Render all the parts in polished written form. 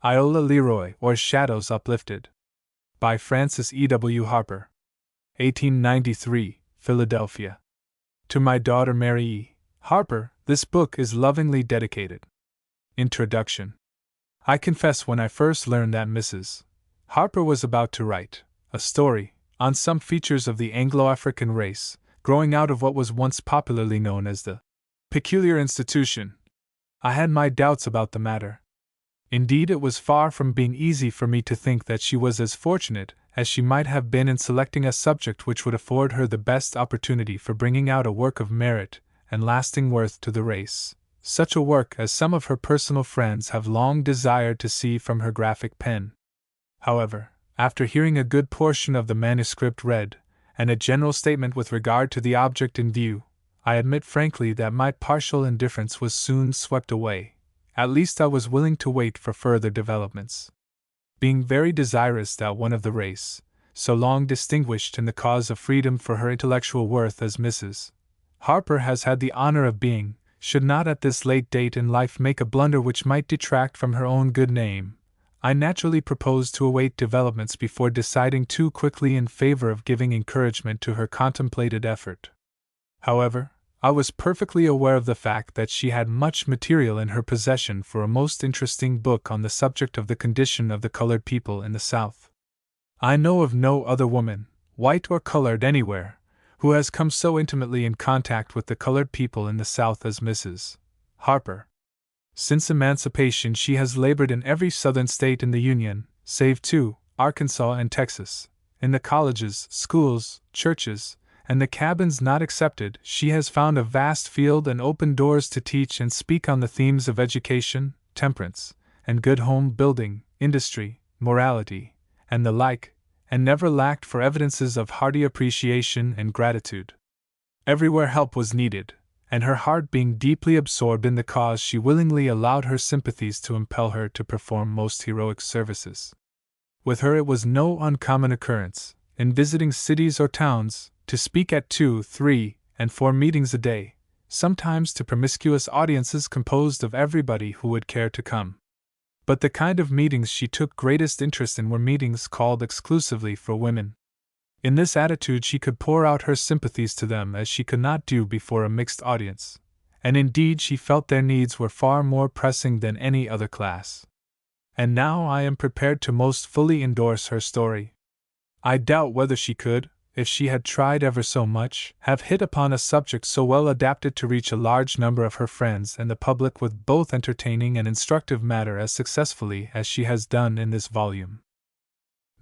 Iola Leroy, or Shadows Uplifted. By Francis E. W. Harper. 1893, Philadelphia. To my daughter Mary E. Harper, this book is lovingly dedicated. Introduction. I confess when I first learned that Mrs. Harper was about to write a story on some features of the Anglo-African race, growing out of what was once popularly known as the peculiar institution, I had my doubts about the matter. Indeed, it was far from being easy for me to think that she was as fortunate as she might have been in selecting a subject which would afford her the best opportunity for bringing out a work of merit and lasting worth to the race, such a work as some of her personal friends have long desired to see from her graphic pen. However, after hearing a good portion of the manuscript read, and a general statement with regard to the object in view, I admit frankly that my partial indifference was soon swept away. At least I was willing to wait for further developments. Being very desirous that one of the race, so long distinguished in the cause of freedom for her intellectual worth as Mrs. Harper has had the honor of being, should not at this late date in life make a blunder which might detract from her own good name, I naturally proposed to await developments before deciding too quickly in favor of giving encouragement to her contemplated effort. However, I was perfectly aware of the fact that she had much material in her possession for a most interesting book on the subject of the condition of the colored people in the South. I know of no other woman, white or colored anywhere, who has come so intimately in contact with the colored people in the South as Mrs. Harper. Since emancipation, she has labored in every Southern state in the Union, save two, Arkansas and Texas. In the colleges, schools, churches, and the cabins not excepted, she has found a vast field and open doors to teach and speak on the themes of education, temperance, and good home building, industry, morality, and the like, and never lacked for evidences of hearty appreciation and gratitude. Everywhere help was needed, and her heart being deeply absorbed in the cause, she willingly allowed her sympathies to impel her to perform most heroic services. With her it was no uncommon occurrence, in visiting cities or towns, to speak at 2, 3, and 4 meetings a day, sometimes to promiscuous audiences composed of everybody who would care to come. But the kind of meetings she took greatest interest in were meetings called exclusively for women. In this attitude she could pour out her sympathies to them as she could not do before a mixed audience, and indeed she felt their needs were far more pressing than any other class. And now I am prepared to most fully endorse her story. I doubt whether she could, if she had tried ever so much, have hit upon a subject so well adapted to reach a large number of her friends and the public with both entertaining and instructive matter as successfully as she has done in this volume.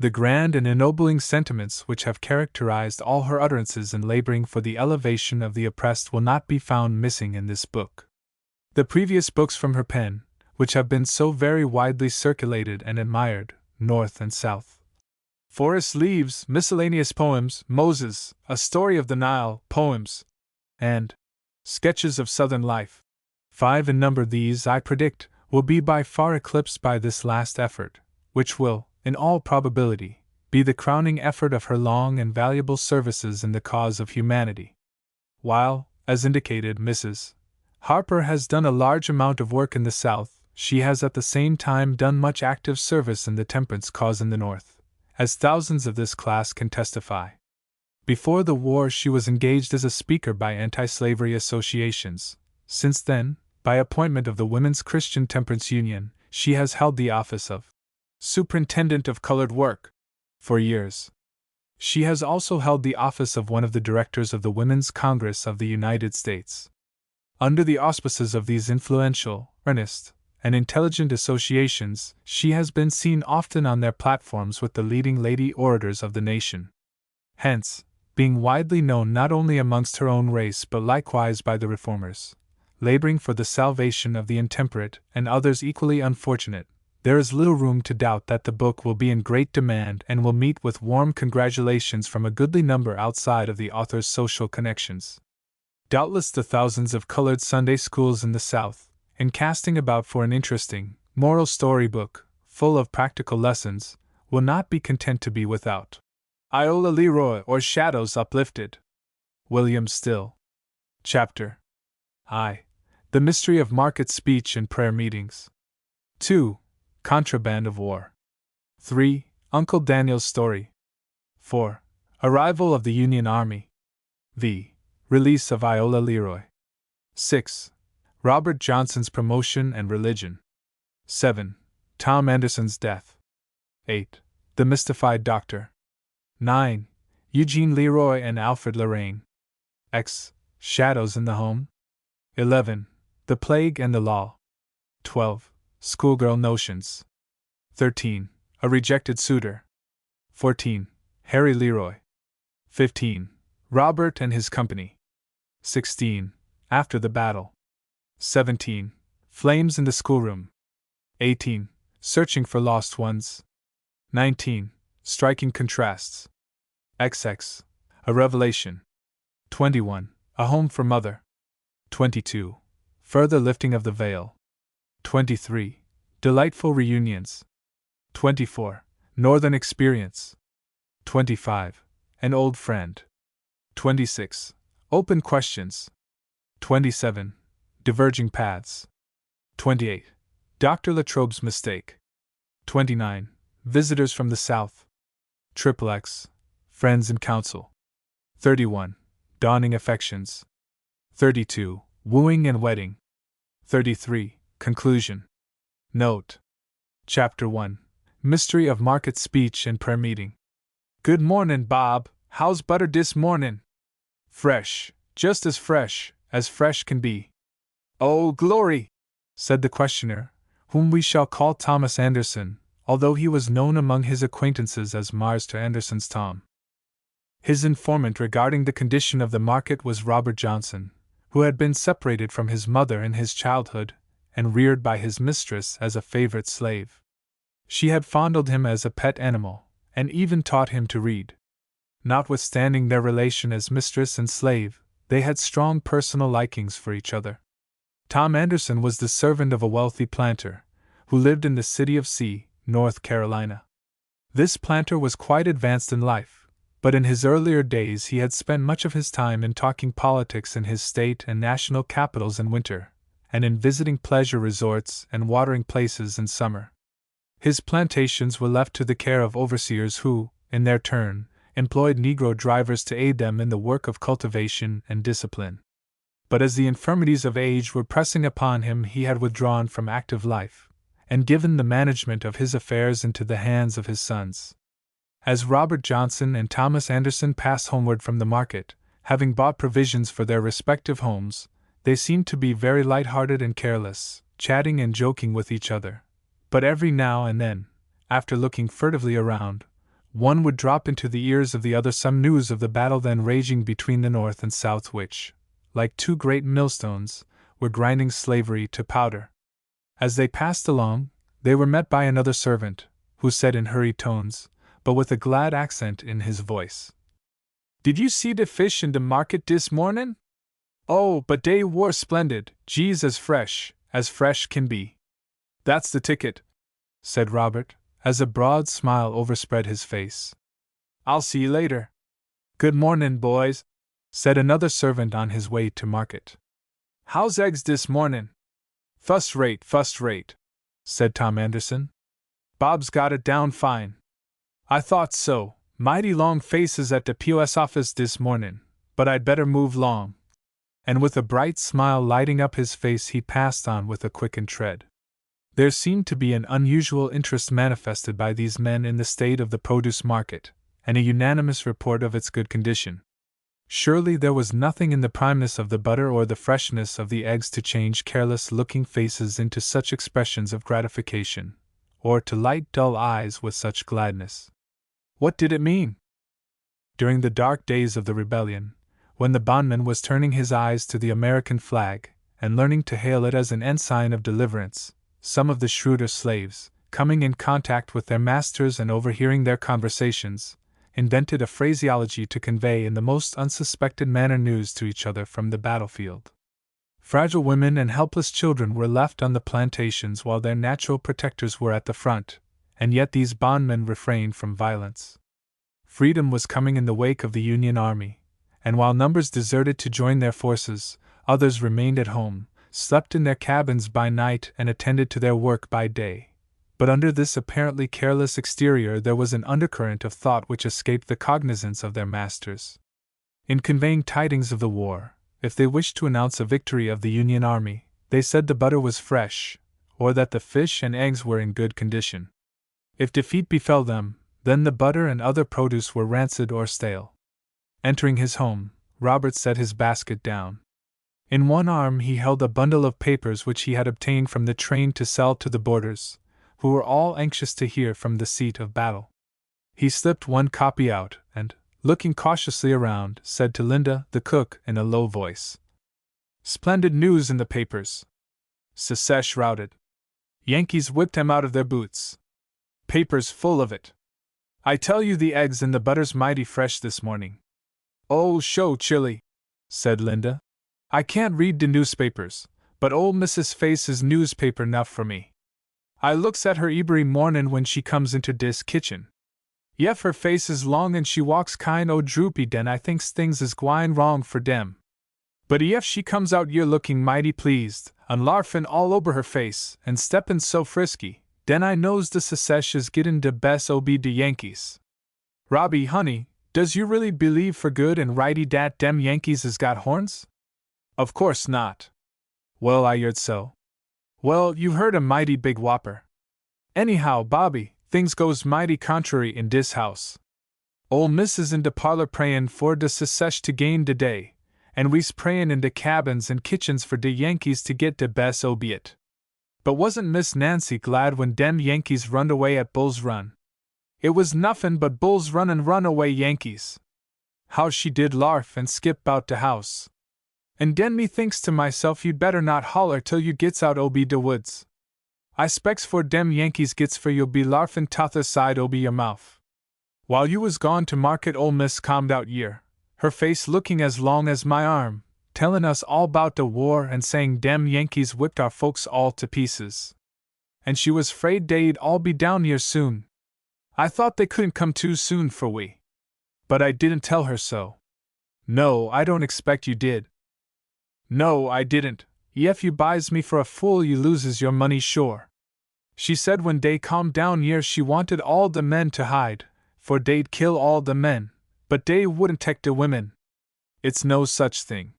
The grand and ennobling sentiments which have characterized all her utterances in laboring for the elevation of the oppressed will not be found missing in this book. The previous books from her pen, which have been so very widely circulated and admired, North and South, Forest Leaves, Miscellaneous Poems, Moses, A Story of the Nile, Poems, and Sketches of Southern Life, 5 in number, these, I predict, will be by far eclipsed by this last effort, which will, in all probability, be the crowning effort of her long and valuable services in the cause of humanity. While, as indicated, Mrs. Harper has done a large amount of work in the South, she has at the same time done much active service in the temperance cause in the North, as thousands of this class can testify. Before the war she was engaged as a speaker by anti-slavery associations. Since then, by appointment of the Women's Christian Temperance Union, she has held the office of Superintendent of Colored Work for years. She has also held the office of one of the directors of the Women's Congress of the United States. Under the auspices of these influential, earnest, and intelligent associations, she has been seen often on their platforms with the leading lady orators of the nation. Hence, being widely known not only amongst her own race but likewise by the reformers, laboring for the salvation of the intemperate and others equally unfortunate, there is little room to doubt that the book will be in great demand and will meet with warm congratulations from a goodly number outside of the author's social connections. Doubtless the thousands of colored Sunday schools in the South, in casting about for an interesting, moral storybook, full of practical lessons, will not be content to be without Iola Leroy, or Shadows Uplifted. William Still. Chapter I. The Mystery of Market Speech and Prayer Meetings. 2. Contraband of war. 3. Uncle Daniel's story. 4. Arrival of the Union Army. v. Release of Iola Leroy. 6. Robert Johnson's promotion and religion. 7. Tom Anderson's death. 8. The mystified doctor. 9. Eugene Leroy and Alfred Lorraine. X. Shadows in the home. 11. The plague and the law. 12. Schoolgirl notions. 13. A rejected suitor. 14. Harry Leroy. 15. Robert and his company. 16. After the battle. 17. Flames in the schoolroom. 18. Searching for lost ones. 19. Striking contrasts. XX. A revelation. 21. A home for mother. 22. Further lifting of the veil. 23. Delightful reunions. 24. Northern experience. 25. An old friend. 26. Open questions. 27. Diverging paths. 28. Dr. Latrobe's mistake. 29. Visitors from the South. XXX. Friends in council. 31. Dawning affections. 32. Wooing and wedding. 33. Conclusion. Note. Chapter 1. Mystery of market speech and prayer meeting. Good mornin', Bob. How's butter dis mornin'? Fresh, just as fresh can be. Oh, glory! Said the questioner, whom we shall call Thomas Anderson, although he was known among his acquaintances as Master Anderson's Tom. His informant regarding the condition of the market was Robert Johnson, who had been separated from his mother in his childhood, and reared by his mistress as a favorite slave. She had fondled him as a pet animal, and even taught him to read. Notwithstanding their relation as mistress and slave, they had strong personal likings for each other. Tom Anderson was the servant of a wealthy planter, who lived in the city of C, North Carolina. This planter was quite advanced in life, but in his earlier days he had spent much of his time in talking politics in his state and national capitals in winter, and in visiting pleasure resorts and watering places in summer. His plantations were left to the care of overseers who, in their turn, employed Negro drivers to aid them in the work of cultivation and discipline. But as the infirmities of age were pressing upon him, he had withdrawn from active life, and given the management of his affairs into the hands of his sons. As Robert Johnson and Thomas Anderson passed homeward from the market, having bought provisions for their respective homes, they seemed to be very light-hearted and careless, chatting and joking with each other. But every now and then, after looking furtively around, one would drop into the ears of the other some news of the battle then raging between the North and South which, like two great millstones, were grinding slavery to powder. As they passed along, they were met by another servant, who said in hurried tones, but with a glad accent in his voice, "Did you see de fish in de market dis mornin'? Oh, but dey war splendid, geez, as fresh can be." "That's the ticket," said Robert, as a broad smile overspread his face. "I'll see you later." "Good mornin', boys," said another servant on his way to market. "How's eggs dis mornin'?" Fust rate, said Tom Anderson. "Bob's got it down fine." "I thought so, mighty long faces at the POS office dis mornin', but I'd better move long." And with a bright smile lighting up his face he passed on with a quickened tread. There seemed to be an unusual interest manifested by these men in the state of the produce market, and a unanimous report of its good condition. Surely there was nothing in the primeness of the butter or the freshness of the eggs to change careless-looking faces into such expressions of gratification, or to light dull eyes with such gladness. What did it mean? During the dark days of the rebellion, when the bondman was turning his eyes to the American flag, and learning to hail it as an ensign of deliverance, some of the shrewder slaves, coming in contact with their masters and overhearing their conversations, invented a phraseology to convey in the most unsuspected manner news to each other from the battlefield. Fragile women and helpless children were left on the plantations while their natural protectors were at the front, and yet these bondmen refrained from violence. Freedom was coming in the wake of the Union Army, and while numbers deserted to join their forces, others remained at home, slept in their cabins by night and attended to their work by day. But under this apparently careless exterior there was an undercurrent of thought which escaped the cognizance of their masters. In conveying tidings of the war, if they wished to announce a victory of the Union Army, they said the butter was fresh, or that the fish and eggs were in good condition. If defeat befell them, then the butter and other produce were rancid or stale. Entering his home, Robert set his basket down. In one arm he held a bundle of papers which he had obtained from the train to sell to the boarders, who were all anxious to hear from the seat of battle. He slipped one copy out, and, looking cautiously around, said to Linda, the cook, in a low voice, "Splendid news in the papers. Secesh routed. Yankees whipped them out of their boots. Papers full of it. I tell you the eggs and the butter's mighty fresh this morning." "Oh, show chilly," said Linda. "I can't read the newspapers, but old Mrs. Face is newspaper enough for me. I looks at her every mornin' when she comes into dis kitchen. Yef her face is long and she walks kind o' droopy, den I thinks things is gwine wrong for dem. But yef she comes out yer looking mighty pleased, and larfin' all over her face, and steppin' so frisky, den I knows the Secesh is gettin' de best ob de Yankees. Robbie, honey, does you really believe for good and righty dat dem Yankees is got horns?" "Of course not." "Well, I heard so." "Well, you heard a mighty big whopper. Anyhow, Bobby, things goes mighty contrary in dis house. Ol' Miss is in de parlor prayin' for de Secesh to gain de day, and we's prayin' in de cabins and kitchens for de Yankees to get de best ob it. But wasn't Miss Nancy glad when dem Yankees runned away at Bull's Run? It was nuffin' but Bull's Run and runaway Yankees. How she did larf and skip 'bout de house. And den me thinks to myself you'd better not holler till you gets out obi de woods. I specs for dem Yankees gets for you'll be larfin' t'other side obi your mouth." While you was gone to market, ol' Miss calmed out yer, her face looking as long as my arm, tellin' us all 'bout de war and saying dem Yankees whipped our folks all to pieces. And she was 'fraid dey'd all be down yer soon. I thought they couldn't come too soon for we. But I didn't tell her so. No, I don't expect you did. "No, I didn't. Ef you buys me for a fool you loses your money sure. She said when dey calmed down yer she wanted all the men to hide, for dey'd kill all the men, but dey wouldn't take de women. It's no such thing.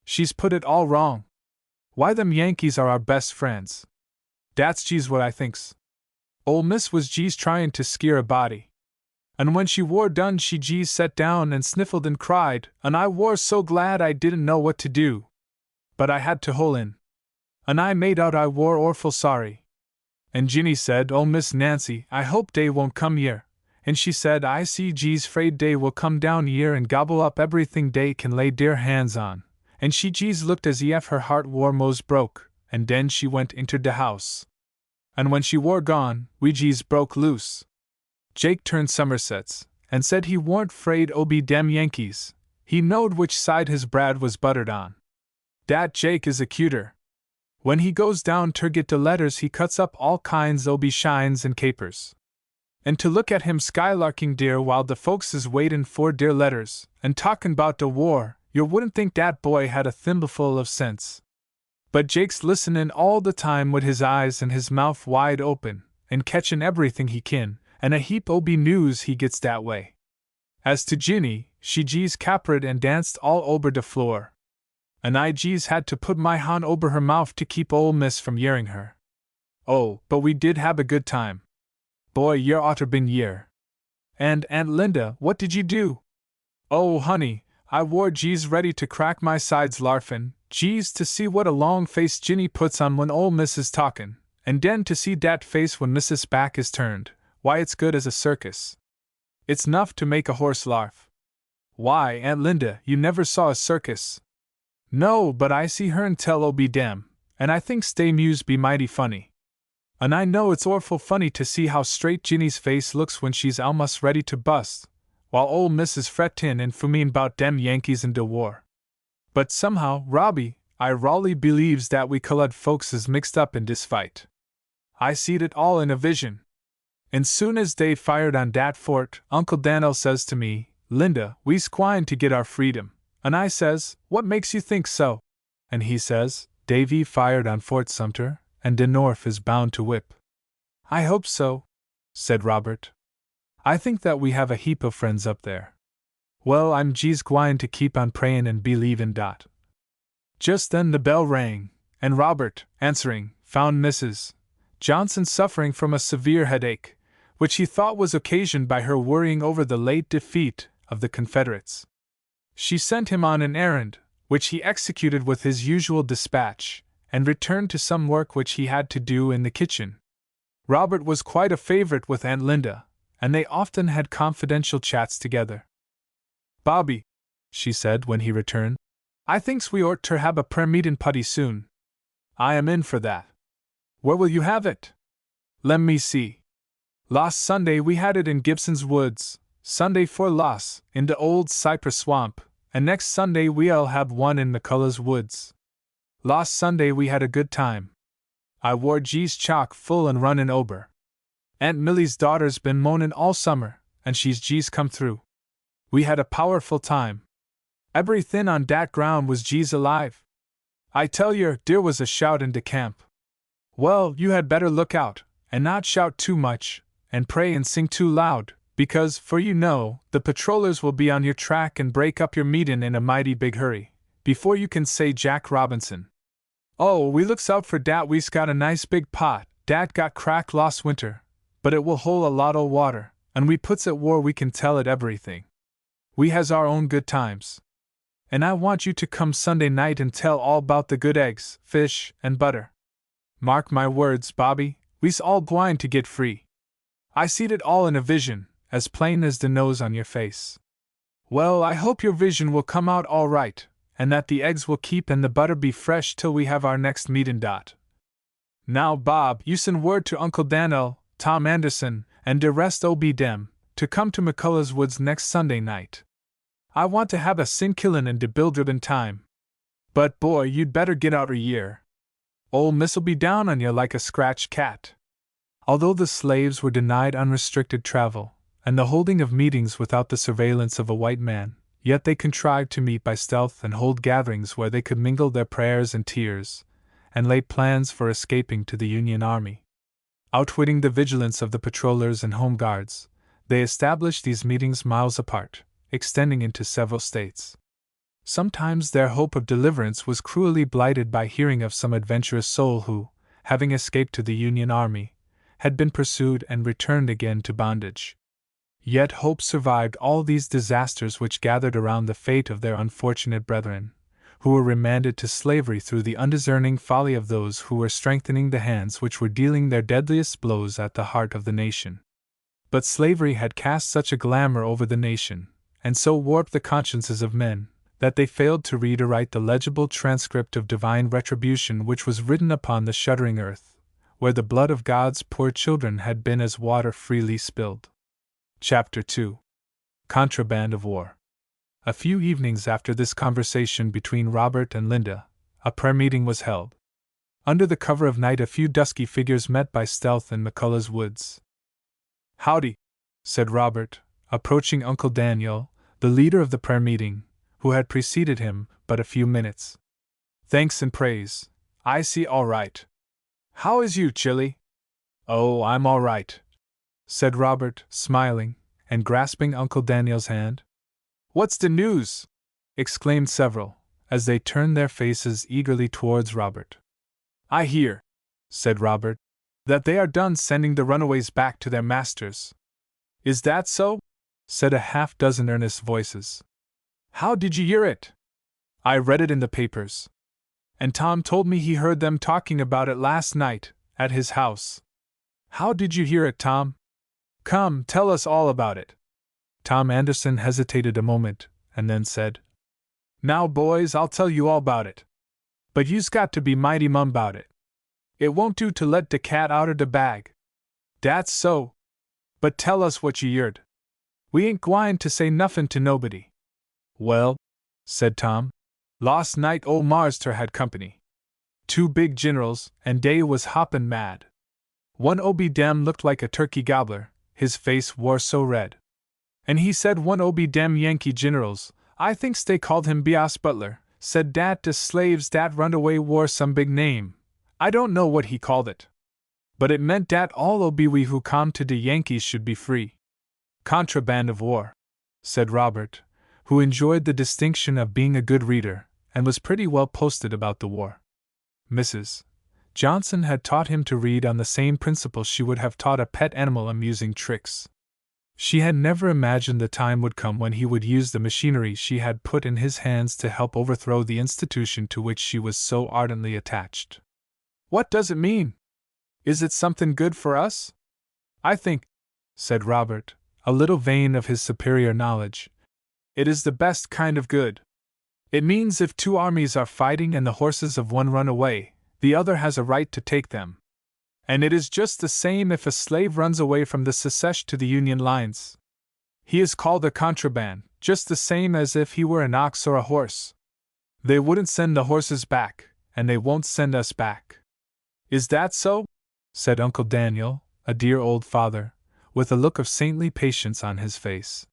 She's put it all wrong. Why them Yankees are our best friends. Dat's jees what I thinks. Ol' Miss was jees tryin' to skeer a body. And when she war done she jees set down and sniffled and cried, and I war so glad I didn't know what to do. But I had to hole in. And I made out I war orful sorry. And Ginny said, 'Oh, Miss Nancy, I hope dey won't come yer.' And she said, 'I see jees 'fraid dey will come down yer and gobble up everything dey can lay dear hands on.' And she jees looked as ef her heart war mos broke, and den she went inter de house. And when she war gone, we jees broke loose. Jake turned Somersets, and said he warn't 'fraid obi dem Yankees, he knowed which side his brad was buttered on. Dat Jake is a cuter. When he goes down ter get de letters he cuts up all kinds obi shines and capers. And to look at him skylarking dear while the folks is waitin' for dear letters, and talkin' 'bout de war, you wouldn't think dat boy had a thimbleful of sense. But Jake's listenin' all the time wid his eyes and his mouth wide open, and catchin' everything he kin, and a heap obi news he gets dat way. As to Ginny, she jees capered and danced all ober de floor. And I jees had to put my han ober her mouth to keep ol' Miss from yearing her. Oh, but we did have a good time. Boy, yer oughter been yer. And, Aunt Linda, what did you do? Oh, honey, I war jees ready to crack my sides larfin', jees to see what a long face Ginny puts on when ol' Miss is talkin', and den to see dat face when Mrs. back is turned. Why, it's good as a circus. It's 'nuff to make a horse larf. Why, Aunt Linda, you never saw a circus. No, but I see hern tell obi dem, and I thinks dey muse be mighty funny. And I know it's orful funny to see how straight Ginny's face looks when she's almost ready to bust, while ol' Missus frettin' and fumin' 'bout dem Yankees in de war. But somehow, Robbie, I rawly believes dat we colored folks is mixed up in dis fight. I seed it all in a vision. And soon as dey fired on dat fort, Uncle Dan'l says to me, 'Linda, we's gwine to get our freedom.' And I says, 'What makes you think so?' And he says, 'Davy fired on Fort Sumter, and de North is bound to whip.' I hope so, said Robert. I think that we have a heap of friends up there. Well, I'm jes gwine to keep on prayin' and believin' dot. Just then the bell rang, and Robert, answering, found Mrs. Johnson suffering from a severe headache, which he thought was occasioned by her worrying over the late defeat of the Confederates. She sent him on an errand, which he executed with his usual dispatch, and returned to some work which he had to do in the kitchen. Robert was quite a favorite with Aunt Linda, and they often had confidential chats together. Bobby, she said when he returned, I thinks we ort ter have a prayer meetin' putty soon. I am in for that. Where will you have it? Lem me see. Last Sunday we had it in Gibson's Woods, Sunday 'fore loss in de old cypress swamp, and next Sunday we'll have one in McCullough's Woods. Last Sunday we had a good time. I wore G's chock full and runnin' ober. Aunt Millie's daughter's been moanin' all summer, and she's G's come through. We had a powerful time. Everythin' on dat ground was G's alive. I tell yer, there was a shout in de camp. Well, you had better look out, and not shout too much, and pray and sing too loud, because, for you know, the patrollers will be on your track and break up your meetin' in a mighty big hurry, before you can say Jack Robinson. Oh, we looks out for dat. We's got a nice big pot, dat got cracked last winter, but it will hold a lot o' water, and we puts it where we can tell it everything. We has our own good times. And I want you to come Sunday night and tell all 'bout the good eggs, fish, and butter. Mark my words, Bobby, we's all gwine to get free. I seed it all in a vision, as plain as the nose on your face. Well, I hope your vision will come out all right, and that the eggs will keep and the butter be fresh till we have our next meetin' dot. Now, Bob, you send word to Uncle Dan'l, Tom Anderson, and de rest be dem, to come to McCullough's Woods next Sunday night. I want to have a sin-killin' and de Bildribbin' time. But boy, you'd better get out a year. Ol' Miss'll be down on you like a scratched cat. Although the slaves were denied unrestricted travel, and the holding of meetings without the surveillance of a white man, yet they contrived to meet by stealth and hold gatherings where they could mingle their prayers and tears, and lay plans for escaping to the Union Army. Outwitting the vigilance of the patrollers and home guards, they established these meetings miles apart, extending into several states. Sometimes their hope of deliverance was cruelly blighted by hearing of some adventurous soul who, having escaped to the Union Army, had been pursued and returned again to bondage. Yet hope survived all these disasters which gathered around the fate of their unfortunate brethren, who were remanded to slavery through the undiscerning folly of those who were strengthening the hands which were dealing their deadliest blows at the heart of the nation. But slavery had cast such a glamour over the nation, and so warped the consciences of men, that they failed to read aright the legible transcript of divine retribution which was written upon the shuddering earth, where the blood of God's poor children had been as water freely spilled. Chapter 2. Contraband of War. A few evenings after this conversation between Robert and Linda, a prayer meeting was held. Under the cover of night a few dusky figures met by stealth in McCullough's Woods. "Howdy," said Robert, approaching Uncle Daniel, the leader of the prayer meeting, who had preceded him but a few minutes. "Thanks and praise. I see all right. How is you, Chilly?" "Oh, I'm all right," said Robert, smiling, and grasping Uncle Daniel's hand. "What's the news?" exclaimed several, as they turned their faces eagerly towards Robert. "I hear," said Robert, "that they are done sending the runaways back to their masters." "Is that so?" said a half-dozen earnest voices. "How did you hear it?" "I read it in the papers. And Tom told me he heard them talking about it last night, at his house." "How did you hear it, Tom? Come, tell us all about it." Tom Anderson hesitated a moment, and then said, "Now, boys, I'll tell you all about it. But you's got to be mighty mum 'bout it. It won't do to let de cat outer de bag." "Dat's so. But tell us what you yeard. We ain't gwine to say nuffin to nobody." "Well," said Tom, "last night ol' Marster had company. 2 big ginerals, and dey was hoppin' mad. One obi dem looked like a turkey gobbler, his face war so red. And he said one obi dem Yankee ginerals, I thinks they called him Bias Butler, said dat de slaves dat run away wore some big name. I don't know what he called it. But it meant dat all we who come to the Yankees should be free. Contraband of war, said Robert, who enjoyed the distinction of being a good reader, and was pretty well posted about the war. Mrs. Johnson had taught him to read on the same principle she would have taught a pet animal amusing tricks. She had never imagined the time would come when he would use the machinery she had put in his hands to help overthrow the institution to which she was so ardently attached. What does it mean? Is it something good for us? I think, said Robert, a little vain of his superior knowledge, it is the best kind of good. It means if two armies are fighting and the horses of one run away, the other has a right to take them. And it is just the same if a slave runs away from the Secesh to the Union lines. He is called a contraband, just the same as if he were an ox or a horse. They wouldn't send the horses back, and they won't send us back. Is that so? Said Uncle Daniel, a dear old father, with a look of saintly patience on his face.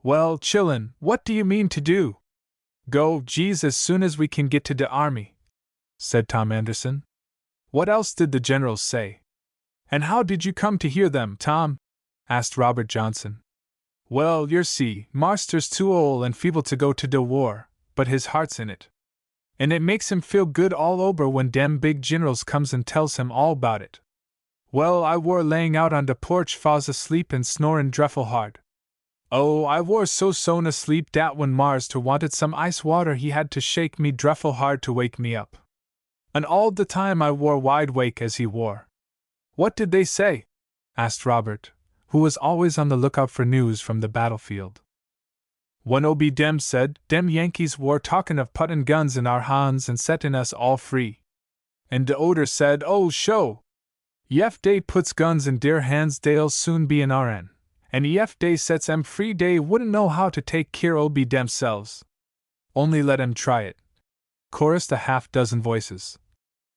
Well, chillin, what do you mean to do? Go, geez, as soon as we can get to the army, said Tom Anderson. What else did the generals say? And how did you come to hear them, Tom? Asked Robert Johnson. Well, yer see, Marster's too old and feeble to go to de war, but his heart's in it. And it makes him feel good all over when dem big generals comes and tells him all about it. Well, I war laying out on de porch falls asleep and snoring dreffle hard. Oh, I war so soon asleep dat when Marster wanted some ice water he had to shake me dreffle hard to wake me up. And all the time I war wide wake as he war. What did they say? Asked Robert, who was always on the lookout for news from the battlefield. One ob dem said, dem Yankees war talkin' of puttin' guns in our hands and settin' us all free. And de oder said, oh, sho! Ef dey puts guns in deir hands dey'll soon be in our en. And ef dey sets em free dey wouldn't know how to take care ob demselves. Only let em try it. Chorused a half-dozen voices.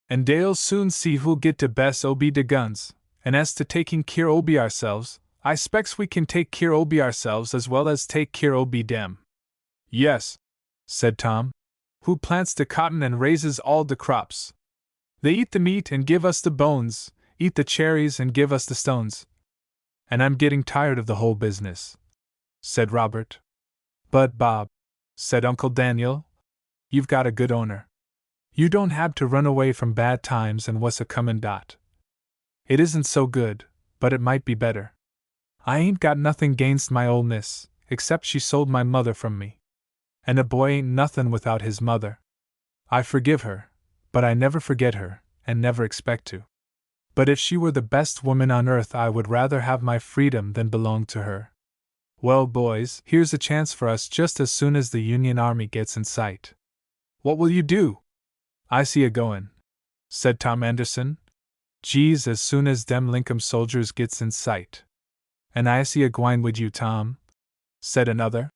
And dey'll soon see who'll get de best ob de guns, and as to taking care ob ourselves, I specs we can take care ob ourselves as well as take care ob dem. Yes, said Tom, who plants the cotton and raises all the crops. They eat the meat and give us the bones, eat the cherries and give us the stones. And I'm getting tired of the whole business, said Robert. But Bob, said Uncle Daniel, you've got a good owner. You don't have to run away from bad times and what's a comin' dot. It isn't so good, but it might be better. I ain't got nothing gainst my ol' miss, except she sold my mother from me. And a boy ain't nothin' without his mother. I forgive her, but I never forget her, and never expect to. But if she were the best woman on earth I would rather have my freedom than belong to her. Well, boys, here's a chance for us just as soon as the Union Army gets in sight. What will you do? I see a goin', said Tom Anderson. Geez, as soon as dem Lincoln soldiers gets in sight. And I see a gwine wid you, Tom, said another.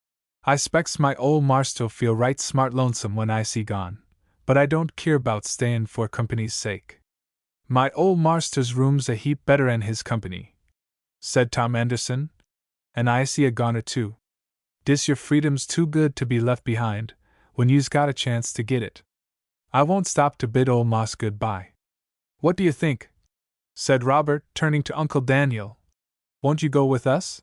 I specs my ol' marster'll feel right smart lonesome when I see gone, but I don't keer 'bout stayin' for company's sake. My ol' marster's room's a heap better'n his company, said Tom Anderson, and I see a goner too. Dis your freedom's too good to be left behind, when you's got a chance to get it. I won't stop to bid ol' Moss goodbye. What do you think? Said Robert, turning to Uncle Daniel. Won't you go with us?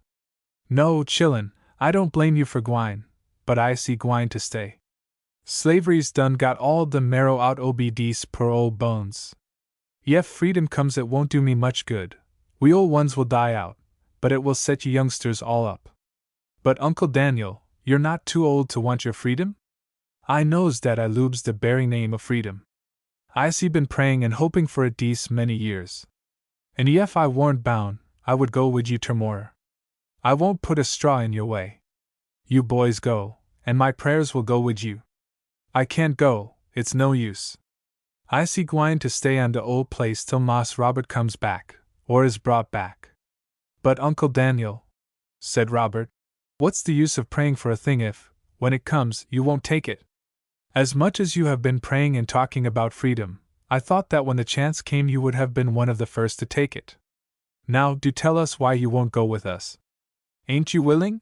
No, chillin', I don't blame you for gwine, but I see gwine to stay. Slavery's done got all the marrow out ob dese poor old bones. Ef freedom comes it won't do me much good. We old ones will die out, but it will set you youngsters all up. But Uncle Daniel, you're not too old to want your freedom? I knows dat I lubes the berry name of freedom. I see been praying and hoping for it dese many years. And ef I warn't bound, I would go wid you termorrer. I won't put a straw in your way. You boys go, and my prayers will go wid you. I can't go, it's no use. I see gwine to stay on de old place till Mas Robert comes back, or is brought back. But Uncle Daniel, said Robert, what's the use of praying for a thing if, when it comes, you won't take it? As much as you have been praying and talking about freedom, I thought that when the chance came you would have been one of the first to take it. Now, do tell us why you won't go with us. Ain't you willing?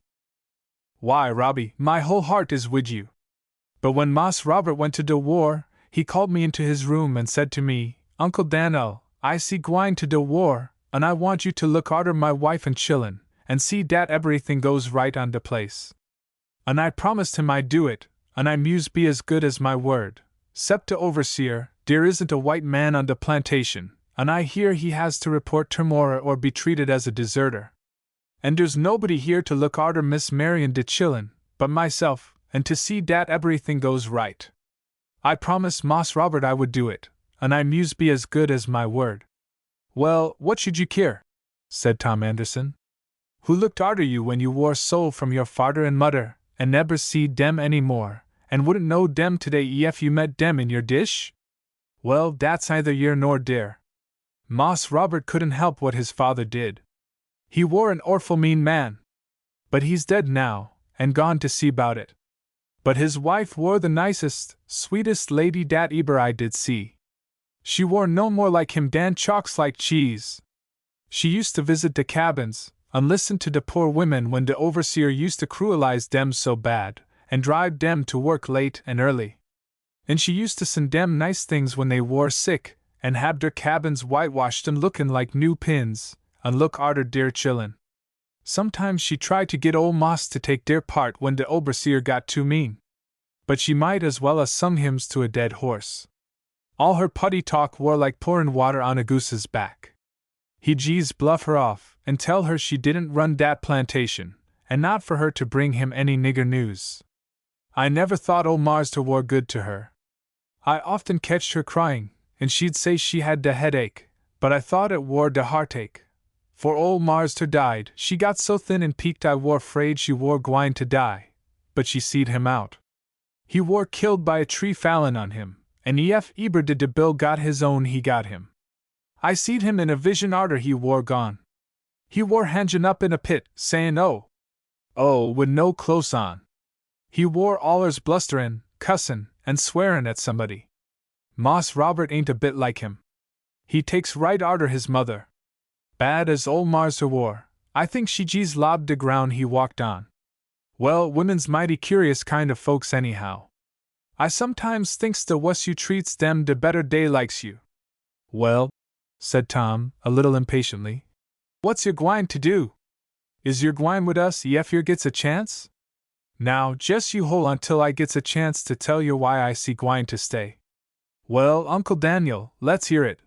Why, Robbie, my whole heart is wid you. But when Mas Robert went to de war, he called me into his room and said to me, Uncle Dan'l, I see gwine to de war, and I want you to look arter my wife and chillun, and see dat everything goes right on de place. And I promised him I'd do it, and I muse be as good as my word. 'Cept de overseer, dere isn't a white man on de plantation, and I hear he has to report termora or be treated as a deserter. And there's nobody here to look arter Miss Mary and de chillun, but myself, and to see dat everything goes right. I promised Moss Robert I would do it, and I muse be as good as my word.' 'Well, what should you care?' said Tom Anderson. 'Who looked arter you when you wore soul from your farder and mudder, and neber see dem any more, and wouldn't know dem today ef you met dem in your dish?' 'Well, that's neither here nor there. Moss Robert couldn't help what his father did. He wore an orful mean man. But he's dead now, and gone to see 'bout it. But his wife wore the nicest, sweetest lady dat eber I did see. She wore no more like him dan chalks like cheese. She used to visit de cabins, and listen to de poor women when de overseer used to cruelize dem so bad, and drive dem to work late and early. And she used to send dem nice things when they wore sick, and have der cabins whitewashed and lookin' like new pins, and look arter dear chillun. Sometimes she tried to get ol' Moss to take deir part when de overseer got too mean. But she might as well 'a' sung hymns to a dead horse. All her putty talk wore like pourin' water on a goose's back. He jees bluff her off, and tell her she didn't run dat plantation, and not for her to bring him any nigger news. I never thought ol' Marster wore good to her. I often catched her crying, and she'd say she had de headache, but I thought it wore de heartache. For ol' Marster died, she got so thin and peaked I wore 'fraid she wore gwine to die, but she seed him out. He wore killed by a tree fallin' on him, and ef eber did de Bill got his own he got him. I seed him in a vision arter he wore gone. He wore hangin' up in a pit, sayin' oh, with no clothes on. He wore allers blusterin', cussin', and swearin' at somebody. Moss Robert ain't a bit like him. He takes right arter his mother. Bad as ol' Marster wore, I think she jees lobbed de ground he walked on. Well, women's mighty curious kind of folks anyhow. I sometimes thinks the wuss you treats dem de better dey likes you." "Well," said Tom, a little impatiently, "what's yer gwine to do? Is yer gwine wid us ef yer gets a chance? Now, jes' you hol' until I gets a chance to tell yer why I see gwine to stay." "Well, Uncle Daniel, let's hear it,"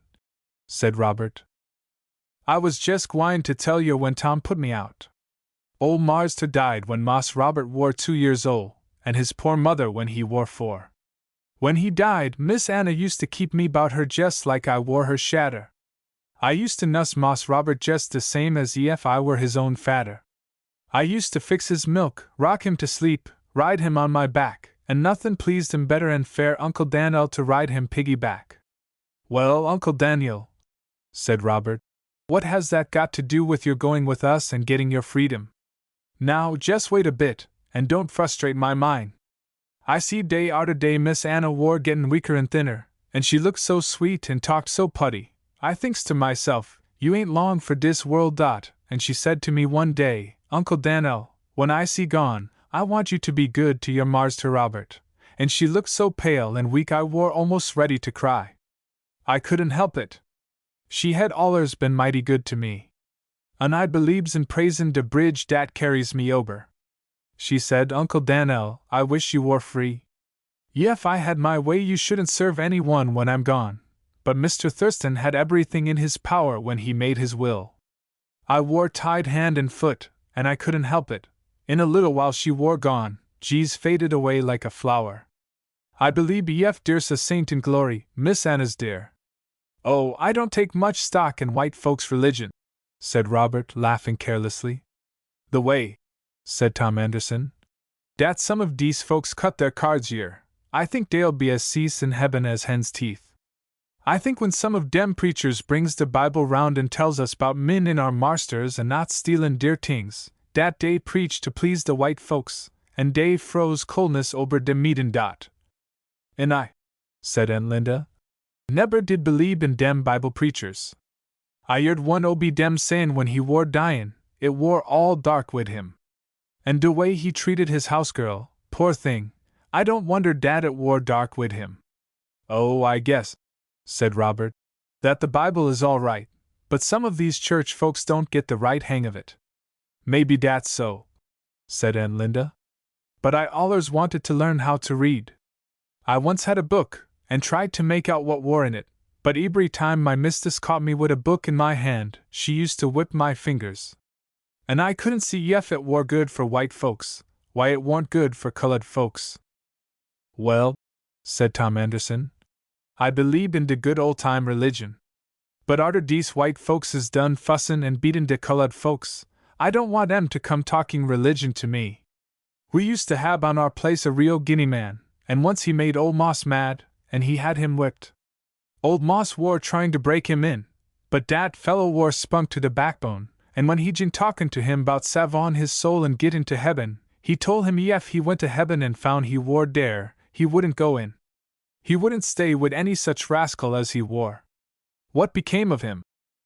said Robert. "I was jes' gwine to tell yer when Tom put me out. Ol' Marster died when Moss Robert war 2 years old, and his poor mother when he war 4. When he died, Miss Anna used to keep me 'bout her jes' like I wore her shadder. I used to nuss Moss Robert jes' the same as ef I were his own fadder. I used to fix his milk, rock him to sleep, ride him on my back, and nothin' pleased him better'n fair Uncle Daniel to ride him piggyback." "Well, Uncle Daniel," said Robert, "what has that got to do with your going with us and getting your freedom? Now, jes' wait a bit, and don't frustrate my mind. I see day arter day Miss Anna war gettin' weaker and thinner, and she looked so sweet and talked so putty. I thinks to myself, you ain't long for dis world and she said to me one day, 'Uncle Dan'el, when I see gone, I want you to be good to your Marster Robert,' and she looked so pale and weak I war almost ready to cry. I couldn't help it. She had allers been mighty good to me. And I beliebs in praisin' de bridge dat carries me ober. She said, 'Uncle Dan'el, I wish you war free. Ef I had my way you shouldn't serve any one when I'm gone, but Mr. Thurston had everything in his power when he made his will.' I war tied hand and foot, and I couldn't help it. In a little while she war gone, jees faded away like a flower. I believe ef dere's a saint in glory, Miss Anna's dear." "Oh, I don't take much stock in white folks' religion," said Robert, laughing carelessly. "The way," said Tom Anderson, "dat some of dese folks cut their cards yer, I think dey'll be as cease in hebben as hen's teeth. I think when some of dem preachers brings de Bible round and tells us 'bout min in our marsters and not stealin' dear tings, dat dey preach to please de white folks, and dey froze coldness ober de meetin' dot." "And I," said Aunt Linda, "neber did beliebe in dem Bible preachers. I yeard one obe dem sayin' when he war dyin', it war all dark wid him. And de way he treated his house girl, poor thing, I don't wonder dat it war dark wid him." "Oh, I guess," said Robert, That the Bible is all right, but some of these church folks don't get the right hang of it. Maybe that's so, said Aunt Linda. But I allers wanted to learn how to read. I once had a book, and tried to make out what war in it, but every time my mistus caught me with a book in my hand, she used to whip my fingers. And I couldn't see ef it war good for white folks, why it warn't good for colored folks. Well, said Tom Anderson, I believed in de good old-time religion. But arter dese white folks is done fussin' and beatin' de colored folks, I don't want em to come talking religion to me. We used to have on our place a real Guinea man, and once he made old Moss mad, and he had him whipped. Old Moss war trying to break him in, but dat fellow war spunk to the backbone, and when he jin talkin' to him bout savon his soul and git into heaven, he told him ef he went to heaven and found he war dere, he wouldn't go in. He wouldn't stay with any such rascal as he wore. What became of him?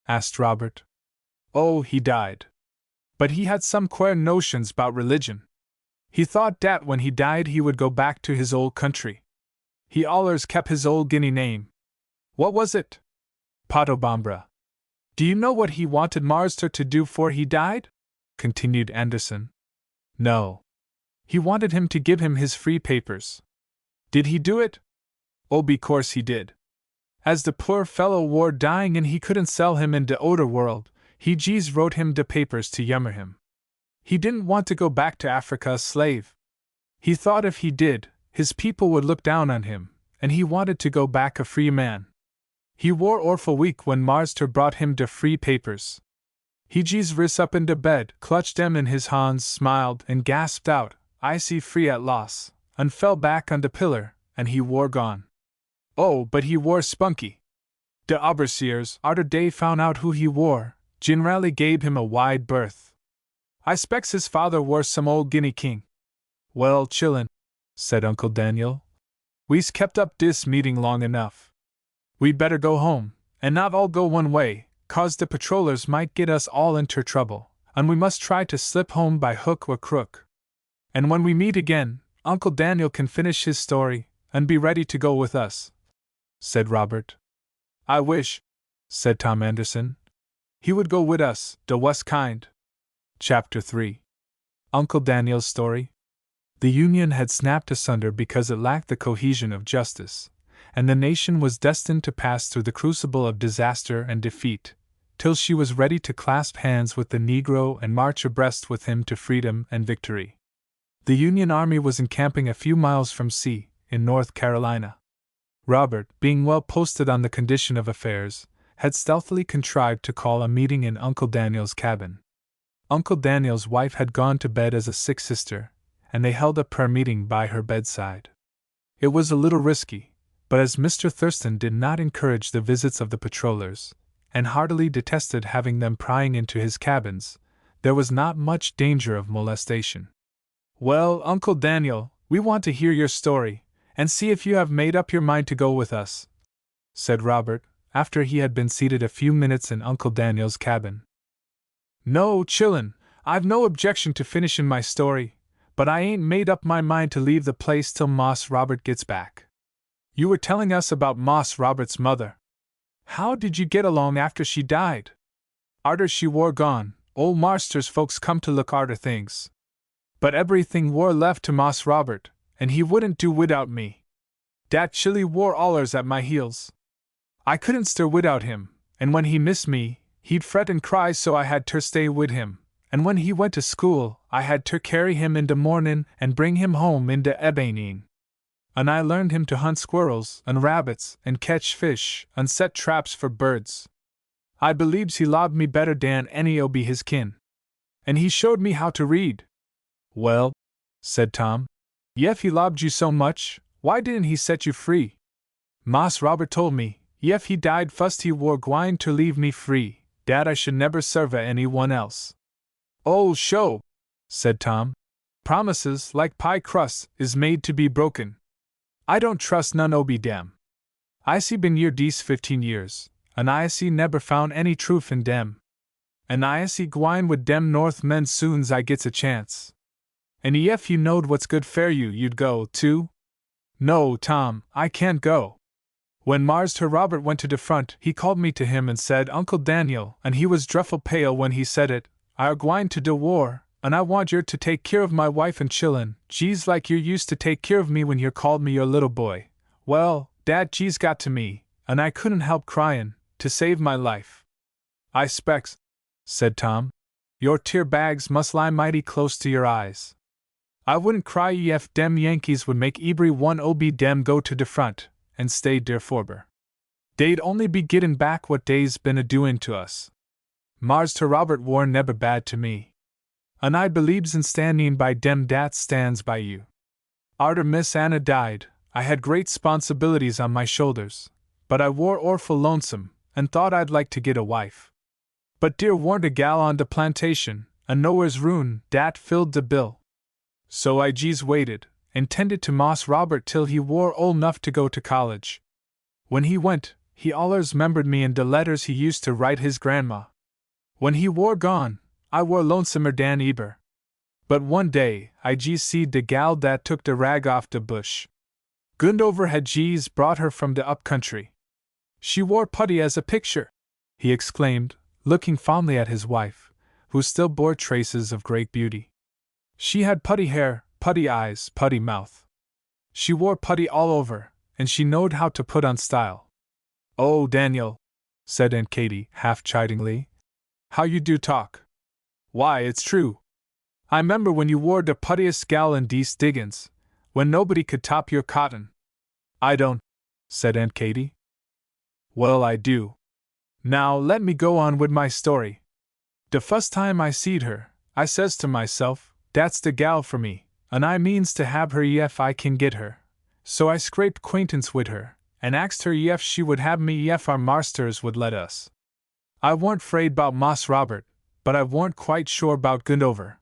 Asked Robert. Oh, he died. But he had some queer notions about religion. He thought dat when he died he would go back to his old country. He allers kept his old Guinea name. What was it? Potobambra. Do you know what he wanted Marster to do 'fore he died? Continued Anderson. No. He wanted him to give him his free papers. Did he do it? Oh, be course he did. As the poor fellow war dying and he couldn't sell him in de oder world, he jes wrote him de papers to yummer him. He didn't want to go back to Africa a slave. He thought if he did, his people would look down on him, and he wanted to go back a free man. He war orful weak when Marster brought him de free papers. He jes ris up in de bed, clutched them in his hands, smiled, and gasped out, I see free at loss, and fell back on de pillar, and he war gone. Oh, but he war spunky. De overseers, arter dey found out who he war, gin'rally gave him a wide berth. I spects his father war some old Guinea king. Well, chillun, said Uncle Daniel, we's kept up dis meeting long enough. We'd better go home, and not all go one way, 'cause the patrollers might get us all into trouble, and we must try to slip home by hook or crook. And when we meet again, Uncle Daniel can finish his story, and be ready to go with us, said Robert. I wish, said Tom Anderson, he would go with us, de was kind. Chapter 3. Uncle Daniel's Story. The Union had snapped asunder because it lacked the cohesion of justice, and the nation was destined to pass through the crucible of disaster and defeat, till she was ready to clasp hands with the Negro and march abreast with him to freedom and victory. The Union Army was encamping a few miles from C, in North Carolina. Robert, being well posted on the condition of affairs, had stealthily contrived to call a meeting in Uncle Daniel's cabin. Uncle Daniel's wife had gone to bed as a sick sister, and they held a prayer meeting by her bedside. It was a little risky, but as Mr. Thurston did not encourage the visits of the patrollers, and heartily detested having them prying into his cabins, there was not much danger of molestation. Well, Uncle Daniel, we want to hear your story, and see if you have made up your mind to go with us, said Robert, after he had been seated a few minutes in Uncle Daniel's cabin. No, chillun, I've no objection to finishin' my story, but I ain't made up my mind to leave the place till Moss Robert gets back. You were telling us about Moss Robert's mother. How did you get along after she died? Arter she war gone, old Marster's folks come to look arter things. But everything war left to Moss Robert, and he wouldn't do widout me. Dat chilly war allers at my heels. I couldn't stir widout him, and when he missed me, he'd fret and cry so I had ter stay wid him, and when he went to school, I had ter carry him in de mornin' and bring him home in de ebening. And I learned him to hunt squirrels and rabbits and catch fish and set traps for birds. I believes he loved me better dan any o' be his kin. And he showed me how to read. Well, said Tom, yef he loved you so much, why didn't he set you free? Moss Robert told me, yef he died fust he war gwine ter leave me free, dat I should never serve any one else. Oh, sho, said Tom. Promises, like pie crust, is made to be broken. I don't trust none obe dem. I see been here dese 15 years, and I see never found any truth in dem. And I see gwine with dem North men soon's I gets a chance. And ef you knowed what's good for you, you'd go, too? No, Tom, I can't go. When Master Robert went to the front, he called me to him and said, Uncle Daniel, and he was dreffle pale when he said it, I are gwine to de war, and I want yer to take care of my wife and chillun, jees like yer used to take care of me when yer called me your little boy. Well, dat jees got to me, and I couldn't help cryin', to save my life. I specs, said Tom, your tear bags must lie mighty close to your eyes. I wouldn't cry ef dem Yankees would make every one ob dem go to de front, and stay der forber. Dey'd only be gettin' back what dey's been a-doin' to us. Master Robert war neber bad to me. And I believes in standing by dem dat stands by you. Arter Miss Anna died, I had great 'sponsibilities on my shoulders, but I war orful lonesome, and thought I'd like to get a wife. But dear warn't a gal on de plantation, and nowhere's room dat filled de bill. So I jees waited, and tended to Moss Robert till he war old enough to go to college. When he went, he allers 'membered me in de letters he used to write his grandma. When he war gone, I war lonesomer dan eber. But one day, I jees seed de gal dat took de rag off de bush. Gundover had jees brought her from de up country. She wore putty as a picture, he exclaimed, looking fondly at his wife, who still bore traces of great beauty. She had putty hair, putty eyes, putty mouth. She wore putty all over, and she knowed how to put on style. Oh, Daniel, said Aunt Katy, half chidingly, how you do talk. Why, it's true. I 'member when you wore de puttiest gal in dese diggins, when nobody could top your cotton. I don't, said Aunt Katy. Well, I do. Now let me go on wid my story. De fust time I seed her, I says to myself, dat's de gal for me, and I means to have her ef I can get her. So I scraped 'quaintance wid her, and axed her ef she would have me ef our marsters would let us. I warn't 'fraid 'bout Moss Robert, but I warn't quite sure 'bout Gundover.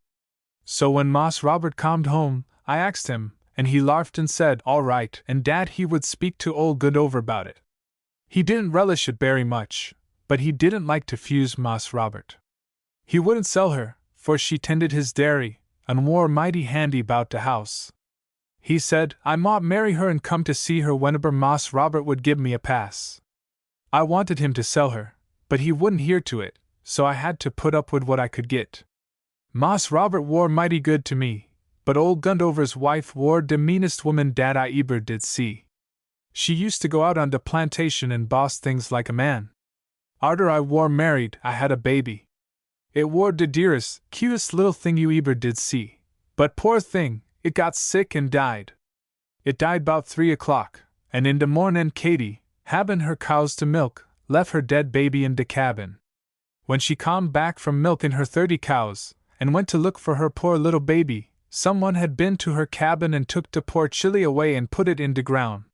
So when Moss Robert comed home, I axed him, and he larfed and said, all right, and dat he would speak to old Gundover 'bout it. He didn't relish it very much, but he didn't like to fuse Moss Robert. He wouldn't sell her, for she tended his dairy, and wore mighty handy 'bout de house. He said I mought marry her and come to see her whenever Moss Robert would give me a pass. I wanted him to sell her, but he wouldn't hear to it, so I had to put up with what I could get. Moss Robert wore mighty good to me, but old Gundover's wife wore de meanest woman dat I eber did see. She used to go out on de plantation and boss things like a man. Arter I war married, I had a baby. It war de dearest, cutest little thing you eber did see, but poor thing, it got sick and died. It died 'bout 3 o'clock, and in de mornin' Katy, habin' her cows to milk, left her dead baby in de cabin. When she come back from milkin' her 30 cows, and went to look for her poor little baby, someone had been to her cabin and took de poor chilly away and put it in de ground.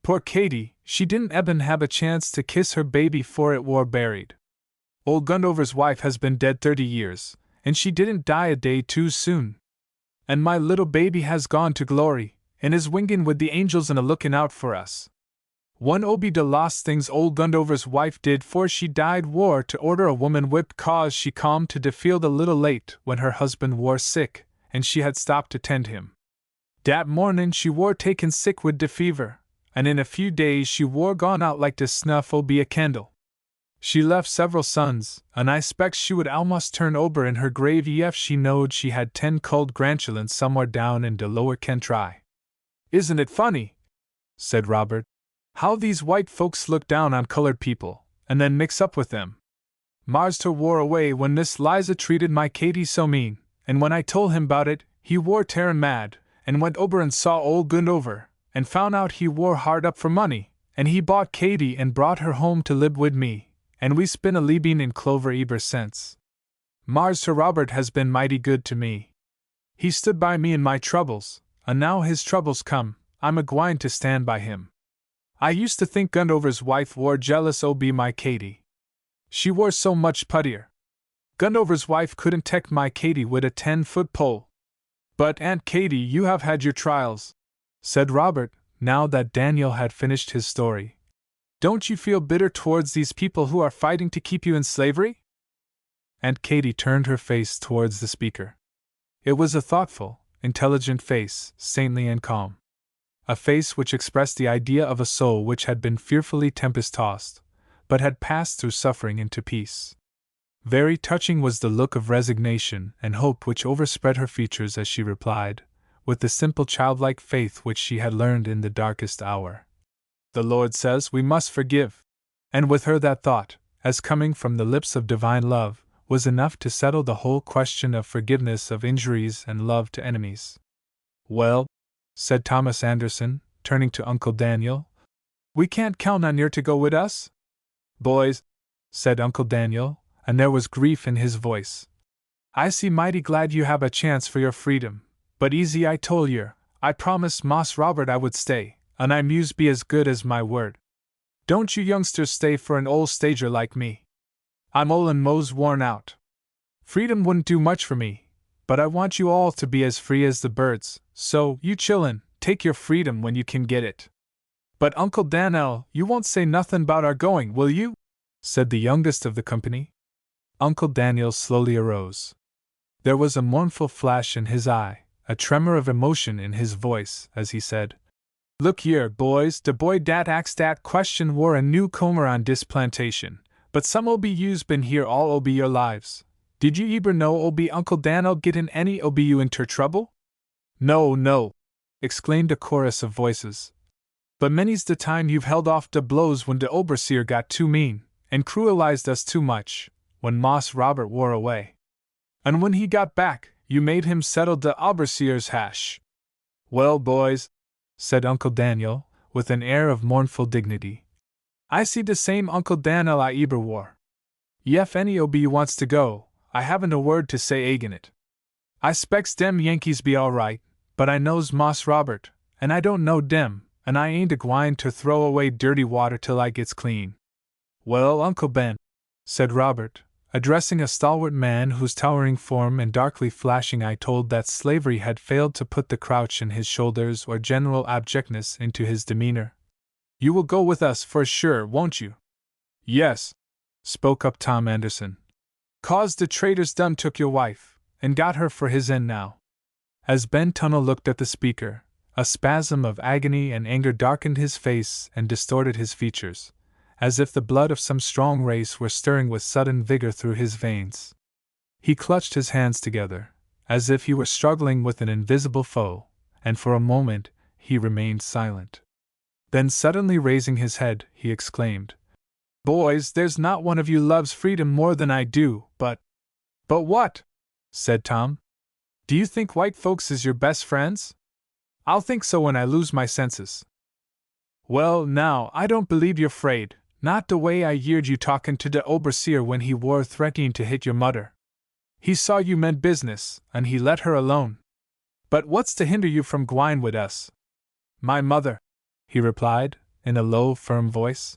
Poor Katy, she didn't eben have a chance to kiss her baby 'fore it war buried. Old Gundover's wife has been dead 30 years, and she didn't die a day too soon. And my little baby has gone to glory, and is wingin' with the angels and a-lookin' out for us. One oby de lost things old Gundover's wife did 'fore she died war to order a woman whipped 'cause she come to de field a little late when her husband war sick, and she had stopped to tend him. Dat mornin' she war taken sick wid de fever, and in a few days she war gone out like de snuff oby a candle. She left several sons, and I spects she would almost turn ober in her grave ef she knowed she had 10 culled grandchildren somewhere down in de lower Kentry. Isn't it funny, said Robert, how these white folks look down on colored people, and then mix up with them? Marster wore away when Miss Liza treated my Katy so mean, and when I told him 'bout it, he war tearin' mad, and went ober and saw old Gundover, and found out he war hard up for money, and he bought Katy and brought her home to lib wid me, and we spin a leabing in clover eber since. Marster Robert has been mighty good to me. He stood by me in my troubles, and now his troubles come, I'm a-gwine to stand by him. I used to think Gundover's wife war jealous oby my Katy. She wore so much puttier. Gundover's wife couldn't tek my Katy wid a 10-foot pole. But Aunt Katy, you have had your trials, said Robert, now that Daniel had finished his story. Don't you feel bitter towards these people who are fighting to keep you in slavery? Aunt Katy turned her face towards the speaker. It was a thoughtful, intelligent face, saintly and calm. a face which expressed the idea of a soul which had been fearfully tempest-tossed, but had passed through suffering into peace. Very touching was the look of resignation and hope which overspread her features as she replied, with the simple childlike faith which she had learned in the darkest hour. The Lord says we must forgive. And with her that thought, as coming from the lips of divine love, was enough to settle the whole question of forgiveness of injuries and love to enemies. Well, said Thomas Anderson, turning to Uncle Daniel, we can't count on yer to go with us? Boys, said Uncle Daniel, and there was grief in his voice, I see mighty glad you have a chance for your freedom, but easy I told yer, I promised Moss Robert I would stay, and I muse be as good as my word. Don't you youngsters stay for an old stager like me. I'm old and mos' worn out. Freedom wouldn't do much for me, but I want you all to be as free as the birds, so, you chillun, take your freedom when you can get it. But Uncle Dan'l, you won't say nothin' about our going, will you? Said the youngest of the company. Uncle Daniel slowly arose. There was a mournful flash in his eye, a tremor of emotion in his voice, as he said, Look yer, boys, de boy dat ax dat question war a newcomer on dis plantation, but some ob you's been here all ob your lives. Did you eber know ob Uncle Dan'l gettin' any ob you inter trouble? No, no, exclaimed a chorus of voices. But many's the time you've held off de blows when de overseer got too mean, and cruelized us too much, when Moss Robert wore away. And when he got back, you made him settle de overseer's hash. Well, boys, said Uncle Daniel, with an air of mournful dignity, I see de same Uncle Dan'l I eber war. Yef any ob you wants to go, I haven't a word to say agin it. I spects dem Yankees be all right, but I knows Moss Robert, and I don't know dem, and I ain't a-gwine to throw away dirty water till I gets clean. Well, Uncle Ben, said Robert, addressing a stalwart man whose towering form and darkly flashing eye told that slavery had failed to put the crouch in his shoulders or general abjectness into his demeanor. You will go with us for sure, won't you? Yes, spoke up Tom Anderson. 'Cause the traitors done took your wife, and got her for his end now. As Ben Tunnell looked at the speaker, a spasm of agony and anger darkened his face and distorted his features, as if the blood of some strong race were stirring with sudden vigor through his veins. He clutched his hands together, as if he were struggling with an invisible foe, and for a moment he remained silent. Then suddenly raising his head, he exclaimed, Boys, there's not one of you loves freedom more than I do, but what? Said Tom. Do you think white folks is your best friends? I'll think so when I lose my senses. Well, now, I don't believe you're 'fraid. Not the way I yeard you talkin' to de overseer when he war threatening to hit your mudder. He saw you meant business, and he let her alone. But what's to hinder you from gwine wid us? My mother, he replied, in a low, firm voice.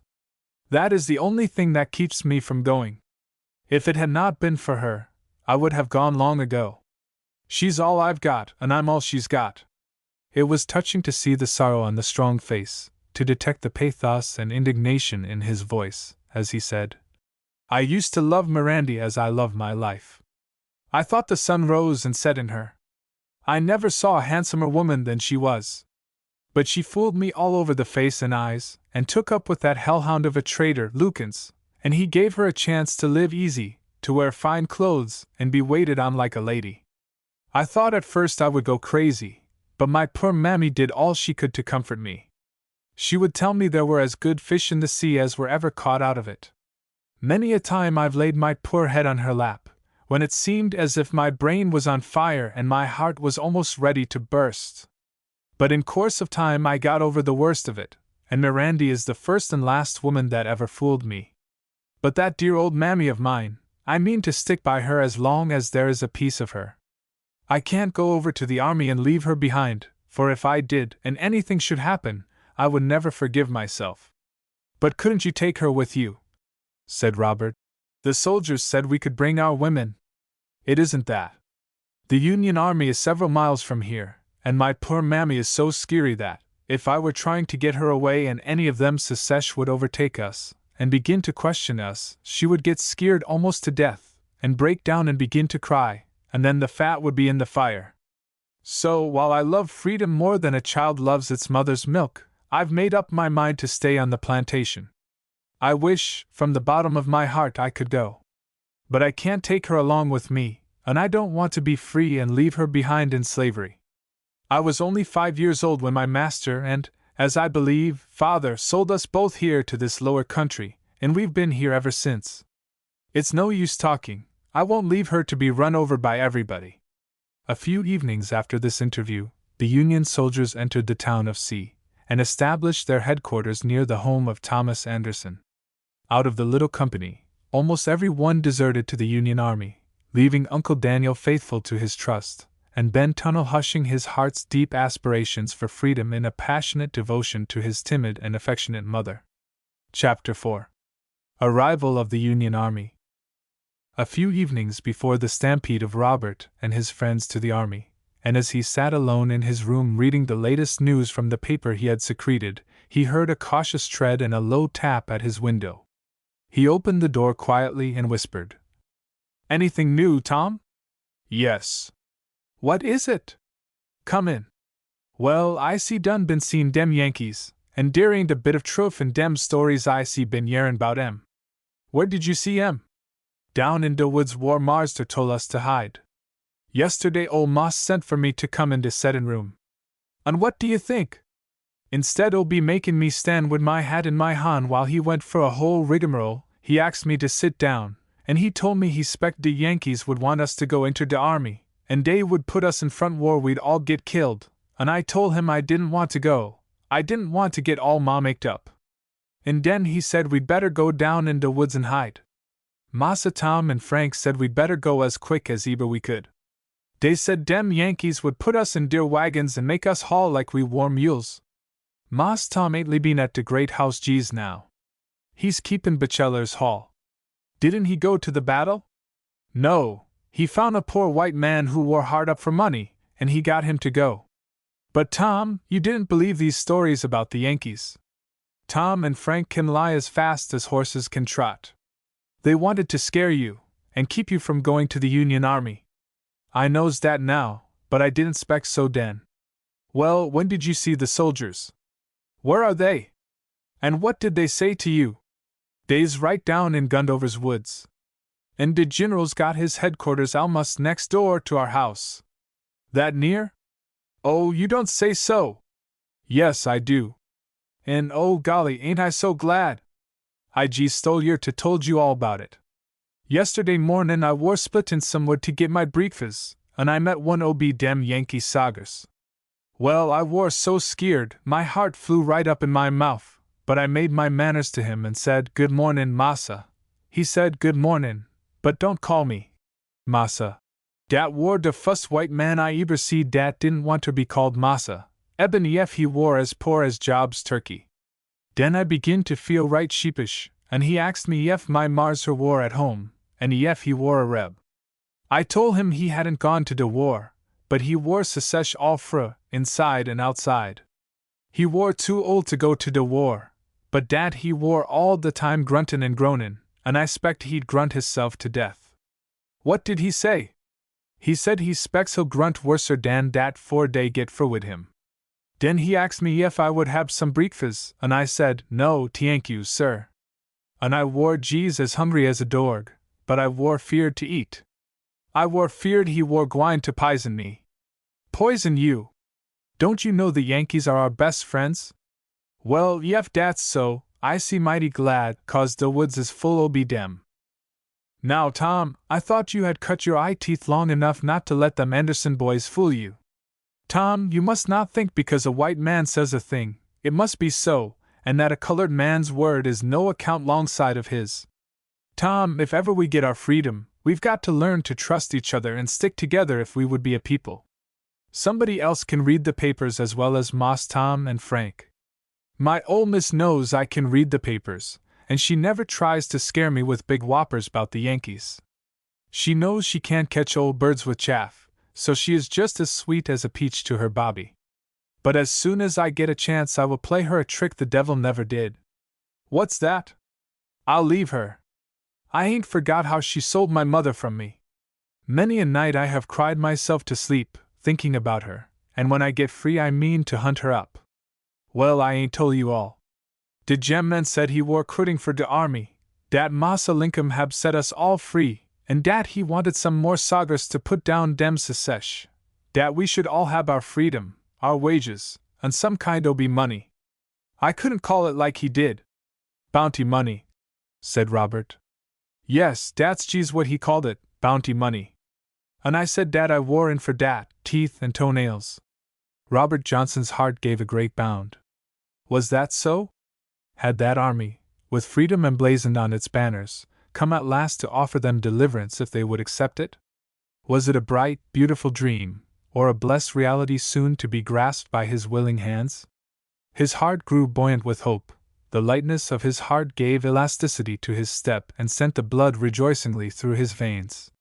That is the only thing that keeps me from going. If it had not been for her, I would have gone long ago. She's all I've got, and I'm all she's got. It was touching to see the sorrow on the strong face, to detect the pathos and indignation in his voice, as he said, I used to love Mirandy as I love my life. I thought the sun rose and set in her. I never saw a handsomer woman than she was. But she fooled me all over the face and eyes, and took up with that hellhound of a traitor, Lukens, and he gave her a chance to live easy, to wear fine clothes, and be waited on like a lady. I thought at first I would go crazy, but my poor mammy did all she could to comfort me. She would tell me there were as good fish in the sea as were ever caught out of it. Many a time I've laid my poor head on her lap, when it seemed as if my brain was on fire and my heart was almost ready to burst. But in course of time I got over the worst of it, and Mirandy is the first and last woman that ever fooled me. But that dear old mammy of mine, I mean to stick by her as long as there is a piece of her. I can't go over to the army and leave her behind, for if I did, and anything should happen, I would never forgive myself. But couldn't you take her with you? Said Robert. The soldiers said we could bring our women. It isn't that. The Union Army is several miles from here, and my poor mammy is so skeery that, if I were trying to get her away and any of them Secesh would overtake us, and begin to question us, she would get skeered almost to death, and break down and begin to cry, and then the fat would be in the fire. So, while I love freedom more than a child loves its mother's milk, I've made up my mind to stay on the plantation. I wish, from the bottom of my heart, I could go. But I can't take her along with me, and I don't want to be free and leave her behind in slavery. I was only 5 years old when my master and, as I believe, father sold us both here to this lower country, and we've been here ever since. It's no use talking. I won't leave her to be run over by everybody." A few evenings after this interview, the Union soldiers entered the town of C. and established their headquarters near the home of Thomas Anderson. Out of the little company, almost every one deserted to the Union Army, leaving Uncle Daniel faithful to his trust, and Ben Tunnell hushing his heart's deep aspirations for freedom in a passionate devotion to his timid and affectionate mother. Chapter 4. Arrival of the Union Army. A few evenings before the stampede of Robert and his friends to the army, and as he sat alone in his room reading the latest news from the paper he had secreted, he heard a cautious tread and a low tap at his window. He opened the door quietly and whispered, "Anything new, Tom?" "Yes." "What is it?" "Come in." "Well, I see done been seeing dem Yankees, and dere ain't a bit of truth in dem stories I see been yearin' bout 'em." "Where did you see 'em?" "Down in de woods whar Marster told us to hide. Yesterday ol' Moss sent for me to come in de settin' room. And what do you think? Instead o' be makin' me stand wid my hat in my han' while he went for a whole rigmarole, he axed me to sit down, and he told me he 'spect de Yankees would want us to go inter de army, and dey would put us in front whar we'd all get killed, and I told him I didn't want to go, I didn't want to get all maked up. And den he said we'd better go down in de woods and hide. Massa Tom and Frank said we'd better go as quick as eber we could. Dey said dem Yankees would put us in deer wagons and make us haul like we war mules. Mas Tom ain't been at de great house G's now. He's keepin' bachelor's hall. Didn't he go to the battle? No, he found a poor white man who wore hard up for money, and he got him to go. But Tom, you didn't believe these stories about the Yankees. Tom and Frank can lie as fast as horses can trot. They wanted to scare you, and keep you from going to the Union Army. I knows dat now, but I didn't 'spect so den. Well, when did you see the soldiers? Where are they? And what did they say to you? Dey's right down in Gundover's woods. And de Gineral's got his headquarters almost next door to our house. That near? Oh, you don't say so! Yes, I do. And oh golly, ain't I so glad! I just stole yer to told you all about it. Yesterday mornin' I war splittin' some wood to get my breakfast, and I met one o' dem Yankee saggers. Well, I war so skeered, my heart flew right up in my mouth, but I made my manners to him and said, "Good mornin', massa." He said, "Good mornin', but don't call me massa." Dat war de fust white man I eber see dat didn't want to be called massa, eben ef he war as poor as Job's turkey. Den I begin to feel right sheepish, and he asked me ef my marser war at home, and ef he war a Reb. I told him he hadn't gone to de war, but he war secesh all fru, inside and outside. He war too old to go to de war, but dat he war all the time gruntin' and groanin', and I 'spect he'd grunt hisself to death. What did he say? He said he 'spects he'll grunt worser dan dat 'fore dey get fru wid him. Den he asked me ef I would hab some breakfast, and I said, "No, t'ank you, sir." And I war geez as hungry as a dorg, but I war feared to eat. I war feared he war gwine to poison me. Poison you? Don't you know the Yankees are our best friends? Well, yef dat's so, I see mighty glad, 'cause de woods is full o' dem. Now, Tom, I thought you had cut your eye teeth long enough not to let them Anderson boys fool you. Tom, you must not think because a white man says a thing, it must be so, and that a colored man's word is no account longside of his. Tom, if ever we get our freedom, we've got to learn to trust each other and stick together if we would be a people. Somebody else can read the papers as well as Moss Tom and Frank. My ol' miss knows I can read the papers, and she never tries to scare me with big whoppers about the Yankees. She knows she can't catch old birds with chaff, so she is just as sweet as a peach to her Bobby. But as soon as I get a chance I will play her a trick the devil never did. What's that? I'll leave her. I ain't forgot how she sold my mother from me. Many a night I have cried myself to sleep, thinking about her, and when I get free I mean to hunt her up. Well, I ain't told you all. De Gemman said he war quitting for de army, dat Massa Lincoln hab set us all free, and dat he wanted some more sogers to put down dem secesh, dat we should all have our freedom, our wages, and some kind o' be money. I couldn't call it like he did. Bounty money, said Robert. Yes, dat's jeez what he called it, bounty money. And I said dat I wore in for dat, teeth and toenails. Robert Johnson's heart gave a great bound. Was that so? Had that army, with freedom emblazoned on its banners, come at last to offer them deliverance if they would accept it? Was it a bright, beautiful dream, or a blessed reality soon to be grasped by his willing hands? His heart grew buoyant with hope. The lightness of his heart gave elasticity to his step and sent the blood rejoicingly through his veins.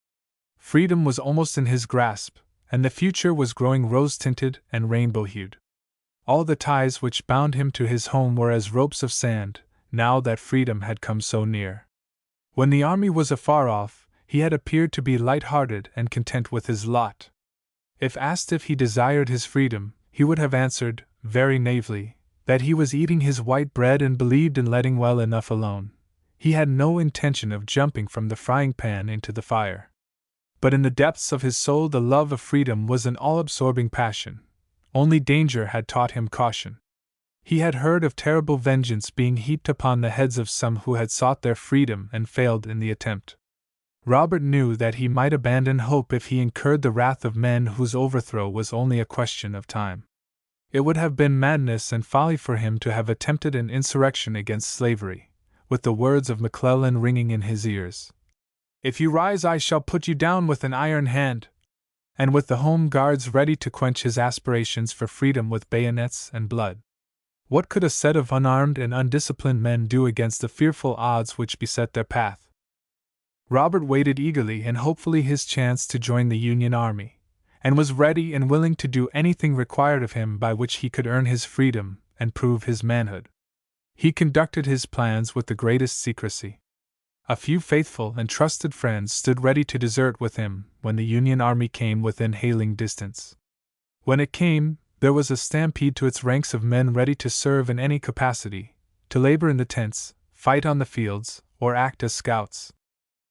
Freedom was almost in his grasp, and the future was growing rose-tinted and rainbow-hued. All the ties which bound him to his home were as ropes of sand, now that freedom had come so near. When the army was afar off, he had appeared to be light-hearted and content with his lot. If asked if he desired his freedom, he would have answered, very naively, that he was eating his white bread and believed in letting well enough alone. He had no intention of jumping from the frying pan into the fire. But in the depths of his soul the love of freedom was an all-absorbing passion. Only danger had taught him caution. He had heard of terrible vengeance being heaped upon the heads of some who had sought their freedom and failed in the attempt. Robert knew that he might abandon hope if he incurred the wrath of men whose overthrow was only a question of time. It would have been madness and folly for him to have attempted an insurrection against slavery, with the words of McClellan ringing in his ears. "If you rise, I shall put you down with an iron hand," and with the Home Guards ready to quench his aspirations for freedom with bayonets and blood. What could a set of unarmed and undisciplined men do against the fearful odds which beset their path? Robert waited eagerly and hopefully his chance to join the Union Army, and was ready and willing to do anything required of him by which he could earn his freedom and prove his manhood. He conducted his plans with the greatest secrecy. A few faithful and trusted friends stood ready to desert with him when the Union Army came within hailing distance. When it came, there was a stampede to its ranks of men ready to serve in any capacity, to labor in the tents, fight on the fields, or act as scouts.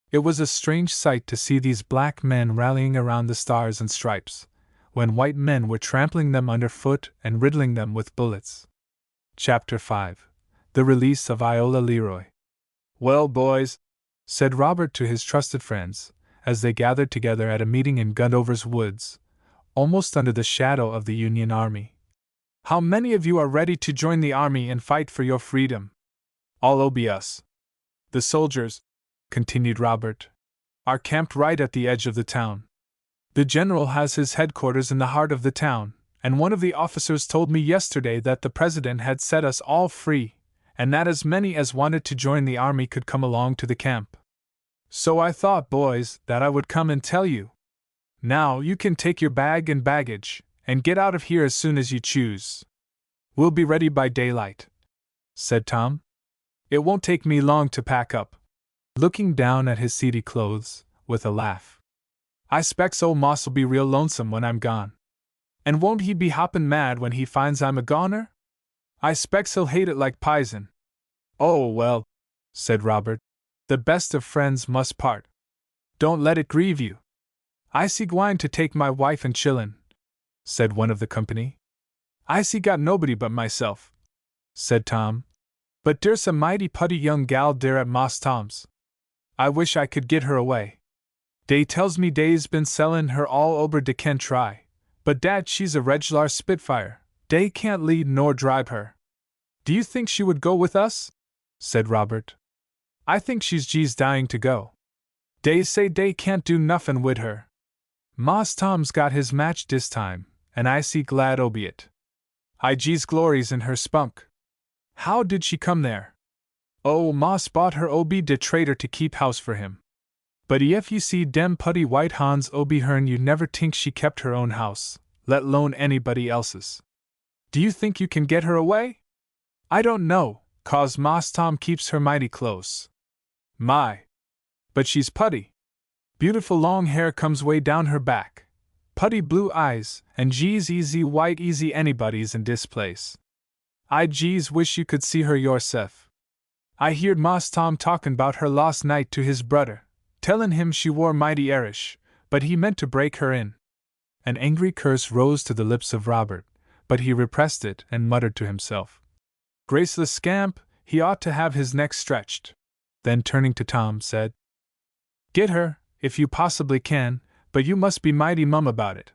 It was a strange sight to see these black men rallying around the Stars and Stripes, when white men were trampling them underfoot and riddling them with bullets. Chapter 5. The Release of Iola Leroy. "Well, boys," said Robert to his trusted friends, as they gathered together at a meeting in Gundover's woods, almost under the shadow of the Union Army. "How many of you are ready to join the army and fight for your freedom? All obey us. The soldiers," continued Robert, "are camped right at the edge of the town. The general has his headquarters in the heart of the town, and one of the officers told me yesterday that the president had set us all free, and that as many as wanted to join the army could come along to the camp. So I thought, boys, that I would come and tell you. Now you can take your bag and baggage, and get out of here as soon as you choose. We'll be ready by daylight," said Tom. "It won't take me long to pack up," looking down at his seedy clothes, with a laugh. "I specs old Moss'll be real lonesome when I'm gone. And won't he be hoppin' mad when he finds I'm a goner? I specs he'll hate it like pison." "Oh, well," said Robert, "the best of friends must part. Don't let it grieve you." "I see gwine to take my wife and chillun," said one of the company. "I see got nobody but myself," said Tom. "But dere's a mighty putty young gal dere at Moss Tom's. I wish I could get her away. Dey tells me dey's been sellin' her all ober de kentry, but dat she's a reg'lar spitfire. Dey can't lead nor drive her." "Do you think she would go with us?" said Robert. "I think she's jeez dying to go. Dey say dey can't do nuffin' wid her. Moss Tom's got his match dis time, and I see glad obe it. I jeez glories in her spunk. How did she come there?" "Oh, Moss bought her obe de trader to keep house for him. But ef you see dem putty white Hans obe hern you never tink she kept her own house, let alone anybody else's. Do you think you can get her away?" "I don't know, 'cause Moss Tom keeps her mighty close." "My! But she's putty. Beautiful long hair comes way down her back. putty blue eyes, and geez easy white easy anybody's in dis place. I geez wish you could see her yourself. I heerd Moss Tom talkin' 'bout her last night to his brother, tellin' him she wore mighty Irish, but he meant to break her in. An angry curse rose to the lips of Robert, but he repressed it and muttered to himself, "Graceless scamp, he ought to have his neck stretched." Then turning to Tom, said, "Get her, if you possibly can, but you must be mighty mum about it."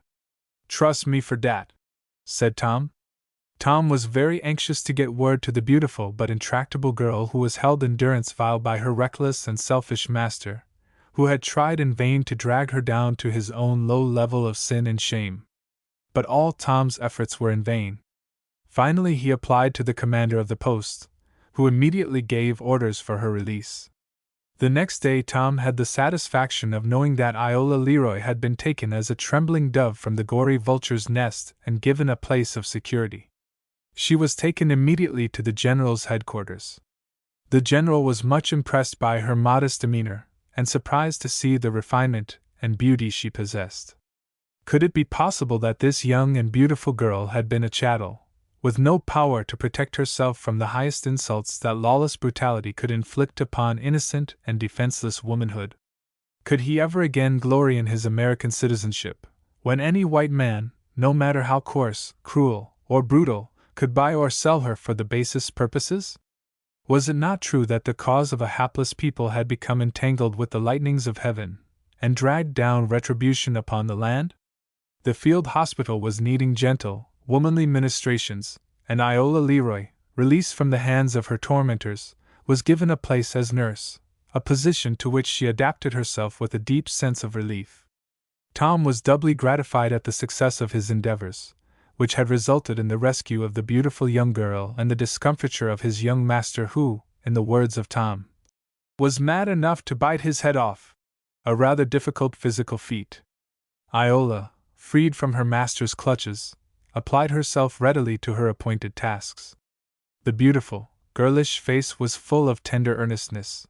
"Trust me for dat," said Tom. Tom was very anxious to get word to the beautiful but intractable girl who was held in durance vile by her reckless and selfish master, who had tried in vain to drag her down to his own low level of sin and shame. But all Tom's efforts were in vain. Finally he applied to the commander of the post, who immediately gave orders for her release. The next day Tom had the satisfaction of knowing that Iola Leroy had been taken as a trembling dove from the gory vulture's nest and given a place of security. She was taken immediately to the general's headquarters. The general was much impressed by her modest demeanor, and surprised to see the refinement and beauty she possessed. Could it be possible that this young and beautiful girl had been a chattel, with no power to protect herself from the highest insults that lawless brutality could inflict upon innocent and defenseless womanhood? Could he ever again glory in his American citizenship, when any white man, no matter how coarse, cruel, or brutal, could buy or sell her for the basest purposes? Was it not true that the cause of a hapless people had become entangled with the lightnings of heaven, and dragged down retribution upon the land? The field hospital was needing gentle, womanly ministrations, and Iola Leroy, released from the hands of her tormentors, was given a place as nurse, a position to which she adapted herself with a deep sense of relief. Tom was doubly gratified at the success of his endeavors, which had resulted in the rescue of the beautiful young girl and the discomfiture of his young master who, in the words of Tom, was mad enough to bite his head off, a rather difficult physical feat. Iola, freed from her master's clutches, applied herself readily to her appointed tasks. The beautiful, girlish face was full of tender earnestness.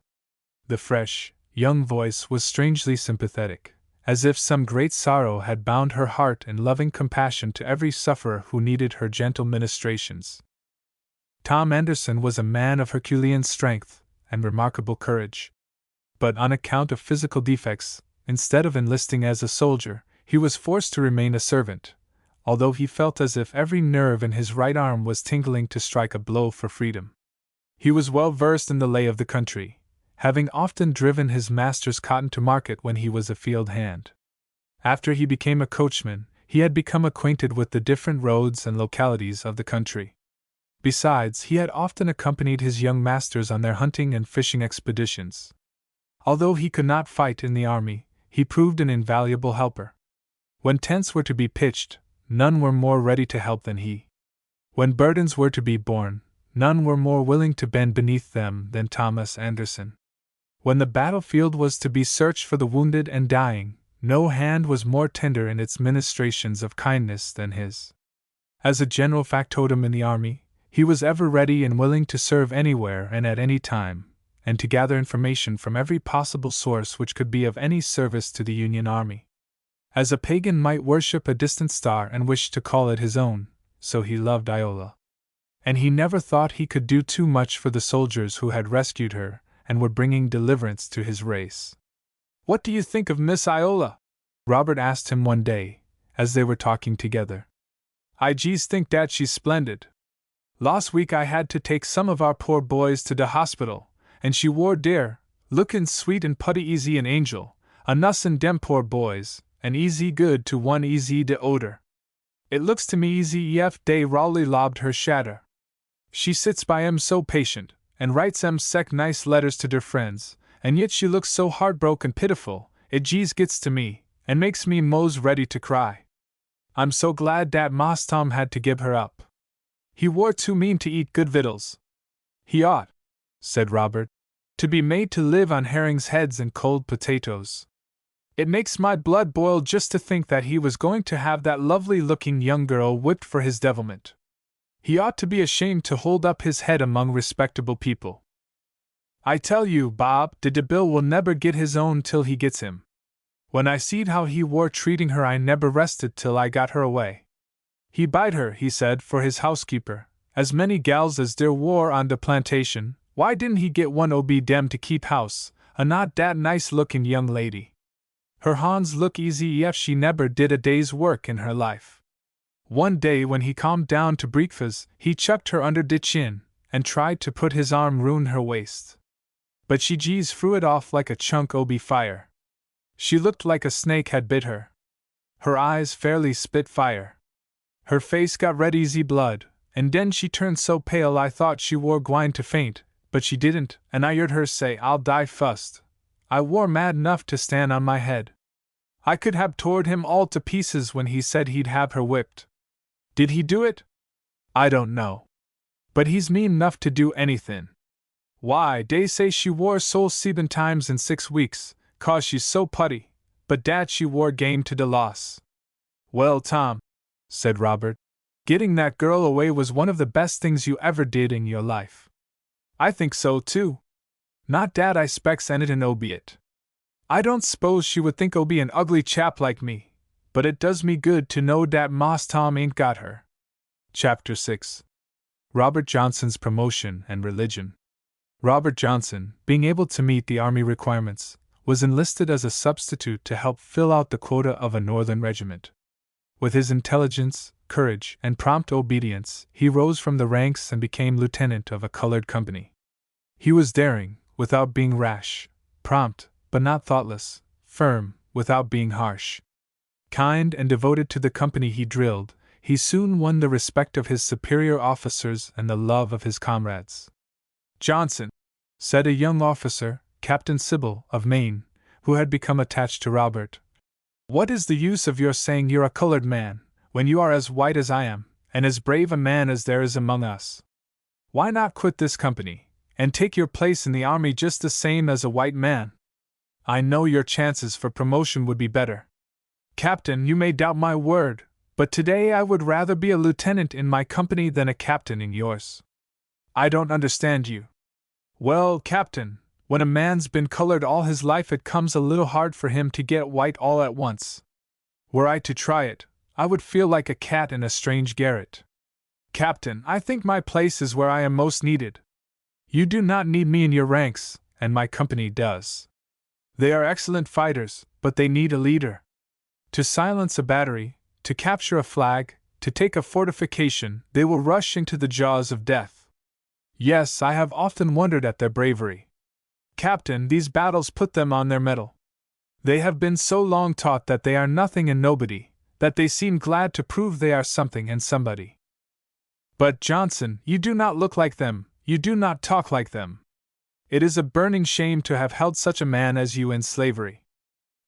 The fresh, young voice was strangely sympathetic, as if some great sorrow had bound her heart in loving compassion to every sufferer who needed her gentle ministrations. Tom Anderson was a man of Herculean strength and remarkable courage. But on account of physical defects, instead of enlisting as a soldier, he was forced to remain a servant, although he felt as if every nerve in his right arm was tingling to strike a blow for freedom. He was well versed in the lay of the country, having often driven his master's cotton to market when he was a field hand. After he became a coachman, he had become acquainted with the different roads and localities of the country. Besides, he had often accompanied his young masters on their hunting and fishing expeditions. Although he could not fight in the army, he proved an invaluable helper. When tents were to be pitched, none were more ready to help than he. When burdens were to be borne, none were more willing to bend beneath them than Thomas Anderson. When the battlefield was to be searched for the wounded and dying, no hand was more tender in its ministrations of kindness than his. As a general factotum in the army, he was ever ready and willing to serve anywhere and at any time, and to gather information from every possible source which could be of any service to the Union Army. As a pagan might worship a distant star and wish to call it his own, so he loved Iola. And he never thought he could do too much for the soldiers who had rescued her and were bringing deliverance to his race. "What do you think of Miss Iola?" Robert asked him one day, as they were talking together. "I just think dat she's splendid. Last week I had to take some of our poor boys to de hospital, and she wore dere, lookin' sweet and putty easy an angel, a nussin' dem poor boys, and easy good to one easy de odor. It looks to me easy ef dey rawly lobbed her shatter. She sits by em so patient, and writes em sec nice letters to der friends, and yet she looks so heartbroke and pitiful, it jes gets to me, and makes me mos' ready to cry. I'm so glad dat Mas Tom had to gib her up. He war too mean to eat good vittles." "He ought," said Robert, "to be made to live on herrings' heads and cold potatoes. It makes my blood boil just to think that he was going to have that lovely-looking young girl whipped for his devilment. He ought to be ashamed to hold up his head among respectable people. I tell you, Bob, de Bill will neber get his own till he gets him. When I seed how he war treating her, I never rested till I got her away. He bide her, he said, for his housekeeper, as many gals as there war on the plantation. Why didn't he get one ob dem to keep house, a not dat nice looking young lady? Her hands look easy ef she never did a day's work in her life. One day when he calmed down to breakfast, he chucked her under de chin, and tried to put his arm round her waist. But she jeez threw it off like a chunk ob fire. She looked like a snake had bit her. Her eyes fairly spit fire. Her face got red easy blood, and den she turned so pale I thought she war gwine to faint, but she didn't, and I heard her say, "I'll die fust." I war mad enough to stand on my head. I could have tored him all to pieces when he said he'd have her whipped. Did he do it? I don't know. But he's mean enough to do anythin'. Why, dey say she war soul 7 times in 6 weeks, 'cause she's so putty, but dat she war game to de loss. Well, Tom, said Robert, getting that girl away was one of the best things you ever did in your life. I think so, too. Not dat I specs anythin' obi it. I don't s'pose she would think obi an ugly chap like me, but it does me good to know dat Moss Tom ain't got her. Chapter 6. Robert Johnson's Promotion and Religion. Robert Johnson, being able to meet the Army requirements, was enlisted as a substitute to help fill out the quota of a Northern regiment. With his intelligence, courage, and prompt obedience, he rose from the ranks and became lieutenant of a colored company. He was daring, without being rash, prompt, but not thoughtless, firm, without being harsh. Kind and devoted to the company he drilled, he soon won the respect of his superior officers and the love of his comrades. "Johnson," said a young officer, Captain Sybil, of Maine, who had become attached to Robert, "what is the use of your saying you're a colored man, when you are as white as I am, and as brave a man as there is among us? Why not quit this company, and take your place in the army just the same as a white man? I know your chances for promotion would be better. Captain, you may doubt my word, but today I would rather be a lieutenant in my company than a captain in yours." "I don't understand you." "Well, Captain, when a man's been colored all his life it comes a little hard for him to get white all at once. Were I to try it, I would feel like a cat in a strange garret. Captain, I think my place is where I am most needed. You do not need me in your ranks, and my company does. They are excellent fighters, but they need a leader. To silence a battery, to capture a flag, to take a fortification, they will rush into the jaws of death. Yes, I have often wondered at their bravery. Captain, these battles put them on their mettle. They have been so long taught that they are nothing and nobody, that they seem glad to prove they are something and somebody. But, Johnson, you do not look like them, you do not talk like them. It is a burning shame to have held such a man as you in slavery.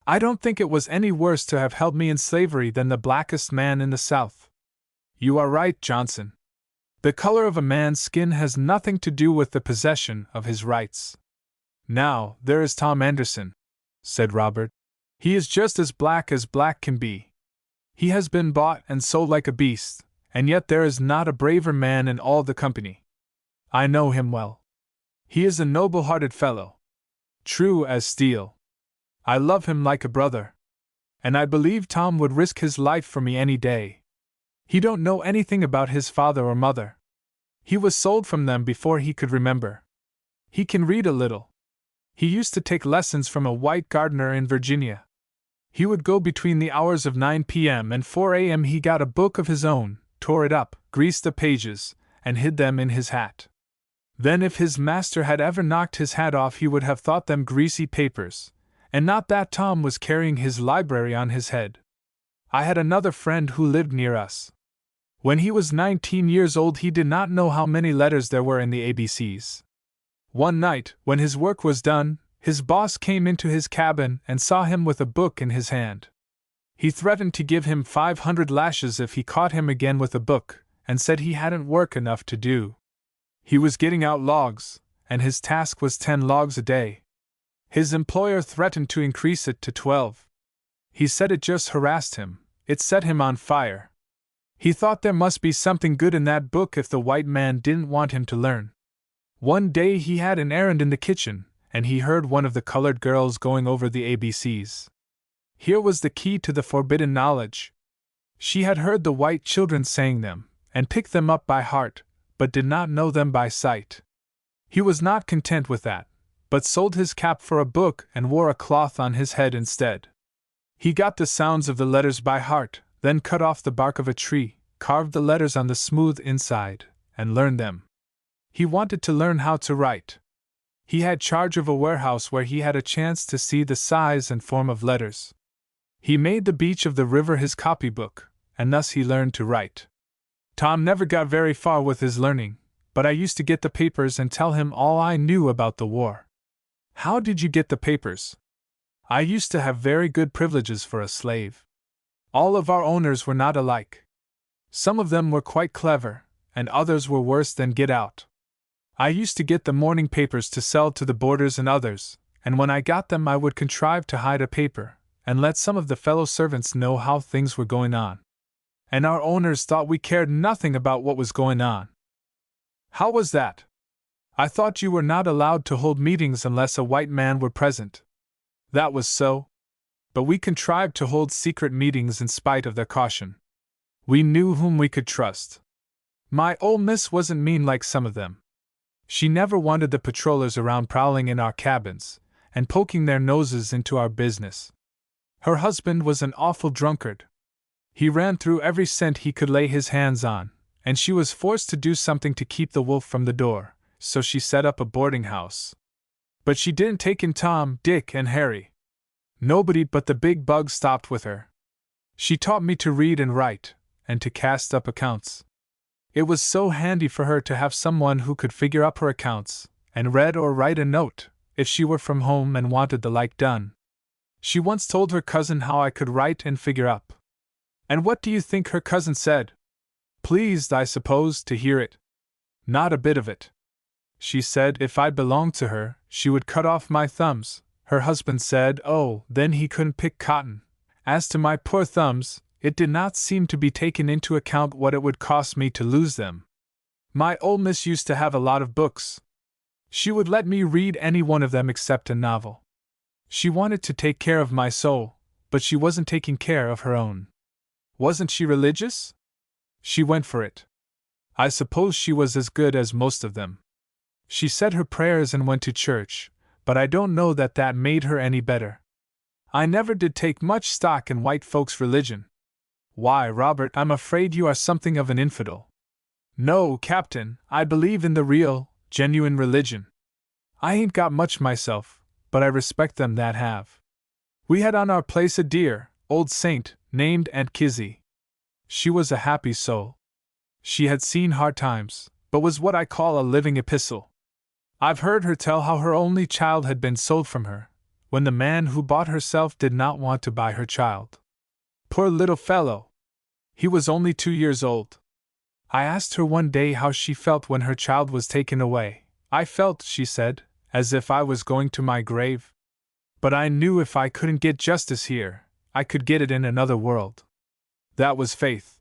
I don't think it was any worse to have held me in slavery than the blackest man in the South." "You are right, Johnson. The color of a man's skin has nothing to do with the possession of his rights." "Now, there is Tom Anderson," said Robert. "He is just as black can be. He has been bought and sold like a beast, and yet there is not a braver man in all the company. I know him well. He is a noble-hearted fellow. True as steel. I love him like a brother. And I believe Tom would risk his life for me any day. He don't know anything about his father or mother. He was sold from them before he could remember. He can read a little. He used to take lessons from a white gardener in Virginia. He would go between the hours of 9 p.m. and 4 a.m. He got a book of his own, tore it up, greased the pages, and hid them in his hat. Then if his master had ever knocked his hat off he would have thought them greasy papers, and not that Tom was carrying his library on his head. I had another friend who lived near us. When he was 19 years old he did not know how many letters there were in the ABCs. One night, when his work was done, his boss came into his cabin and saw him with a book in his hand. He threatened to give him 500 lashes if he caught him again with a book, and said he hadn't work enough to do. He was getting out logs, and his task was 10 logs a day. His employer threatened to increase it to 12. He said it just harassed him, it set him on fire. He thought there must be something good in that book if the white man didn't want him to learn. One day he had an errand in the kitchen, and he heard one of the colored girls going over the ABCs. Here was the key to the forbidden knowledge. She had heard the white children saying them, and picked them up by heart, but did not know them by sight. He was not content with that, but sold his cap for a book and wore a cloth on his head instead. He got the sounds of the letters by heart, then cut off the bark of a tree, carved the letters on the smooth inside, and learned them. He wanted to learn how to write. He had charge of a warehouse where he had a chance to see the size and form of letters. He made the beach of the river his copybook, and thus he learned to write. Tom never got very far with his learning, but I used to get the papers and tell him all I knew about the war. How did you get the papers? I used to have very good privileges for a slave. All of our owners were not alike. Some of them were quite clever, and others were worse than get out. I used to get the morning papers to sell to the boarders and others, and when I got them I would contrive to hide a paper, and let some of the fellow servants know how things were going on. And our owners thought we cared nothing about what was going on. How was that? I thought you were not allowed to hold meetings unless a white man were present. That was so. But we contrived to hold secret meetings in spite of their caution. We knew whom we could trust. My old miss wasn't mean like some of them. She never wanted the patrollers around prowling in our cabins, and poking their noses into our business. Her husband was an awful drunkard. He ran through every cent he could lay his hands on, and she was forced to do something to keep the wolf from the door, so she set up a boarding house. But she didn't take in Tom, Dick, and Harry. Nobody but the big bug stopped with her. She taught me to read and write, and to cast up accounts. It was so handy for her to have someone who could figure up her accounts, and read or write a note, if she were from home and wanted the like done. She once told her cousin how I could write and figure up. And what do you think her cousin said? Pleased, I suppose, to hear it. Not a bit of it. She said if I belonged to her, she would cut off my thumbs. Her husband said, oh, then he couldn't pick cotton. As to my poor thumbs, it did not seem to be taken into account what it would cost me to lose them. My old miss used to have a lot of books. She would let me read any one of them except a novel. She wanted to take care of my soul, but she wasn't taking care of her own. Wasn't she religious? She went for it. I suppose she was as good as most of them. She said her prayers and went to church, but I don't know that that made her any better. I never did take much stock in white folks' religion. Why, Robert, I'm afraid you are something of an infidel. No, Captain, I believe in the real, genuine religion. I ain't got much myself, but I respect them that have. We had on our place a dear, old saint, named Aunt Kizzy. She was a happy soul. She had seen hard times, but was what I call a living epistle. I've heard her tell how her only child had been sold from her, when the man who bought herself did not want to buy her child. Poor little fellow! He was only 2 years old. I asked her one day how she felt when her child was taken away. I felt, she said, as if I was going to my grave. But I knew if I couldn't get justice here, I could get it in another world. That was faith,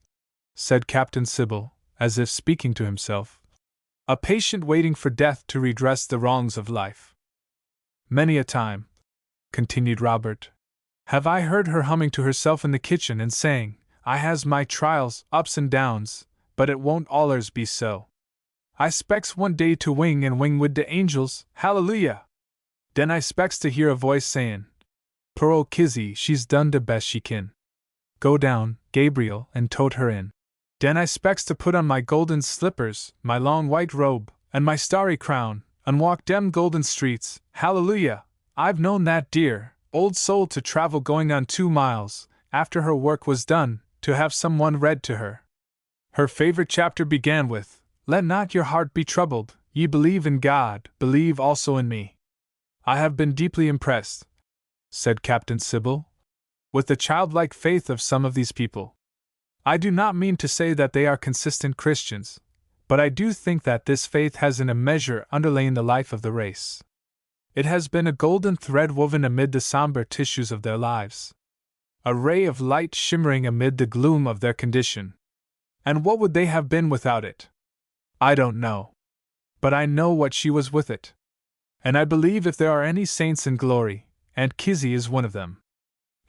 said Captain Sybil, as if speaking to himself. A patient waiting for death to redress the wrongs of life. Many a time, continued Robert, have I heard her humming to herself in the kitchen and saying, I has my trials, ups and downs, but it won't allers be so. I spects one day to wing and wing wid the angels, hallelujah! Den I spects to hear a voice sayin', poor old Kizzy, she's done de best she kin. Go down, Gabriel, and tote her in. Den I spects to put on my golden slippers, my long white robe, and my starry crown, and walk dem golden streets, hallelujah! I've known that dear, old soul to travel going on 2 miles, after her work was done, to have someone read to her. Her favorite chapter began with, Let not your heart be troubled, ye believe in God, believe also in me. I have been deeply impressed, said Captain Sybil, with the childlike faith of some of these people. I do not mean to say that they are consistent Christians, but I do think that this faith has in a measure underlain the life of the race. It has been a golden thread woven amid the somber tissues of their lives. A ray of light shimmering amid the gloom of their condition. And what would they have been without it? I don't know. But I know what she was with it. And I believe if there are any saints in glory, Aunt Kizzy is one of them.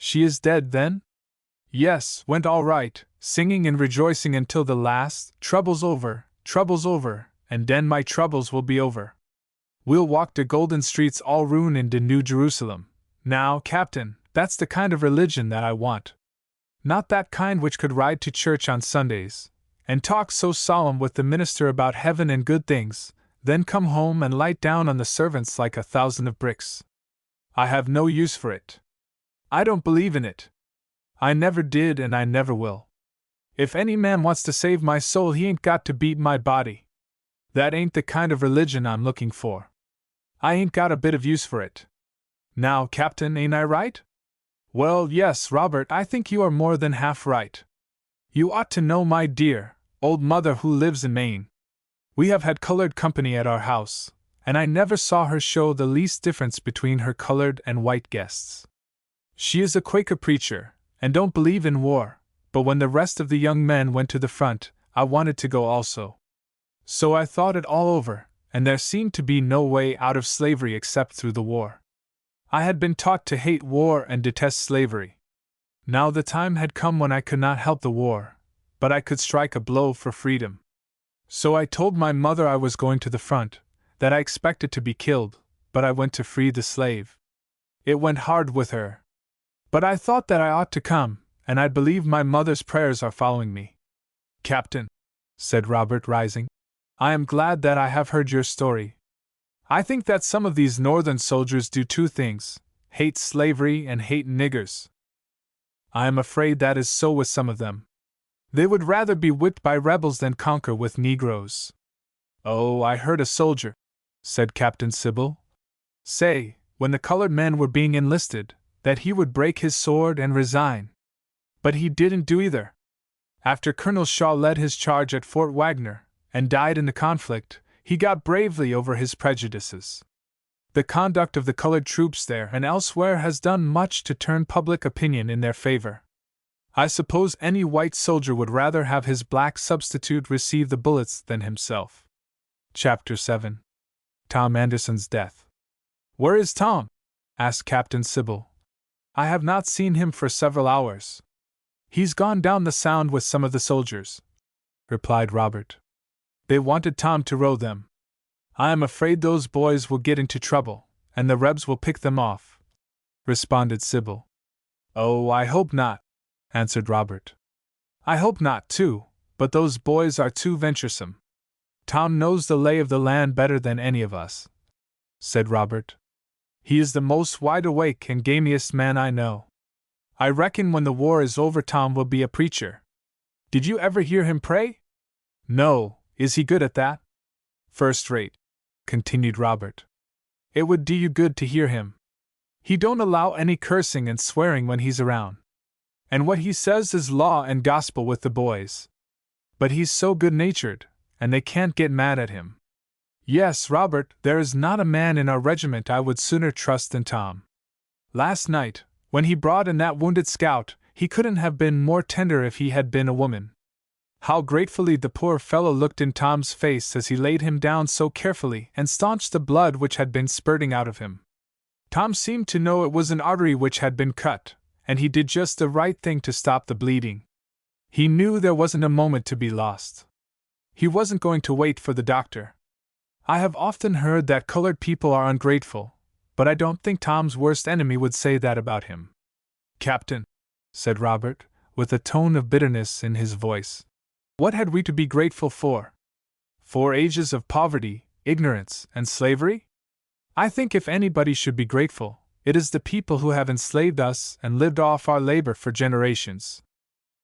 She is dead, then? Yes, went all right, singing and rejoicing until the last, troubles over, and then my troubles will be over. We'll walk the golden streets all ruin in the New Jerusalem. Now, Captain, that's the kind of religion that I want. Not that kind which could ride to church on Sundays, and talk so solemn with the minister about heaven and good things, then come home and light down on the servants like 1,000 of bricks. I have no use for it. I don't believe in it. I never did and I never will. If any man wants to save my soul, he ain't got to beat my body. That ain't the kind of religion I'm looking for. I ain't got a bit of use for it. Now, Captain, ain't I right? Well, yes, Robert, I think you are more than half right. You ought to know my dear, old mother who lives in Maine. We have had colored company at our house, and I never saw her show the least difference between her colored and white guests. She is a Quaker preacher, and don't believe in war, but when the rest of the young men went to the front, I wanted to go also. So I thought it all over, and there seemed to be no way out of slavery except through the war. I had been taught to hate war and detest slavery. Now the time had come when I could not help the war, but I could strike a blow for freedom. So I told my mother I was going to the front, that I expected to be killed, but I went to free the slave. It went hard with her. But I thought that I ought to come, and I believe my mother's prayers are following me. Captain, said Robert, rising, I am glad that I have heard your story. I think that some of these northern soldiers do two things, hate slavery and hate niggers. I am afraid that is so with some of them. They would rather be whipped by rebels than conquer with Negroes. Oh, I heard a soldier, said Captain Sybil, say, when the colored men were being enlisted, that he would break his sword and resign. But he didn't do either. After Colonel Shaw led his charge at Fort Wagner, and died in the conflict, he got bravely over his prejudices. The conduct of the colored troops there and elsewhere has done much to turn public opinion in their favor. I suppose any white soldier would rather have his black substitute receive the bullets than himself. Chapter 7. Tom Anderson's Death. Where is Tom? Asked Captain Sybil. I have not seen him for several hours. He's gone down the Sound with some of the soldiers, replied Robert. They wanted Tom to row them. I am afraid those boys will get into trouble, and the Rebs will pick them off, responded Sybil. Oh, I hope not, answered Robert. I hope not, too, but those boys are too venturesome. Tom knows the lay of the land better than any of us, said Robert. He is the most wide-awake and gamiest man I know. I reckon when the war is over Tom will be a preacher. Did you ever hear him pray? No. Is he good at that? First rate, continued Robert. It would do you good to hear him. He don't allow any cursing and swearing when he's around. And what he says is law and gospel with the boys. But he's so good-natured, and they can't get mad at him. Yes, Robert, there is not a man in our regiment I would sooner trust than Tom. Last night, when he brought in that wounded scout, he couldn't have been more tender if he had been a woman. How gratefully the poor fellow looked in Tom's face as he laid him down so carefully and staunched the blood which had been spurting out of him. Tom seemed to know it was an artery which had been cut, and he did just the right thing to stop the bleeding. He knew there wasn't a moment to be lost. He wasn't going to wait for the doctor. I have often heard that colored people are ungrateful, but I don't think Tom's worst enemy would say that about him. Captain, said Robert, with a tone of bitterness in his voice, what had we to be grateful for? 4 ages of poverty, ignorance, and slavery? I think if anybody should be grateful, it is the people who have enslaved us and lived off our labor for generations.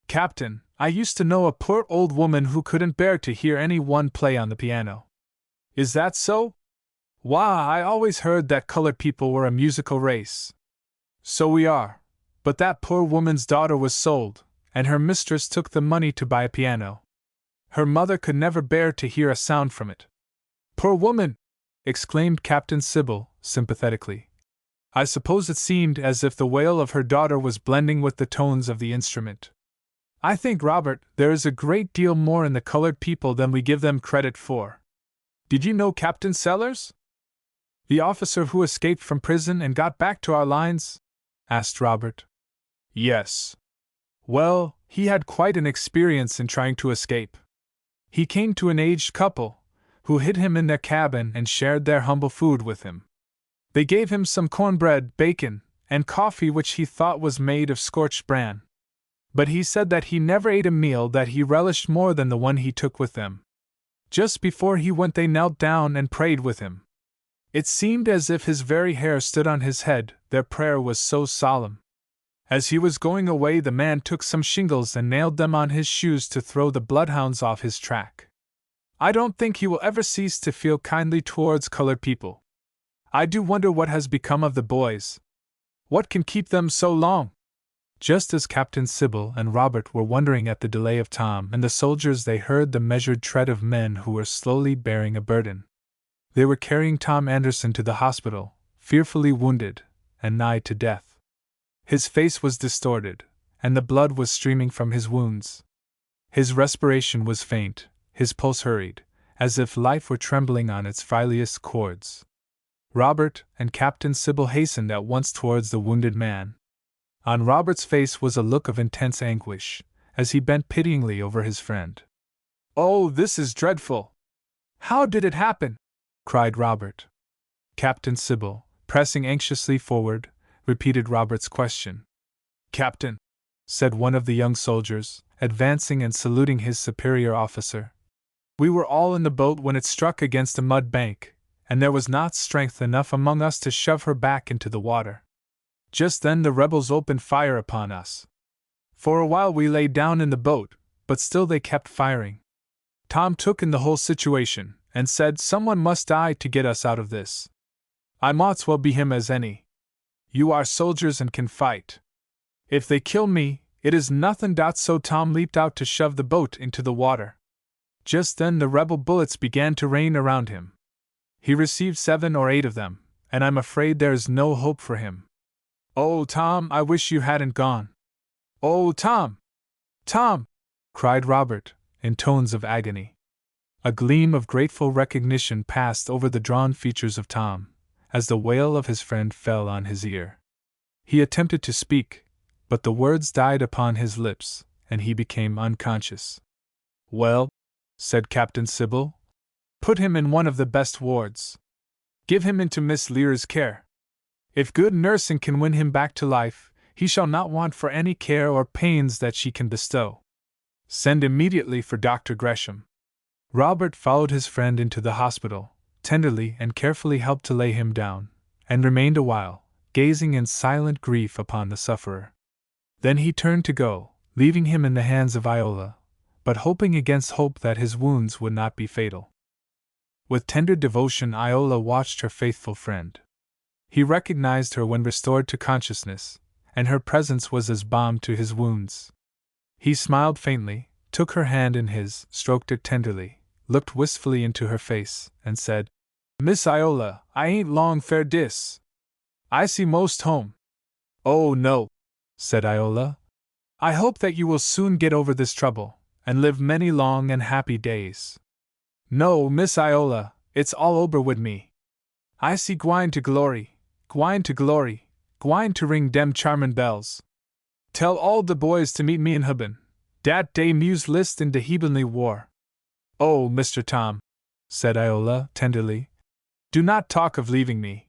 Captain, I used to know a poor old woman who couldn't bear to hear any one play on the piano. Is that so? Why, I always heard that colored people were a musical race. So we are, but that poor woman's daughter was sold, and her mistress took the money to buy a piano. Her mother could never bear to hear a sound from it. Poor woman! Exclaimed Captain Sybil, sympathetically. I suppose it seemed as if the wail of her daughter was blending with the tones of the instrument. I think, Robert, there is a great deal more in the colored people than we give them credit for. Did you know Captain Sellers? The officer who escaped from prison and got back to our lines? Asked Robert. Yes. Well, he had quite an experience in trying to escape. He came to an aged couple, who hid him in their cabin and shared their humble food with him. They gave him some cornbread, bacon, and coffee which he thought was made of scorched bran. But he said that he never ate a meal that he relished more than the one he took with them. Just before he went they knelt down and prayed with him. It seemed as if his very hair stood on his head, their prayer was so solemn. As he was going away the man took some shingles and nailed them on his shoes to throw the bloodhounds off his track. I don't think he will ever cease to feel kindly towards colored people. I do wonder what has become of the boys. What can keep them so long? Just as Captain Sybil and Robert were wondering at the delay of Tom and the soldiers, they heard the measured tread of men who were slowly bearing a burden. They were carrying Tom Anderson to the hospital, fearfully wounded, and nigh to death. His face was distorted, and the blood was streaming from his wounds. His respiration was faint, his pulse hurried, as if life were trembling on its frailest chords. Robert and Captain Sybil hastened at once towards the wounded man. On Robert's face was a look of intense anguish, as he bent pityingly over his friend. "Oh, this is dreadful! How did it happen?" cried Robert. Captain Sybil, pressing anxiously forward, repeated Robert's question. "Captain," said one of the young soldiers, advancing and saluting his superior officer, "we were all in the boat when it struck against a mud bank, and there was not strength enough among us to shove her back into the water. Just then the rebels opened fire upon us. For a while we lay down in the boat, but still they kept firing. Tom took in the whole situation, and said someone must die to get us out of this. I mought's well be him as any. You are soldiers and can fight. If they kill me, it is nothing. So Tom leaped out to shove the boat into the water. Just then the rebel bullets began to rain around him. He received 7 or 8 of them, and I'm afraid there is no hope for him. Oh, Tom, I wish you hadn't gone. Oh, Tom! Tom! Cried Robert, in tones of agony. A gleam of grateful recognition passed over the drawn features of Tom, as the wail of his friend fell on his ear. He attempted to speak, but the words died upon his lips, and he became unconscious. Well, said Captain Sybil, put him in one of the best wards. Give him into Miss Lear's care. If good nursing can win him back to life, he shall not want for any care or pains that she can bestow. Send immediately for Dr. Gresham. Robert followed his friend into the hospital, tenderly and carefully helped to lay him down, and remained a while, gazing in silent grief upon the sufferer. Then he turned to go, leaving him in the hands of Iola, but hoping against hope that his wounds would not be fatal. With tender devotion Iola watched her faithful friend. He recognized her when restored to consciousness, and her presence was as balm to his wounds. He smiled faintly, took her hand in his, stroked it tenderly, looked wistfully into her face, and said, Miss Iola, I ain't long fair dis. I see most home. Oh no, said Iola. I hope that you will soon get over this trouble, and live many long and happy days. No, Miss Iola, it's all over wid me. I see gwine to glory, gwine to glory, gwine to ring dem charmin' bells. Tell all de boys to meet me in heaben, dat day muse list in de heavenly war. Oh, Mr. Tom, said Iola tenderly, do not talk of leaving me.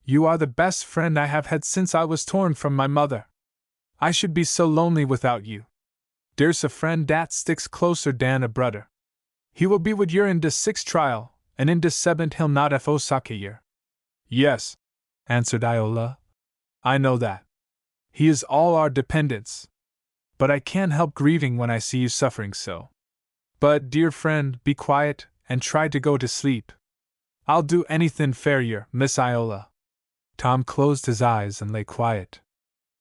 You are the best friend I have had since I was torn from my mother. I should be so lonely without you. Dere's a friend dat sticks closer dan a brother. He will be wid yer in de 6th trial, and in de 7th he'll not sake yer. Yes, answered Iola. I know that. He is all our dependence. But I can't help grieving when I see you suffering so. But, dear friend, be quiet, and try to go to sleep. I'll do anything for yer, Miss Iola. Tom closed his eyes and lay quiet.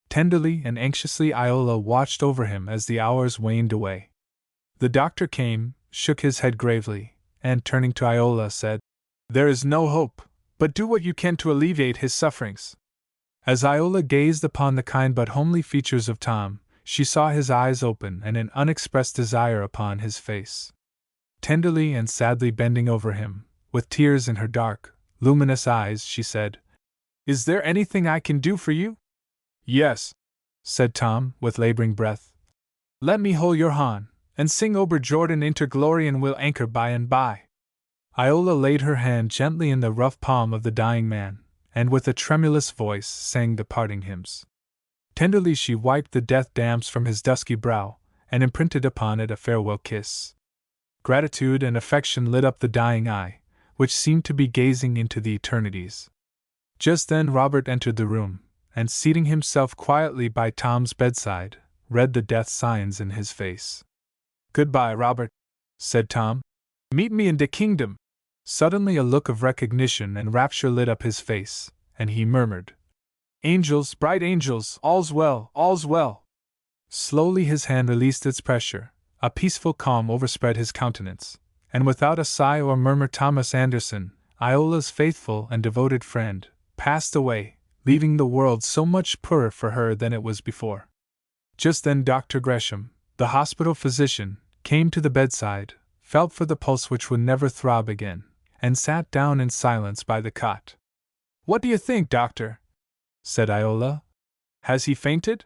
Tenderly and anxiously Iola watched over him as the hours waned away. The doctor came, shook his head gravely, and turning to Iola said, There is no hope, but do what you can to alleviate his sufferings. As Iola gazed upon the kind but homely features of Tom, she saw his eyes open and an unexpressed desire upon his face. Tenderly and sadly bending over him, with tears in her dark, luminous eyes, she said, Is there anything I can do for you? Yes, said Tom, with laboring breath. Let me hold your hand, and sing Ober Jordan inter glorien will anchor by and by. Iola laid her hand gently in the rough palm of the dying man, and with a tremulous voice sang the parting hymns. Tenderly she wiped the death damps from his dusky brow, and imprinted upon it a farewell kiss. Gratitude and affection lit up the dying eye, which seemed to be gazing into the eternities. Just then Robert entered the room, and seating himself quietly by Tom's bedside, read the death signs in his face. Goodbye, Robert, said Tom. Meet me in the kingdom. Suddenly a look of recognition and rapture lit up his face, and he murmured, Angels, bright angels, all's well, all's well. Slowly his hand released its pressure, a peaceful calm overspread his countenance, and without a sigh or murmur Thomas Anderson, Iola's faithful and devoted friend, passed away, leaving the world so much poorer for her than it was before. Just then Dr. Gresham, the hospital physician, came to the bedside, felt for the pulse which would never throb again, and sat down in silence by the cot. What do you think, doctor? Said Iola. Has he fainted?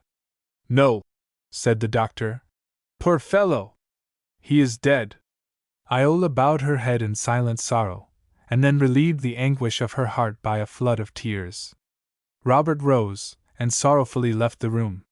No, said the doctor. Poor fellow! He is dead. Iola bowed her head in silent sorrow, and then relieved the anguish of her heart by a flood of tears. Robert rose, and sorrowfully left the room.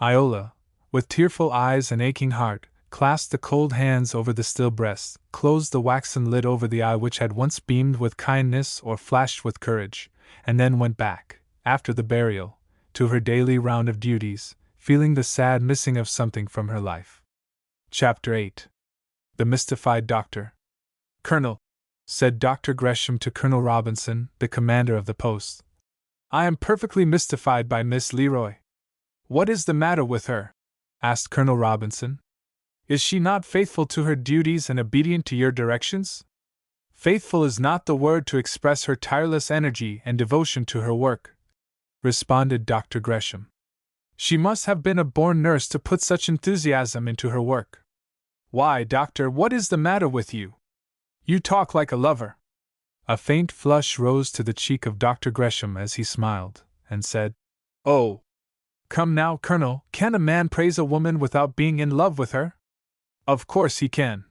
Iola, with tearful eyes and aching heart, clasped the cold hands over the still breast, closed the waxen lid over the eye which had once beamed with kindness or flashed with courage, and then went back, after the burial, to her daily round of duties, feeling the sad missing of something from her life. Chapter 8. The Mystified Doctor. Colonel, said Dr. Gresham to Colonel Robinson, the commander of the post, I am perfectly mystified by Miss Leroy. What is the matter with her? Asked Colonel Robinson. Is she not faithful to her duties and obedient to your directions? Faithful is not the word to express her tireless energy and devotion to her work, responded Dr. Gresham. She must have been a born nurse to put such enthusiasm into her work. Why, doctor, what is the matter with you? You talk like a lover. A faint flush rose to the cheek of Dr. Gresham as he smiled, and said, Oh! Come now, Colonel, can a man praise a woman without being in love with her? Of course he can,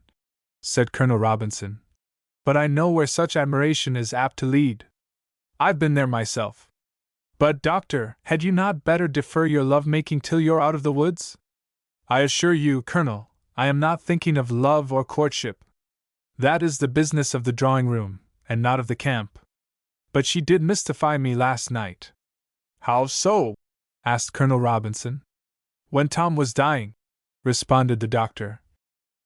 said Colonel Robinson. But I know where such admiration is apt to lead. I've been there myself. But, doctor, had you not better defer your love-making till you're out of the woods? I assure you, Colonel, I am not thinking of love or courtship. That is the business of the drawing-room, and not of the camp. But she did mystify me last night. How so? Asked Colonel Robinson. When Tom was dying, responded the doctor,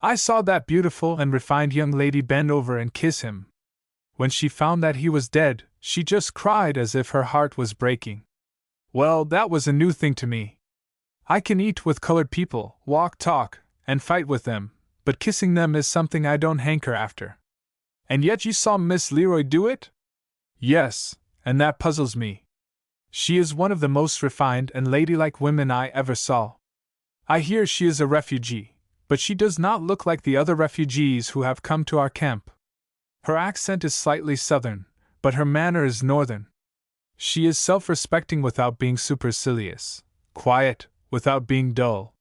I saw that beautiful and refined young lady bend over and kiss him. When she found that he was dead, she just cried as if her heart was breaking. Well, that was a new thing to me. I can eat with colored people, walk, talk, and fight with them, but kissing them is something I don't hanker after. And yet you saw Miss Leroy do it? Yes, and that puzzles me. She is one of the most refined and ladylike women I ever saw. I hear she is a refugee, but she does not look like the other refugees who have come to our camp. Her accent is slightly southern, but her manner is northern. She is self-respecting without being supercilious, quiet without being dull.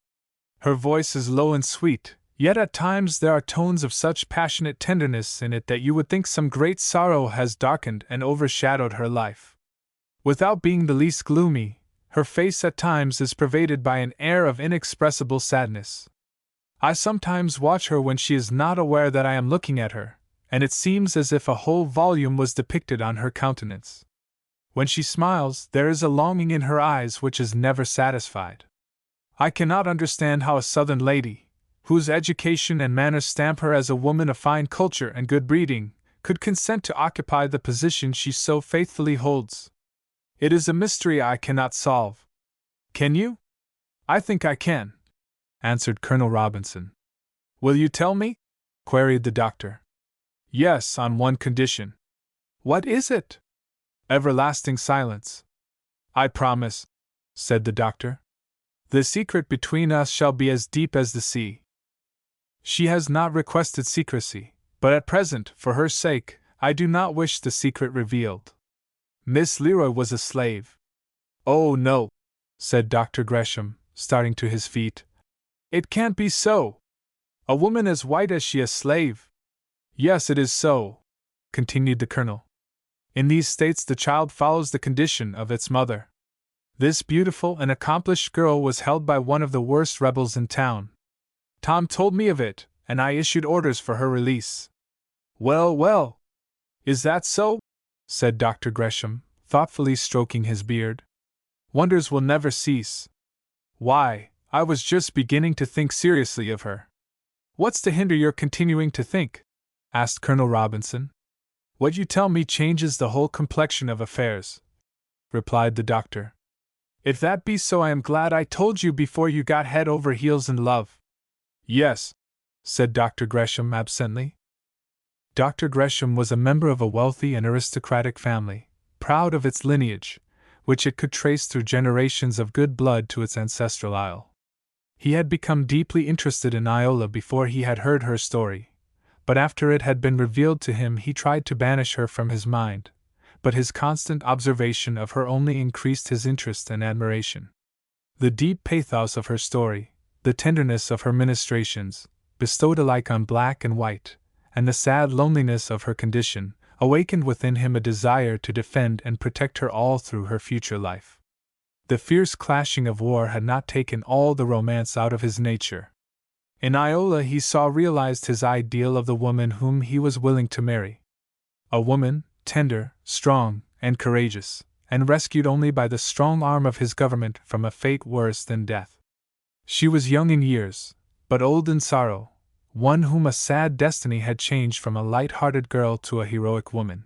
Her voice is low and sweet, yet at times there are tones of such passionate tenderness in it that you would think some great sorrow has darkened and overshadowed her life. Without being the least gloomy, her face at times is pervaded by an air of inexpressible sadness. I sometimes watch her when she is not aware that I am looking at her, and it seems as if a whole volume was depicted on her countenance. When she smiles, there is a longing in her eyes which is never satisfied. I cannot understand how a Southern lady, whose education and manners stamp her as a woman of fine culture and good breeding, could consent to occupy the position she so faithfully holds. It is a mystery I cannot solve. Can you? I think I can, answered Colonel Robinson. Will you tell me? Queried the doctor. Yes, on one condition. What is it? Everlasting silence. I promise, said the doctor. The secret between us shall be as deep as the sea. She has not requested secrecy, but at present, for her sake, I do not wish the secret revealed. Miss Leroy was a slave. Oh, no, said Dr. Gresham, starting to his feet. "It can't be so! A woman as white as she a slave!" "Yes, it is so," continued the colonel. "In these states the child follows the condition of its mother. This beautiful and accomplished girl was held by one of the worst rebels in town. Tom told me of it, and I issued orders for her release." "Well, well! Is that so?" said Dr. Gresham, thoughtfully stroking his beard. "Wonders will never cease. Why, I was just beginning to think seriously of her." "What's to hinder your continuing to think?" asked Colonel Robinson. "What you tell me changes the whole complexion of affairs," replied the doctor. "If that be so, I am glad I told you before you got head over heels in love." "Yes," said Dr. Gresham absently. Dr. Gresham was a member of a wealthy and aristocratic family, proud of its lineage, which it could trace through generations of good blood to its ancestral Isle. He had become deeply interested in Iola before he had heard her story, but after it had been revealed to him he tried to banish her from his mind, but his constant observation of her only increased his interest and admiration. The deep pathos of her story, the tenderness of her ministrations, bestowed alike on black and white, and the sad loneliness of her condition, awakened within him a desire to defend and protect her all through her future life. The fierce clashing of war had not taken all the romance out of his nature. In Iola he saw realized his ideal of the woman whom he was willing to marry. A woman, tender, strong, and courageous, and rescued only by the strong arm of his government from a fate worse than death. She was young in years, but old in sorrow, one whom a sad destiny had changed from a light-hearted girl to a heroic woman.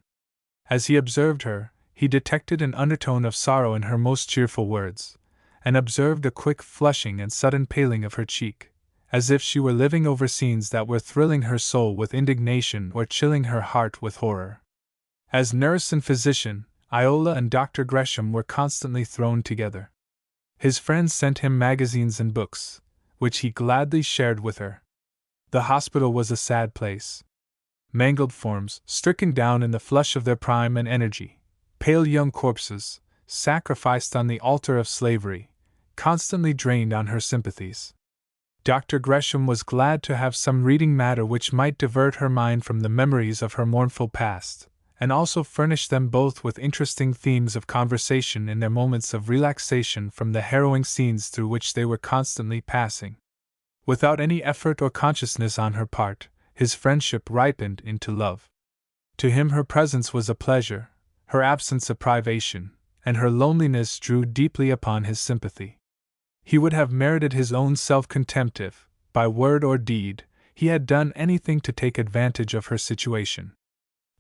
As he observed her, he detected an undertone of sorrow in her most cheerful words, and observed a quick flushing and sudden paling of her cheek, as if she were living over scenes that were thrilling her soul with indignation or chilling her heart with horror. As nurse and physician, Iola and Dr. Gresham were constantly thrown together. His friends sent him magazines and books, which he gladly shared with her. The hospital was a sad place. Mangled forms, stricken down in the flush of their prime and energy, pale young corpses, sacrificed on the altar of slavery, constantly drained on her sympathies. Dr. Gresham was glad to have some reading matter which might divert her mind from the memories of her mournful past, and also furnish them both with interesting themes of conversation in their moments of relaxation from the harrowing scenes through which they were constantly passing. Without any effort or consciousness on her part, his friendship ripened into love. To him her presence was a pleasure, her absence a privation, and her loneliness drew deeply upon his sympathy. He would have merited his own self-contempt if, by word or deed, he had done anything to take advantage of her situation.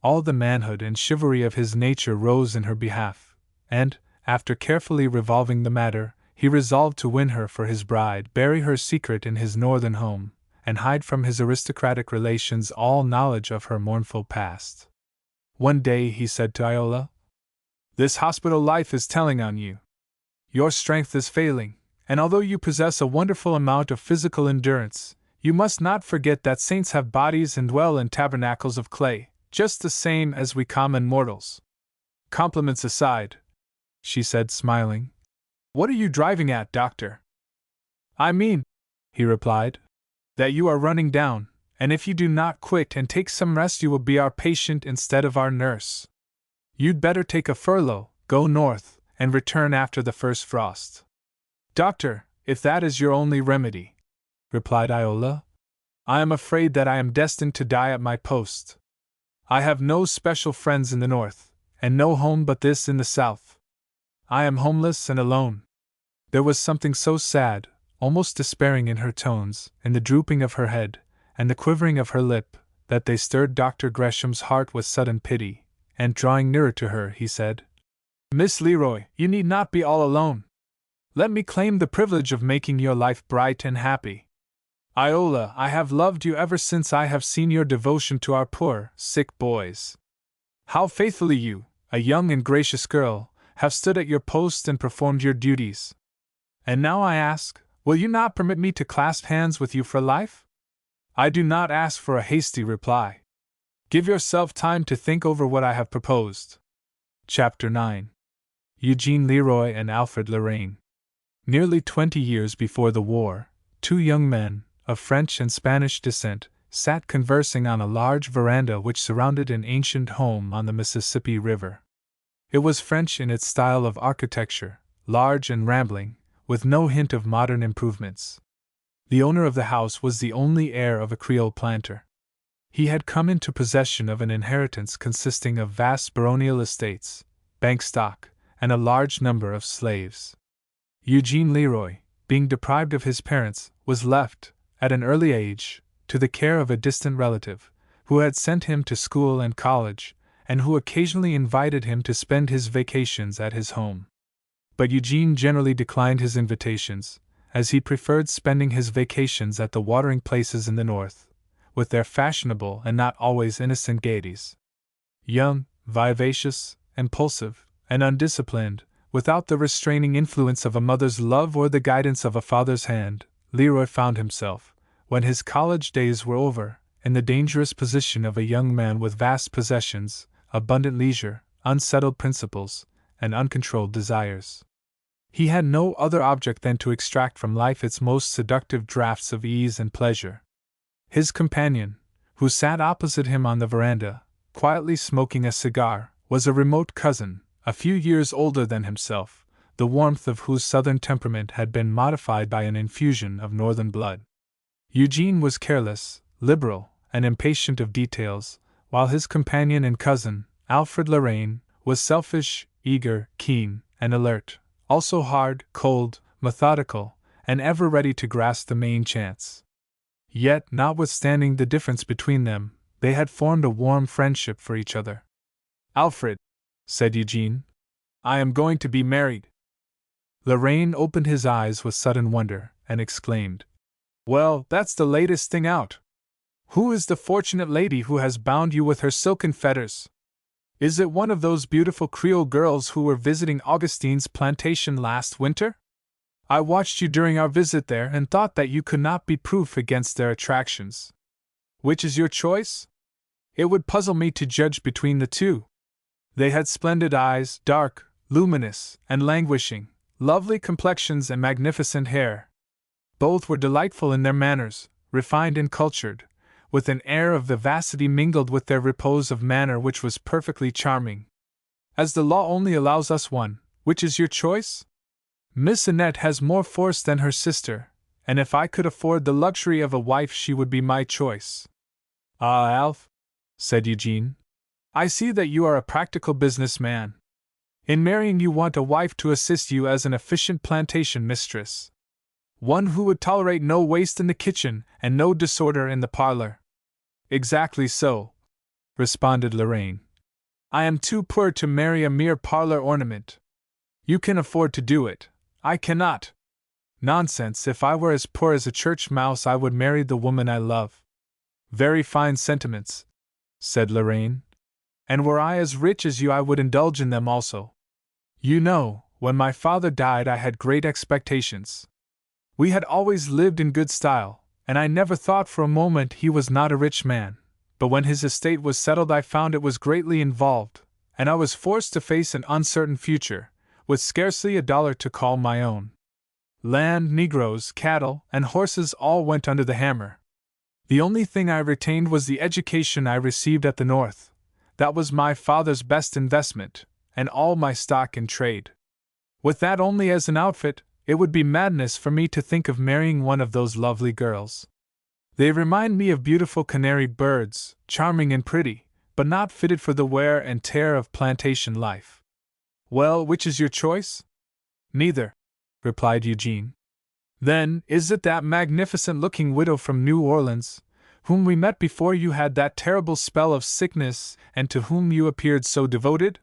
All the manhood and chivalry of his nature rose in her behalf, and, after carefully revolving the matter, he resolved to win her for his bride, bury her secret in his northern home, and hide from his aristocratic relations all knowledge of her mournful past. One day he said to Iola, "This hospital life is telling on you. Your strength is failing, and although you possess a wonderful amount of physical endurance, you must not forget that saints have bodies and dwell in tabernacles of clay, just the same as we common mortals. Compliments aside," she said, smiling, "what are you driving at, doctor?" "I mean," he replied, "that you are running down, and if you do not quit and take some rest you will be our patient instead of our nurse. You'd better take a furlough, go north, and return after the first frost." "Doctor, if that is your only remedy," replied Iola, "I am afraid that I am destined to die at my post. I have no special friends in the north, and no home but this in the south. I am homeless and alone." There was something so sad, almost despairing in her tones, in the drooping of her head, and the quivering of her lip, that they stirred Dr. Gresham's heart with sudden pity, and drawing nearer to her, he said, "Miss Leroy, you need not be all alone. Let me claim the privilege of making your life bright and happy. Iola, I have loved you ever since I have seen your devotion to our poor, sick boys. How faithfully you, a young and gracious girl, have stood at your post and performed your duties. And now I ask, will you not permit me to clasp hands with you for life? I do not ask for a hasty reply. Give yourself time to think over what I have proposed." Chapter 9. Eugene Leroy and Alfred Lorraine. Nearly 20 years before the war, two young men, of French and Spanish descent, sat conversing on a large veranda which surrounded an ancient home on the Mississippi River. It was French in its style of architecture, large and rambling, with no hint of modern improvements. The owner of the house was the only heir of a Creole planter. He had come into possession of an inheritance consisting of vast baronial estates, bank stock, and a large number of slaves. Eugene Leroy, being deprived of his parents, was left, at an early age, to the care of a distant relative, who had sent him to school and college, and who occasionally invited him to spend his vacations at his home. But Eugene generally declined his invitations, as he preferred spending his vacations at the watering places in the north, with their fashionable and not always innocent gaieties. Young, vivacious, impulsive, and undisciplined, without the restraining influence of a mother's love or the guidance of a father's hand, Leroy found himself, when his college days were over, in the dangerous position of a young man with vast possessions, abundant leisure, unsettled principles, and uncontrolled desires. He had no other object than to extract from life its most seductive draughts of ease and pleasure. His companion, who sat opposite him on the veranda, quietly smoking a cigar, was a remote cousin, a few years older than himself, the warmth of whose southern temperament had been modified by an infusion of northern blood. Eugene was careless, liberal, and impatient of details, while his companion and cousin, Alfred Lorraine, was selfish, eager, keen, and alert, also hard, cold, methodical, and ever ready to grasp the main chance. Yet, notwithstanding the difference between them, they had formed a warm friendship for each other. "Alfred," said Eugene, "I am going to be married." Lorraine opened his eyes with sudden wonder, and exclaimed, "Well, that's the latest thing out. Who is the fortunate lady who has bound you with her silken fetters? Is it one of those beautiful Creole girls who were visiting Augustine's plantation last winter? I watched you during our visit there and thought that you could not be proof against their attractions. Which is your choice? It would puzzle me to judge between the two." They had splendid eyes, dark, luminous, and languishing, lovely complexions and magnificent hair. Both were delightful in their manners, refined and cultured, with an air of vivacity mingled with their repose of manner which was perfectly charming. "As the law only allows us one, which is your choice? Miss Annette has more force than her sister, and if I could afford the luxury of a wife she would be my choice." "Ah, Alf," said Eugene, "I see that you are a practical business man. In marrying you want a wife to assist you as an efficient plantation mistress. One who would tolerate no waste in the kitchen and no disorder in the parlor." "Exactly so," responded Lorraine. "I am too poor to marry a mere parlor ornament. You can afford to do it. I cannot." "Nonsense, if I were as poor as a church mouse I would marry the woman I love." "Very fine sentiments," said Lorraine. "And were I as rich as you I would indulge in them also. You know, when my father died I had great expectations. We had always lived in good style, and I never thought for a moment he was not a rich man, but when his estate was settled I found it was greatly involved, and I was forced to face an uncertain future, with scarcely a dollar to call my own. Land, negroes, cattle, and horses all went under the hammer. The only thing I retained was the education I received at the North. That was my father's best investment, and all my stock in trade. With that only as an outfit, it would be madness for me to think of marrying one of those lovely girls. They remind me of beautiful canary birds, charming and pretty, but not fitted for the wear and tear of plantation life." "Well, which is your choice?" "Neither," replied Eugene. "Then, is it that magnificent-looking widow from New Orleans, whom we met before you had that terrible spell of sickness and to whom you appeared so devoted?"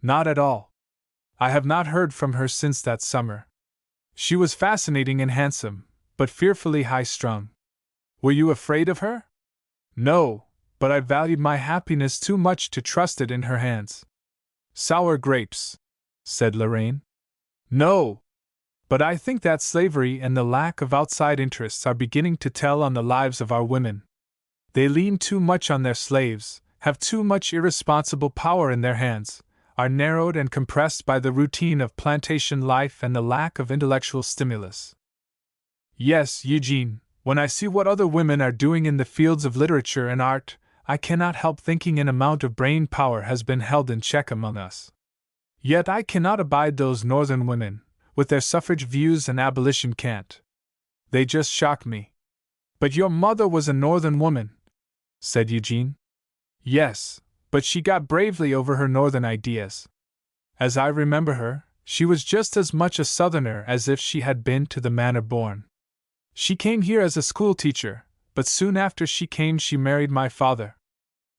"Not at all. I have not heard from her since that summer. She was fascinating and handsome, but fearfully high-strung." "Were you afraid of her?" "No, but I valued my happiness too much to trust it in her hands." "Sour grapes," said Lorraine. "No, but I think that slavery and the lack of outside interests are beginning to tell on the lives of our women. They lean too much on their slaves, have too much irresponsible power in their hands, are narrowed and compressed by the routine of plantation life and the lack of intellectual stimulus. Yes, Eugene, when I see what other women are doing in the fields of literature and art, I cannot help thinking an amount of brain power has been held in check among us. Yet I cannot abide those northern women, with their suffrage views and abolition cant. They just shock me. But your mother was a northern woman, said Eugene. Yes, but she got bravely over her northern ideas. As I remember her, she was just as much a southerner as if she had been to the manor born. She came here as a schoolteacher, but soon after she came she married my father.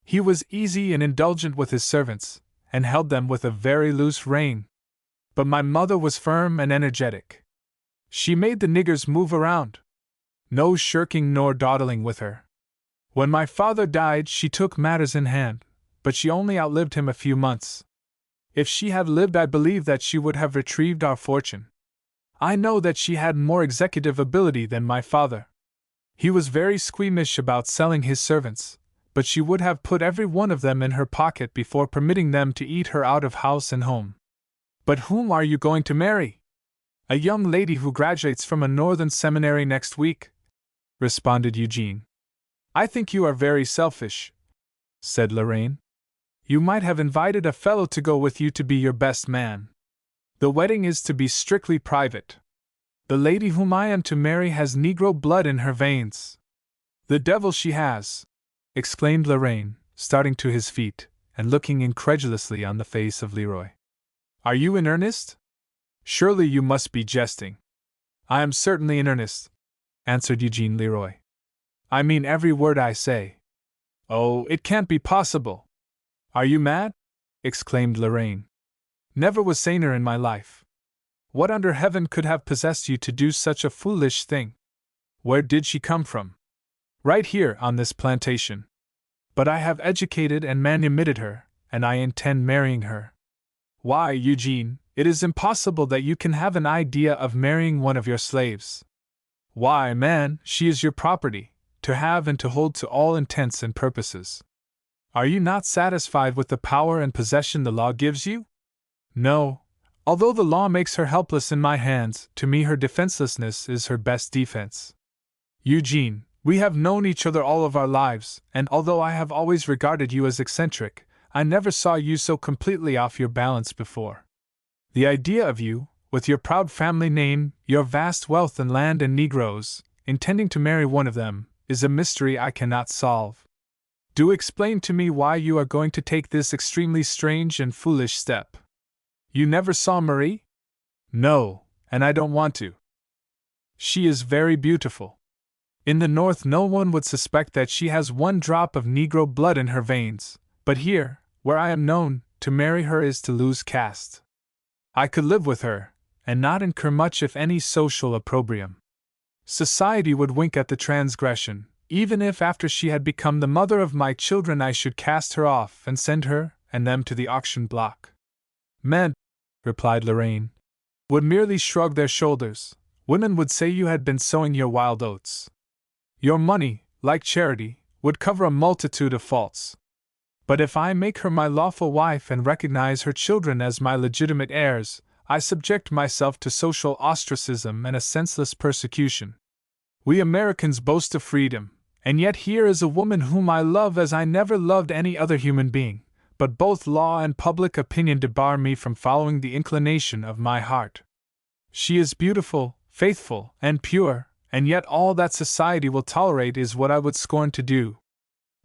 He was easy and indulgent with his servants, and held them with a very loose rein. But my mother was firm and energetic. She made the niggers move around. No shirking nor dawdling with her. When my father died, she took matters in hand, but she only outlived him a few months. If she had lived, I believe that she would have retrieved our fortune. I know that she had more executive ability than my father. He was very squeamish about selling his servants, but she would have put every one of them in her pocket before permitting them to eat her out of house and home. But whom are you going to marry? A young lady who graduates from a northern seminary next week, responded Eugene. I think you are very selfish, said Lorraine. You might have invited a fellow to go with you to be your best man. The wedding is to be strictly private. The lady whom I am to marry has Negro blood in her veins. The devil she has! Exclaimed Lorraine, starting to his feet, and looking incredulously on the face of Leroy. Are you in earnest? Surely you must be jesting. I am certainly in earnest, answered Eugene Leroy. I mean every word I say. Oh, it can't be possible. Are you mad? Exclaimed Lorraine. Never was saner in my life. What under heaven could have possessed you to do such a foolish thing? Where did she come from? Right here on this plantation. But I have educated and manumitted her, and I intend marrying her. Why, Eugene, it is impossible that you can have an idea of marrying one of your slaves. Why, man, she is your property, to have and to hold to all intents and purposes. Are you not satisfied with the power and possession the law gives you? No. Although the law makes her helpless in my hands, to me her defenselessness is her best defense. Eugene, we have known each other all of our lives, and although I have always regarded you as eccentric, I never saw you so completely off your balance before. The idea of you, with your proud family name, your vast wealth and land and Negroes, intending to marry one of them, is a mystery I cannot solve. Do explain to me why you are going to take this extremely strange and foolish step. You never saw Marie? No, and I don't want to. She is very beautiful. In the North no one would suspect that she has one drop of Negro blood in her veins, but here, where I am known, to marry her is to lose caste. I could live with her, and not incur much if any social opprobrium. Society would wink at the transgression, even if after she had become the mother of my children I should cast her off and send her and them to the auction block. Men, replied Lorraine, would merely shrug their shoulders. Women would say you had been sowing your wild oats. Your money, like charity, would cover a multitude of faults. But if I make her my lawful wife and recognize her children as my legitimate heirs, I subject myself to social ostracism and a senseless persecution. We Americans boast of freedom, and yet here is a woman whom I love as I never loved any other human being, but both law and public opinion debar me from following the inclination of my heart. She is beautiful, faithful, and pure, and yet all that society will tolerate is what I would scorn to do.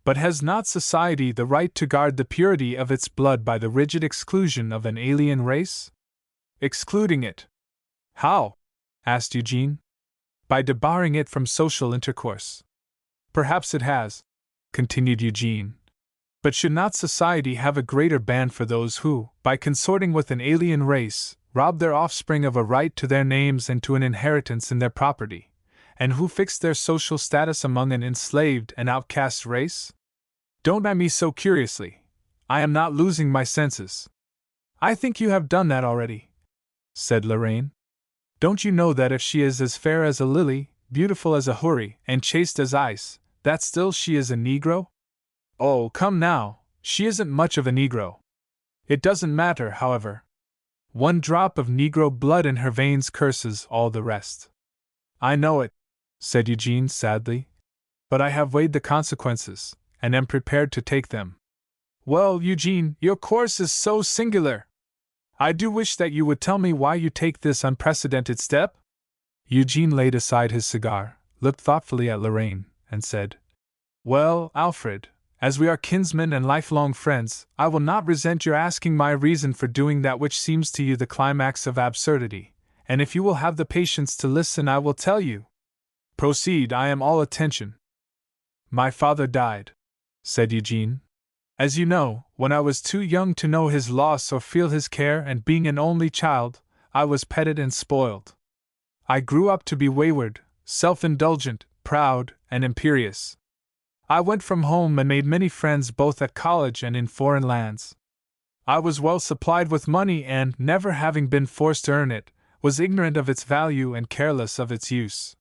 But has not society the right to guard the purity of its blood by the rigid exclusion of an alien race? Excluding it. How? Asked Eugene. By debarring it from social intercourse. Perhaps it has, continued Eugene. But should not society have a greater ban for those who, by consorting with an alien race, rob their offspring of a right to their names and to an inheritance in their property, and who fix their social status among an enslaved and outcast race? Don't eye me so curiously. I am not losing my senses. I think you have done that already, said Lorraine. Don't you know that if she is as fair as a lily, beautiful as a houri, and chaste as ice, that still she is a Negro? Oh, come now, she isn't much of a Negro. It doesn't matter, however. One drop of Negro blood in her veins curses all the rest. I know it, said Eugene sadly, but I have weighed the consequences, and am prepared to take them. Well, Eugene, your course is so singular. I do wish that you would tell me why you take this unprecedented step. Eugene laid aside his cigar, looked thoughtfully at Lorraine, and said, Well, Alfred, as we are kinsmen and lifelong friends, I will not resent your asking my reason for doing that which seems to you the climax of absurdity, and if you will have the patience to listen, I will tell you. Proceed, I am all attention. My father died, said Eugene. As you know, when I was too young to know his loss or feel his care, and being an only child, I was petted and spoiled. I grew up to be wayward, self-indulgent, proud, and imperious. I went from home and made many friends both at college and in foreign lands. I was well supplied with money and, never having been forced to earn it, was ignorant of its value and careless of its use.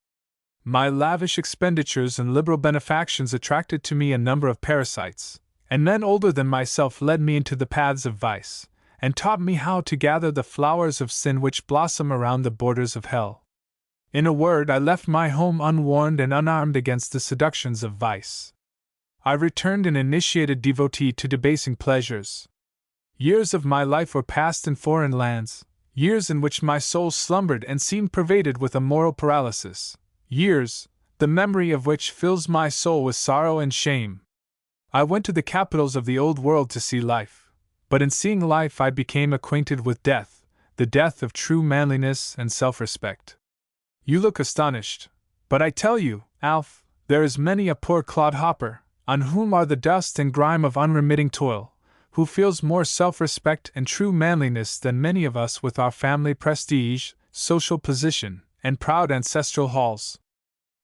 My lavish expenditures and liberal benefactions attracted to me a number of parasites, and men older than myself led me into the paths of vice, and taught me how to gather the flowers of sin which blossom around the borders of hell. In a word, I left my home unwarned and unarmed against the seductions of vice. I returned an initiated devotee to debasing pleasures. Years of my life were passed in foreign lands, years in which my soul slumbered and seemed pervaded with a moral paralysis, years, the memory of which fills my soul with sorrow and shame. I went to the capitals of the old world to see life, but in seeing life I became acquainted with death, the death of true manliness and self-respect. You look astonished, but I tell you, Alf, there is many a poor clodhopper, on whom are the dust and grime of unremitting toil, who feels more self-respect and true manliness than many of us with our family prestige, social position, and proud ancestral halls.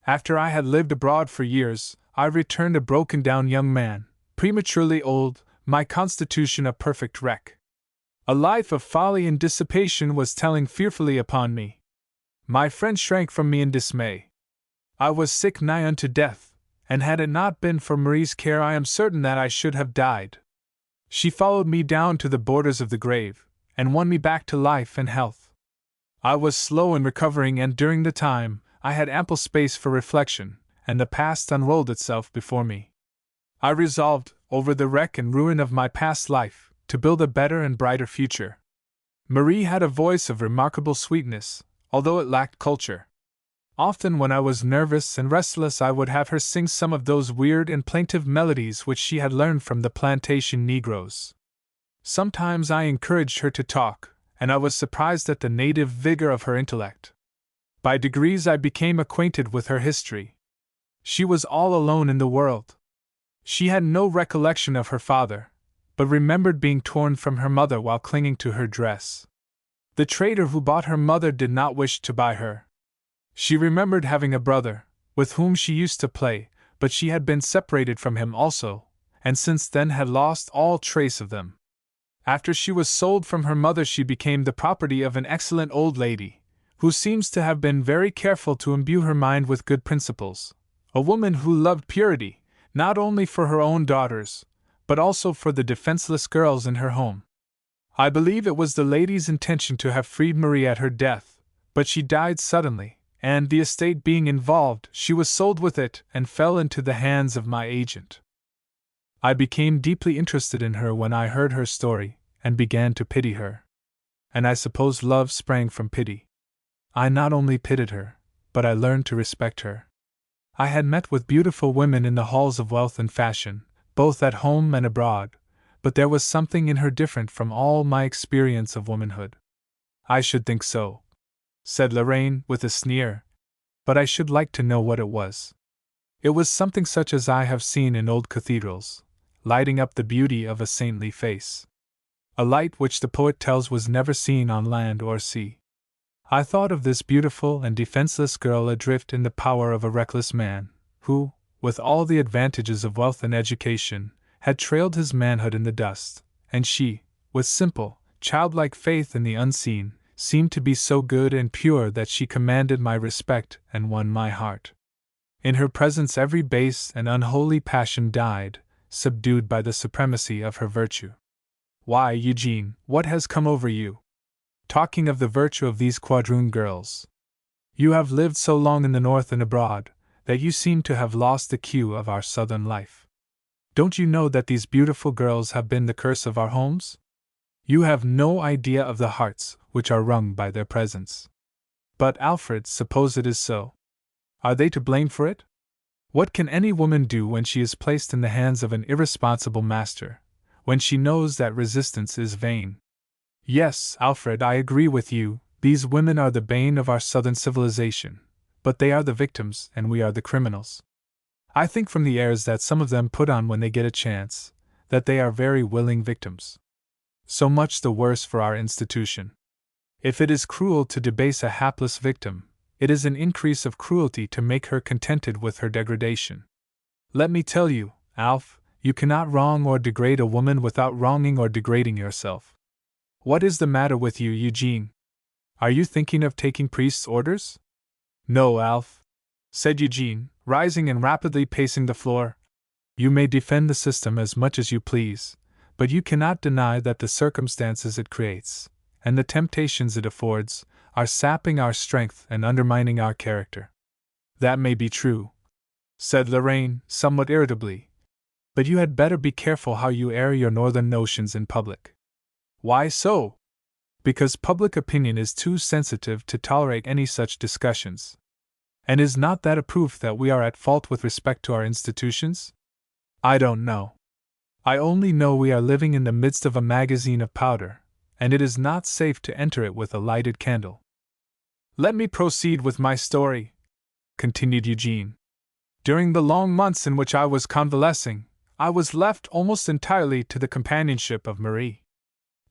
After I had lived abroad for years, I returned a broken-down young man, prematurely old, my constitution a perfect wreck. A life of folly and dissipation was telling fearfully upon me. My friends shrank from me in dismay. I was sick nigh unto death, and had it not been for Marie's care I am certain that I should have died. She followed me down to the borders of the grave, and won me back to life and health. I was slow in recovering, and during the time, I had ample space for reflection, and the past unrolled itself before me. I resolved, over the wreck and ruin of my past life, to build a better and brighter future. Marie had a voice of remarkable sweetness, although it lacked culture. Often when I was nervous and restless I would have her sing some of those weird and plaintive melodies which she had learned from the plantation Negroes. Sometimes I encouraged her to talk, and I was surprised at the native vigor of her intellect. By degrees I became acquainted with her history. She was all alone in the world. She had no recollection of her father, but remembered being torn from her mother while clinging to her dress. The trader who bought her mother did not wish to buy her. She remembered having a brother, with whom she used to play, but she had been separated from him also, and since then had lost all trace of them. After she was sold from her mother she became the property of an excellent old lady, who seems to have been very careful to imbue her mind with good principles, a woman who loved purity, not only for her own daughters, but also for the defenseless girls in her home. I believe it was the lady's intention to have freed Marie at her death, but she died suddenly, and, the estate being involved, she was sold with it and fell into the hands of my agent. I became deeply interested in her when I heard her story, and began to pity her. And I suppose love sprang from pity. I not only pitied her, but I learned to respect her. I had met with beautiful women in the halls of wealth and fashion, both at home and abroad, but there was something in her different from all my experience of womanhood. I should think so, said Lorraine with a sneer, but I should like to know what it was. It was something such as I have seen in old cathedrals, lighting up the beauty of a saintly face. A light which the poet tells was never seen on land or sea. I thought of this beautiful and defenseless girl adrift in the power of a reckless man, who, with all the advantages of wealth and education, had trailed his manhood in the dust, and she, with simple, childlike faith in the unseen, seemed to be so good and pure that she commanded my respect and won my heart. In her presence every base and unholy passion died, subdued by the supremacy of her virtue. Why, Eugene, what has come over you? Talking of the virtue of these quadroon girls. You have lived so long in the North and abroad, that you seem to have lost the cue of our Southern life. Don't you know that these beautiful girls have been the curse of our homes? You have no idea of the hearts which are wrung by their presence. But, Alfred, suppose it is so. Are they to blame for it? What can any woman do when she is placed in the hands of an irresponsible master, when she knows that resistance is vain? Yes, Alfred, I agree with you, these women are the bane of our Southern civilization, but they are the victims and we are the criminals. I think from the airs that some of them put on when they get a chance, that they are very willing victims. So much the worse for our institution. If it is cruel to debase a hapless victim, it is an increase of cruelty to make her contented with her degradation. Let me tell you, Alf, you cannot wrong or degrade a woman without wronging or degrading yourself. What is the matter with you, Eugene? Are you thinking of taking priest's orders? No, Alf, said Eugene, rising and rapidly pacing the floor. You may defend the system as much as you please, but you cannot deny that the circumstances it creates, and the temptations it affords, are sapping our strength and undermining our character. That may be true, said Lorraine, somewhat irritably, but you had better be careful how you air your northern notions in public. Why so? Because public opinion is too sensitive to tolerate any such discussions. And is not that a proof that we are at fault with respect to our institutions? I don't know. I only know we are living in the midst of a magazine of powder, and it is not safe to enter it with a lighted candle. Let me proceed with my story, continued Eugene. During the long months in which I was convalescing, I was left almost entirely to the companionship of Marie.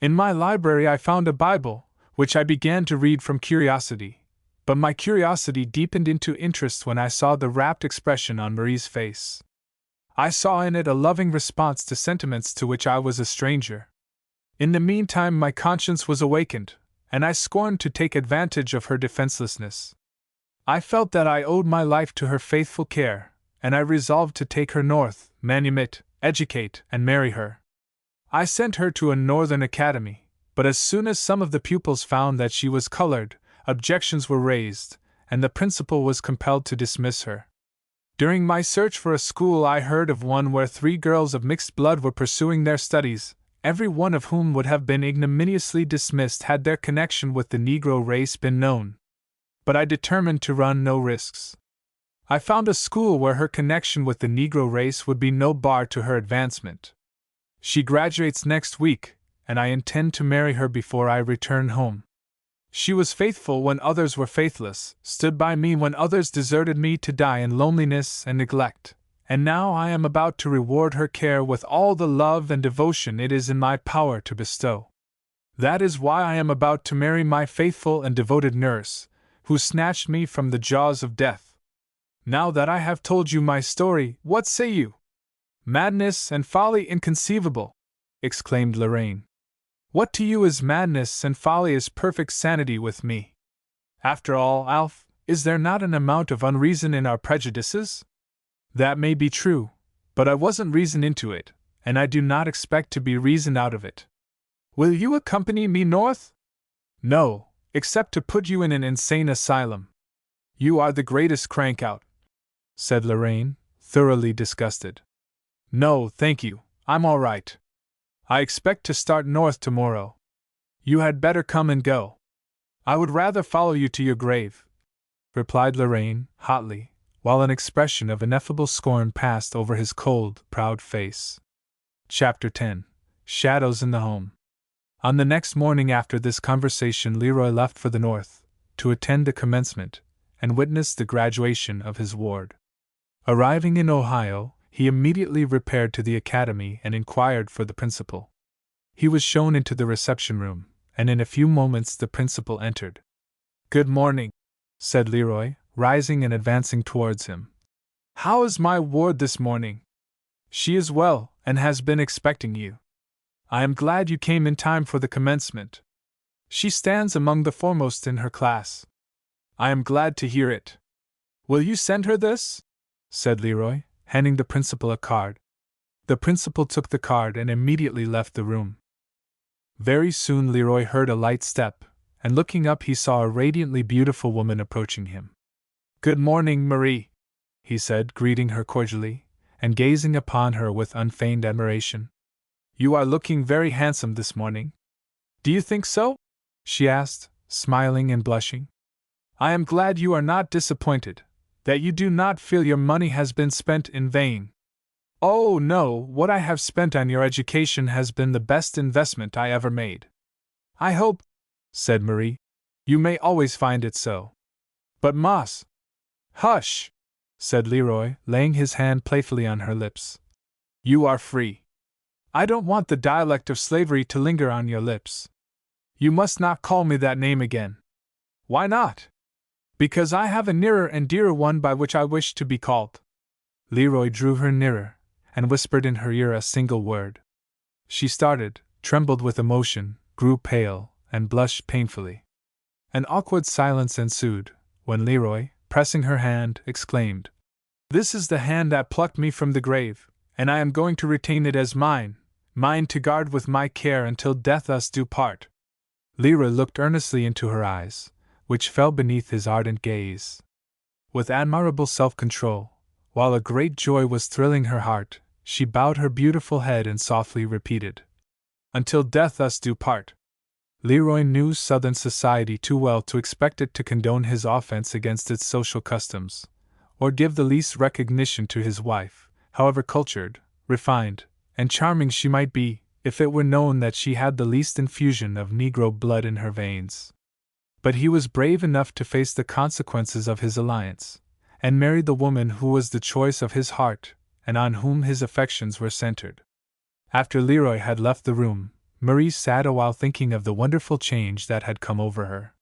In my library I found a Bible, which I began to read from curiosity, but my curiosity deepened into interest when I saw the rapt expression on Marie's face. I saw in it a loving response to sentiments to which I was a stranger. In the meantime my conscience was awakened, and I scorned to take advantage of her defenselessness. I felt that I owed my life to her faithful care, and I resolved to take her north, manumit, educate, and marry her. I sent her to a northern academy, but as soon as some of the pupils found that she was colored, objections were raised, and the principal was compelled to dismiss her. During my search for a school I heard of one where 3 girls of mixed blood were pursuing their studies, every one of whom would have been ignominiously dismissed had their connection with the Negro race been known. But I determined to run no risks. I found a school where her connection with the Negro race would be no bar to her advancement. She graduates next week, and I intend to marry her before I return home. She was faithful when others were faithless, stood by me when others deserted me to die in loneliness and neglect, and now I am about to reward her care with all the love and devotion it is in my power to bestow. That is why I am about to marry my faithful and devoted nurse, who snatched me from the jaws of death. Now that I have told you my story, what say you? Madness and folly inconceivable, exclaimed Lorraine. What to you is madness and folly is perfect sanity with me. After all, Alf, is there not an amount of unreason in our prejudices? That may be true, but I wasn't reasoned into it, and I do not expect to be reasoned out of it. Will you accompany me north? No, except to put you in an insane asylum. You are the greatest crank-out, said Lorraine, thoroughly disgusted. No, thank you, I'm all right. I expect to start north tomorrow. You had better come and go. I would rather follow you to your grave, replied Lorraine, hotly, while an expression of ineffable scorn passed over his cold, proud face. Chapter 10. Shadows in the Home. On the next morning after this conversation Leroy left for the north, to attend the commencement, and witness the graduation of his ward. Arriving in Ohio, he immediately repaired to the academy and inquired for the principal. He was shown into the reception room, and in a few moments the principal entered. Good morning, said Leroy, rising and advancing towards him. How is my ward this morning? She is well, and has been expecting you. I am glad you came in time for the commencement. She stands among the foremost in her class. I am glad to hear it. Will you send her this? Said Leroy, handing the principal a card. The principal took the card and immediately left the room. Very soon Leroy heard a light step, and looking up he saw a radiantly beautiful woman approaching him. "Good morning, Marie," he said, greeting her cordially, and gazing upon her with unfeigned admiration. "You are looking very handsome this morning." "Do you think so?" she asked, smiling and blushing. "I am glad you are not disappointed, that you do not feel your money has been spent in vain." "Oh, no, what I have spent on your education has been the best investment I ever made." "I hope," said Marie, "you may always find it so." "But Moss—" "Hush!" said Leroy, laying his hand playfully on her lips. "You are free. I don't want the dialect of slavery to linger on your lips. You must not call me that name again." "Why not?" "Because I have a nearer and dearer one by which I wish to be called." Leroy drew her nearer, and whispered in her ear a single word. She started, trembled with emotion, grew pale, and blushed painfully. An awkward silence ensued, when Leroy, pressing her hand, exclaimed, "This is the hand that plucked me from the grave, and I am going to retain it as mine, mine to guard with my care until death us do part." Leroy looked earnestly into her eyes, which fell beneath his ardent gaze. With admirable self-control, while a great joy was thrilling her heart, she bowed her beautiful head and softly repeated, "Until death us do part." Leroy knew Southern society too well to expect it to condone his offense against its social customs, or give the least recognition to his wife, however cultured, refined, and charming she might be, if it were known that she had the least infusion of Negro blood in her veins. But he was brave enough to face the consequences of his alliance, and marry the woman who was the choice of his heart, and on whom his affections were centered. After Leroy had left the room, Marie sat a while thinking of the wonderful change that had come over her.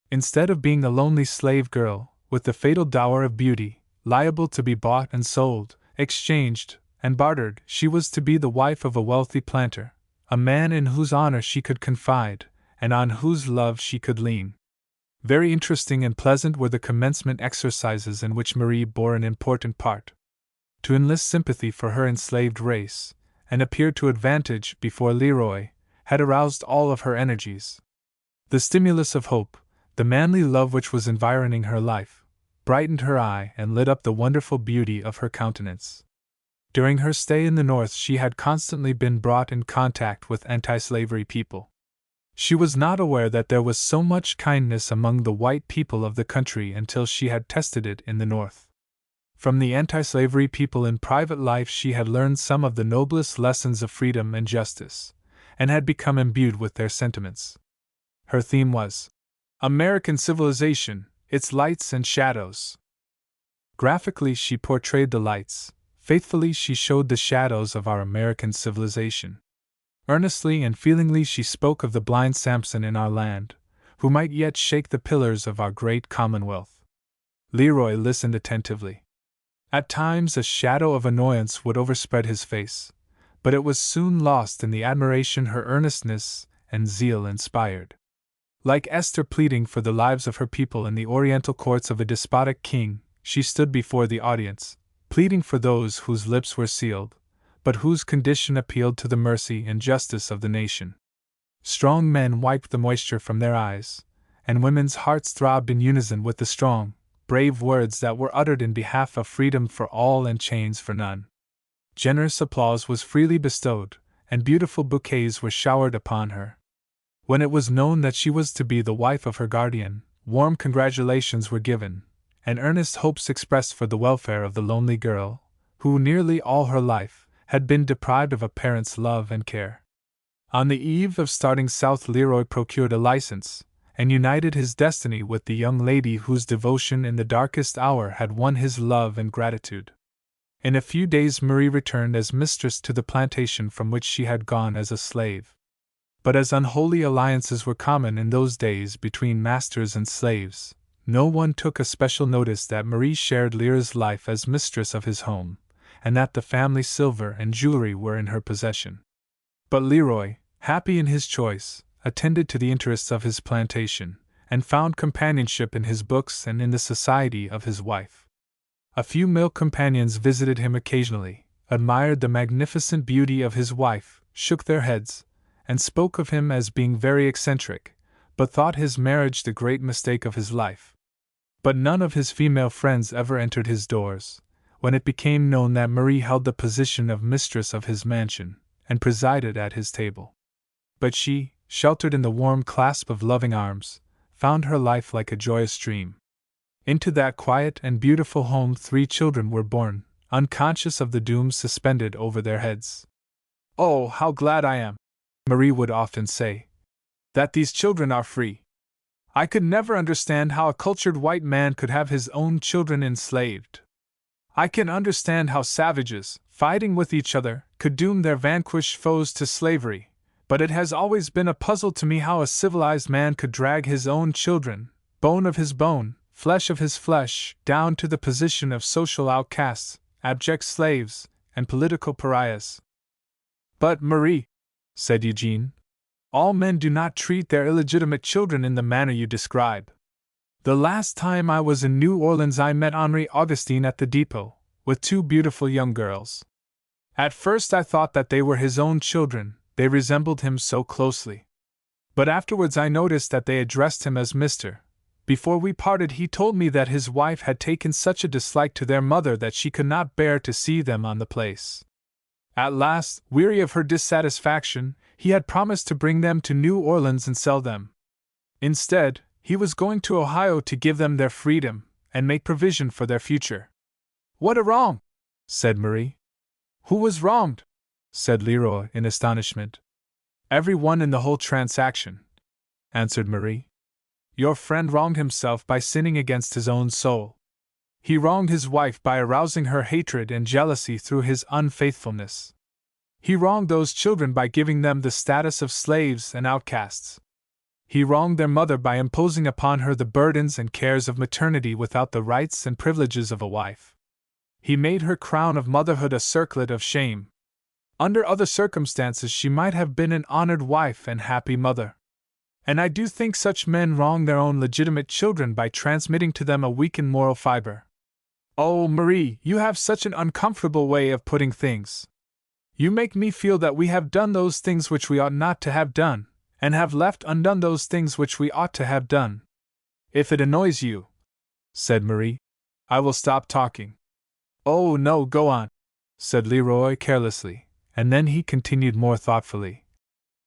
Instead of being a lonely slave girl, with the fatal dower of beauty, liable to be bought and sold, exchanged, and bartered, she was to be the wife of a wealthy planter, a man in whose honor she could confide, and on whose love she could lean. Very interesting and pleasant were the commencement exercises in which Marie bore an important part. To enlist sympathy for her enslaved race, and appear to advantage before Leroy, had aroused all of her energies. The stimulus of hope, the manly love which was environing her life, brightened her eye and lit up the wonderful beauty of her countenance. During her stay in the North she had constantly been brought in contact with anti-slavery people. She was not aware that there was so much kindness among the white people of the country until she had tested it in the North. From the anti-slavery people in private life she had learned some of the noblest lessons of freedom and justice, and had become imbued with their sentiments. Her theme was American Civilization, Its Lights and Shadows. Graphically she portrayed the lights, faithfully she showed the shadows of our American civilization. Earnestly and feelingly she spoke of the blind Samson in our land, who might yet shake the pillars of our great commonwealth. Leroy listened attentively. At times a shadow of annoyance would overspread his face, but it was soon lost in the admiration her earnestness and zeal inspired. Like Esther pleading for the lives of her people in the Oriental courts of a despotic king, she stood before the audience, pleading for those whose lips were sealed, but whose condition appealed to the mercy and justice of the nation. Strong men wiped the moisture from their eyes, and women's hearts throbbed in unison with the strong, brave words that were uttered in behalf of freedom for all and chains for none. Generous applause was freely bestowed, and beautiful bouquets were showered upon her. When it was known that she was to be the wife of her guardian, warm congratulations were given, and earnest hopes expressed for the welfare of the lonely girl, who nearly all her life had been deprived of a parent's love and care. On the eve of starting south, Leroy procured a license, and united his destiny with the young lady whose devotion in the darkest hour had won his love and gratitude. In a few days Marie returned as mistress to the plantation from which she had gone as a slave. But as unholy alliances were common in those days between masters and slaves, no one took a special notice that Marie shared Leroy's life as mistress of his home, and that the family silver and jewelry were in her possession. But Leroy, happy in his choice, attended to the interests of his plantation, and found companionship in his books and in the society of his wife. A few male companions visited him occasionally, admired the magnificent beauty of his wife, shook their heads, and spoke of him as being very eccentric, but thought his marriage the great mistake of his life. But none of his female friends ever entered his doors, when it became known that Marie held the position of mistress of his mansion, and presided at his table. But she, sheltered in the warm clasp of loving arms, found her life like a joyous dream. Into that quiet and beautiful home 3 children were born, unconscious of the doom suspended over their heads. "Oh, how glad I am," Marie would often say, "that these children are free. I could never understand how a cultured white man could have his own children enslaved. I can understand how savages, fighting with each other, could doom their vanquished foes to slavery, but it has always been a puzzle to me how a civilized man could drag his own children, bone of his bone, flesh of his flesh, down to the position of social outcasts, abject slaves, and political pariahs." "But, Marie," said Eugene, "all men do not treat their illegitimate children in the manner you describe. The last time I was in New Orleans I met Henri Augustine at the depot, with 2 beautiful young girls. At first I thought that they were his own children, they resembled him so closely. But afterwards I noticed that they addressed him as Mr. Before we parted he told me that his wife had taken such a dislike to their mother that she could not bear to see them on the place. At last, weary of her dissatisfaction, he had promised to bring them to New Orleans and sell them. Instead, he was going to Ohio to give them their freedom and make provision for their future." "What a wrong!" said Marie. "Who was wronged?" said Leroy in astonishment. "Every one in the whole transaction," answered Marie. "Your friend wronged himself by sinning against his own soul. He wronged his wife by arousing her hatred and jealousy through his unfaithfulness. He wronged those children by giving them the status of slaves and outcasts. He wronged their mother by imposing upon her the burdens and cares of maternity without the rights and privileges of a wife. He made her crown of motherhood a circlet of shame. Under other circumstances she might have been an honored wife and happy mother. And I do think such men wrong their own legitimate children by transmitting to them a weakened moral fiber." "Oh, Marie, you have such an uncomfortable way of putting things. You make me feel that we have done those things which we ought not to have done, and have left undone those things which we ought to have done." "If it annoys you," said Marie, "I will stop talking." "Oh, no, go on," said Leroy carelessly, and then he continued more thoughtfully.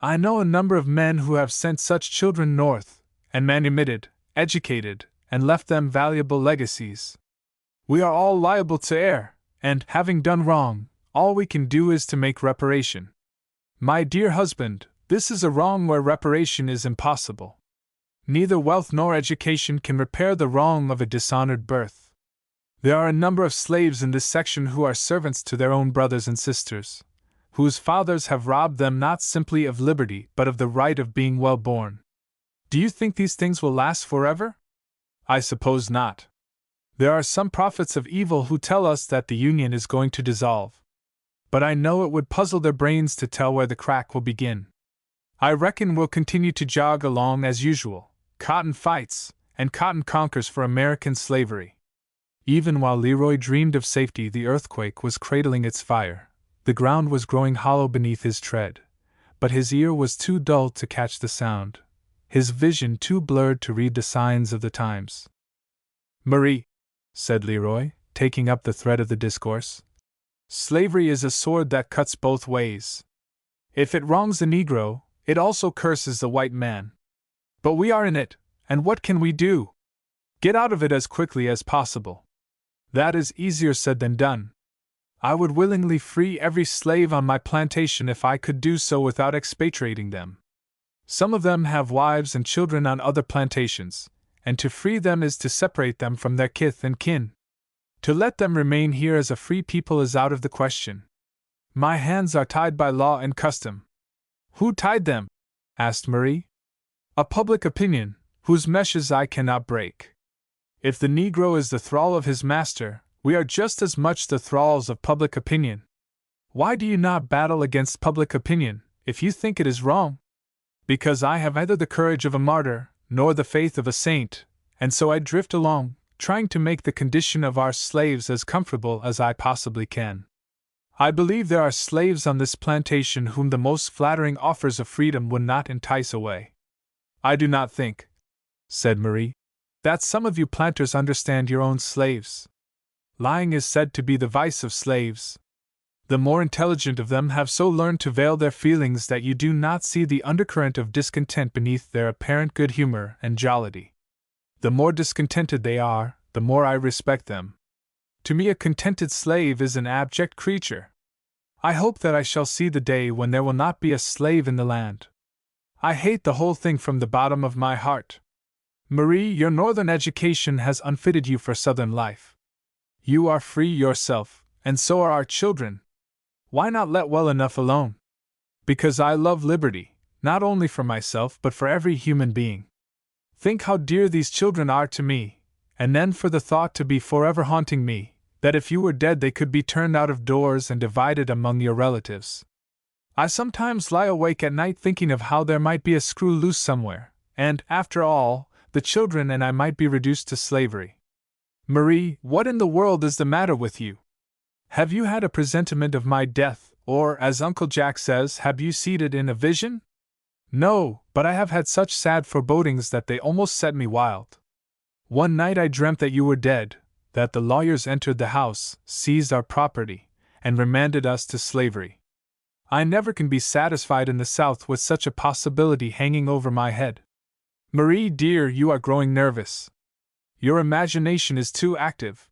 "I know a number of men who have sent such children north, and manumitted, educated, and left them valuable legacies. We are all liable to err, and, having done wrong, all we can do is to make reparation. My dear husband, this is a wrong where reparation is impossible. Neither wealth nor education can repair the wrong of a dishonored birth. There are a number of slaves in this section who are servants to their own brothers and sisters, whose fathers have robbed them not simply of liberty but of the right of being well born. Do you think these things will last forever? I suppose not. There are some prophets of evil who tell us that the Union is going to dissolve. But I know it would puzzle their brains to tell where the crack will begin. I reckon we'll continue to jog along as usual. Cotton fights, and cotton conquers for American slavery." Even while Leroy dreamed of safety, the earthquake was cradling its fire. The ground was growing hollow beneath his tread, but his ear was too dull to catch the sound, his vision too blurred to read the signs of the times. "Marie," said Leroy, taking up the thread of the discourse, "slavery is a sword that cuts both ways. If it wrongs the Negro, it also curses the white man. But we are in it, and what can we do? Get out of it as quickly as possible. That is easier said than done. I would willingly free every slave on my plantation if I could do so without expatriating them. Some of them have wives and children on other plantations, and to free them is to separate them from their kith and kin. To let them remain here as a free people is out of the question. My hands are tied by law and custom." "Who tied them?" asked Marie. "A public opinion, whose meshes I cannot break. If the Negro is the thrall of his master, we are just as much the thralls of public opinion. Why do you not battle against public opinion, if you think it is wrong?" "Because I have neither the courage of a martyr, nor the faith of a saint, and so I drift along, trying to make the condition of our slaves as comfortable as I possibly can. I believe there are slaves on this plantation whom the most flattering offers of freedom would not entice away. I do not think, said Marie, that some of you planters understand your own slaves. Lying is said to be the vice of slaves. The more intelligent of them have so learned to veil their feelings that you do not see the undercurrent of discontent beneath their apparent good humor and jollity. The more discontented they are, the more I respect them. To me, a contented slave is an abject creature. I hope that I shall see the day when there will not be a slave in the land. I hate the whole thing from the bottom of my heart. Marie, your northern education has unfitted you for southern life. You are free yourself, and so are our children. Why not let well enough alone? Because I love liberty, not only for myself but for every human being. Think how dear these children are to me, and then for the thought to be forever haunting me, that if you were dead they could be turned out of doors and divided among your relatives. I sometimes lie awake at night thinking of how there might be a screw loose somewhere, and, after all, the children and I might be reduced to slavery. Marie, what in the world is the matter with you? Have you had a presentiment of my death, or, as Uncle Jack says, have you seen it in a vision? No, but I have had such sad forebodings that they almost set me wild. One night I dreamt that you were dead, that the lawyers entered the house, seized our property, and remanded us to slavery. I never can be satisfied in the South with such a possibility hanging over my head. Marie, dear, you are growing nervous. Your imagination is too active.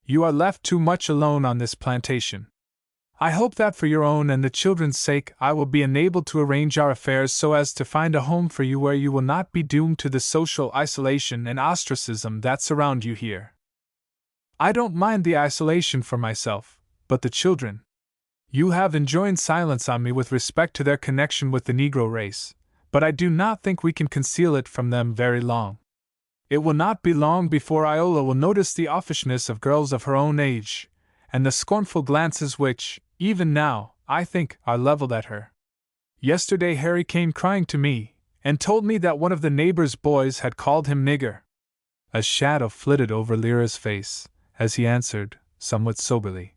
You are left too much alone on this plantation. I hope that for your own and the children's sake I will be enabled to arrange our affairs so as to find a home for you where you will not be doomed to the social isolation and ostracism that surround you here. I don't mind the isolation for myself, but the children. You have enjoined silence on me with respect to their connection with the Negro race, but I do not think we can conceal it from them very long. It will not be long before Iola will notice the offishness of girls of her own age, and the scornful glances which, even now, I think, are leveled at her. Yesterday Harry came crying to me, and told me that one of the neighbors' boys had called him nigger. A shadow flitted over Lyra's face, as he answered, somewhat soberly,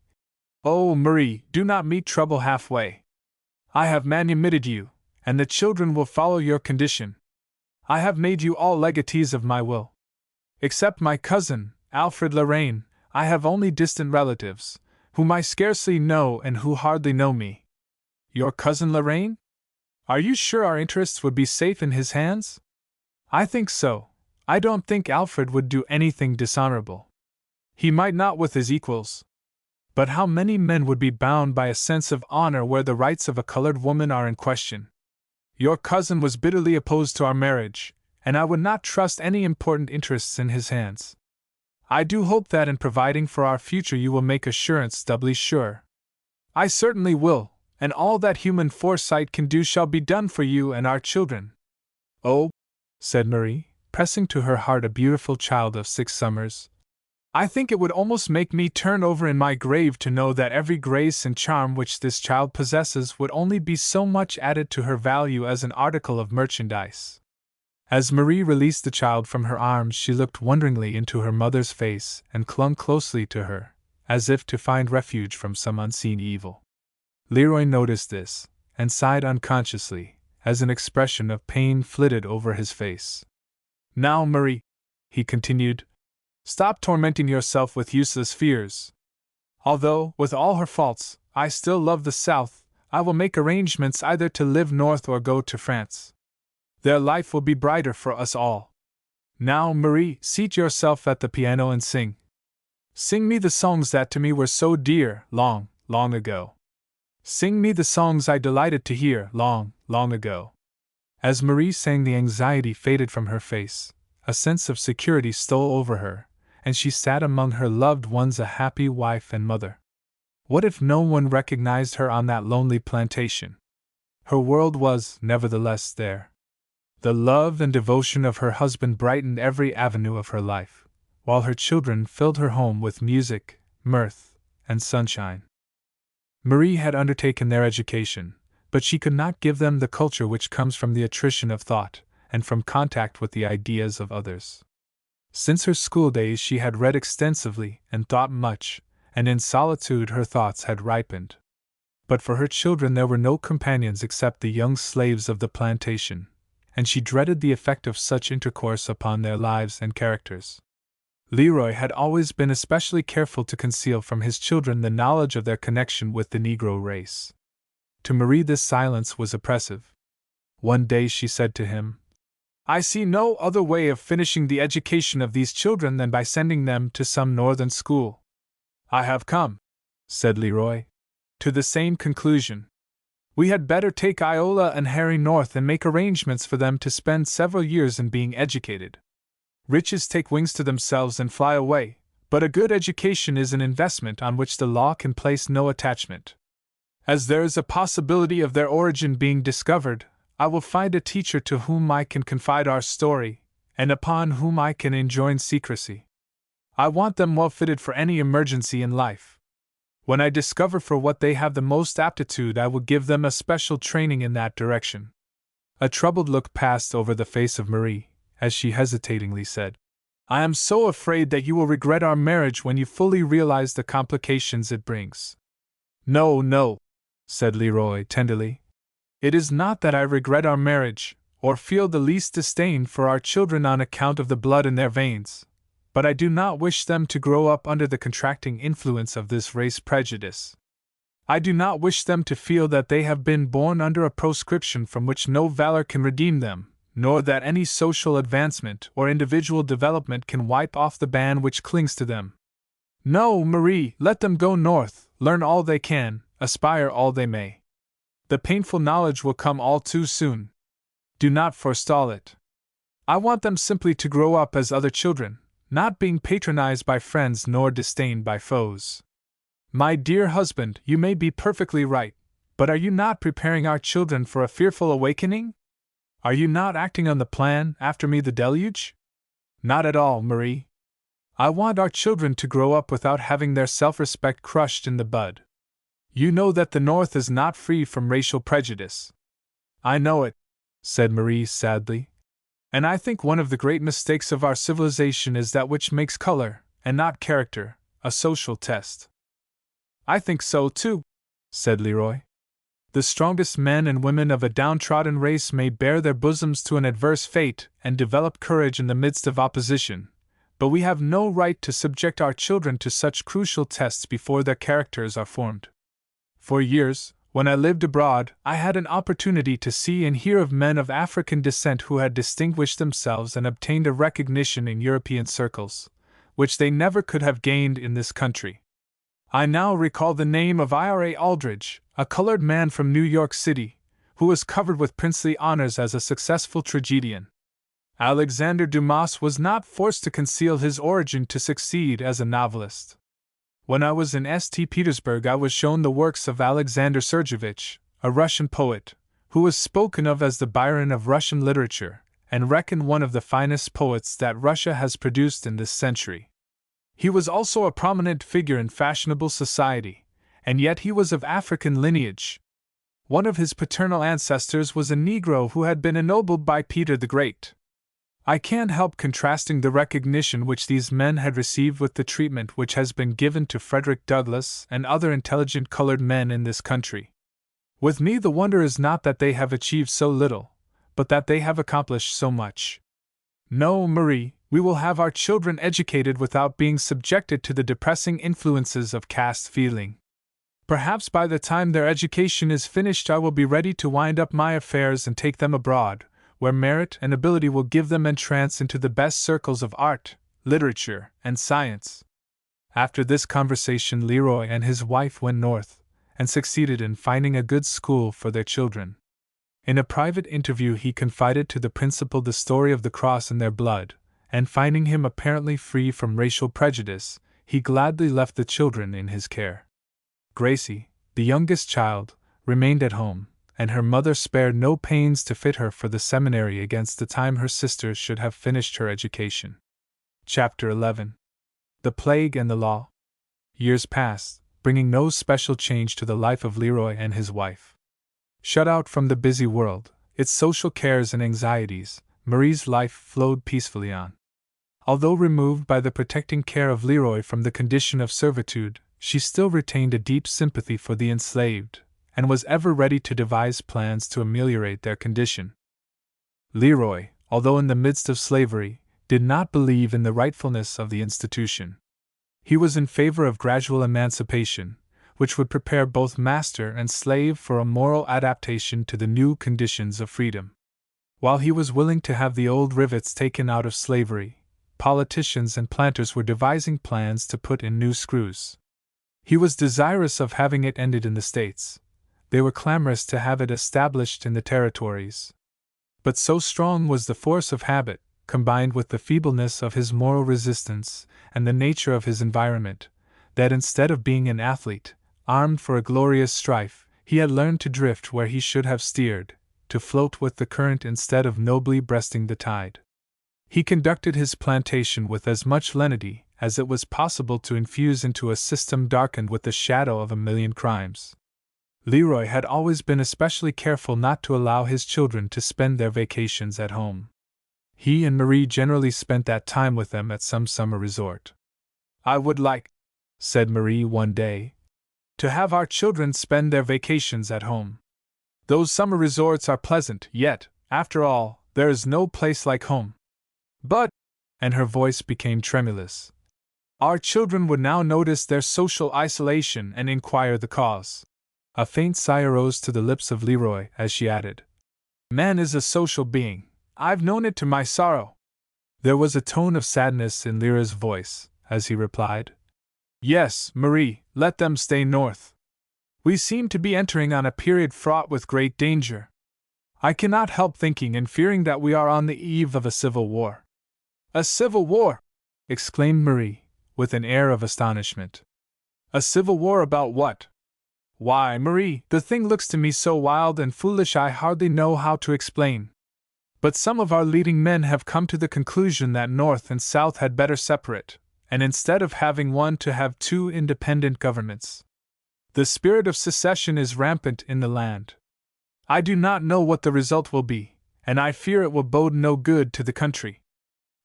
"Oh, Marie, do not meet trouble halfway. I have manumitted you, and the children will follow your condition. I have made you all legatees of my will. Except my cousin, Alfred Lorraine, I have only distant relatives, whom I scarcely know and who hardly know me." Your cousin Lorraine? Are you sure our interests would be safe in his hands? I think so. I don't think Alfred would do anything dishonorable. He might not with his equals. But how many men would be bound by a sense of honor where the rights of a colored woman are in question? Your cousin was bitterly opposed to our marriage, and I would not trust any important interests in his hands. I do hope that in providing for our future you will make assurance doubly sure. I certainly will, and all that human foresight can do shall be done for you and our children. Oh, said Marie, pressing to her heart a beautiful child of 6 summers, I think it would almost make me turn over in my grave to know that every grace and charm which this child possesses would only be so much added to her value as an article of merchandise. As Marie released the child from her arms, she looked wonderingly into her mother's face and clung closely to her, as if to find refuge from some unseen evil. Leroy noticed this, and sighed unconsciously, as an expression of pain flitted over his face. Now, Marie, he continued, stop tormenting yourself with useless fears. Although, with all her faults, I still love the South, I will make arrangements either to live north or go to France. Their life will be brighter for us all. Now, Marie, seat yourself at the piano and sing. Sing me the songs that to me were so dear, long, long ago. Sing me the songs I delighted to hear, long, long ago. As Marie sang, the anxiety faded from her face, a sense of security stole over her, and she sat among her loved ones a happy wife and mother. What if no one recognized her on that lonely plantation? Her world was, nevertheless, there. The love and devotion of her husband brightened every avenue of her life, while her children filled her home with music, mirth, and sunshine. Marie had undertaken their education, but she could not give them the culture which comes from the attrition of thought, and from contact with the ideas of others. Since her school days she had read extensively and thought much, and in solitude her thoughts had ripened. but for her children there were no companions except the young slaves of the plantation, and she dreaded the effect of such intercourse upon their lives and characters. Leroy had always been especially careful to conceal from his children the knowledge of their connection with the Negro race. To Marie this silence was oppressive. One day she said to him, "I see no other way of finishing the education of these children than by sending them to some northern school." "I have come," said Leroy, "to the same conclusion. We had better take Iola and Harry north and make arrangements for them to spend several years in being educated. Riches take wings to themselves and fly away, but a good education is an investment on which the law can place no attachment. As there is a possibility of their origin being discovered, I will find a teacher to whom I can confide our story, and upon whom I can enjoin secrecy. I want them well fitted for any emergency in life. When I discover for what they have the most aptitude, I will give them a special training in that direction." A troubled look passed over the face of Marie, as she hesitatingly said, "I am so afraid that you will regret our marriage when you fully realize the complications it brings." "No, no," said Leroy tenderly. "It is not that I regret our marriage, or feel the least disdain for our children on account of the blood in their veins, but I do not wish them to grow up under the contracting influence of this race prejudice. I do not wish them to feel that they have been born under a proscription from which no valor can redeem them, nor that any social advancement or individual development can wipe off the ban which clings to them. No, Marie, let them go north, learn all they can, aspire all they may. The painful knowledge will come all too soon. Do not forestall it. I want them simply to grow up as other children, not being patronized by friends nor disdained by foes. My dear husband, you may be perfectly right, but are you not preparing our children for a fearful awakening? Are you not acting on the plan, after me the deluge? Not at all, Marie. I want our children to grow up without having their self-respect crushed in the bud. You know that the North is not free from racial prejudice." "I know it," said Marie sadly. "And I think one of the great mistakes of our civilization is that which makes color, and not character, a social test." "I think so too," said Leroy. "The strongest men and women of a downtrodden race may bare their bosoms to an adverse fate and develop courage in the midst of opposition, but we have no right to subject our children to such crucial tests before their characters are formed. For years, when I lived abroad, I had an opportunity to see and hear of men of African descent who had distinguished themselves and obtained a recognition in European circles, which they never could have gained in this country. I now recall the name of Ira Aldridge, a colored man from New York City, who was covered with princely honors as a successful tragedian. Alexander Dumas was not forced to conceal his origin to succeed as a novelist. When I was in St. Petersburg, I was shown the works of Alexander Sergeyevich, a Russian poet, who was spoken of as the Byron of Russian literature, and reckoned one of the finest poets that Russia has produced in this century. He was also a prominent figure in fashionable society, and yet he was of African lineage. One of his paternal ancestors was a Negro who had been ennobled by Peter the Great. I can't help contrasting the recognition which these men had received with the treatment which has been given to Frederick Douglass and other intelligent colored men in this country. With me, the wonder is not that they have achieved so little, but that they have accomplished so much. No, Marie, we will have our children educated without being subjected to the depressing influences of caste feeling. Perhaps by the time their education is finished, I will be ready to wind up my affairs and take them abroad, where merit and ability will give them entrance into the best circles of art, literature, and science. After this conversation, Leroy and his wife went north, and succeeded in finding a good school for their children. In a private interview, he confided to the principal the story of the cross in their blood, and finding him apparently free from racial prejudice, he gladly left the children in his care. Gracie, the youngest child, remained at home, and her mother spared no pains to fit her for the seminary against the time her sister should have finished her education. Chapter 11. The Plague and the Law. Years passed, bringing no special change to the life of Leroy and his wife. Shut out from the busy world, its social cares and anxieties, Marie's life flowed peacefully on. Although removed by the protecting care of Leroy from the condition of servitude, she still retained a deep sympathy for the enslaved, and was ever ready to devise plans to ameliorate their condition. Leroy, although in the midst of slavery, did not believe in the rightfulness of the institution. He was in favor of gradual emancipation, which would prepare both master and slave for a moral adaptation to the new conditions of freedom. While he was willing to have the old rivets taken out of slavery, politicians and planters were devising plans to put in new screws. He was desirous of having it ended in the States. They were clamorous to have it established in the territories. But so strong was the force of habit, combined with the feebleness of his moral resistance and the nature of his environment, that instead of being an athlete, armed for a glorious strife, he had learned to drift where he should have steered, to float with the current instead of nobly breasting the tide. He conducted his plantation with as much lenity as it was possible to infuse into a system darkened with the shadow of a million crimes. Leroy had always been especially careful not to allow his children to spend their vacations at home. He and Marie generally spent that time with them at some summer resort. "I would like," said Marie one day, "to have our children spend their vacations at home. Those summer resorts are pleasant, yet, after all, there is no place like home. But," and her voice became tremulous, "our children would now notice their social isolation and inquire the cause." A faint sigh arose to the lips of Leroy as she added, "Man is a social being. I've known it to my sorrow." There was a tone of sadness in Leroy's voice as he replied, "Yes, Marie, let them stay north. We seem to be entering on a period fraught with great danger. I cannot help thinking and fearing that we are on the eve of a civil war." "A civil war!" exclaimed Marie, with an air of astonishment. "A civil war about what?" "Why, Marie, the thing looks to me so wild and foolish I hardly know how to explain. But some of our leading men have come to the conclusion that North and South had better separate, and instead of having one to have two independent governments. The spirit of secession is rampant in the land. I do not know what the result will be, and I fear it will bode no good to the country.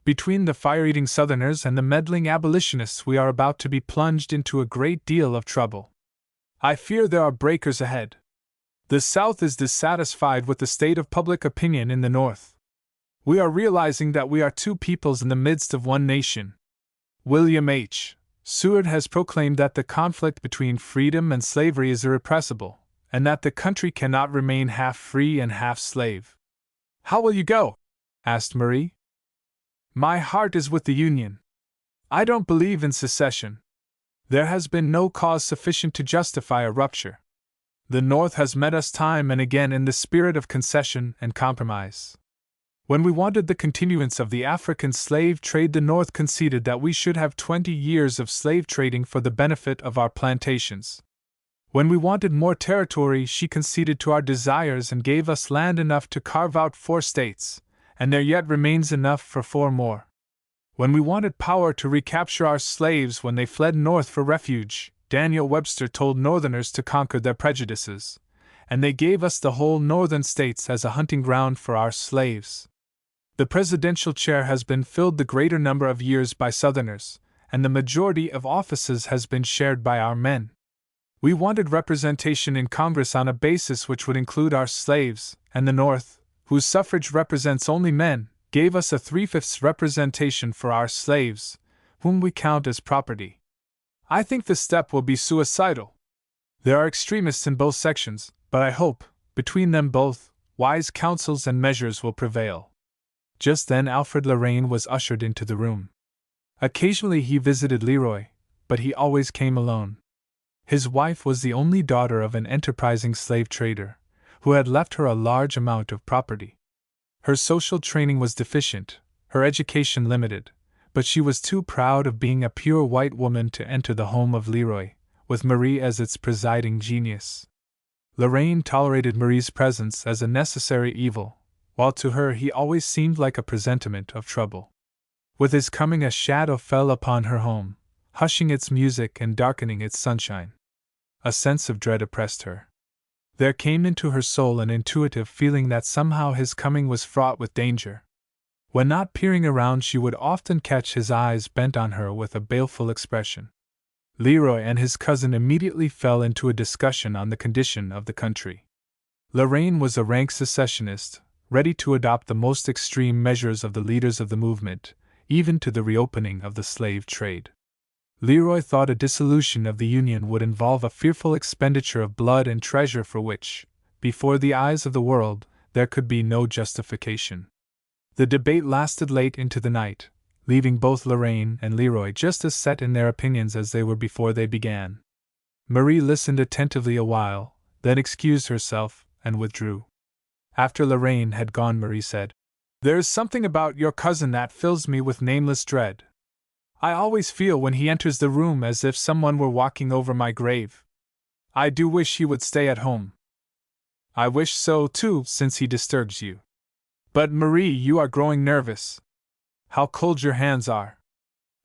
Between the fire-eating Southerners and the meddling abolitionists we are about to be plunged into a great deal of trouble. I fear there are breakers ahead. The South is dissatisfied with the state of public opinion in the North. We are realizing that we are two peoples in the midst of one nation. William H. Seward has proclaimed that the conflict between freedom and slavery is irrepressible, and that the country cannot remain half free and half slave." "How will you go?" asked Marie. "My heart is with the Union. I don't believe in secession. There has been no cause sufficient to justify a rupture. The North has met us time and again in the spirit of concession and compromise. When we wanted the continuance of the African slave trade, the North conceded that we should have 20 years of slave trading for the benefit of our plantations. When we wanted more territory, she conceded to our desires and gave us land enough to carve out 4 states, and there yet remains enough for 4 more. When we wanted power to recapture our slaves when they fled north for refuge, Daniel Webster told Northerners to conquer their prejudices, and they gave us the whole northern states as a hunting ground for our slaves. The presidential chair has been filled the greater number of years by Southerners, and the majority of offices has been shared by our men. We wanted representation in Congress on a basis which would include our slaves, and the North, whose suffrage represents only men, gave us a 3/5 representation for our slaves, whom we count as property. I think the step will be suicidal. There are extremists in both sections, but I hope, between them both, wise counsels and measures will prevail." Just then Alfred Lorraine was ushered into the room. Occasionally he visited Leroy, but he always came alone. His wife was the only daughter of an enterprising slave trader, who had left her a large amount of property. Her social training was deficient, her education limited, but she was too proud of being a pure white woman to enter the home of Leroy, with Marie as its presiding genius. Lorraine tolerated Marie's presence as a necessary evil, while to her he always seemed like a presentiment of trouble. With his coming a shadow fell upon her home, hushing its music and darkening its sunshine. A sense of dread oppressed her. There came into her soul an intuitive feeling that somehow his coming was fraught with danger. When not peering around, she would often catch his eyes bent on her with a baleful expression. Leroy and his cousin immediately fell into a discussion on the condition of the country. Lorraine was a rank secessionist, ready to adopt the most extreme measures of the leaders of the movement, even to the reopening of the slave trade. Leroy thought a dissolution of the Union would involve a fearful expenditure of blood and treasure for which, before the eyes of the world, there could be no justification. The debate lasted late into the night, leaving both Lorraine and Leroy just as set in their opinions as they were before they began. Marie listened attentively a while, then excused herself and withdrew. After Lorraine had gone, Marie said, "There is something about your cousin that fills me with nameless dread. I always feel when he enters the room as if someone were walking over my grave. I do wish he would stay at home." "I wish so too, since he disturbs you. But Marie, you are growing nervous. How cold your hands are.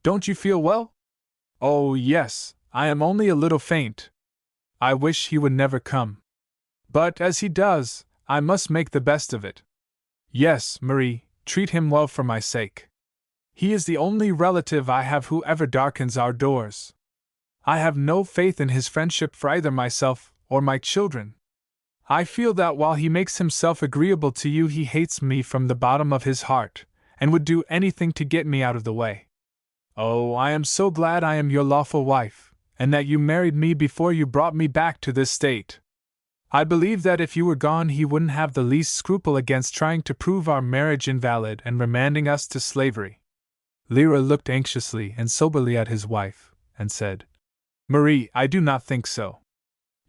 Don't you feel well?" "Oh, yes, I am only a little faint. I wish he would never come. But as he does, I must make the best of it. Yes, Marie, treat him well for my sake. He is the only relative I have who ever darkens our doors. I have no faith in his friendship for either myself or my children. I feel that while he makes himself agreeable to you, he hates me from the bottom of his heart, and would do anything to get me out of the way. Oh, I am so glad I am your lawful wife, and that you married me before you brought me back to this state. I believe that if you were gone he wouldn't have the least scruple against trying to prove our marriage invalid and remanding us to slavery." Leroy looked anxiously and soberly at his wife, and said, "Marie, I do not think so.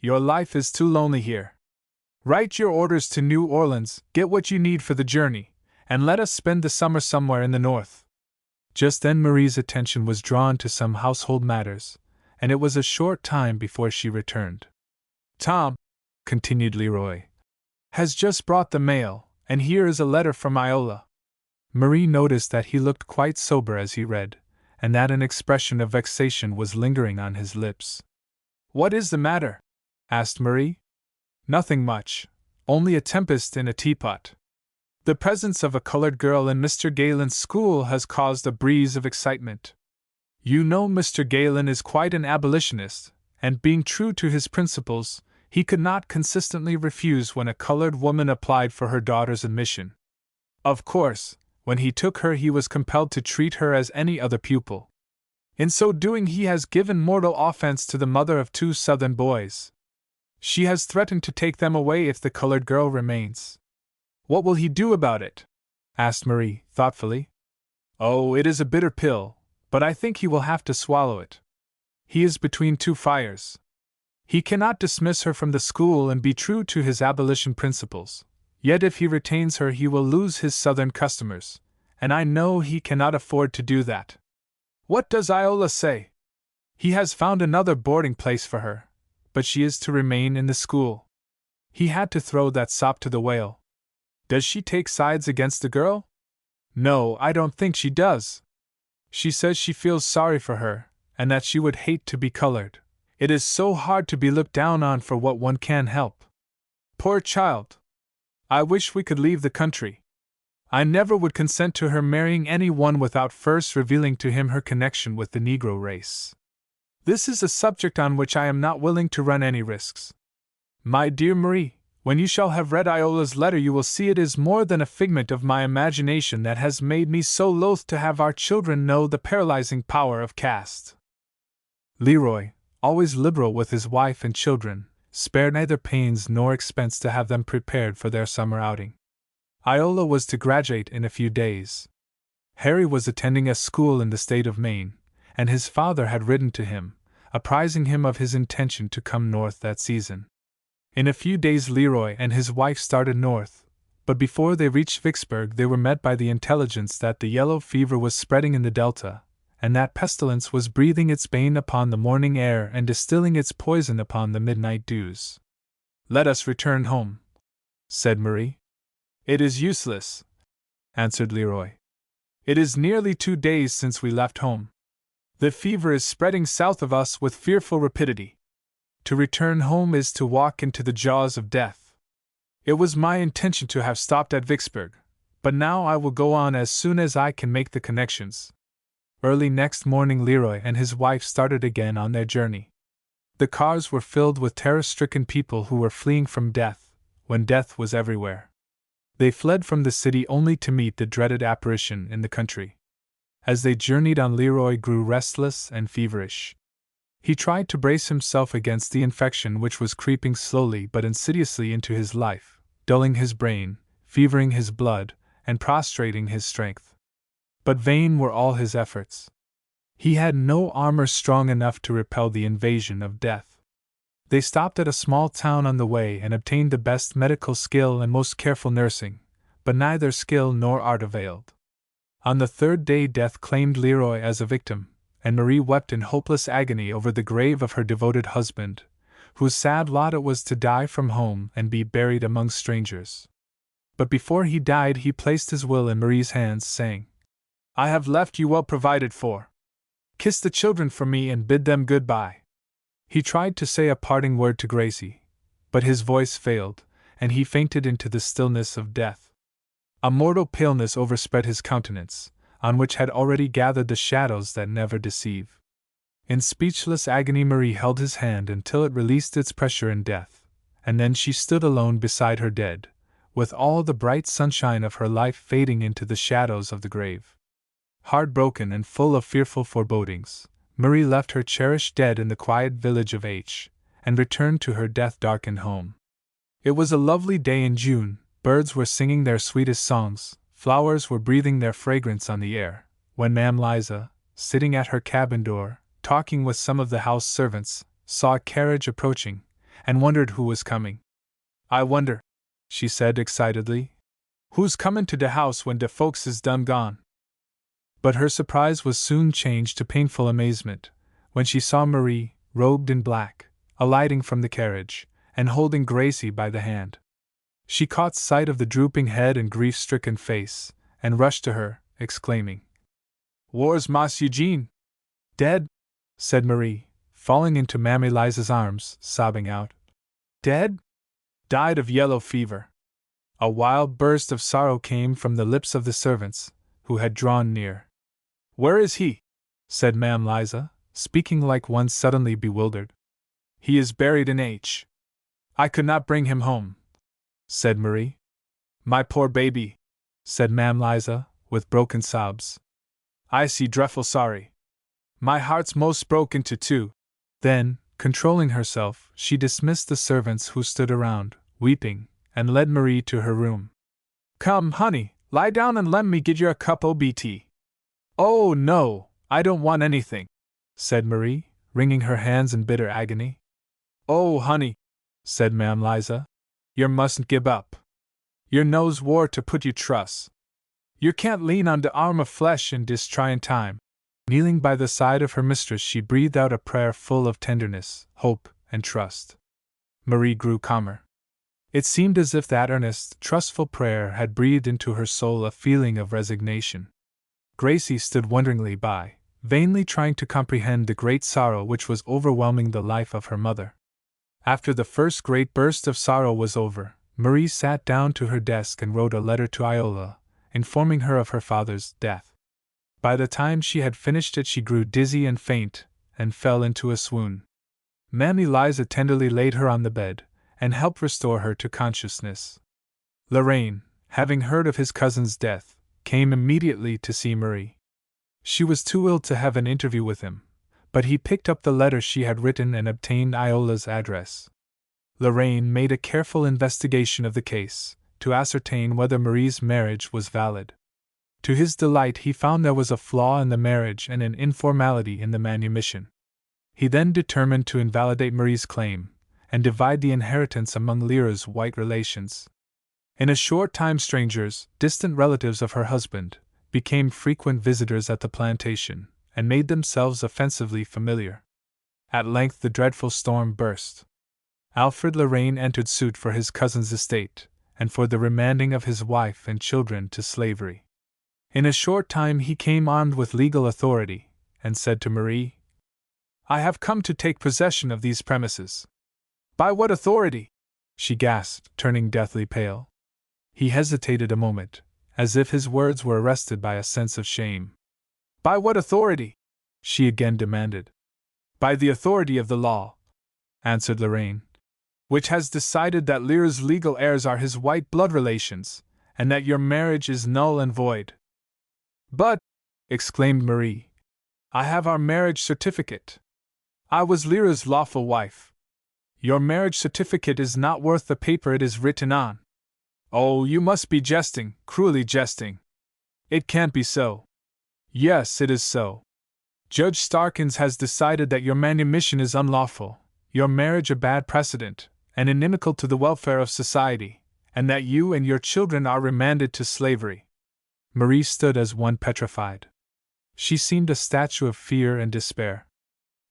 Your life is too lonely here. Write your orders to New Orleans, get what you need for the journey, and let us spend the summer somewhere in the north." Just then Marie's attention was drawn to some household matters, and it was a short time before she returned. "Tom," continued Leroy, "has just brought the mail, and here is a letter from Iola." Marie noticed that he looked quite sober as he read, and that an expression of vexation was lingering on his lips. "What is the matter?" asked Marie. "Nothing much, only a tempest in a teapot. The presence of a colored girl in Mr. Galen's school has caused a breeze of excitement. You know Mr. Galen is quite an abolitionist, and being true to his principles, he could not consistently refuse when a colored woman applied for her daughter's admission. Of course, when he took her he was compelled to treat her as any other pupil. In so doing he has given mortal offense to the mother of 2 Southern boys. She has threatened to take them away if the colored girl remains." "What will he do about it?" asked Marie, thoughtfully. "Oh, it is a bitter pill, but I think he will have to swallow it. He is between 2 fires. He cannot dismiss her from the school and be true to his abolition principles, yet if he retains her he will lose his Southern customers, and I know he cannot afford to do that." "What does Iola say?" "He has found another boarding place for her, but she is to remain in the school. He had to throw that sop to the whale." "Does she take sides against the girl?" "No, I don't think she does. She says she feels sorry for her, and that she would hate to be colored. It is so hard to be looked down on for what one can help. Poor child! I wish we could leave the country. I never would consent to her marrying any one without first revealing to him her connection with the Negro race. This is a subject on which I am not willing to run any risks. My dear Marie, when you shall have read Iola's letter you will see it is more than a figment of my imagination that has made me so loath to have our children know the paralyzing power of caste." Leroy, always liberal with his wife and children, spared neither pains nor expense to have them prepared for their summer outing. Iola was to graduate in a few days. Harry was attending a school in the state of Maine, and his father had written to him, apprising him of his intention to come north that season. In a few days Leroy and his wife started north, but before they reached Vicksburg they were met by the intelligence that the yellow fever was spreading in the Delta, and that pestilence was breathing its bane upon the morning air and distilling its poison upon the midnight dews. "Let us return home," said Marie. "It is useless," answered Leroy. "It is nearly 2 days since we left home. The fever is spreading south of us with fearful rapidity. To return home is to walk into the jaws of death. It was my intention to have stopped at Vicksburg, but now I will go on as soon as I can make the connections. Early next morning, Leroy and his wife started again on their journey. The cars were filled with terror-stricken people who were fleeing from death, when death was everywhere. They fled from the city only to meet the dreaded apparition in the country. As they journeyed on, Leroy grew restless and feverish. He tried to brace himself against the infection which was creeping slowly but insidiously into his life, dulling his brain, fevering his blood, and prostrating his strength. But vain were all his efforts. He had no armor strong enough to repel the invasion of death. They stopped at a small town on the way and obtained the best medical skill and most careful nursing, but neither skill nor art availed. On the third day, death claimed Leroy as a victim, and Marie wept in hopeless agony over the grave of her devoted husband, whose sad lot it was to die from home and be buried among strangers. But before he died, he placed his will in Marie's hands, saying, "I have left you well provided for. Kiss the children for me and bid them good-bye." He tried to say a parting word to Gracie, but his voice failed, and he fainted into the stillness of death. A mortal paleness overspread his countenance, on which had already gathered the shadows that never deceive. In speechless agony, Marie held his hand until it released its pressure in death, and then she stood alone beside her dead, with all the bright sunshine of her life fading into the shadows of the grave. Heartbroken and full of fearful forebodings, Marie left her cherished dead in the quiet village of H, and returned to her death-darkened home. It was a lovely day in June. Birds were singing their sweetest songs, flowers were breathing their fragrance on the air, when Ma'am Liza, sitting at her cabin door, talking with some of the house servants, saw a carriage approaching, and wondered who was coming. "I wonder," she said excitedly, "who's comin' to de house when de folks is done gone?" But her surprise was soon changed to painful amazement, when she saw Marie, robed in black, alighting from the carriage, and holding Gracie by the hand. She caught sight of the drooping head and grief-stricken face, and rushed to her, exclaiming, "Whar's Mas Eugene?" "Dead," said Marie, falling into Mammy Liza's arms, sobbing out, "Dead? Died of yellow fever." A wild burst of sorrow came from the lips of the servants, who had drawn near. "Where is he?" said Ma'am Liza, speaking like one suddenly bewildered. "He is buried in H. I could not bring him home," said Marie. "My poor baby," said Ma'am Liza, with broken sobs. "I see drefful sorry. My heart's most broke into two." Then, controlling herself, she dismissed the servants who stood around, weeping, and led Marie to her room. "Come, honey, lie down and lemme get you a cup o' tea." "Oh, no, I don't want anything," said Marie, wringing her hands in bitter agony. "Oh, honey," said Ma'am Liza, "yer mustn't give up. Yer knows war to put you truss. Yer can't lean on de arm of flesh in dis tryin' time." Kneeling by the side of her mistress, she breathed out a prayer full of tenderness, hope, and trust. Marie grew calmer. It seemed as if that earnest, trustful prayer had breathed into her soul a feeling of resignation. Gracie stood wonderingly by, vainly trying to comprehend the great sorrow which was overwhelming the life of her mother. After the first great burst of sorrow was over, Marie sat down to her desk and wrote a letter to Iola, informing her of her father's death. By the time she had finished it, she grew dizzy and faint, and fell into a swoon. Mammy Liza tenderly laid her on the bed, and helped restore her to consciousness. Lorraine, having heard of his cousin's death, came immediately to see Marie. She was too ill to have an interview with him, but he picked up the letter she had written and obtained Iola's address. Lorraine made a careful investigation of the case, to ascertain whether Marie's marriage was valid. To his delight, he found there was a flaw in the marriage and an informality in the manumission. He then determined to invalidate Marie's claim, and divide the inheritance among Lyra's white relations. In a short time, strangers, distant relatives of her husband, became frequent visitors at the plantation, and made themselves offensively familiar. At length the dreadful storm burst. Alfred Lorraine entered suit for his cousin's estate, and for the remanding of his wife and children to slavery. In a short time he came armed with legal authority, and said to Marie, "I have come to take possession of these premises." "By what authority?" she gasped, turning deathly pale. He hesitated a moment, as if his words were arrested by a sense of shame. By what authority? She again demanded. By the authority of the law, answered Lorraine, which has decided that Lear's legal heirs are his white blood relations, and that your marriage is null and void. But, exclaimed Marie, I have our marriage certificate. I was Lyra's lawful wife. Your marriage certificate is not worth the paper it is written on. Oh, you must be jesting, cruelly jesting. It can't be so. Yes, it is so. Judge Starkins has decided that your manumission is unlawful, your marriage a bad precedent, and inimical to the welfare of society, and that you and your children are remanded to slavery. Marie stood as one petrified. She seemed a statue of fear and despair.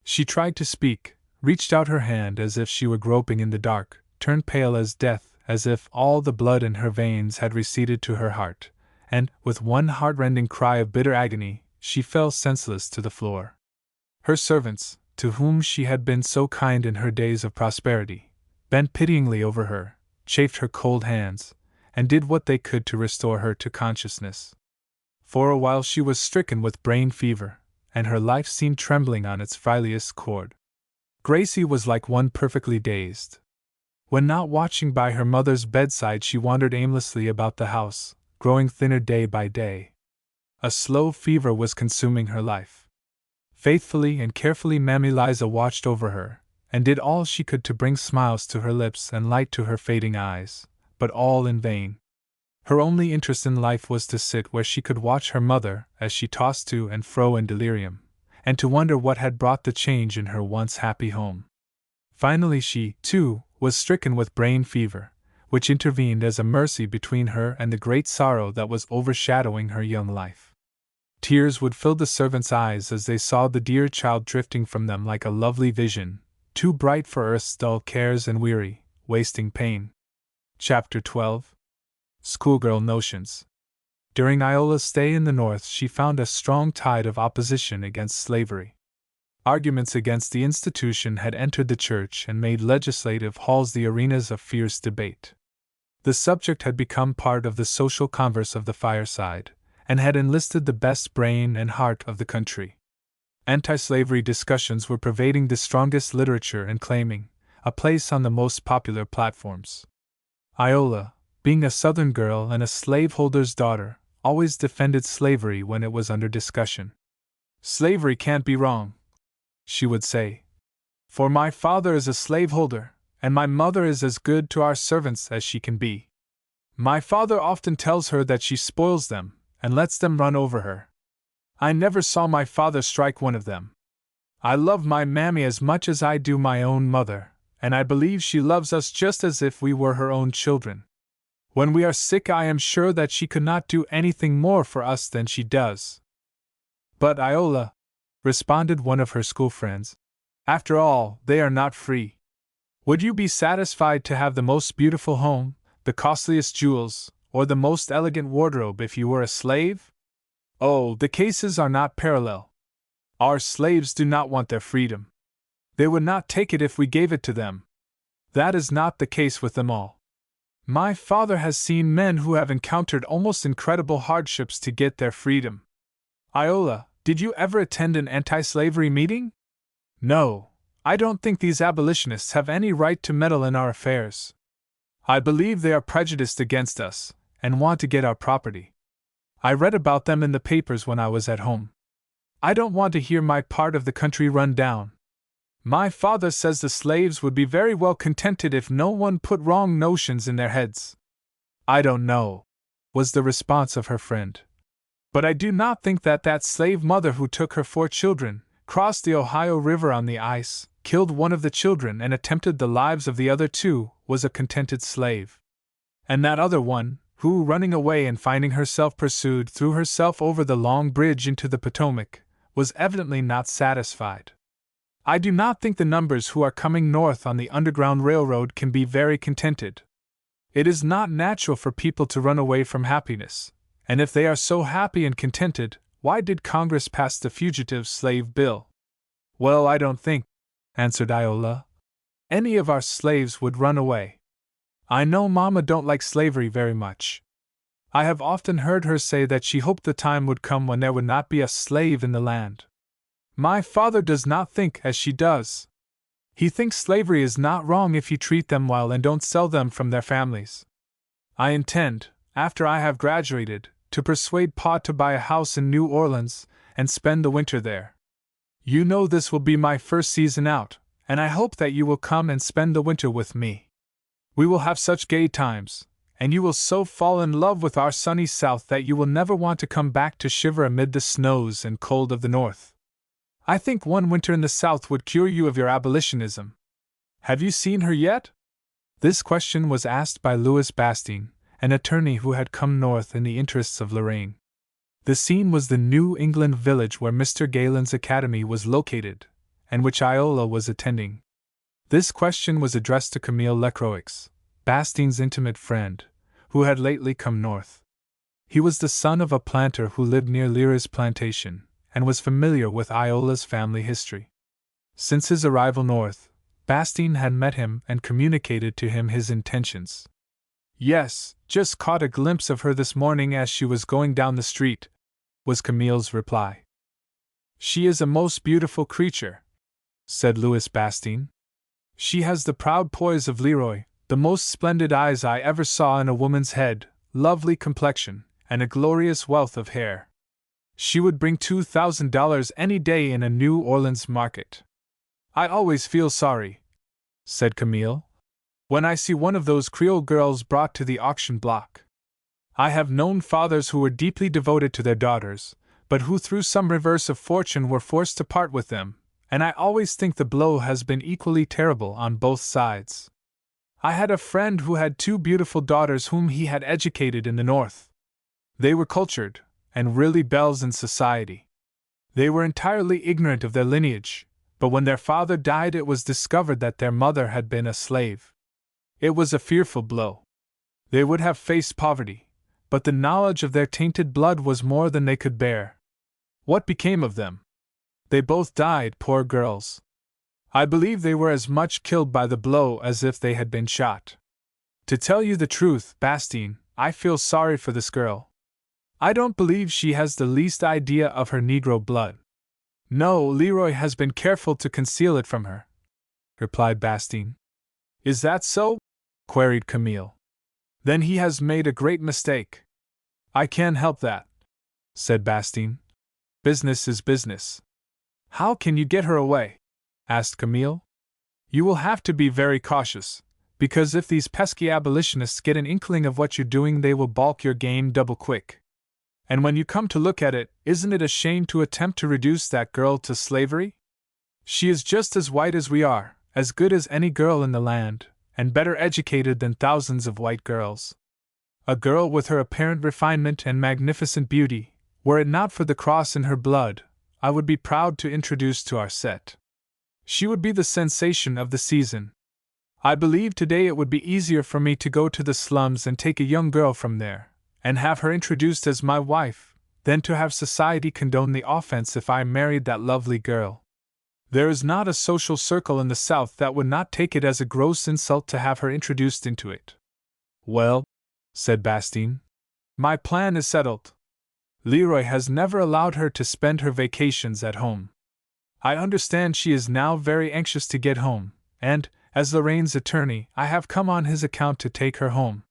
She tried to speak, reached out her hand as if she were groping in the dark, turned pale as death, as if all the blood in her veins had receded to her heart, and, with one heart-rending cry of bitter agony, she fell senseless to the floor. Her servants, to whom she had been so kind in her days of prosperity, bent pityingly over her, chafed her cold hands, and did what they could to restore her to consciousness. For a while she was stricken with brain fever, and her life seemed trembling on its frailest cord. Gracie was like one perfectly dazed. When not watching by her mother's bedside, she wandered aimlessly about the house, growing thinner day by day. A slow fever was consuming her life. Faithfully and carefully Mammy Liza watched over her, and did all she could to bring smiles to her lips and light to her fading eyes, but all in vain. Her only interest in life was to sit where she could watch her mother as she tossed to and fro in delirium, and to wonder what had brought the change in her once happy home. Finally she, too, was stricken with brain fever, which intervened as a mercy between her and the great sorrow that was overshadowing her young life. Tears would fill the servants' eyes as they saw the dear child drifting from them like a lovely vision, too bright for earth's dull cares and weary, wasting pain. Chapter 12. Schoolgirl Notions. During Iola's stay in the North, she found a strong tide of opposition against slavery. Arguments against the institution had entered the church and made legislative halls the arenas of fierce debate. The subject had become part of the social converse of the fireside, and had enlisted the best brain and heart of the country. Anti-slavery discussions were pervading the strongest literature and claiming a place on the most popular platforms. Iola, being a Southern girl and a slaveholder's daughter, always defended slavery when it was under discussion. Slavery can't be wrong, she would say, for my father is a slaveholder, and my mother is as good to our servants as she can be. My father often tells her that she spoils them, and lets them run over her. I never saw my father strike one of them. I love my mammy as much as I do my own mother, and I believe she loves us just as if we were her own children. When we are sick, I am sure that she could not do anything more for us than she does. But Iola, responded one of her school friends, after all, they are not free. Would you be satisfied to have the most beautiful home, the costliest jewels, or the most elegant wardrobe if you were a slave? Oh, the cases are not parallel. Our slaves do not want their freedom. They would not take it if we gave it to them. That is not the case with them all. My father has seen men who have encountered almost incredible hardships to get their freedom. Iola, did you ever attend an anti-slavery meeting? No, I don't think these abolitionists have any right to meddle in our affairs. I believe they are prejudiced against us, and want to get our property. I read about them in the papers when I was at home. I don't want to hear my part of the country run down. My father says the slaves would be very well contented if no one put wrong notions in their heads. I don't know, was the response of her friend. But I do not think that that slave mother who took her 4 children, crossed the Ohio River on the ice, killed one of the children and attempted the lives of the other 2, was a contented slave. And that other one, who, running away and finding herself pursued, threw herself over the long bridge into the Potomac, was evidently not satisfied. I do not think the numbers who are coming north on the Underground Railroad can be very contented. It is not natural for people to run away from happiness, and if they are so happy and contented, why did Congress pass the Fugitive Slave Bill? Well, I don't think, answered Iola, any of our slaves would run away. I know Mama don't like slavery very much. I have often heard her say that she hoped the time would come when there would not be a slave in the land. My father does not think as she does. He thinks slavery is not wrong if you treat them well and don't sell them from their families. I intend, after I have graduated, to persuade Pa to buy a house in New Orleans and spend the winter there. You know this will be my first season out, and I hope that you will come and spend the winter with me. We will have such gay times, and you will so fall in love with our sunny South that you will never want to come back to shiver amid the snows and cold of the North. I think one winter in the South would cure you of your abolitionism. Have you seen her yet? This question was asked by Louis Bastien, an attorney who had come north in the interests of Lorraine. The scene was the New England village where Mr. Galen's academy was located, and which Iola was attending. This question was addressed to Camille Lecroix, Bastien's intimate friend, who had lately come north. He was the son of a planter who lived near Leroy's plantation, and was familiar with Iola's family history. Since his arrival north, Bastien had met him and communicated to him his intentions. Yes, just caught a glimpse of her this morning as she was going down the street, was Camille's reply. She is a most beautiful creature, said Louis Bastien. She has the proud poise of Leroy, the most splendid eyes I ever saw in a woman's head, lovely complexion, and a glorious wealth of hair. She would bring $2,000 any day in a New Orleans market. I always feel sorry, said Camille, when I see one of those Creole girls brought to the auction block. I have known fathers who were deeply devoted to their daughters, but who through some reverse of fortune were forced to part with them, and I always think the blow has been equally terrible on both sides. I had a friend who had two beautiful daughters whom he had educated in the North. They were cultured, and really belles in society. They were entirely ignorant of their lineage, but when their father died it was discovered that their mother had been a slave. It was a fearful blow. They would have faced poverty, but the knowledge of their tainted blood was more than they could bear. What became of them? They both died, poor girls. I believe they were as much killed by the blow as if they had been shot. To tell you the truth, Bastien, I feel sorry for this girl. I don't believe she has the least idea of her Negro blood. No, Leroy has been careful to conceal it from her, replied Bastien. Is that so? Queried Camille. Then he has made a great mistake. I can't help that, said Bastien. Business is business. How can you get her away? Asked Camille. You will have to be very cautious, because if these pesky abolitionists get an inkling of what you're doing they will balk your game double quick. And when you come to look at it, isn't it a shame to attempt to reduce that girl to slavery? She is just as white as we are, as good as any girl in the land, and better educated than thousands of white girls. A girl with her apparent refinement and magnificent beauty, were it not for the cross in her blood, I would be proud to introduce to our set. She would be the sensation of the season. I believe today it would be easier for me to go to the slums and take a young girl from there, and have her introduced as my wife, than to have society condone the offense if I married that lovely girl. There is not a social circle in the South that would not take it as a gross insult to have her introduced into it. Well, said Bastien, my plan is settled. Leroy has never allowed her to spend her vacations at home. I understand she is now very anxious to get home, and, as Lorraine's attorney, I have come on his account to take her home.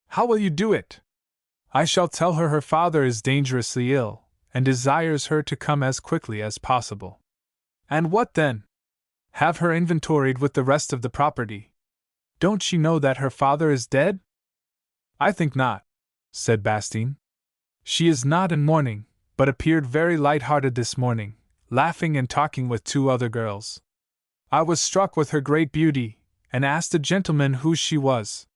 How will you do it? I shall tell her father is dangerously ill, and desires her to come as quickly as possible. And what then? Have her inventoried with the rest of the property. Don't she know that her father is dead? I think not, said Bastien. She is not in mourning, but appeared very light-hearted this morning, laughing and talking with two other girls. I was struck with her great beauty, and asked a gentleman who she was.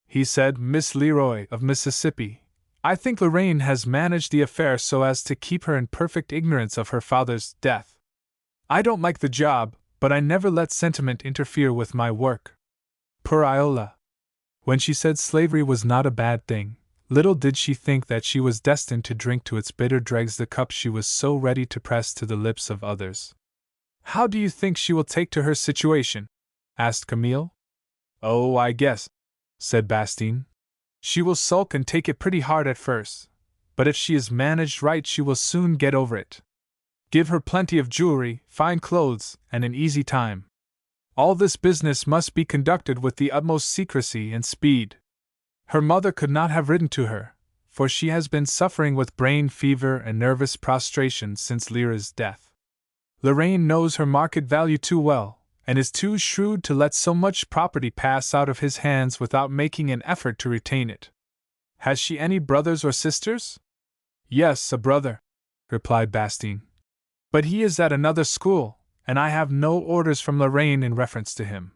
He said, Miss Leroy of Mississippi. I think Lorraine has managed the affair so as to keep her in perfect ignorance of her father's death. I don't like the job, but I never let sentiment interfere with my work. Poor Iola. When she said slavery was not a bad thing, little did she think that she was destined to drink to its bitter dregs the cup she was so ready to press to the lips of others. How do you think she will take to her situation? Asked Camille. Oh, I guess, said Bastien. She will sulk and take it pretty hard at first, but if she is managed right, she will soon get over it. Give her plenty of jewelry, fine clothes, and an easy time. All this business must be conducted with the utmost secrecy and speed. Her mother could not have written to her, for she has been suffering with brain fever and nervous prostration since Lyra's death. Lorraine knows her market value too well, and is too shrewd to let so much property pass out of his hands without making an effort to retain it. Has she any brothers or sisters? Yes, a brother, replied Bastien. But he is at another school, and I have no orders from Lorraine in reference to him.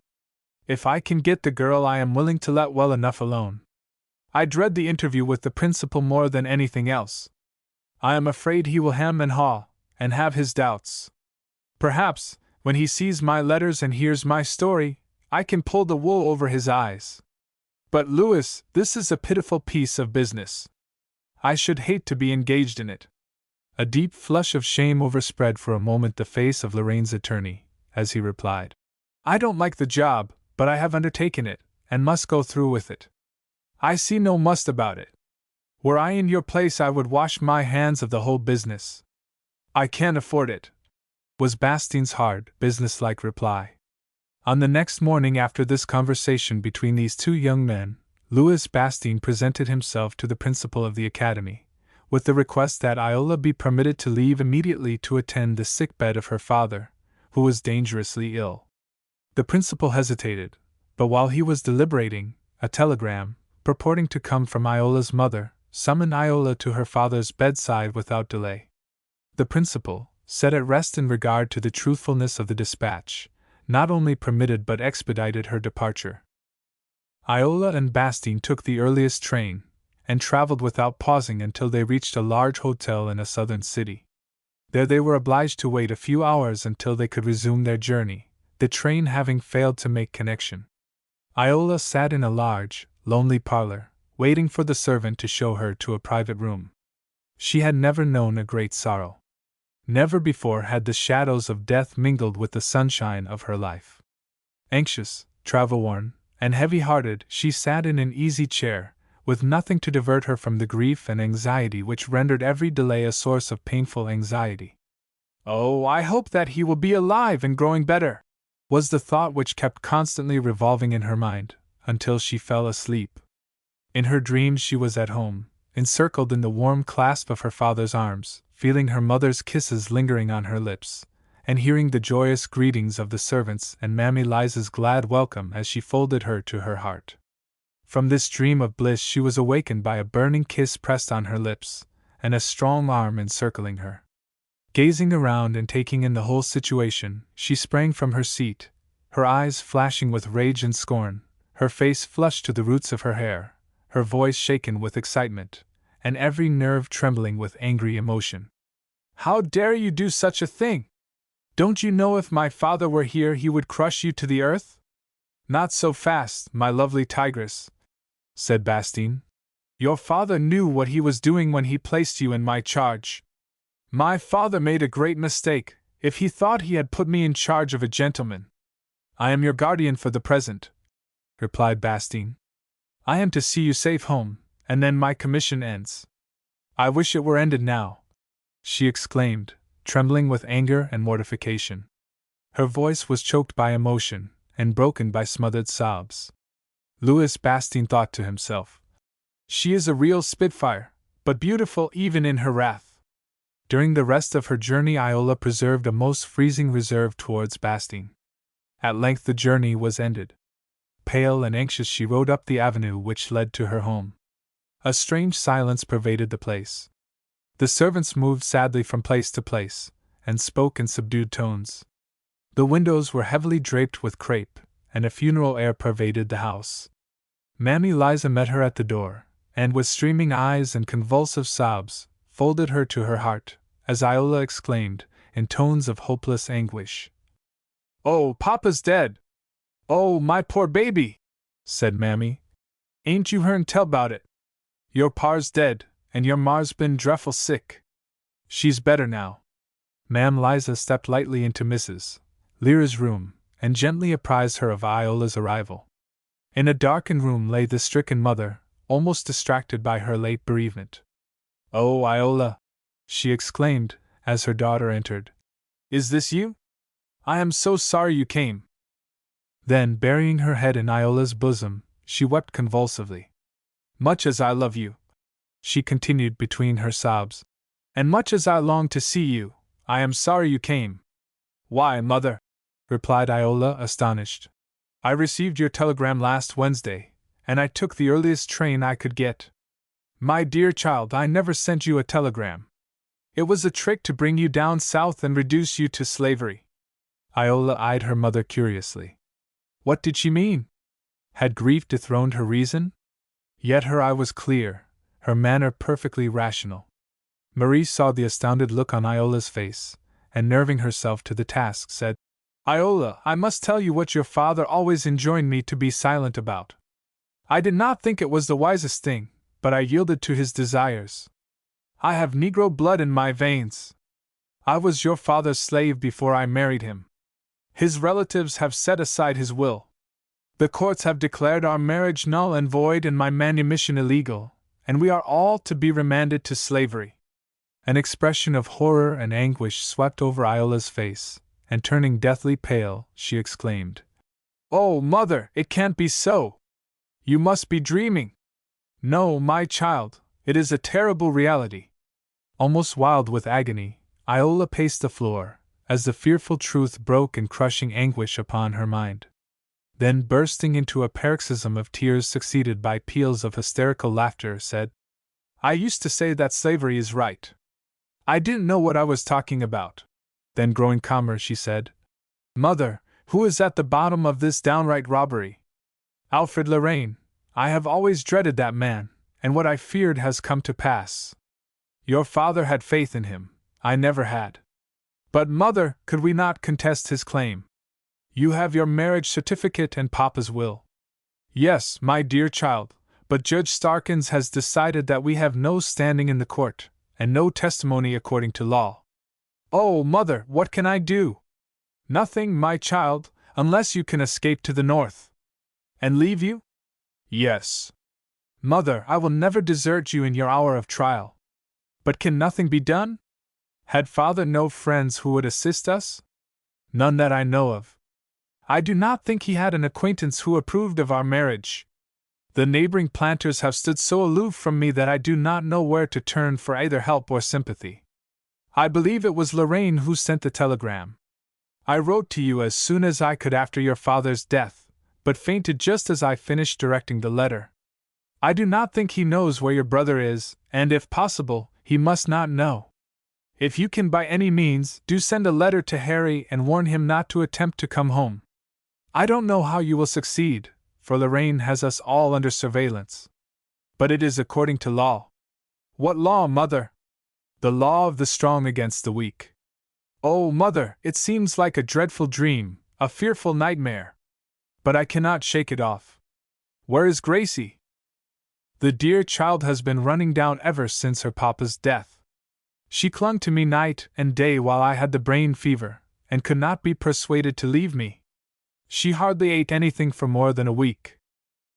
If I can get the girl, I am willing to let well enough alone. I dread the interview with the principal more than anything else. I am afraid he will hem and haw, and have his doubts. Perhaps, when he sees my letters and hears my story, I can pull the wool over his eyes. But, Louis, this is a pitiful piece of business. I should hate to be engaged in it. A deep flush of shame overspread for a moment the face of Lorraine's attorney, as he replied, I don't like the job, but I have undertaken it, and must go through with it. I see no must about it. Were I in your place, I would wash my hands of the whole business. I can't afford it, was Bastien's hard, businesslike reply. On the next morning after this conversation between these two young men, Louis Bastien presented himself to the principal of the academy, with the request that Iola be permitted to leave immediately to attend the sick-bed of her father, who was dangerously ill. The principal hesitated, but while he was deliberating, a telegram, purporting to come from Iola's mother, summoned Iola to her father's bedside without delay. The principal, set at rest in regard to the truthfulness of the dispatch, not only permitted but expedited her departure. Iola and Bastien took the earliest train, and traveled without pausing until they reached a large hotel in a southern city. There they were obliged to wait a few hours until they could resume their journey, the train having failed to make connection. Iola sat in a large, lonely parlor, waiting for the servant to show her to a private room. She had never known a great sorrow. Never before had the shadows of death mingled with the sunshine of her life. Anxious, travel-worn, and heavy-hearted, she sat in an easy chair, with nothing to divert her from the grief and anxiety which rendered every delay a source of painful anxiety. Oh, I hope that he will be alive and growing better, was the thought which kept constantly revolving in her mind, until she fell asleep. In her dreams she was at home, encircled in the warm clasp of her father's arms, feeling her mother's kisses lingering on her lips, and hearing the joyous greetings of the servants and Mammy Liza's glad welcome as she folded her to her heart. From this dream of bliss she was awakened by a burning kiss pressed on her lips, and a strong arm encircling her. Gazing around and taking in the whole situation, she sprang from her seat, her eyes flashing with rage and scorn, her face flushed to the roots of her hair, her voice shaken with excitement, and every nerve trembling with angry emotion. How dare you do such a thing? Don't you know if my father were here he would crush you to the earth? Not so fast, my lovely tigress, said Bastien. Your father knew what he was doing when he placed you in my charge. My father made a great mistake, if he thought he had put me in charge of a gentleman. I am your guardian for the present, replied Bastien. I am to see you safe home, and then my commission ends. I wish it were ended now, she exclaimed, trembling with anger and mortification. Her voice was choked by emotion, and broken by smothered sobs. Louis Bastien thought to himself, she is a real spitfire, but beautiful even in her wrath. During the rest of her journey Iola preserved a most freezing reserve towards Bastien. At length the journey was ended. Pale and anxious she rode up the avenue which led to her home. A strange silence pervaded the place. The servants moved sadly from place to place, and spoke in subdued tones. The windows were heavily draped with crape, and a funeral air pervaded the house. Mammy Liza met her at the door, and with streaming eyes and convulsive sobs, folded her to her heart, as Iola exclaimed, in tones of hopeless anguish, "Oh, Papa's dead! Oh, my poor baby!" said Mammy. "Ain't you hearn tell 'bout it? Your par's dead, and your mar's been drefful sick. She's better now." Mam Liza stepped lightly into Mrs. Lyra's room, and gently apprised her of Iola's arrival. In a darkened room lay the stricken mother, almost distracted by her late bereavement. "Oh, Iola!" she exclaimed, as her daughter entered. "Is this you? I am so sorry you came." Then, burying her head in Iola's bosom, she wept convulsively. "Much as I love you," she continued between her sobs, "and much as I long to see you, I am sorry you came." "Why, mother," replied Iola, astonished, "I received your telegram last Wednesday, and I took the earliest train I could get." "My dear child, I never sent you a telegram. It was a trick to bring you down south and reduce you to slavery." Iola eyed her mother curiously. What did she mean? Had grief dethroned her reason? Yet her eye was clear, her manner perfectly rational. Marie saw the astounded look on Iola's face, and nerving herself to the task, said, "Iola, I must tell you what your father always enjoined me to be silent about. I did not think it was the wisest thing, but I yielded to his desires. I have Negro blood in my veins. I was your father's slave before I married him. His relatives have set aside his will. The courts have declared our marriage null and void and my manumission illegal, and we are all to be remanded to slavery." An expression of horror and anguish swept over Iola's face, and turning deathly pale, she exclaimed, "Oh, mother, it can't be so! You must be dreaming!" "No, my child, it is a terrible reality." Almost wild with agony, Iola paced the floor, as the fearful truth broke in crushing anguish upon her mind. Then, bursting into a paroxysm of tears succeeded by peals of hysterical laughter, said, "I used to say that slavery is right. I didn't know what I was talking about." Then, growing calmer, she said, "Mother, who is at the bottom of this downright robbery?" "Alfred Lorraine. I have always dreaded that man, and what I feared has come to pass. Your father had faith in him. I never had. But, mother, could we not contest his claim? You have your marriage certificate and Papa's will." "Yes, my dear child, but Judge Starkins has decided that we have no standing in the court, and no testimony according to law." "Oh, mother, what can I do?" "Nothing, my child, unless you can escape to the north." "And leave you?" "Yes." "Mother, I will never desert you in your hour of trial." "But can nothing be done? Had father no friends who would assist us?" "None that I know of." "I do not think he had an acquaintance who approved of our marriage. The neighboring planters have stood so aloof from me that I do not know where to turn for either help or sympathy. I believe it was Lorraine who sent the telegram. I wrote to you as soon as I could after your father's death, but fainted just as I finished directing the letter. I do not think he knows where your brother is, and if possible, he must not know. If you can by any means, do send a letter to Harry and warn him not to attempt to come home. I don't know how you will succeed, for Lorraine has us all under surveillance. But it is according to law." "What law, mother?" "The law of the strong against the weak." "Oh, mother, it seems like a dreadful dream, a fearful nightmare. But I cannot shake it off. Where is Gracie?" "The dear child has been running down ever since her papa's death. She clung to me night and day while I had the brain fever, and could not be persuaded to leave me. She hardly ate anything for more than a week.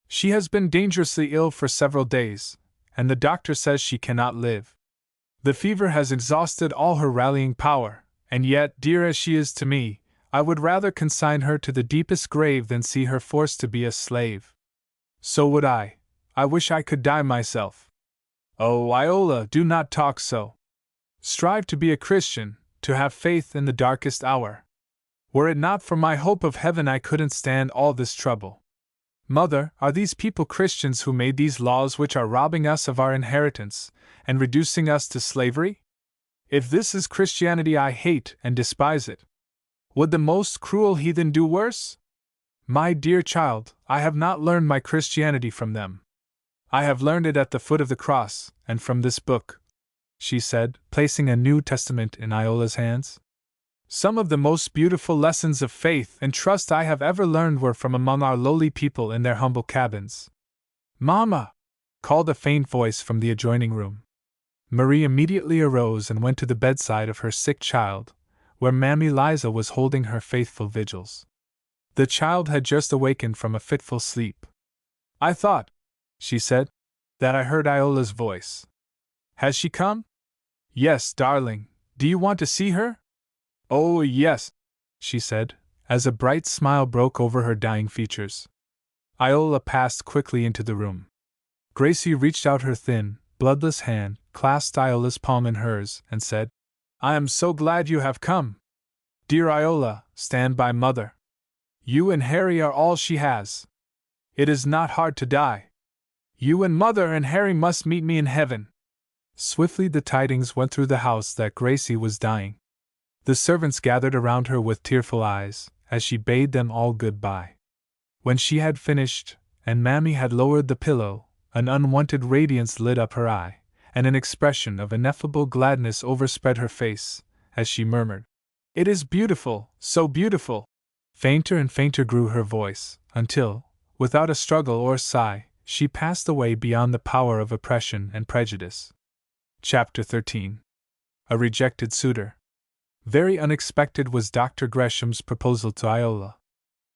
She has been dangerously ill for several days, and the doctor says she cannot live. The fever has exhausted all her rallying power, and yet, dear as she is to me, I would rather consign her to the deepest grave than see her forced to be a slave." "So would I. I wish I could die myself." "Oh, Iola, do not talk so. Strive to be a Christian, to have faith in the darkest hour. Were it not for my hope of heaven, I couldn't stand all this trouble." "Mother, are these people Christians who made these laws which are robbing us of our inheritance, and reducing us to slavery? If this is Christianity, I hate and despise it. Would the most cruel heathen do worse?" "My dear child, I have not learned my Christianity from them. I have learned it at the foot of the cross, and from this book," she said, placing a New Testament in Iola's hands. "Some of the most beautiful lessons of faith and trust I have ever learned were from among our lowly people in their humble cabins." "Mama!" called a faint voice from the adjoining room. Marie immediately arose and went to the bedside of her sick child, where Mammy Liza was holding her faithful vigils. The child had just awakened from a fitful sleep. "I thought," she said, that I heard Iola's voice. Has she come? Yes, darling. Do you want to see her? Oh, yes, she said, as a bright smile broke over her dying features. Iola passed quickly into the room. Gracie reached out her thin, bloodless hand, clasped Iola's palm in hers, and said, I am so glad you have come. Dear Iola, stand by Mother. You and Harry are all she has. It is not hard to die. You and Mother and Harry must meet me in heaven. Swiftly the tidings went through the house that Gracie was dying. The servants gathered around her with tearful eyes, as she bade them all good-bye. When she had finished, and Mammy had lowered the pillow, an unwonted radiance lit up her eye, and an expression of ineffable gladness overspread her face, as she murmured, It is beautiful, so beautiful! Fainter and fainter grew her voice, until, without a struggle or a sigh, she passed away beyond the power of oppression and prejudice. Chapter 13. A Rejected Suitor. Very unexpected was Dr. Gresham's proposal to Iola.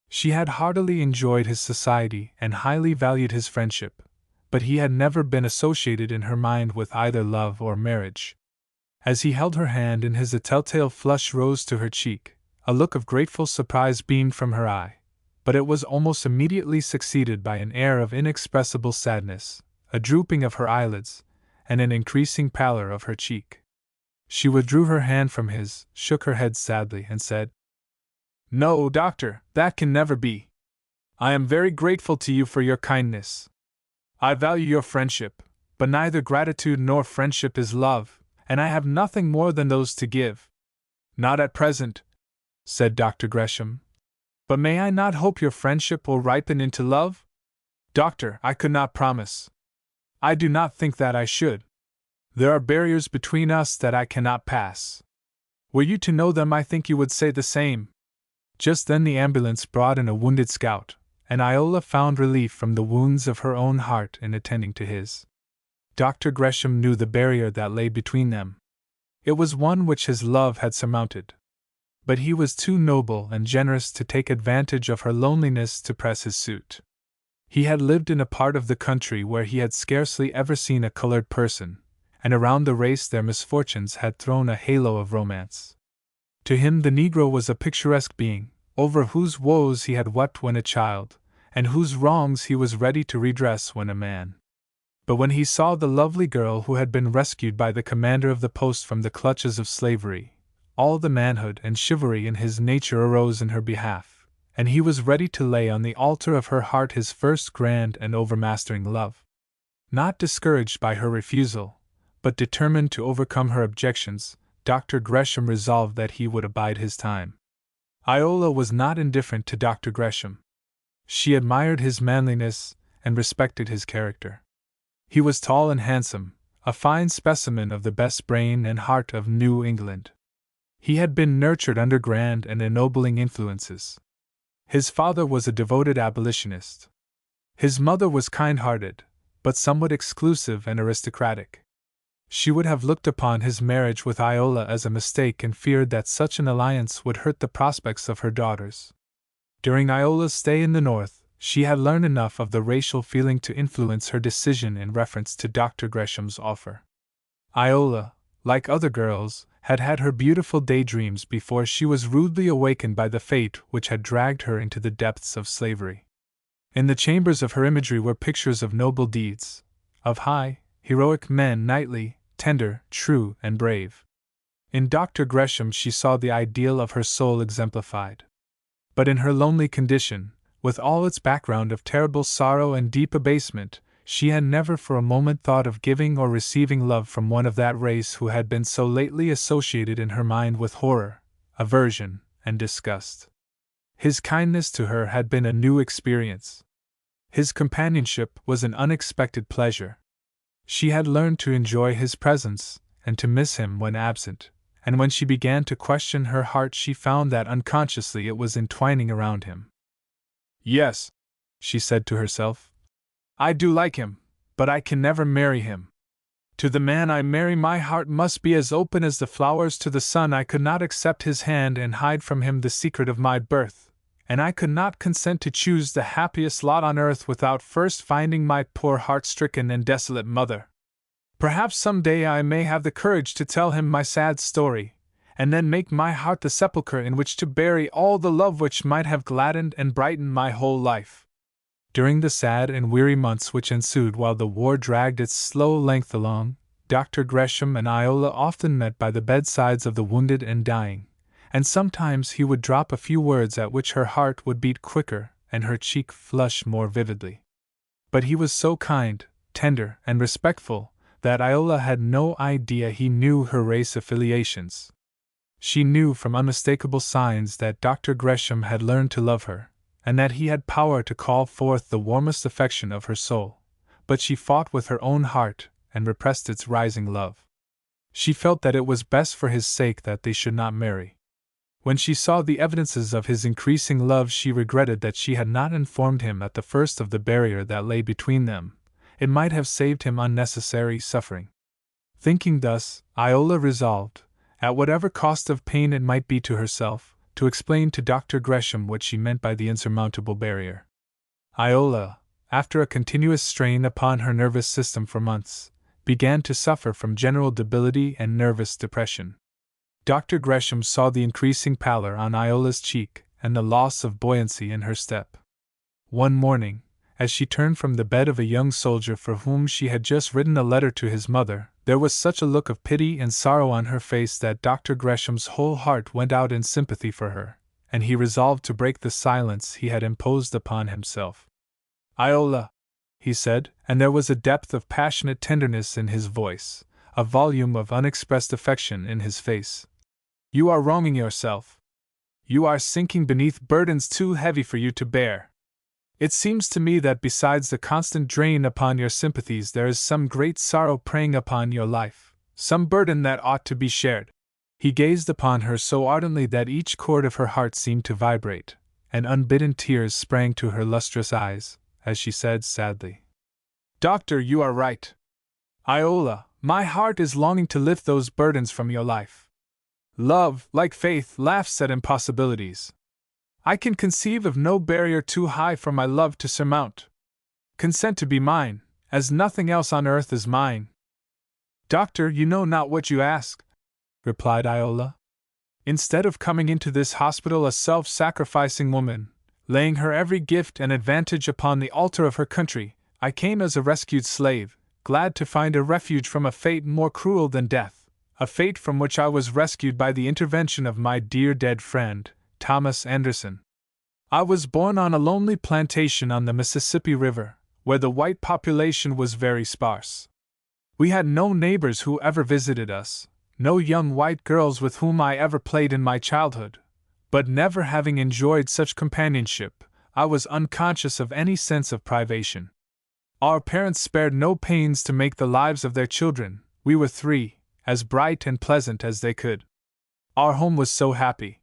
She had heartily enjoyed his society and highly valued his friendship, but he had never been associated in her mind with either love or marriage. As he held her hand in his, a telltale flush rose to her cheek, a look of grateful surprise beamed from her eye, but it was almost immediately succeeded by an air of inexpressible sadness, a drooping of her eyelids, and an increasing pallor of her cheek. She withdrew her hand from his, shook her head sadly, and said, No, doctor, that can never be. I am very grateful to you for your kindness. I value your friendship, but neither gratitude nor friendship is love, and I have nothing more than those to give. Not at present, said Dr. Gresham. But may I not hope your friendship will ripen into love? Doctor, I could not promise. I do not think that I should. There are barriers between us that I cannot pass. Were you to know them, I think you would say the same. Just then the ambulance brought in a wounded scout, and Iola found relief from the wounds of her own heart in attending to his. Dr. Gresham knew the barrier that lay between them. It was one which his love had surmounted. But he was too noble and generous to take advantage of her loneliness to press his suit. He had lived in a part of the country where he had scarcely ever seen a colored person, and around the race their misfortunes had thrown a halo of romance. To him the Negro was a picturesque being, over whose woes he had wept when a child, and whose wrongs he was ready to redress when a man. But when he saw the lovely girl who had been rescued by the commander of the post from the clutches of slavery, all the manhood and chivalry in his nature arose in her behalf, and he was ready to lay on the altar of her heart his first grand and overmastering love. Not discouraged by her refusal, but determined to overcome her objections, Dr. Gresham resolved that he would abide his time. Iola was not indifferent to Dr. Gresham. She admired his manliness and respected his character. He was tall and handsome, a fine specimen of the best brain and heart of New England. He had been nurtured under grand and ennobling influences. His father was a devoted abolitionist. His mother was kind-hearted, but somewhat exclusive and aristocratic. She would have looked upon his marriage with Iola as a mistake and feared that such an alliance would hurt the prospects of her daughters. During Iola's stay in the North, she had learned enough of the racial feeling to influence her decision in reference to Dr. Gresham's offer. Iola, like other girls, had had her beautiful daydreams before she was rudely awakened by the fate which had dragged her into the depths of slavery. In the chambers of her imagery were pictures of noble deeds, of high, heroic men, knightly, tender, true, and brave. In Dr. Gresham she saw the ideal of her soul exemplified. But in her lonely condition, with all its background of terrible sorrow and deep abasement, she had never for a moment thought of giving or receiving love from one of that race who had been so lately associated in her mind with horror, aversion, and disgust. His kindness to her had been a new experience. His companionship was an unexpected pleasure. She had learned to enjoy his presence, and to miss him when absent, and when she began to question her heart she found that unconsciously it was entwining around him. Yes, she said to herself, I do like him, but I can never marry him. To the man I marry my heart must be as open as the flowers to the sun. I could not accept his hand and hide from him the secret of my birth, and I could not consent to choose the happiest lot on earth without first finding my poor heart-stricken and desolate mother. Perhaps some day I may have the courage to tell him my sad story, and then make my heart the sepulchre in which to bury all the love which might have gladdened and brightened my whole life. During the sad and weary months which ensued while the war dragged its slow length along, Dr. Gresham and Iola often met by the bedsides of the wounded and dying, and sometimes he would drop a few words at which her heart would beat quicker and her cheek flush more vividly. But he was so kind, tender, and respectful that Iola had no idea he knew her race affiliations. She knew from unmistakable signs that Dr. Gresham had learned to love her, and that he had power to call forth the warmest affection of her soul, but she fought with her own heart and repressed its rising love. She felt that it was best for his sake that they should not marry. When she saw the evidences of his increasing love, she regretted that she had not informed him at the first of the barrier that lay between them. It might have saved him unnecessary suffering. Thinking thus, Iola resolved, at whatever cost of pain it might be to herself, to explain to Dr. Gresham what she meant by the insurmountable barrier. Iola, after a continuous strain upon her nervous system for months, began to suffer from general debility and nervous depression. Dr. Gresham saw the increasing pallor on Iola's cheek and the loss of buoyancy in her step. One morning, as she turned from the bed of a young soldier for whom she had just written a letter to his mother, there was such a look of pity and sorrow on her face that Dr. Gresham's whole heart went out in sympathy for her, and he resolved to break the silence he had imposed upon himself. "Iola," he said, and there was a depth of passionate tenderness in his voice, a volume of unexpressed affection in his face. "You are wronging yourself. You are sinking beneath burdens too heavy for you to bear. It seems to me that besides the constant drain upon your sympathies there is some great sorrow preying upon your life, some burden that ought to be shared." He gazed upon her so ardently that each chord of her heart seemed to vibrate, and unbidden tears sprang to her lustrous eyes, as she said sadly, "Doctor, you are right. Iola, my heart is longing to lift those burdens from your life. Love, like faith, laughs at impossibilities. I can conceive of no barrier too high for my love to surmount. Consent to be mine, as nothing else on earth is mine." "Doctor, you know not what you ask," replied Iola. "Instead of coming into this hospital a self-sacrificing woman, laying her every gift and advantage upon the altar of her country, I came as a rescued slave, glad to find a refuge from a fate more cruel than death, a fate from which I was rescued by the intervention of my dear dead friend, Thomas Anderson. I was born on a lonely plantation on the Mississippi River, where the white population was very sparse. We had no neighbors who ever visited us, no young white girls with whom I ever played in my childhood, but never having enjoyed such companionship, I was unconscious of any sense of privation. Our parents spared no pains to make the lives of their children, we were three, as bright and pleasant as they could. Our home was so happy.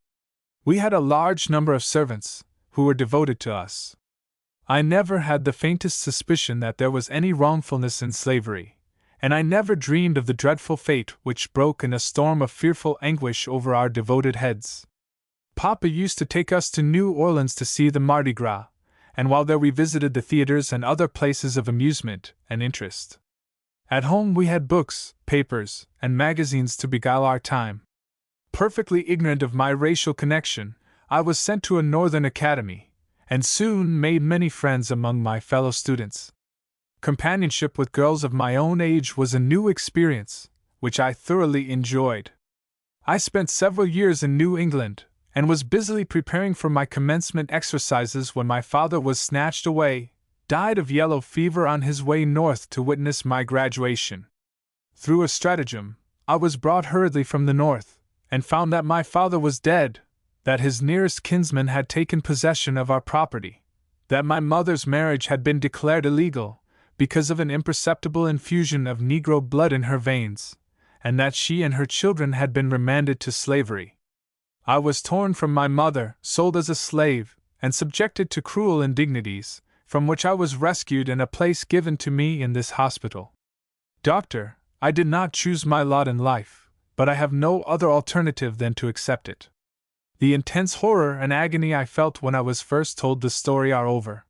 We had a large number of servants, who were devoted to us. I never had the faintest suspicion that there was any wrongfulness in slavery, and I never dreamed of the dreadful fate which broke in a storm of fearful anguish over our devoted heads. Papa used to take us to New Orleans to see the Mardi Gras, and while there we visited the theaters and other places of amusement and interest. At home we had books, papers, and magazines to beguile our time. Perfectly ignorant of my racial connection, I was sent to a northern academy, and soon made many friends among my fellow students. Companionship with girls of my own age was a new experience, which I thoroughly enjoyed. I spent several years in New England, and was busily preparing for my commencement exercises when my father was snatched away, died of yellow fever on his way north to witness my graduation. Through a stratagem, I was brought hurriedly from the north, and found that my father was dead, that his nearest kinsman had taken possession of our property, that my mother's marriage had been declared illegal, because of an imperceptible infusion of Negro blood in her veins, and that she and her children had been remanded to slavery. I was torn from my mother, sold as a slave, and subjected to cruel indignities, from which I was rescued and a place given to me in this hospital. Doctor, I did not choose my lot in life, but I have no other alternative than to accept it. The intense horror and agony I felt when I was first told the story are over.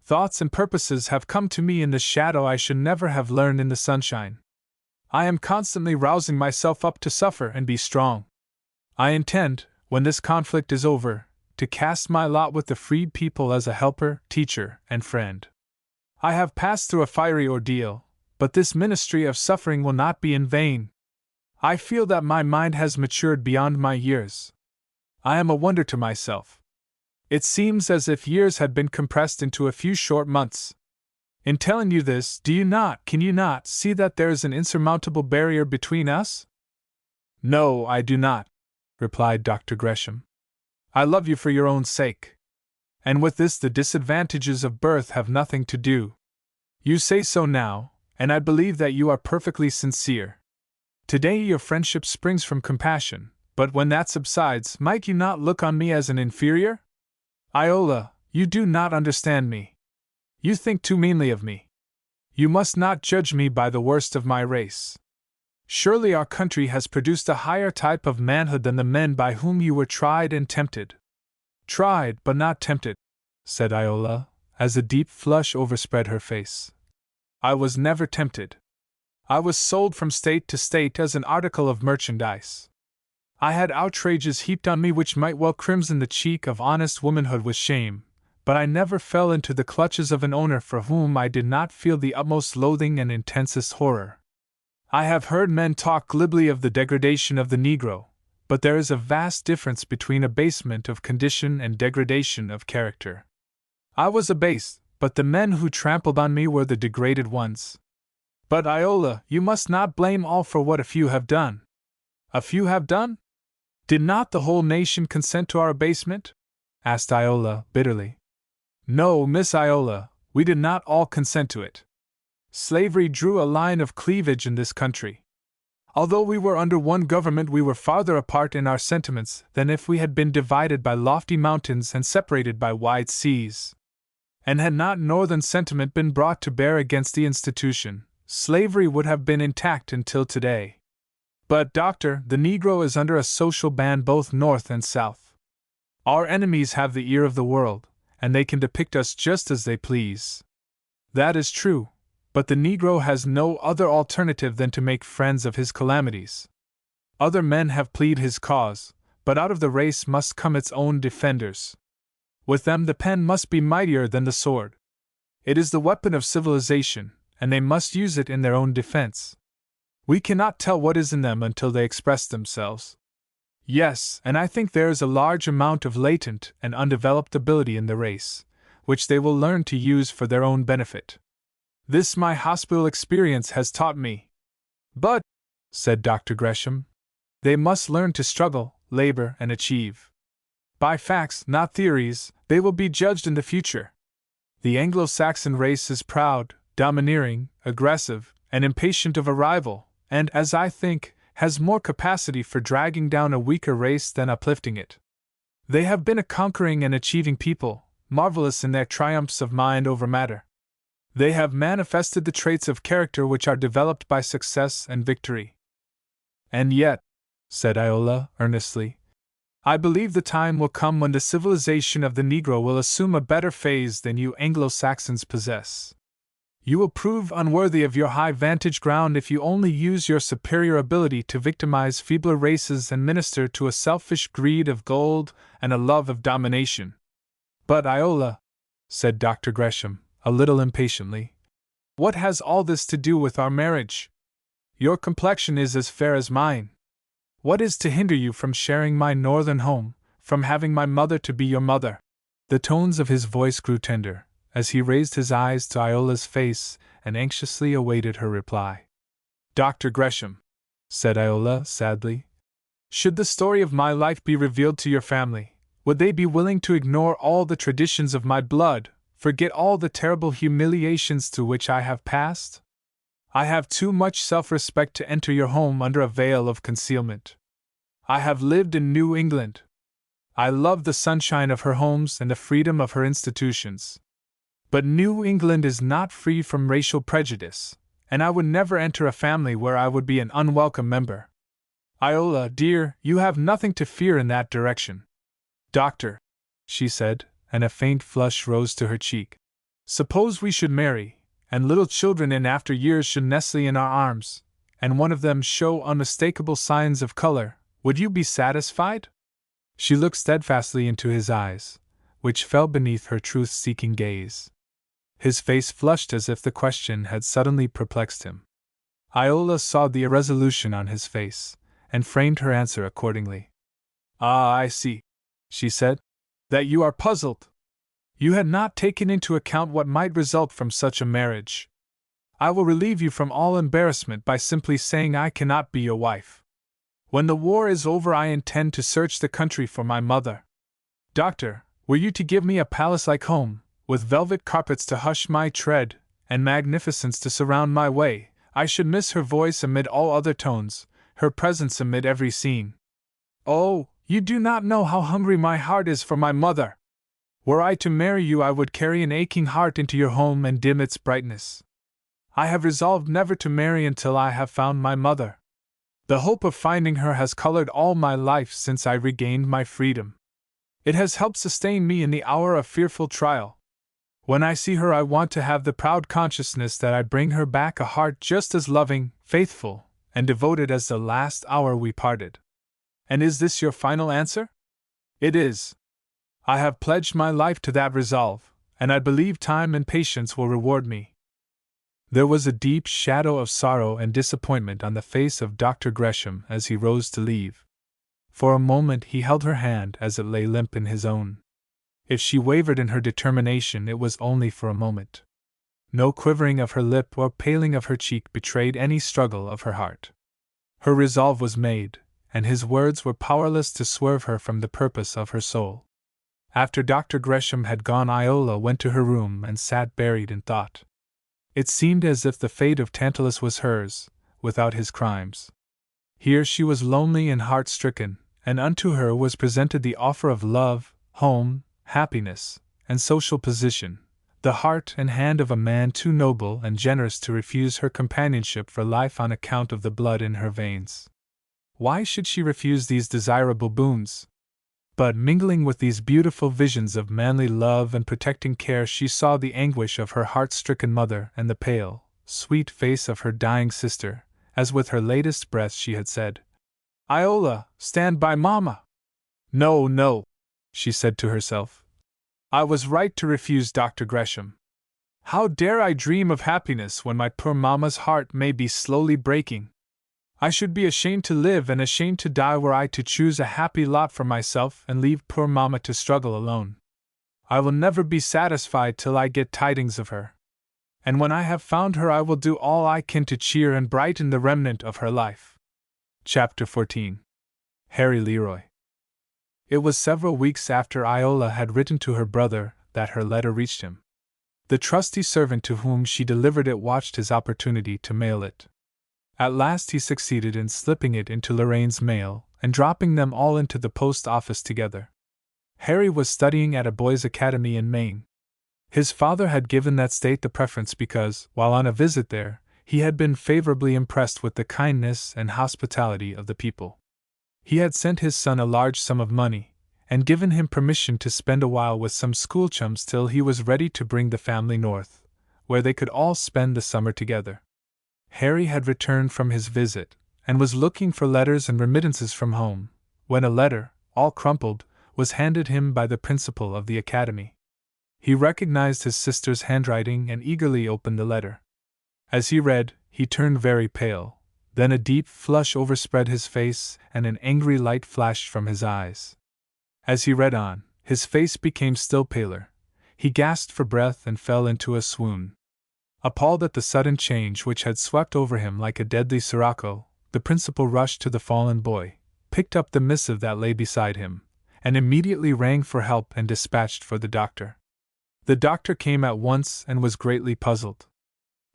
Thoughts and purposes have come to me in the shadow I should never have learned in the sunshine. I am constantly rousing myself up to suffer and be strong. I intend, when this conflict is over, to cast my lot with the freed people as a helper, teacher, and friend. I have passed through a fiery ordeal, but this ministry of suffering will not be in vain. I feel that my mind has matured beyond my years. I am a wonder to myself. It seems as if years had been compressed into a few short months. In telling you this, can you not see that there is an insurmountable barrier between us? No, I do not, replied Dr. Gresham. I love you for your own sake. And with this the disadvantages of birth have nothing to do. You say so now, and I believe that you are perfectly sincere. Today your friendship springs from compassion, but when that subsides, might you not look on me as an inferior? Iola, you do not understand me. You think too meanly of me. You must not judge me by the worst of my race. Surely our country has produced a higher type of manhood than the men by whom you were tried and tempted. Tried, but not tempted, said Iola, as a deep flush overspread her face. I was never tempted. I was sold from state to state as an article of merchandise. I had outrages heaped on me which might well crimson the cheek of honest womanhood with shame, but I never fell into the clutches of an owner for whom I did not feel the utmost loathing and intensest horror. I have heard men talk glibly of the degradation of the Negro, but there is a vast difference between abasement of condition and degradation of character. I was abased, but the men who trampled on me were the degraded ones. But Iola, you must not blame all for what a few have done. A few have done? Did not the whole nation consent to our abasement? Asked Iola bitterly. No, Miss Iola, we did not all consent to it. Slavery drew a line of cleavage in this country. Although we were under one government, we were farther apart in our sentiments than if we had been divided by lofty mountains and separated by wide seas. And had not Northern sentiment been brought to bear against the institution, slavery would have been intact until today. But, Doctor, the Negro is under a social ban both North and South. Our enemies have the ear of the world, and they can depict us just as they please. That is true, but the Negro has no other alternative than to make friends of his calamities. Other men have pleaded his cause, but out of the race must come its own defenders. With them the pen must be mightier than the sword. It is the weapon of civilization, and they must use it in their own defense. We cannot tell what is in them until they express themselves. Yes, and I think there is a large amount of latent and undeveloped ability in the race, which they will learn to use for their own benefit. This my hospital experience has taught me. But, said Dr. Gresham, they must learn to struggle, labor, and achieve. By facts, not theories, they will be judged in the future. The Anglo-Saxon race is proud, domineering, aggressive, and impatient of a rival, and, as I think, has more capacity for dragging down a weaker race than uplifting it. They have been a conquering and achieving people, marvelous in their triumphs of mind over matter. They have manifested the traits of character which are developed by success and victory. And yet, said Iola earnestly, I believe the time will come when the civilization of the Negro will assume a better phase than you Anglo-Saxons possess. You will prove unworthy of your high vantage ground if you only use your superior ability to victimize feebler races and minister to a selfish greed of gold and a love of domination. But Iola, said Dr. Gresham, a little impatiently, what has all this to do with our marriage? Your complexion is as fair as mine. What is to hinder you from sharing my northern home, from having my mother to be your mother? The tones of his voice grew tender, as he raised his eyes to Iola's face and anxiously awaited her reply. Dr. Gresham, said Iola sadly, should the story of my life be revealed to your family, would they be willing to ignore all the traditions of my blood, forget all the terrible humiliations through which I have passed? I have too much self-respect to enter your home under a veil of concealment. I have lived in New England. I love the sunshine of her homes and the freedom of her institutions. But New England is not free from racial prejudice, and I would never enter a family where I would be an unwelcome member. Iola, dear, you have nothing to fear in that direction. "Doctor," she said, and a faint flush rose to her cheek. "Suppose we should marry, and little children in after years should nestle in our arms, and one of them show unmistakable signs of color, would you be satisfied?" She looked steadfastly into his eyes, which fell beneath her truth-seeking gaze. His face flushed as if the question had suddenly perplexed him. Iola saw the irresolution on his face, and framed her answer accordingly. "Ah, I see," she said, "that you are puzzled. You had not taken into account what might result from such a marriage. I will relieve you from all embarrassment by simply saying I cannot be your wife. When the war is over, I intend to search the country for my mother. Doctor, were you to give me a palace-like home, with velvet carpets to hush my tread, and magnificence to surround my way, I should miss her voice amid all other tones, her presence amid every scene. Oh, you do not know how hungry my heart is for my mother! Were I to marry you, I would carry an aching heart into your home and dim its brightness. I have resolved never to marry until I have found my mother. The hope of finding her has colored all my life since I regained my freedom. It has helped sustain me in the hour of fearful trial. When I see her, I want to have the proud consciousness that I bring her back a heart just as loving, faithful, and devoted as the last hour we parted. And is this your final answer?" "It is. I have pledged my life to that resolve, and I believe time and patience will reward me." There was a deep shadow of sorrow and disappointment on the face of Dr. Gresham as he rose to leave. For a moment he held her hand as it lay limp in his own. If she wavered in her determination, it was only for a moment. No quivering of her lip or paling of her cheek betrayed any struggle of her heart. Her resolve was made, and his words were powerless to swerve her from the purpose of her soul. After Dr. Gresham had gone, Iola went to her room and sat buried in thought. It seemed as if the fate of Tantalus was hers, without his crimes. Here she was lonely and heart-stricken, and unto her was presented the offer of love, home, happiness, and social position, the heart and hand of a man too noble and generous to refuse her companionship for life on account of the blood in her veins. Why should she refuse these desirable boons? But mingling with these beautiful visions of manly love and protecting care, she saw the anguish of her heart-stricken mother and the pale, sweet face of her dying sister, as with her latest breath she had said, "Iola, stand by Mama!" "No, no," she said to herself. "I was right to refuse Dr. Gresham. How dare I dream of happiness when my poor Mama's heart may be slowly breaking? I should be ashamed to live and ashamed to die were I to choose a happy lot for myself and leave poor Mama to struggle alone. I will never be satisfied till I get tidings of her. And when I have found her, I will do all I can to cheer and brighten the remnant of her life." Chapter 14. Harry Leroy. It was several weeks after Iola had written to her brother that her letter reached him. The trusty servant to whom she delivered it watched his opportunity to mail it. At last he succeeded in slipping it into Lorraine's mail and dropping them all into the post office together. Harry was studying at a boys' academy in Maine. His father had given that state the preference because, while on a visit there, he had been favorably impressed with the kindness and hospitality of the people. He had sent his son a large sum of money, and given him permission to spend a while with some school chums till he was ready to bring the family north, where they could all spend the summer together. Harry had returned from his visit, and was looking for letters and remittances from home, when a letter, all crumpled, was handed him by the principal of the academy. He recognized his sister's handwriting and eagerly opened the letter. As he read, he turned very pale, then a deep flush overspread his face and an angry light flashed from his eyes. As he read on, his face became still paler. He gasped for breath and fell into a swoon. Appalled at the sudden change which had swept over him like a deadly sirocco, the principal rushed to the fallen boy, picked up the missive that lay beside him, and immediately rang for help and dispatched for the doctor. The doctor came at once and was greatly puzzled.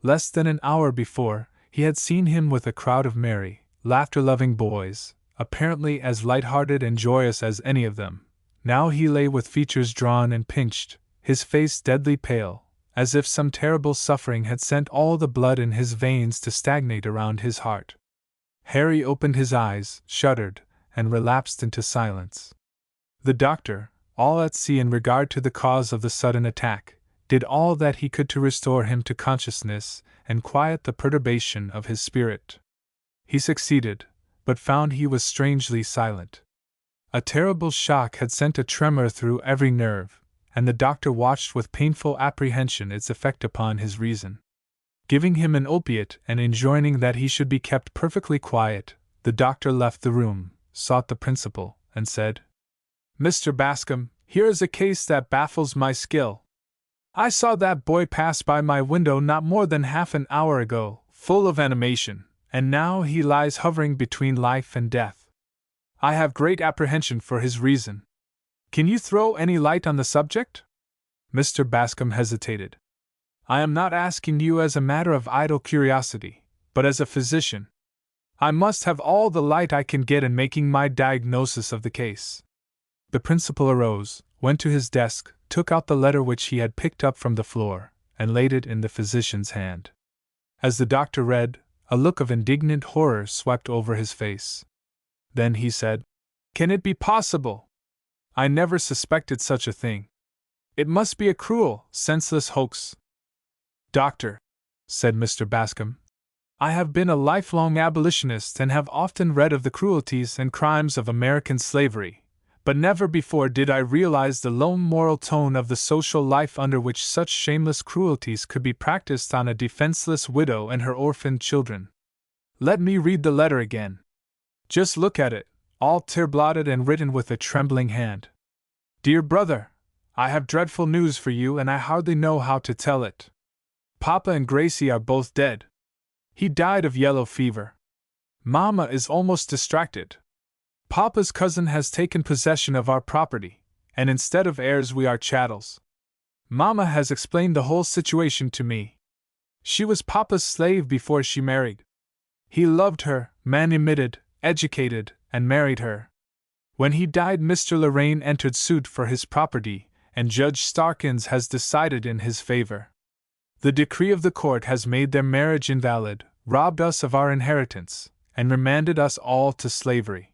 Less than an hour before, he had seen him with a crowd of merry, laughter-loving boys, apparently as light-hearted and joyous as any of them. Now he lay with features drawn and pinched, his face deadly pale, as if some terrible suffering had sent all the blood in his veins to stagnate around his heart. Harry opened his eyes, shuddered, and relapsed into silence. The doctor, all at sea in regard to the cause of the sudden attack, did all that he could to restore him to consciousness and quiet the perturbation of his spirit. He succeeded, but found he was strangely silent. A terrible shock had sent a tremor through every nerve, and the doctor watched with painful apprehension its effect upon his reason. Giving him an opiate and enjoining that he should be kept perfectly quiet, the doctor left the room, sought the principal, and said, "Mr. Bascom, here is a case that baffles my skill. I saw that boy pass by my window not more than half an hour ago, full of animation, and now he lies hovering between life and death. I have great apprehension for his reason. Can you throw any light on the subject?" Mr. Bascom hesitated. "I am not asking you as a matter of idle curiosity, but as a physician. I must have all the light I can get in making my diagnosis of the case." The principal arose, went to his desk, took out the letter which he had picked up from the floor, and laid it in the physician's hand. As the doctor read, a look of indignant horror swept over his face. Then he said, "Can it be possible? I never suspected such a thing. It must be a cruel, senseless hoax." "Doctor," said Mr. Bascom, "I have been a lifelong abolitionist and have often read of the cruelties and crimes of American slavery, but never before did I realize the low moral tone of the social life under which such shameless cruelties could be practiced on a defenseless widow and her orphaned children. Let me read the letter again. Just look at it, all tear-blotted and written with a trembling hand. Dear brother, I have dreadful news for you and I hardly know how to tell it. Papa and Gracie are both dead. He died of yellow fever. Mama is almost distracted. Papa's cousin has taken possession of our property, and instead of heirs we are chattels. Mama has explained the whole situation to me. She was Papa's slave before she married. He loved her, manumitted, educated, and married her. When he died, Mr. Lorraine entered suit for his property, and Judge Starkins has decided in his favor. The decree of the court has made their marriage invalid, robbed us of our inheritance, and remanded us all to slavery.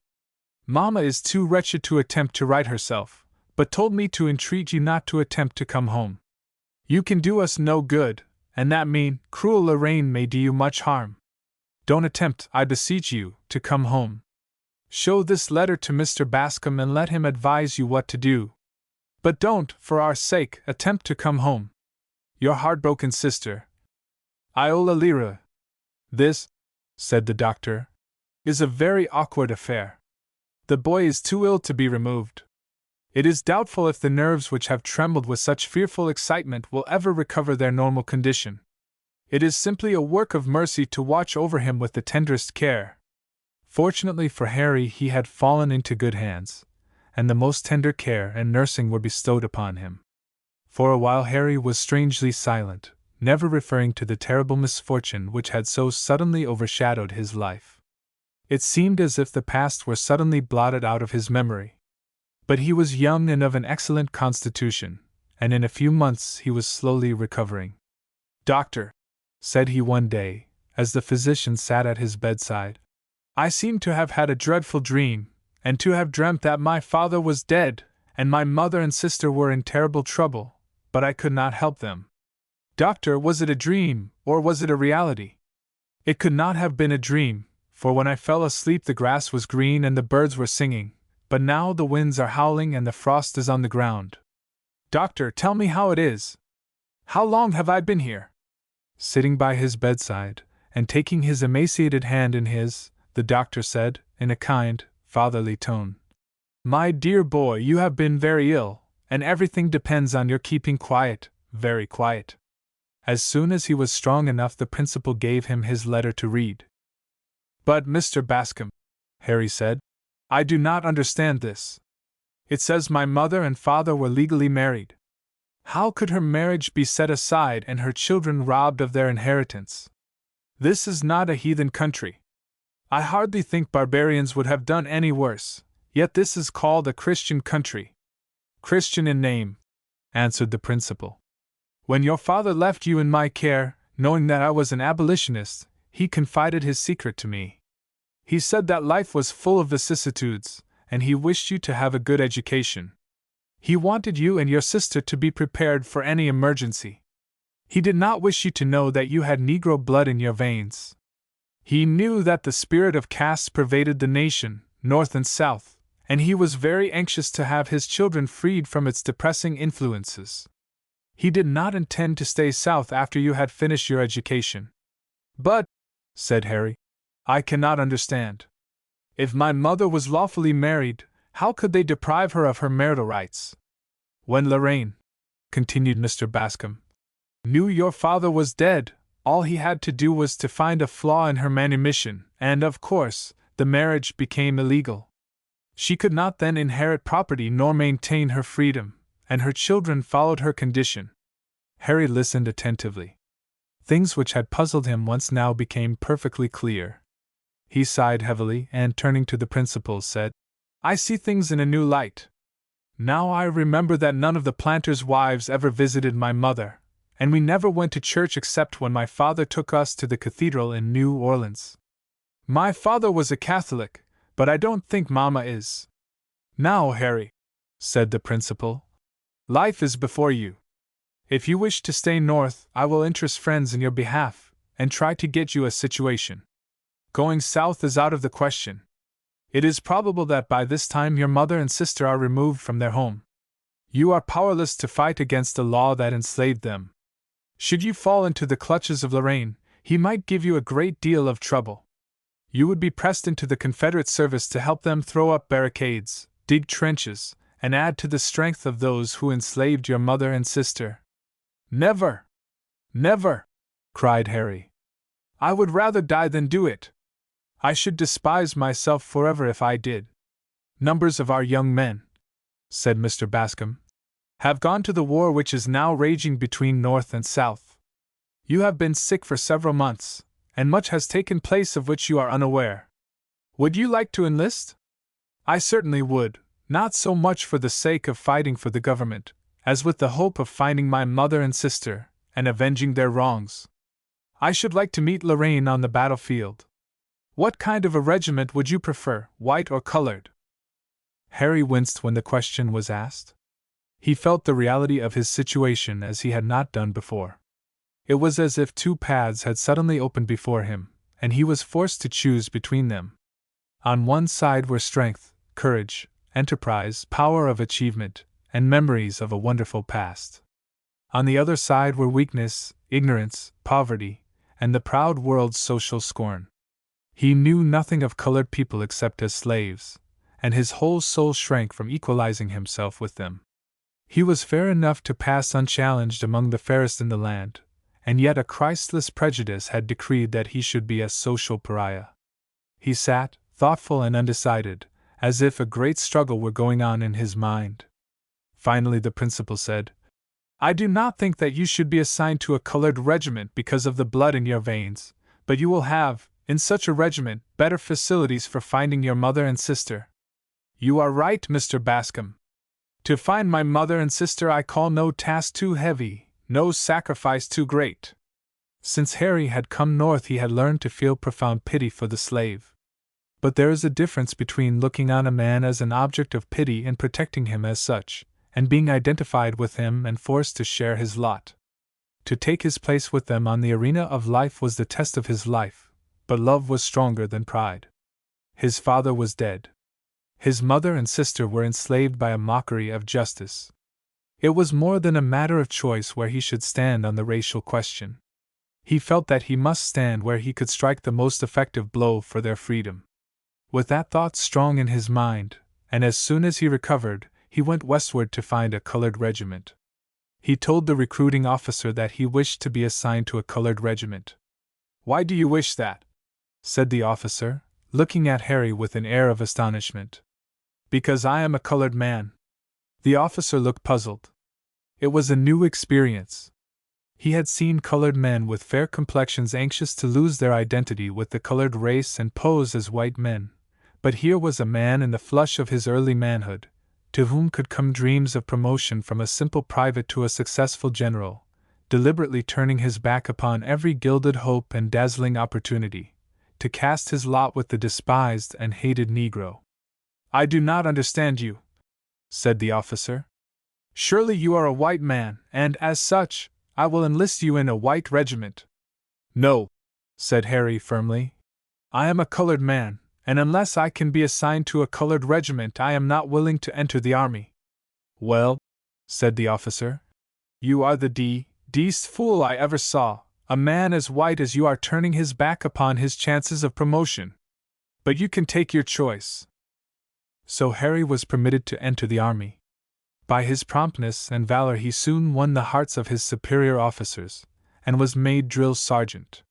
Mama is too wretched to attempt to right herself, but told me to entreat you not to attempt to come home. You can do us no good, and that mean, cruel Lorraine may do you much harm. Don't attempt, I beseech you, to come home. Show this letter to Mr. Bascom and let him advise you what to do. But don't, for our sake, attempt to come home. Your heartbroken sister, Iola Leroy. This, said the doctor, is a very awkward affair. The boy is too ill to be removed. It is doubtful if the nerves which have trembled with such fearful excitement will ever recover their normal condition. It is simply a work of mercy to watch over him with the tenderest care. Fortunately for Harry, he had fallen into good hands, and the most tender care and nursing were bestowed upon him. For a while Harry was strangely silent, never referring to the terrible misfortune which had so suddenly overshadowed his life. It seemed as if the past were suddenly blotted out of his memory. But he was young and of an excellent constitution, and in a few months he was slowly recovering. "Doctor," said he one day, as the physician sat at his bedside, "I seem to have had a dreadful dream, and to have dreamt that my father was dead, and my mother and sister were in terrible trouble, but I could not help them. Doctor, was it a dream, or was it a reality? It could not have been a dream, for when I fell asleep the grass was green and the birds were singing, but now the winds are howling and the frost is on the ground. Doctor, tell me how it is. How long have I been here?" Sitting by his bedside, and taking his emaciated hand in his, the doctor said, in a kind, fatherly tone, "My dear boy, you have been very ill, and everything depends on your keeping quiet, very quiet." As soon as he was strong enough, the principal gave him his letter to read. "But, Mr. Bascom," Harry said, "I do not understand this. It says my mother and father were legally married. How could her marriage be set aside and her children robbed of their inheritance? This is not a heathen country. I hardly think barbarians would have done any worse, yet this is called a Christian country." "Christian in name," answered the principal. "When your father left you in my care, knowing that I was an abolitionist, he confided his secret to me. He said that life was full of vicissitudes, and he wished you to have a good education. He wanted you and your sister to be prepared for any emergency. He did not wish you to know that you had Negro blood in your veins. He knew that the spirit of caste pervaded the nation, North and South, and he was very anxious to have his children freed from its depressing influences. He did not intend to stay South after you had finished your education. But, said Harry, I cannot understand. If my mother was lawfully married, how could they deprive her of her marital rights? When Lorraine, continued Mr. Bascom, knew your father was dead, all he had to do was to find a flaw in her manumission, and, of course, the marriage became illegal. She could not then inherit property nor maintain her freedom, and her children followed her condition. Harry listened attentively. Things which had puzzled him once now became perfectly clear. He sighed heavily and, turning to the principal, said, I see things in a new light. Now I remember that none of the planters' wives ever visited my mother, and we never went to church except when my father took us to the cathedral in New Orleans. My father was a Catholic, but I don't think Mama is. Now, Harry, said the principal, life is before you. If you wish to stay North, I will interest friends in your behalf, and try to get you a situation. Going South is out of the question. It is probable that by this time your mother and sister are removed from their home. You are powerless to fight against the law that enslaved them. Should you fall into the clutches of Lorraine, he might give you a great deal of trouble. You would be pressed into the Confederate service to help them throw up barricades, dig trenches, and add to the strength of those who enslaved your mother and sister. Never! Never! Cried Harry. I would rather die than do it. I should despise myself forever if I did. Numbers of our young men, said Mr. Bascom, have gone to the war which is now raging between North and South. You have been sick for several months, and much has taken place of which you are unaware. Would you like to enlist? I certainly would, not so much for the sake of fighting for the government, as with the hope of finding my mother and sister, and avenging their wrongs. I should like to meet Lorraine on the battlefield. What kind of a regiment would you prefer, white or colored? Harry winced when the question was asked. He felt the reality of his situation as he had not done before. It was as if two paths had suddenly opened before him, and he was forced to choose between them. On one side were strength, courage, enterprise, power of achievement, and memories of a wonderful past. On the other side were weakness, ignorance, poverty, and the proud world's social scorn. He knew nothing of colored people except as slaves, and his whole soul shrank from equalizing himself with them. He was fair enough to pass unchallenged among the fairest in the land, and yet a Christless prejudice had decreed that he should be a social pariah. He sat, thoughtful and undecided, as if a great struggle were going on in his mind. Finally the principal said, I do not think that you should be assigned to a colored regiment because of the blood in your veins, but you will have, in such a regiment, better facilities for finding your mother and sister. You are right, Mr. Bascom. To find my mother and sister I call no task too heavy, no sacrifice too great. Since Harry had come North he had learned to feel profound pity for the slave. But there is a difference between looking on a man as an object of pity and protecting him as such, and being identified with him and forced to share his lot. To take his place with them on the arena of life was the test of his life, but love was stronger than pride. His father was dead. His mother and sister were enslaved by a mockery of justice. It was more than a matter of choice where he should stand on the racial question. He felt that he must stand where he could strike the most effective blow for their freedom. With that thought strong in his mind, and as soon as he recovered, he went westward to find a colored regiment. He told the recruiting officer that he wished to be assigned to a colored regiment. Why do you wish that? Said the officer, looking at Harry with an air of astonishment. Because I am a colored man. The officer looked puzzled. It was a new experience. He had seen colored men with fair complexions anxious to lose their identity with the colored race and pose as white men, but here was a man in the flush of his early manhood, to whom could come dreams of promotion from a simple private to a successful general, deliberately turning his back upon every gilded hope and dazzling opportunity, to cast his lot with the despised and hated Negro. I do not understand you, said the officer. Surely you are a white man, and as such, I will enlist you in a white regiment. No, said Harry firmly. I am a colored man, and unless I can be assigned to a colored regiment, I am not willing to enter the army. Well, said the officer, you are the d-dest fool I ever saw. A man as white as you are turning his back upon his chances of promotion. But you can take your choice. So Harry was permitted to enter the army. By his promptness and valor he soon won the hearts of his superior officers, and was made drill sergeant.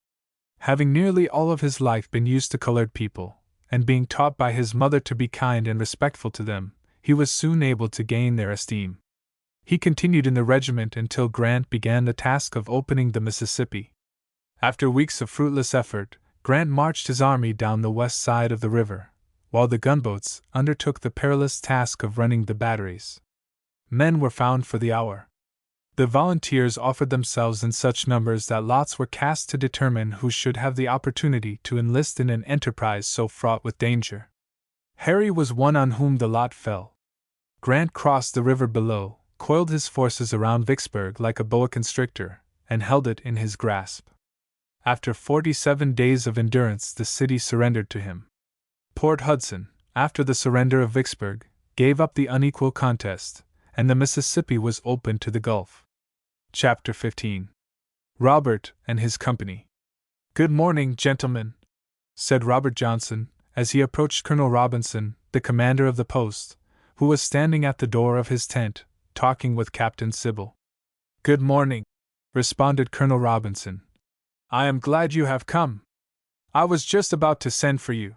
Having nearly all of his life been used to colored people, and being taught by his mother to be kind and respectful to them, he was soon able to gain their esteem. He continued in the regiment until Grant began the task of opening the Mississippi. After weeks of fruitless effort, Grant marched his army down the west side of the river, while the gunboats undertook the perilous task of running the batteries. Men were found for the hour. The volunteers offered themselves in such numbers that lots were cast to determine who should have the opportunity to enlist in an enterprise so fraught with danger. Harry was one on whom the lot fell. Grant crossed the river below, coiled his forces around Vicksburg like a boa constrictor, and held it in his grasp. After 47 days of endurance, the city surrendered to him. Port Hudson, after the surrender of Vicksburg, gave up the unequal contest, and the Mississippi was opened to the Gulf. Chapter 15. Robert and his company. Good morning, gentlemen, said Robert Johnson, as he approached Colonel Robinson, the commander of the post, who was standing at the door of his tent, talking with Captain Sybil. Good morning, responded Colonel Robinson. I am glad you have come. I was just about to send for you.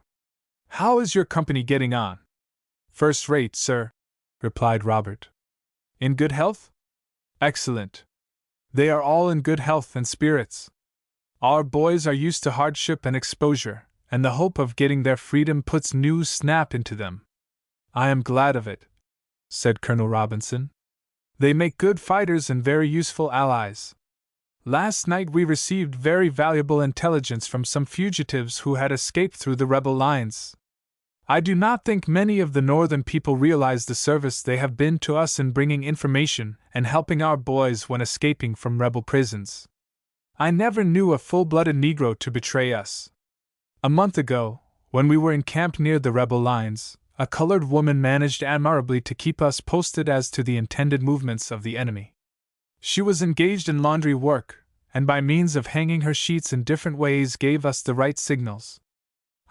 How is your company getting on? First rate, sir, replied Robert. In good health? Excellent. They are all in good health and spirits. Our boys are used to hardship and exposure, and the hope of getting their freedom puts new snap into them. I am glad of it, said Colonel Robinson. They make good fighters and very useful allies. Last night we received very valuable intelligence from some fugitives who had escaped through the rebel lines. I do not think many of the northern people realize the service they have been to us in bringing information and helping our boys when escaping from rebel prisons. I never knew a full-blooded Negro to betray us. A month ago, when we were encamped near the rebel lines, a colored woman managed admirably to keep us posted as to the intended movements of the enemy. She was engaged in laundry work, and by means of hanging her sheets in different ways gave us the right signals.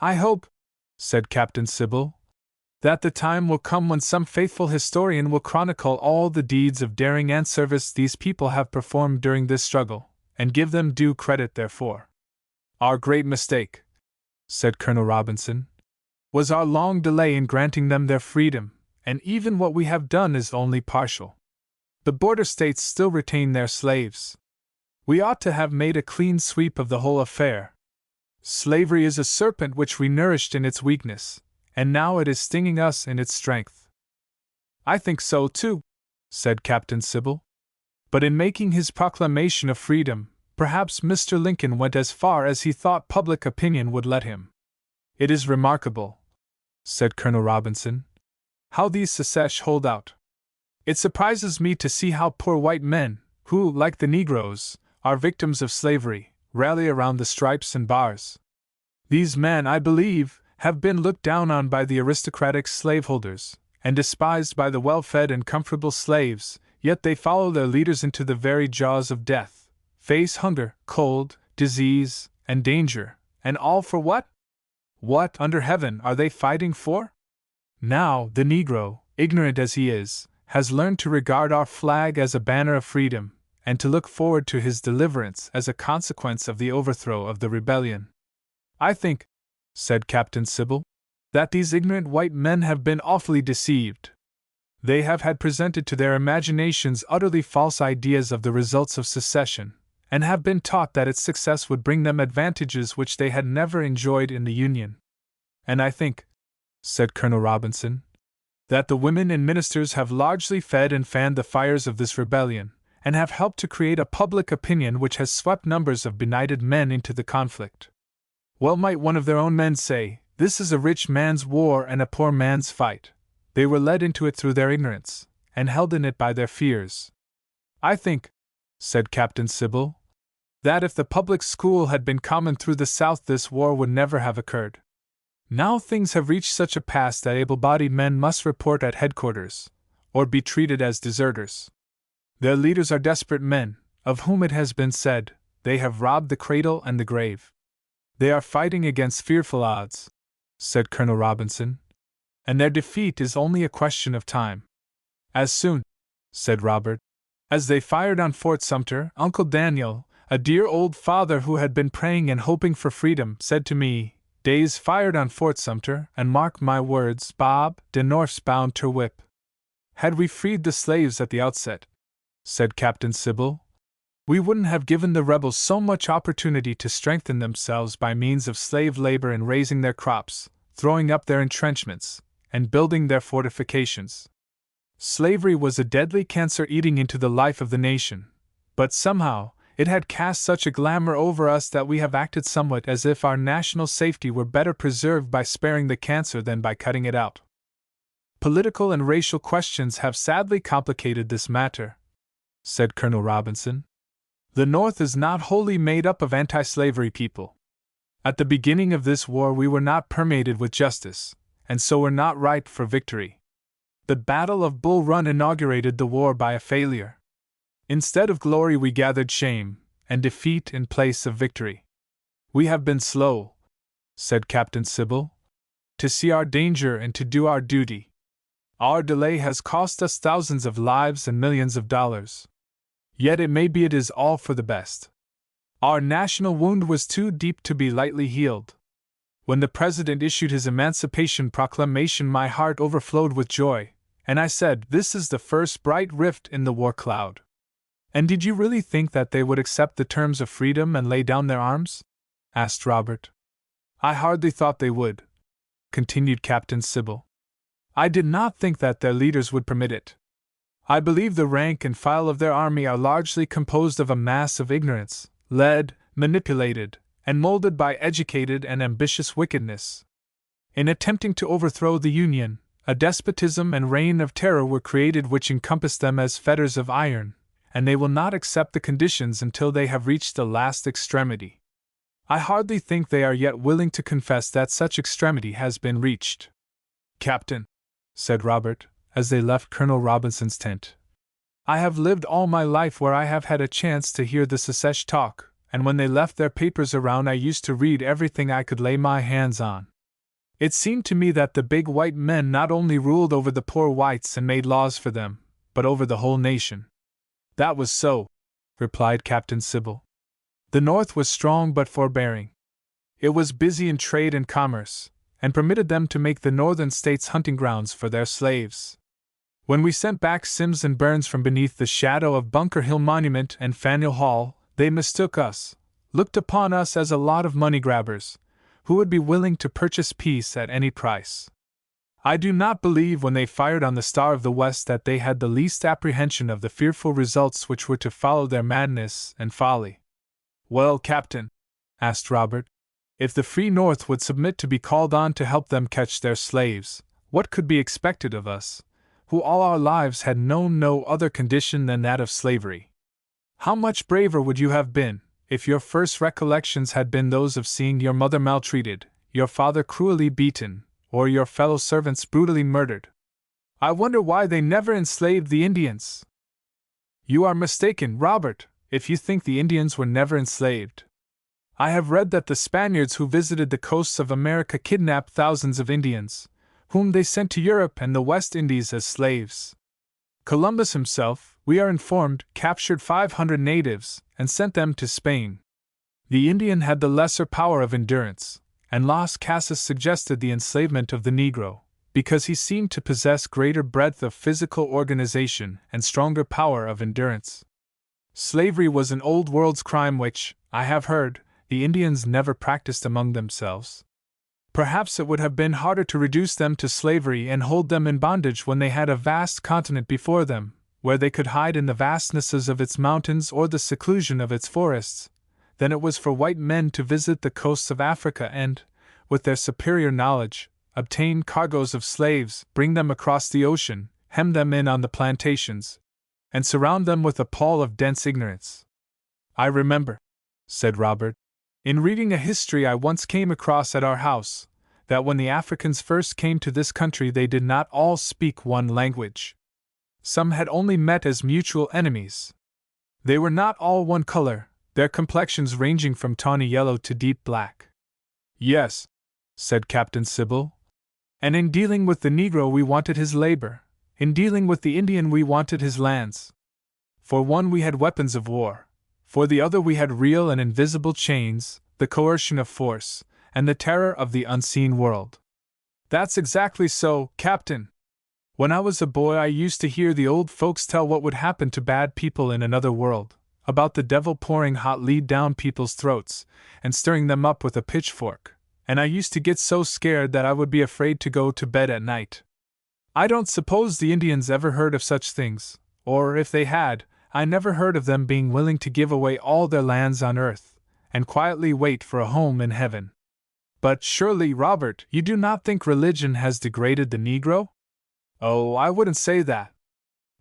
I hope, said Captain Sybil, that the time will come when some faithful historian will chronicle all the deeds of daring and service these people have performed during this struggle, and give them due credit therefor. Our great mistake, said Colonel Robinson, was our long delay in granting them their freedom, and even what we have done is only partial. The border states still retain their slaves. We ought to have made a clean sweep of the whole affair. Slavery is a serpent which we nourished in its weakness, and now it is stinging us in its strength. I think so too, said Captain Sybil. But in making his proclamation of freedom, perhaps Mr. Lincoln went as far as he thought public opinion would let him. It is remarkable, said Colonel Robinson, how these secesh hold out. It surprises me to see how poor white men, who, like the Negroes, are victims of slavery, rally around the stripes and bars. These men, I believe, have been looked down on by the aristocratic slaveholders, and despised by the well-fed and comfortable slaves, yet they follow their leaders into the very jaws of death, face hunger, cold, disease, and danger, and all for what? What, under heaven, are they fighting for? Now, the Negro, ignorant as he is, has learned to regard our flag as a banner of freedom, and to look forward to his deliverance as a consequence of the overthrow of the rebellion. I think, said Captain Sybil, that these ignorant white men have been awfully deceived. They have had presented to their imaginations utterly false ideas of the results of secession, and have been taught that its success would bring them advantages which they had never enjoyed in the Union. And I think, said Colonel Robinson, that the women and ministers have largely fed and fanned the fires of this rebellion, and have helped to create a public opinion which has swept numbers of benighted men into the conflict. Well might one of their own men say, This is a rich man's war and a poor man's fight. They were led into it through their ignorance, and held in it by their fears. I think, said Captain Sybil, that if the public school had been common through the South, this war would never have occurred. Now things have reached such a pass that able-bodied men must report at headquarters, or be treated as deserters. Their leaders are desperate men, of whom it has been said, they have robbed the cradle and the grave. They are fighting against fearful odds, said Colonel Robinson, and their defeat is only a question of time. As soon, said Robert, as they fired on Fort Sumter, Uncle Daniel, a dear old father who had been praying and hoping for freedom, said to me, "Days fired on Fort Sumter, and mark my words, Bob, de North's bound ter whip." Had we freed the slaves at the outset, said Captain Sybil, we wouldn't have given the rebels so much opportunity to strengthen themselves by means of slave labor in raising their crops, throwing up their entrenchments, and building their fortifications. Slavery was a deadly cancer eating into the life of the nation, but somehow it had cast such a glamour over us that we have acted somewhat as if our national safety were better preserved by sparing the cancer than by cutting it out. Political and racial questions have sadly complicated this matter, said Colonel Robinson. The North is not wholly made up of anti-slavery people. At the beginning of this war we were not permeated with justice, and so were not ripe for victory. The Battle of Bull Run inaugurated the war by a failure. Instead of glory we gathered shame, and defeat in place of victory. We have been slow, said Captain Sybil, to see our danger and to do our duty. Our delay has cost us thousands of lives and millions of dollars. Yet it may be it is all for the best. Our national wound was too deep to be lightly healed. When the President issued his Emancipation Proclamation, my heart overflowed with joy, and I said, "This is the first bright rift in the war cloud." And did you really think that they would accept the terms of freedom and lay down their arms? Asked Robert. I hardly thought they would, continued Captain Sybil. I did not think that their leaders would permit it. I believe the rank and file of their army are largely composed of a mass of ignorance, led, manipulated, and molded by educated and ambitious wickedness. In attempting to overthrow the Union, a despotism and reign of terror were created which encompass them as fetters of iron, and they will not accept the conditions until they have reached the last extremity. I hardly think they are yet willing to confess that such extremity has been reached. Captain, said Robert, as they left Colonel Robinson's tent, I have lived all my life where I have had a chance to hear the secesh talk, and when they left their papers around I used to read everything I could lay my hands on. It seemed to me that the big white men not only ruled over the poor whites and made laws for them, but over the whole nation. That was so, replied Captain Sybil. The North was strong but forbearing. It was busy in trade and commerce, and permitted them to make the northern states hunting grounds for their slaves. When we sent back Sims and Burns from beneath the shadow of Bunker Hill Monument and Faneuil Hall, they mistook us, looked upon us as a lot of money grabbers, who would be willing to purchase peace at any price. I do not believe when they fired on the Star of the West that they had the least apprehension of the fearful results which were to follow their madness and folly. Well, Captain, asked Robert, if the Free North would submit to be called on to help them catch their slaves, what could be expected of us, who all our lives had known no other condition than that of slavery? How much braver would you have been, if your first recollections had been those of seeing your mother maltreated, your father cruelly beaten, or your fellow servants brutally murdered? I wonder why they never enslaved the Indians. You are mistaken, Robert, if you think the Indians were never enslaved. I have read that the Spaniards who visited the coasts of America kidnapped thousands of Indians, whom they sent to Europe and the West Indies as slaves. Columbus himself, we are informed, captured 500 natives and sent them to Spain. The Indian had the lesser power of endurance, and Las Casas suggested the enslavement of the Negro, because he seemed to possess greater breadth of physical organization and stronger power of endurance. Slavery was an old world's crime which, I have heard, the Indians never practiced among themselves. Perhaps it would have been harder to reduce them to slavery and hold them in bondage when they had a vast continent before them, where they could hide in the vastnesses of its mountains or the seclusion of its forests, than it was for white men to visit the coasts of Africa and, with their superior knowledge, obtain cargoes of slaves, bring them across the ocean, hem them in on the plantations, and surround them with a pall of dense ignorance. I remember, said Robert, in reading a history I once came across at our house, that when the Africans first came to this country they did not all speak one language. Some had only met as mutual enemies. They were not all one color, their complexions ranging from tawny yellow to deep black. Yes, said Captain Sybil. And in dealing with the Negro we wanted his labor, in dealing with the Indian we wanted his lands. For one we had weapons of war, for the other we had real and invisible chains, the coercion of force, and the terror of the unseen world. That's exactly so, Captain. When I was a boy I used to hear the old folks tell what would happen to bad people in another world, about the devil pouring hot lead down people's throats, and stirring them up with a pitchfork, and I used to get so scared that I would be afraid to go to bed at night. I don't suppose the Indians ever heard of such things, or if they had, I never heard of them being willing to give away all their lands on earth, and quietly wait for a home in heaven. But surely, Robert, you do not think religion has degraded the Negro? Oh, I wouldn't say that.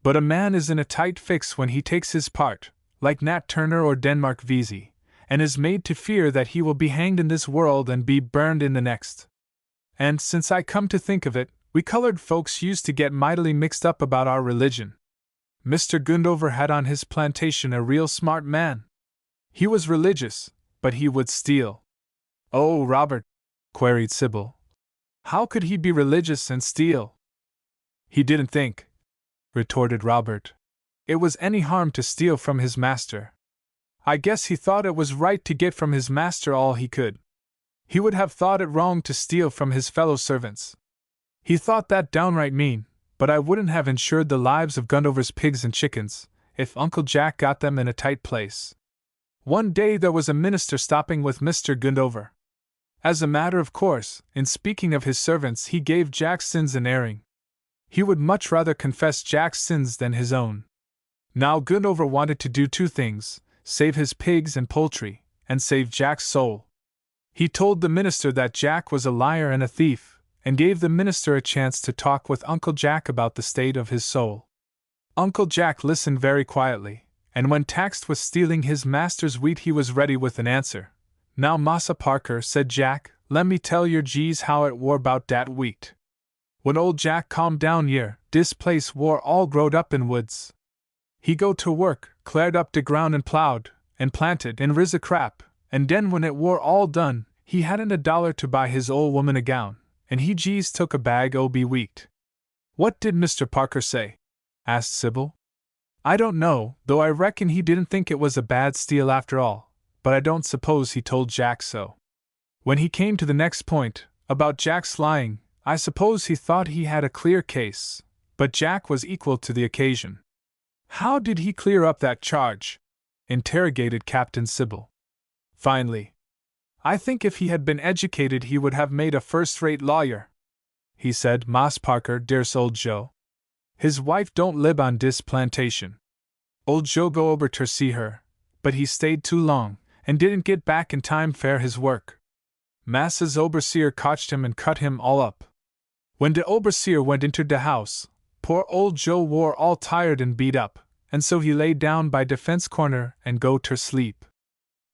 But a man is in a tight fix when he takes his part, like Nat Turner or Denmark Vesey, and is made to fear that he will be hanged in this world and be burned in the next. And since I come to think of it, we colored folks used to get mightily mixed up about our religion. Mr. Gundover had on his plantation a real smart man. He was religious, but he would steal. Oh, Robert, queried Sybil, how could he be religious and steal? He didn't think, retorted Robert, it was any harm to steal from his master. I guess he thought it was right to get from his master all he could. He would have thought it wrong to steal from his fellow servants. He thought that downright mean, but I wouldn't have insured the lives of Gundover's pigs and chickens, if Uncle Jack got them in a tight place. One day there was a minister stopping with Mr. Gundover. As a matter of course, in speaking of his servants he gave Jack's sins an airing. He would much rather confess Jack's sins than his own. Now Gundover wanted to do two things, save his pigs and poultry, and save Jack's soul. He told the minister that Jack was a liar and a thief, and gave the minister a chance to talk with Uncle Jack about the state of his soul. Uncle Jack listened very quietly, and when taxed with stealing his master's wheat he was ready with an answer. Now Massa Parker, said Jack, let me tell yer gees how it war 'bout dat wheat. When old Jack calmed down yer, dis place war all growed up in woods. He go to work, cleared up de ground and plowed, and planted and riz a crap, and den when it war all done, he hadn't $1 to buy his old woman a gown, and he gees took a bag o' be wheat. What did Mr. Parker say? Asked Sybil. I don't know, though I reckon he didn't think it was a bad steal after all, but I don't suppose he told Jack so. When he came to the next point, about Jack's lying, I suppose he thought he had a clear case, but Jack was equal to the occasion. How did he clear up that charge? Interrogated Captain Sybil. Finally, I think if he had been educated he would have made a first-rate lawyer. He said, Mas Parker, dear's old Joe. His wife don't lib on dis plantation. Old Joe go over ter see her, but he stayed too long, and didn't get back in time fair his work. Massa's overseer cotched him and cut him all up. When de overseer went into de house, poor old Joe war all tired and beat up, and so he lay down by de fence corner and go ter sleep.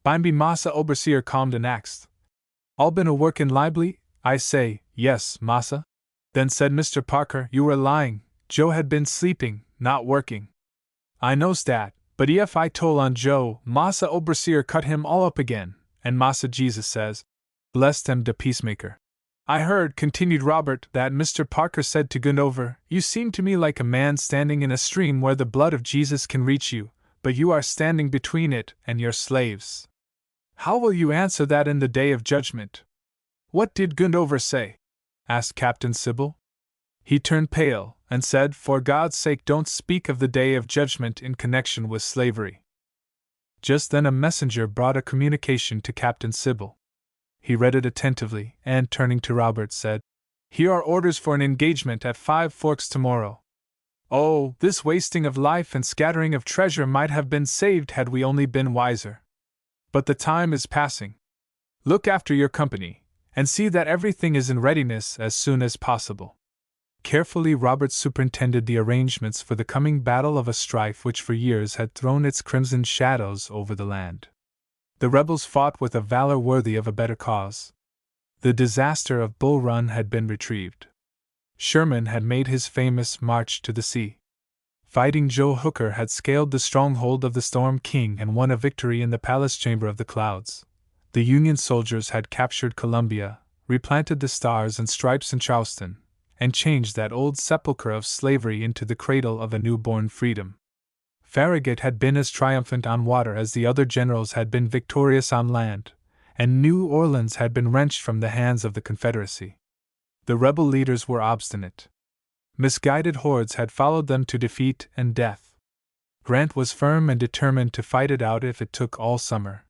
Bimeby Massa overseer calmed and axed, all been a workin' libely? I say, yes, Massa. Then said Mr. Parker, you were lying, Joe had been sleeping, not working. I knows dat, but ef I tole on Joe, Massa overseer cut him all up again, and Massa Jesus says, bless them de peacemaker. I heard, continued Robert, that Mr. Parker said to Gundover, you seem to me like a man standing in a stream where the blood of Jesus can reach you, but you are standing between it and your slaves. How will you answer that in the day of judgment? What did Gundover say? Asked Captain Sybil. He turned pale, and said, for God's sake don't speak of the day of judgment in connection with slavery. Just then a messenger brought a communication to Captain Sybil. He read it attentively, and turning to Robert said, here are orders for an engagement at 5 Forks tomorrow. Oh, this wasting of life and scattering of treasure might have been saved had we only been wiser. But the time is passing. Look after your company, and see that everything is in readiness as soon as possible." Carefully, Robert superintended the arrangements for the coming battle of a strife which for years had thrown its crimson shadows over the land. The rebels fought with a valor worthy of a better cause. The disaster of Bull Run had been retrieved. Sherman had made his famous march to the sea. Fighting Joe Hooker had scaled the stronghold of the Storm King and won a victory in the palace chamber of the clouds. The Union soldiers had captured Columbia, replanted the Stars and Stripes in Charleston, and changed that old sepulchre of slavery into the cradle of a newborn freedom. Farragut had been as triumphant on water as the other generals had been victorious on land, and New Orleans had been wrenched from the hands of the Confederacy. The rebel leaders were obstinate. Misguided hordes had followed them to defeat and death. Grant was firm and determined to fight it out if it took all summer.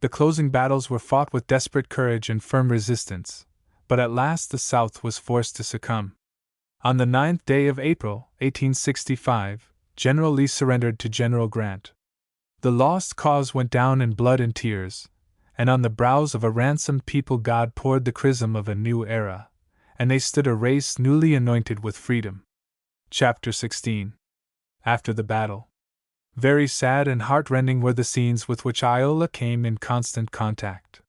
The closing battles were fought with desperate courage and firm resistance, but at last the South was forced to succumb. On the 9th day of April, 1865, General Lee surrendered to General Grant. The lost cause went down in blood and tears, and on the brows of a ransomed people God poured the chrism of a new era, and they stood a race newly anointed with freedom. Chapter 16. After the battle. Very sad and heartrending were the scenes with which Iola came in constant contact.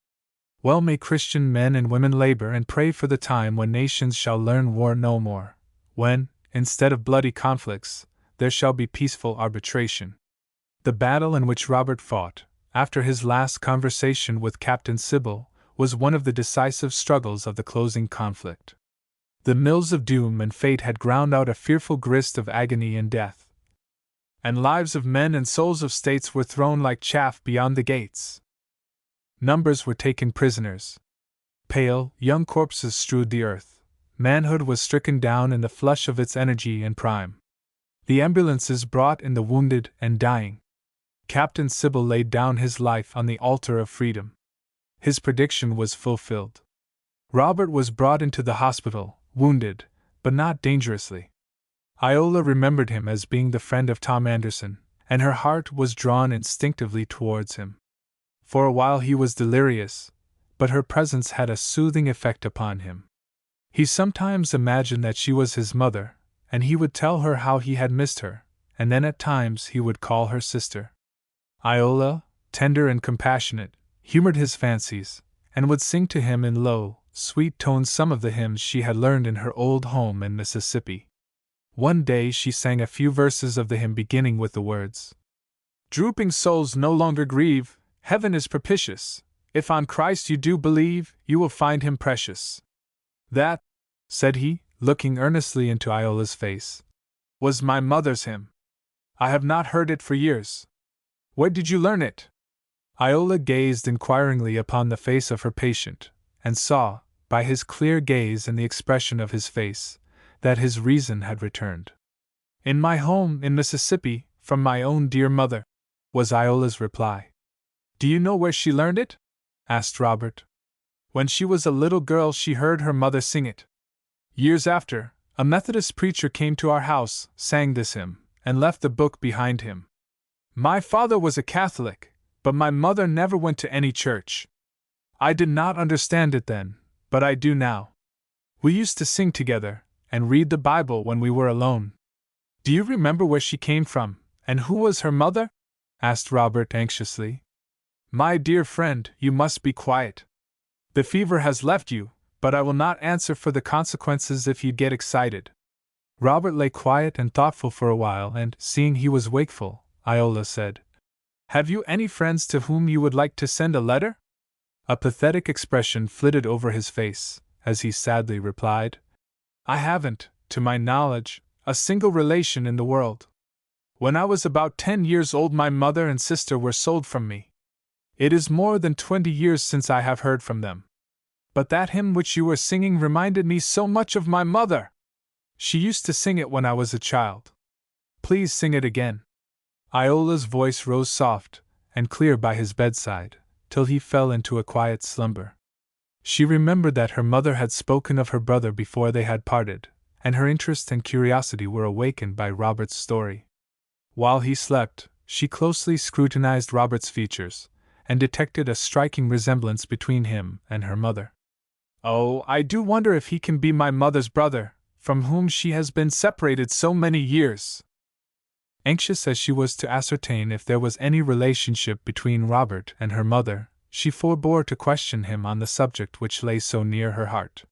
Well may Christian men and women labor and pray for the time when nations shall learn war no more, when, instead of bloody conflicts, there shall be peaceful arbitration. The battle in which Robert fought, after his last conversation with Captain Sybil, was one of the decisive struggles of the closing conflict. The mills of doom and fate had ground out a fearful grist of agony and death, and lives of men and souls of states were thrown like chaff beyond the gates. Numbers were taken prisoners. Pale, young corpses strewed the earth. Manhood was stricken down in the flush of its energy and prime. The ambulances brought in the wounded and dying. Captain Sybil laid down his life on the altar of freedom. His prediction was fulfilled. Robert was brought into the hospital, wounded, but not dangerously. Iola remembered him as being the friend of Tom Anderson, and her heart was drawn instinctively towards him. For a while he was delirious, but her presence had a soothing effect upon him. He sometimes imagined that she was his mother, and he would tell her how he had missed her, and then at times he would call her sister. Iola, tender and compassionate, humored his fancies, and would sing to him in low, sweet tones some of the hymns she had learned in her old home in Mississippi. One day she sang a few verses of the hymn beginning with the words, "Drooping souls no longer grieve, heaven is propitious, if on Christ you do believe, you will find him precious." "That," said he, looking earnestly into Iola's face, "was my mother's hymn. I have not heard it for years. Where did you learn it?" Iola gazed inquiringly upon the face of her patient, and saw, by his clear gaze and the expression of his face, that his reason had returned. "In my home in Mississippi, from my own dear mother," was Iola's reply. "Do you know where she learned it?" asked Robert. "When she was a little girl she heard her mother sing it. Years after, a Methodist preacher came to our house, sang this hymn, and left the book behind him. My father was a Catholic, but my mother never went to any church. I did not understand it then, but I do now. We used to sing together, and read the Bible when we were alone." "Do you remember where she came from, and who was her mother?" asked Robert anxiously. "My dear friend, you must be quiet. The fever has left you, but I will not answer for the consequences if you get excited." Robert lay quiet and thoughtful for a while, and, seeing he was wakeful, Iola said, "Have you any friends to whom you would like to send a letter?" A pathetic expression flitted over his face, as he sadly replied, "I haven't, to my knowledge, a single relation in the world. When I was about 10 years old my mother and sister were sold from me. It is more than 20 years since I have heard from them. But that hymn which you were singing reminded me so much of my mother! She used to sing it when I was a child. Please sing it again." Iola's voice rose soft and clear by his bedside, till he fell into a quiet slumber. She remembered that her mother had spoken of her brother before they had parted, and her interest and curiosity were awakened by Robert's story. While he slept, she closely scrutinized Robert's features, and detected a striking resemblance between him and her mother. Oh, I do wonder if he can be my mother's brother, from whom she has been separated so many years. Anxious as she was to ascertain if there was any relationship between Robert and her mother, she forbore to question him on the subject which lay so near her heart.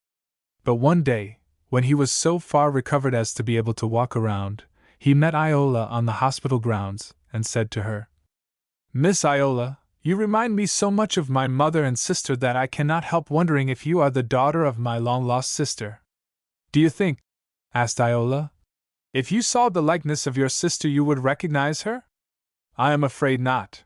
But one day, when he was so far recovered as to be able to walk around, he met Iola on the hospital grounds, and said to her, "Miss Iola, you remind me so much of my mother and sister that I cannot help wondering if you are the daughter of my long-lost sister." "Do you think," asked Iola, "if you saw the likeness of your sister you would recognize her?" "I am afraid not.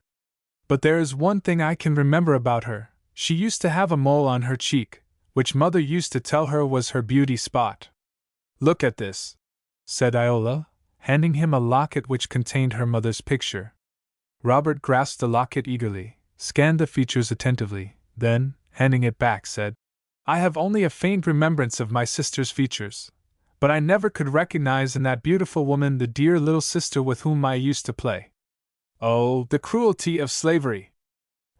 But there is one thing I can remember about her. She used to have a mole on her cheek, which mother used to tell her was her beauty spot." "Look at this," said Iola, handing him a locket which contained her mother's picture. Robert grasped the locket eagerly, scanned the features attentively, then, handing it back, said, "I have only a faint remembrance of my sister's features, but I never could recognize in that beautiful woman the dear little sister with whom I used to play. Oh, the cruelty of slavery!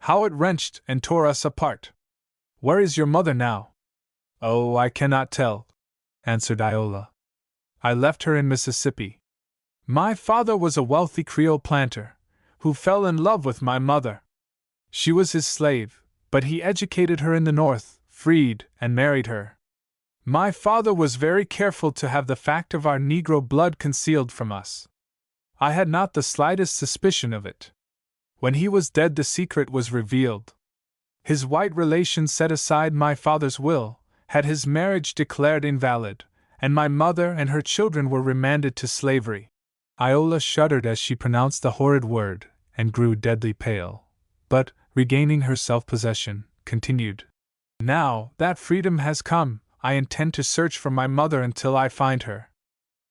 How it wrenched and tore us apart! Where is your mother now?" "Oh, I cannot tell," answered Iola. "I left her in Mississippi. My father was a wealthy Creole planter, who fell in love with my mother. She was his slave, but he educated her in the North, freed, and married her. My father was very careful to have the fact of our Negro blood concealed from us. I had not the slightest suspicion of it. When he was dead, the secret was revealed. His white relations set aside my father's will, had his marriage declared invalid, and my mother and her children were remanded to slavery." Iola shuddered as she pronounced the horrid word, and grew deadly pale, but, regaining her self-possession, continued, "Now that freedom has come, I intend to search for my mother until I find her."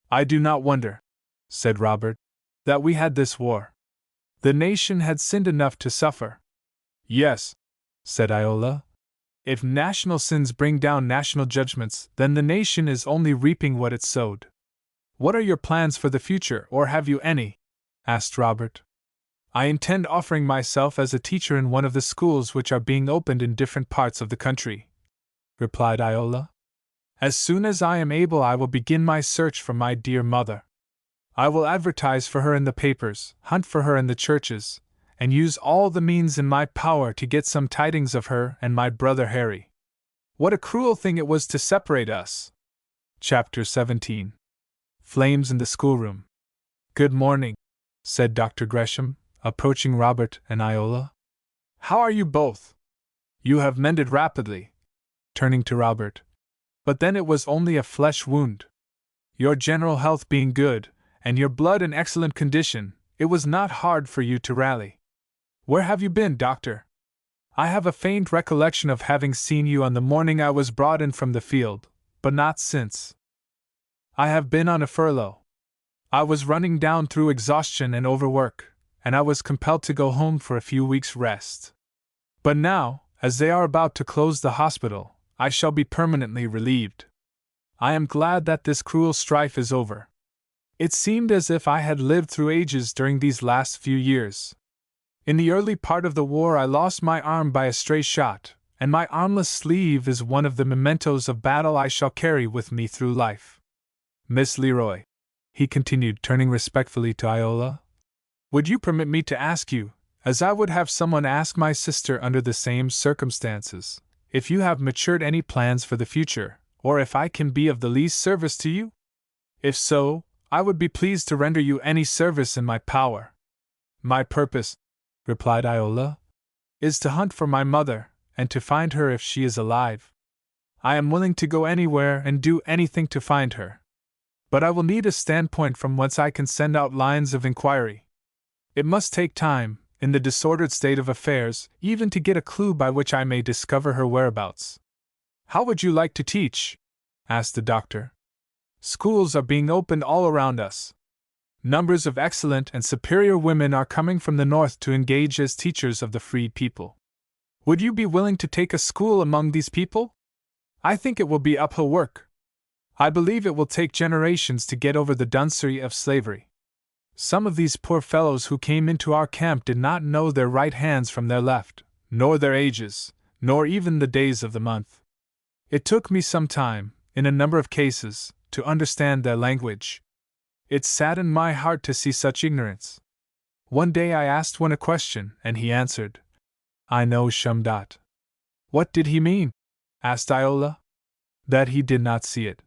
"I do not wonder," said Robert, "that we had this war. The nation had sinned enough to suffer." "Yes," said Iola. "If national sins bring down national judgments, then the nation is only reaping what it sowed." "What are your plans for the future, or have you any?" asked Robert. "I intend offering myself as a teacher in one of the schools which are being opened in different parts of the country," replied Iola. "As soon as I am able, I will begin my search for my dear mother. I will advertise for her in the papers, hunt for her in the churches, and use all the means in my power to get some tidings of her and my brother Harry. What a cruel thing it was to separate us!" Chapter 17. Flames in the Schoolroom. "Good morning," said Dr. Gresham, approaching Robert and Iola. "How are you both? You have mended rapidly," turning to Robert. "But then it was only a flesh wound. Your general health being good, and your blood in excellent condition, it was not hard for you to rally. Where have you been, doctor? I have a faint recollection of having seen you on the morning I was brought in from the field, but not since." "I have been on a furlough. I was running down through exhaustion and overwork, and I was compelled to go home for a few weeks' rest. But now, as they are about to close the hospital, I shall be permanently relieved. I am glad that this cruel strife is over. It seemed as if I had lived through ages during these last few years. In the early part of the war I lost my arm by a stray shot, and my armless sleeve is one of the mementos of battle I shall carry with me through life. Miss Leroy," he continued, turning respectfully to Iola, "would you permit me to ask you, as I would have someone ask my sister under the same circumstances, if you have matured any plans for the future, or if I can be of the least service to you? If so, I would be pleased to render you any service in my power." "My purpose," replied Iola, "is to hunt for my mother, and to find her if she is alive. I am willing to go anywhere and do anything to find her. But I will need a standpoint from whence I can send out lines of inquiry. It must take time, in the disordered state of affairs, even to get a clue by which I may discover her whereabouts." "How would you like to teach?" asked the doctor. "Schools are being opened all around us. Numbers of excellent and superior women are coming from the North to engage as teachers of the freed people. Would you be willing to take a school among these people? I think it will be uphill work. I believe it will take generations to get over the duncery of slavery. Some of these poor fellows who came into our camp did not know their right hands from their left, nor their ages, nor even the days of the month. It took me some time, in a number of cases, to understand their language. It saddened my heart to see such ignorance. One day I asked one a question, and he answered, "I know Shumdot." "What did he mean?" asked Iola. "That he did not see it,"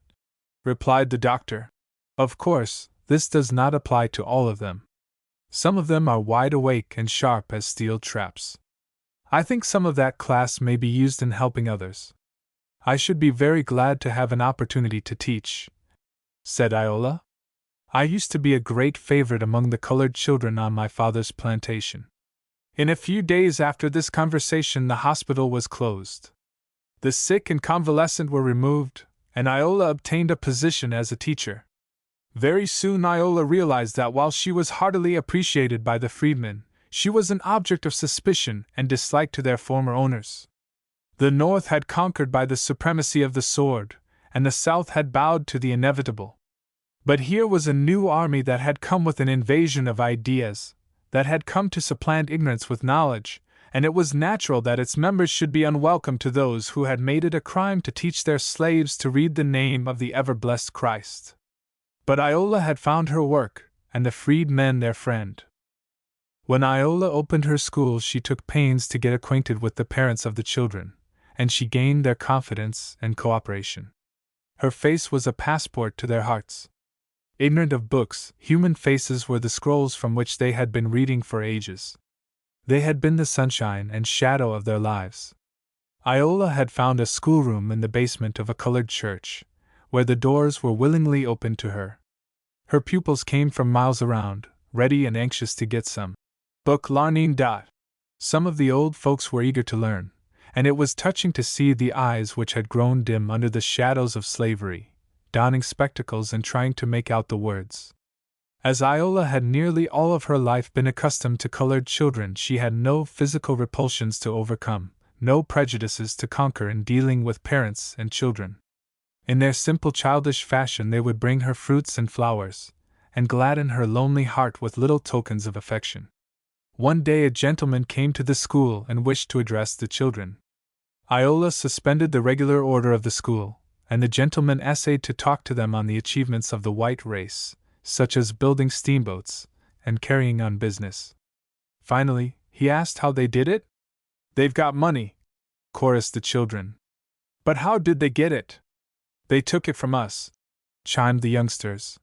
replied the doctor. "Of course, this does not apply to all of them. Some of them are wide awake and sharp as steel traps. I think some of that class may be used in helping others. I should be very glad to have an opportunity to teach," said Iola. "I used to be a great favorite among the colored children on my father's plantation." In a few days after this conversation, the hospital was closed. The sick and convalescent were removed, and Iola obtained a position as a teacher. Very soon Iola realized that while she was heartily appreciated by the freedmen, she was an object of suspicion and dislike to their former owners. The North had conquered by the supremacy of the sword, and the South had bowed to the inevitable. But here was a new army that had come with an invasion of ideas, that had come to supplant ignorance with knowledge, and it was natural that its members should be unwelcome to those who had made it a crime to teach their slaves to read the name of the ever-blessed Christ. But Iola had found her work, and the freed men their friend. When Iola opened her school, she took pains to get acquainted with the parents of the children, and she gained their confidence and cooperation. Her face was a passport to their hearts. Ignorant of books, human faces were the scrolls from which they had been reading for ages. They had been the sunshine and shadow of their lives. Iola had found a schoolroom in the basement of a colored church, where the doors were willingly opened to her. Her pupils came from miles around, ready and anxious to get some book learning. Some of the old folks were eager to learn, and it was touching to see the eyes which had grown dim under the shadows of slavery, donning spectacles and trying to make out the words. As Iola had nearly all of her life been accustomed to colored children, she had no physical repulsions to overcome, no prejudices to conquer in dealing with parents and children. In their simple childish fashion they would bring her fruits and flowers, and gladden her lonely heart with little tokens of affection. One day a gentleman came to the school and wished to address the children. Iola suspended the regular order of the school, and the gentleman essayed to talk to them on the achievements of the white race, such as building steamboats and carrying on business. Finally, he asked how they did it. "They've got money," chorused the children. "But how did they get it?" "They took it from us," chimed the youngsters.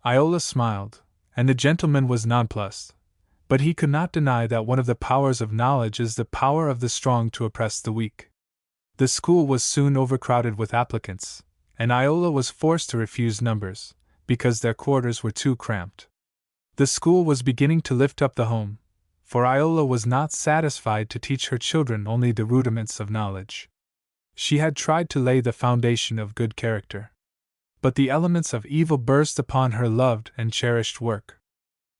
Iola smiled, and the gentleman was nonplussed, but he could not deny that one of the powers of knowledge is the power of the strong to oppress the weak. The school was soon overcrowded with applicants, and Iola was forced to refuse numbers, because their quarters were too cramped. The school was beginning to lift up the home, for Iola was not satisfied to teach her children only the rudiments of knowledge. She had tried to lay the foundation of good character. But the elements of evil burst upon her loved and cherished work.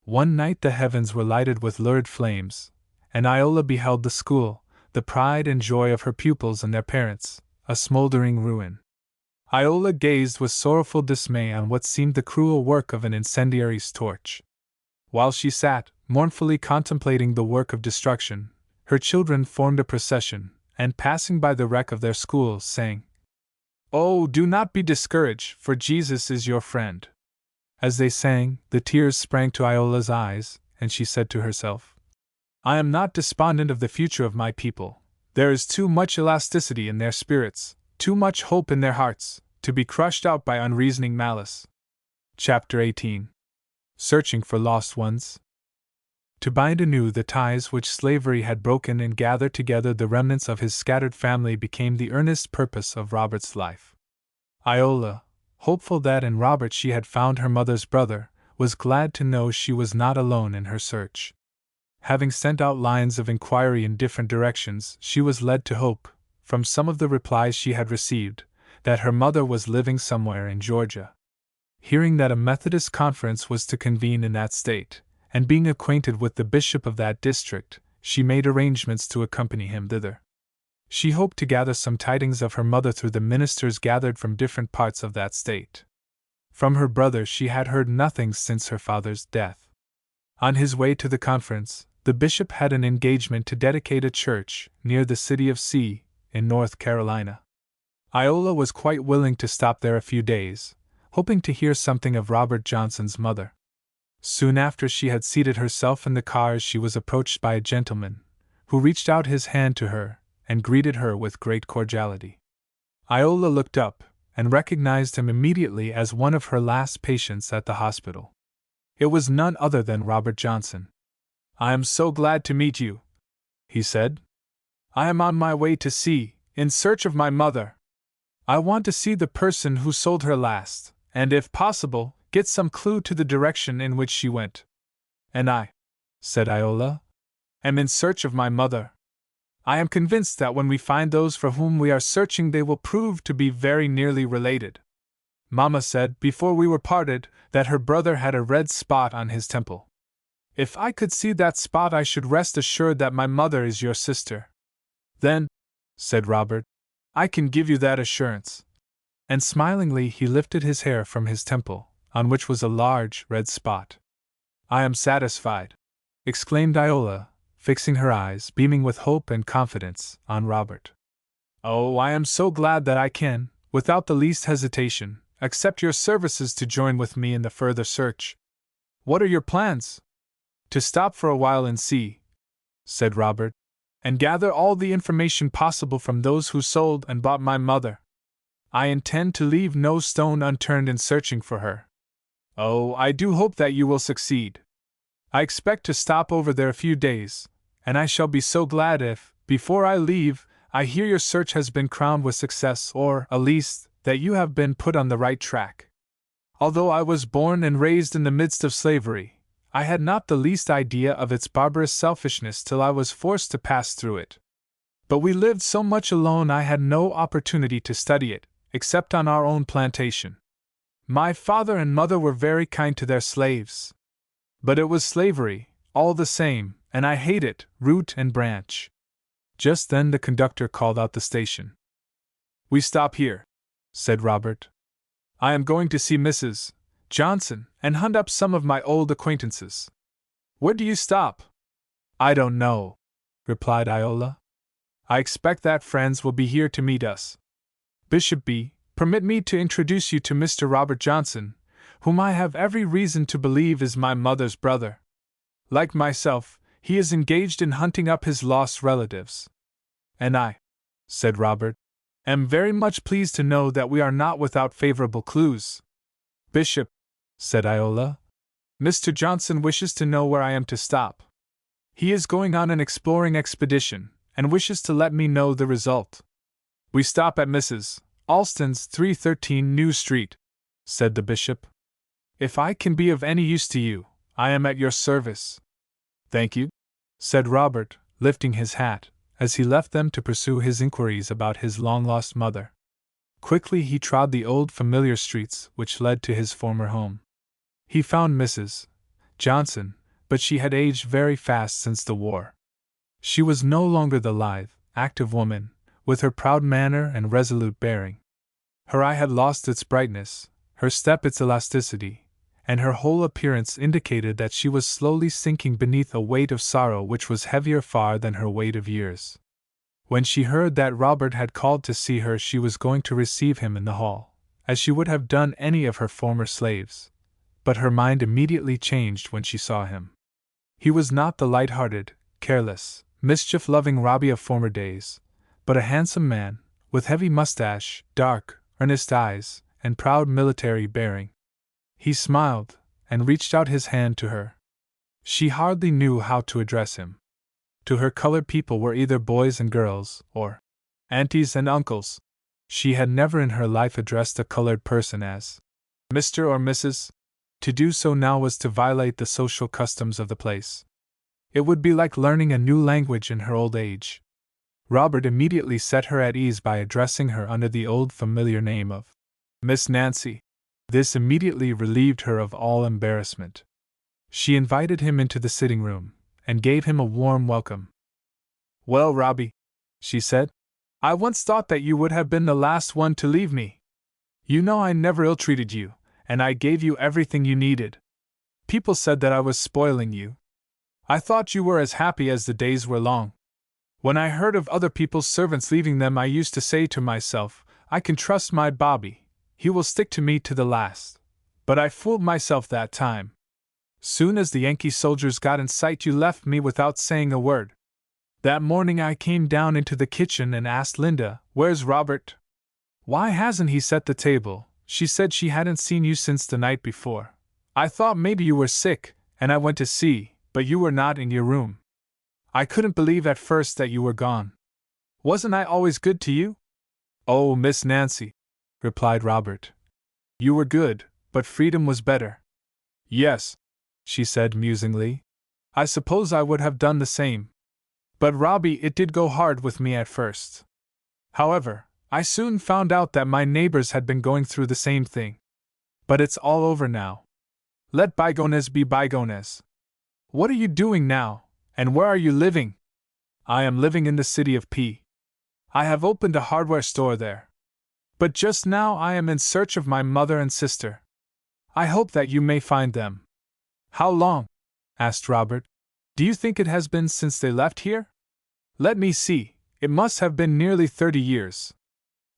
One night the heavens were lighted with lurid flames, and Iola beheld the school, the pride and joy of her pupils and their parents, a smoldering ruin. Iola gazed with sorrowful dismay on what seemed the cruel work of an incendiary's torch. While she sat, mournfully contemplating the work of destruction, her children formed a procession, and passing by the wreck of their school, sang, "Oh, do not be discouraged, for Jesus is your friend." As they sang, the tears sprang to Iola's eyes, and she said to herself, "I am not despondent of the future of my people. There is too much elasticity in their spirits, too much hope in their hearts, to be crushed out by unreasoning malice." Chapter 18. Searching for Lost Ones. To bind anew the ties which slavery had broken and gather together the remnants of his scattered family became the earnest purpose of Robert's life. Iola, hopeful that in Robert she had found her mother's brother, was glad to know she was not alone in her search. Having sent out lines of inquiry in different directions, she was led to hope, from some of the replies she had received, that her mother was living somewhere in Georgia. Hearing that a Methodist conference was to convene in that state, and being acquainted with the bishop of that district, she made arrangements to accompany him thither. She hoped to gather some tidings of her mother through the ministers gathered from different parts of that state. From her brother she had heard nothing since her father's death. On his way to the conference, the bishop had an engagement to dedicate a church near the city of C, in North Carolina. Iola was quite willing to stop there a few days, hoping to hear something of Robert Johnson's mother. Soon after she had seated herself in the car, she was approached by a gentleman, who reached out his hand to her and greeted her with great cordiality. Iola looked up and recognized him immediately as one of her last patients at the hospital. It was none other than Robert Johnson. "I am so glad to meet you," he said. "I am on my way to sea, in search of my mother. I want to see the person who sold her last, and if possible, get some clue to the direction in which she went." "And I," said Iola, "am in search of my mother. I am convinced that when we find those for whom we are searching, they will prove to be very nearly related. Mamma said, before we were parted, that her brother had a red spot on his temple. If I could see that spot, I should rest assured that my mother is your sister." "Then," said Robert, "I can give you that assurance." And smilingly he lifted his hair from his temple, on which was a large red spot. "I am satisfied," exclaimed Iola, fixing her eyes, beaming with hope and confidence, on Robert. "Oh, I am so glad that I can, without the least hesitation, accept your services to join with me in the further search. What are your plans?" "To stop for a while and see," said Robert, "and gather all the information possible from those who sold and bought my mother. I intend to leave no stone unturned in searching for her." "Oh, I do hope that you will succeed. I expect to stop over there a few days, and I shall be so glad if, before I leave, I hear your search has been crowned with success, or, at least, that you have been put on the right track. Although I was born and raised in the midst of slavery, I had not the least idea of its barbarous selfishness till I was forced to pass through it. But we lived so much alone I had no opportunity to study it, except on our own plantation. My father and mother were very kind to their slaves. But it was slavery, all the same, and I hate it, root and branch." Just then the conductor called out the station. "We stop here," said Robert. "I am going to see Mrs. Johnson and hunt up some of my old acquaintances." "Where do you stop?" "I don't know," replied Iola. "I expect that friends will be here to meet us. Bishop B., permit me to introduce you to Mr. Robert Johnson, whom I have every reason to believe is my mother's brother. Like myself, he is engaged in hunting up his lost relatives." "And I," said Robert, "am very much pleased to know that we are not without favorable clues." "Bishop," said Iola, "Mr. Johnson wishes to know where I am to stop. He is going on an exploring expedition, and wishes to let me know the result." "We stop at Mrs. Alston's, 313 New Street," said the bishop. "If I can be of any use to you, I am at your service." "Thank you," said Robert, lifting his hat, as he left them to pursue his inquiries about his long-lost mother. Quickly he trod the old familiar streets which led to his former home. He found Mrs. Johnson, but she had aged very fast since the war. She was no longer the lithe, active woman, with her proud manner and resolute bearing. Her eye had lost its brightness, her step its elasticity, and her whole appearance indicated that she was slowly sinking beneath a weight of sorrow which was heavier far than her weight of years. When she heard that Robert had called to see her, she was going to receive him in the hall, as she would have done any of her former slaves, but her mind immediately changed when she saw him. He was not the light-hearted, careless, mischief-loving Robbie of former days, but a handsome man, with heavy mustache, dark, earnest eyes, and proud military bearing. He smiled, and reached out his hand to her. She hardly knew how to address him. To her colored people were either boys and girls, or aunties and uncles. She had never in her life addressed a colored person as Mr. or Mrs. To do so now was to violate the social customs of the place. It would be like learning a new language in her old age. Robert immediately set her at ease by addressing her under the old familiar name of Miss Nancy. This immediately relieved her of all embarrassment. She invited him into the sitting room, and gave him a warm welcome. "Well, Robbie," she said, "I once thought that you would have been the last one to leave me. You know I never ill-treated you, and I gave you everything you needed. People said that I was spoiling you. I thought you were as happy as the days were long. When I heard of other people's servants leaving them, I used to say to myself, I can trust my Bobby. He will stick to me to the last. But I fooled myself that time. Soon as the Yankee soldiers got in sight, you left me without saying a word. That morning I came down into the kitchen and asked Linda, "Where's Robert? Why hasn't he set the table?" She said she hadn't seen you since the night before. I thought maybe you were sick, and I went to see, but you were not in your room. I couldn't believe at first that you were gone. Wasn't I always good to you? Oh, Miss Nancy, replied Robert. You were good, but freedom was better. Yes, she said musingly. I suppose I would have done the same. But Robbie, it did go hard with me at first. However, I soon found out that my neighbors had been going through the same thing. But it's all over now. Let bygones be bygones. What are you doing now, and where are you living? I am living in the city of P. I have opened a hardware store there. But just now I am in search of my mother and sister. I hope that you may find them. How long? Asked Robert. Do you think it has been since they left here? Let me see, it must have been nearly 30 years.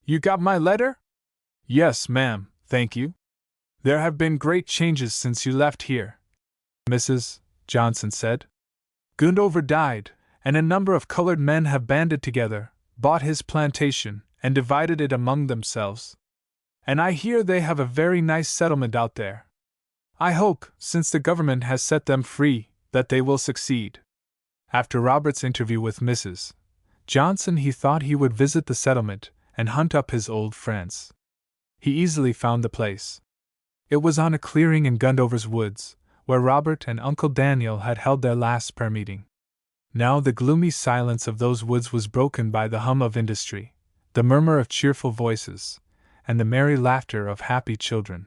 You got my letter? Yes, ma'am, thank you. There have been great changes since you left here, Mrs. Johnson said. Gundover died, and a number of colored men have banded together, bought his plantation, and divided it among themselves. And I hear they have a very nice settlement out there. I hope, since the government has set them free, that they will succeed. After Robert's interview with Mrs. Johnson, he thought he would visit the settlement and hunt up his old friends. He easily found the place. It was on a clearing in Gundover's woods, where Robert and Uncle Daniel had held their last prayer meeting. Now the gloomy silence of those woods was broken by the hum of industry, the murmur of cheerful voices, and the merry laughter of happy children.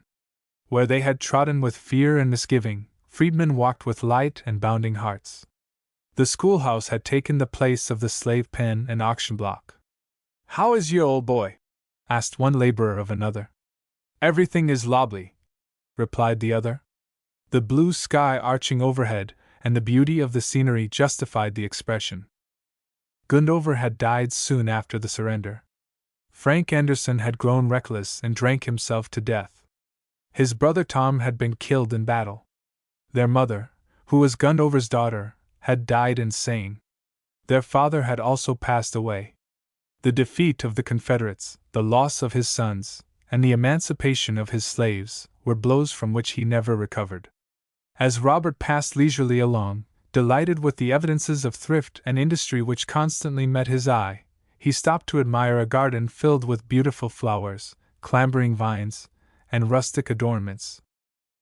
Where they had trodden with fear and misgiving, freedmen walked with light and bounding hearts. The schoolhouse had taken the place of the slave pen and auction block. How is your old boy? Asked one laborer of another. Everything is lovely, replied the other. The blue sky arching overhead and the beauty of the scenery justified the expression. Gundover had died soon after the surrender. Frank Anderson had grown reckless and drank himself to death. His brother Tom had been killed in battle. Their mother, who was Gundover's daughter, had died insane. Their father had also passed away. The defeat of the Confederates, the loss of his sons, and the emancipation of his slaves were blows from which he never recovered. As Robert passed leisurely along, delighted with the evidences of thrift and industry which constantly met his eye, he stopped to admire a garden filled with beautiful flowers, clambering vines, and rustic adornments.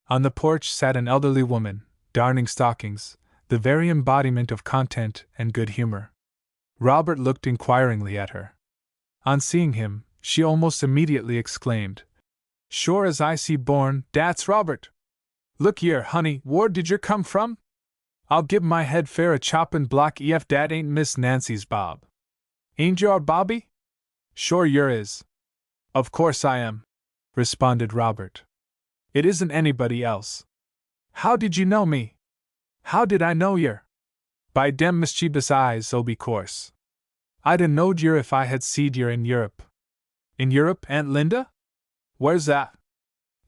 On the porch sat an elderly woman, darning stockings, the very embodiment of content and good humor. Robert looked inquiringly at her. On seeing him, she almost immediately exclaimed, "Sure as I see born, dat's Robert! Look yer, honey, where did yer come from? I'll give my head fair a choppin' block ef dat ain't Miss Nancy's Bob. Ain't yer Bobby? Sure yer is." "Of course I am," responded Robert. "It isn't anybody else. How did you know me? How did I know yer? By dem mischievous eyes, be course. I'd a knowed yer if I had seed yer in Europe." "In Europe, Aunt Linda? Where's that?"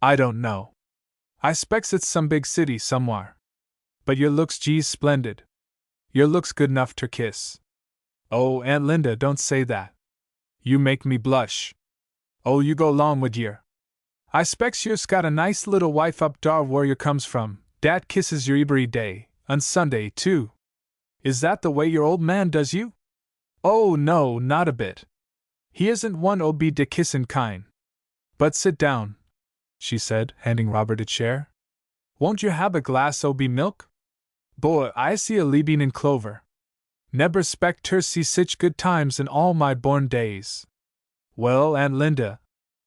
"I don't know. I specs it's some big city somewhere. But yer looks geez splendid. Yer looks good 'nough ter kiss." "Oh, Aunt Linda, don't say that. You make me blush." "Oh, you go 'long wid yer. I specs yer's got a nice little wife up dar where yer comes from, dat kisses yer every day, on Sunday, too. Is that the way your old man does you?" "Oh, no, not a bit. He isn't one be de kissin' kind. But sit down," she said, handing Robert a chair. "Won't you have a glass be milk? Boy, I see a leabing in clover. Nebber spect ter see sich good times in all my born days." "Well, Aunt Linda,"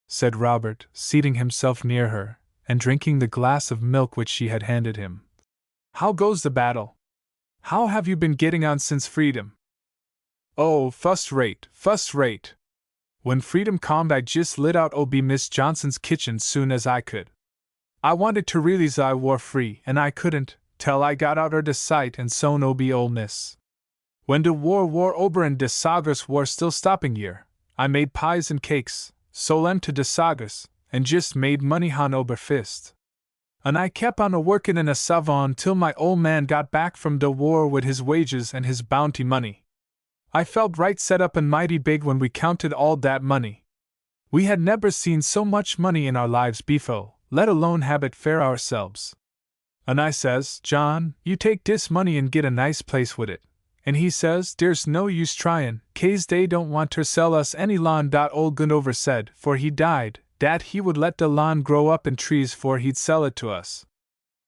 said Robert, seating himself near her, and drinking the glass of milk which she had handed him. "How goes the battle? How have you been getting on since freedom?" "Oh, fust rate, fust rate. When freedom comed I just lit out be Miss Johnson's kitchen soon as I could. I wanted to realize I war free, and I couldn't, till I got out de sight and sown be ol' Miss. When de war ober and de Sagres war still stopping yer, I made pies and cakes, solem to de sagas, and just made money han ober fist. And I kept on a-workin' in a savon till my old man got back from de war with his wages and his bounty money. I felt right set up and mighty big when we counted all dat money. We had never seen so much money in our lives befo, let alone have it fair ourselves. And I says, John, you take dis money and get a nice place with it. And he says, dere's no use tryin', case dey don't want ter sell us any land. Old Gundover said, for he died, dat he would let de land grow up in trees for he'd sell it to us.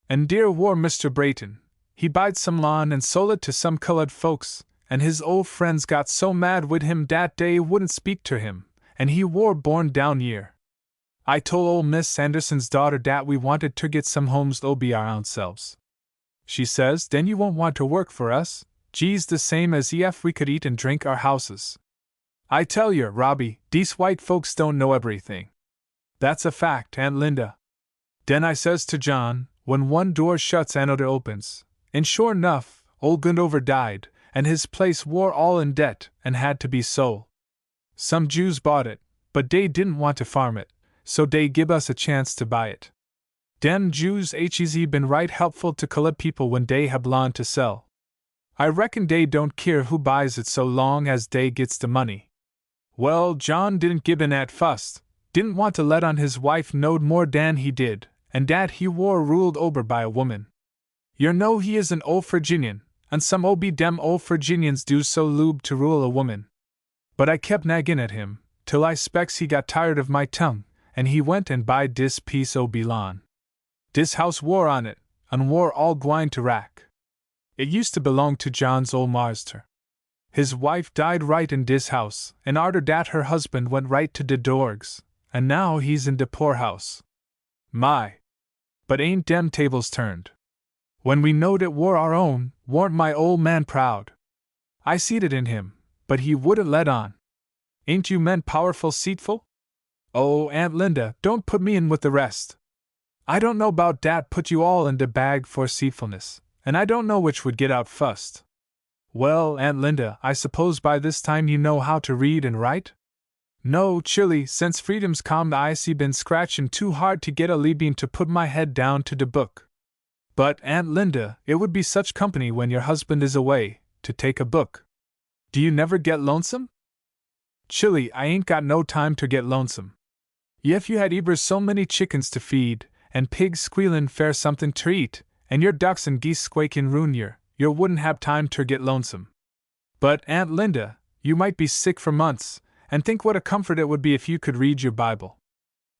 And dear war Mr. Brayton, he buyed some land and sold it to some colored folks, and his old friends got so mad wid him dat dey wouldn't speak ter him, and he war born down yere. I told old Miss Sanderson's daughter dat we wanted ter get some homes to be our own selves. She says, den you won't want to work for us, geez the same as ef we could eat and drink our houses. I tell yer, Robbie, dese white folks don't know everything. That's a fact, Aunt Linda. Den I says to John, when one door shuts another opens, and sure enough, old Gundover died, and his place war all in debt and had to be sold. Some Jews bought it, but dey didn't want to farm it, so dey gib us a chance to buy it. Dem Jews hez been right helpful to colored people when dey have land to sell. I reckon dey don't care who buys it so long as dey gets the money. Well, John didn't gib in at fust, didn't want to let on his wife knowed more dan he did, and dat he war ruled over by a woman. Yer know he is an old Virginian, and some old dem old Virginians do so lube to rule a woman. But I kept naggin' at him, till I specks he got tired of my tongue, and he went and buy dis piece o' lawn. Dis house war on it, and war all gwine to rack. It used to belong to John's old marster. His wife died right in dis house, and arter dat her husband went right to de dorgs, and now he's in de poorhouse. My! But ain't dem tables turned. When we knowed it war our own, warn't my old man proud. I seed it in him, but he wouldn't let on. Ain't you men powerful seatful? Oh, Aunt Linda, don't put me in with the rest. I don't know 'bout dat put you all in de bag for seatfulness, and I don't know which would get out fust. Well, Aunt Linda, I suppose by this time you know how to read and write? No, chilly, since freedom's come I been scratchin' too hard to get a leaving to put my head down to de book. But, Aunt Linda, it would be such company when your husband is away, to take a book. Do you never get lonesome? Chilly, I ain't got no time to get lonesome. Ef you had eber so many chickens to feed, and pigs squealin' fair somethin' ter eat, and your ducks and geese squakin' roun' yer wouldn't have time ter get lonesome. But, Aunt Linda, you might be sick for months, and think what a comfort it would be if you could read your Bible.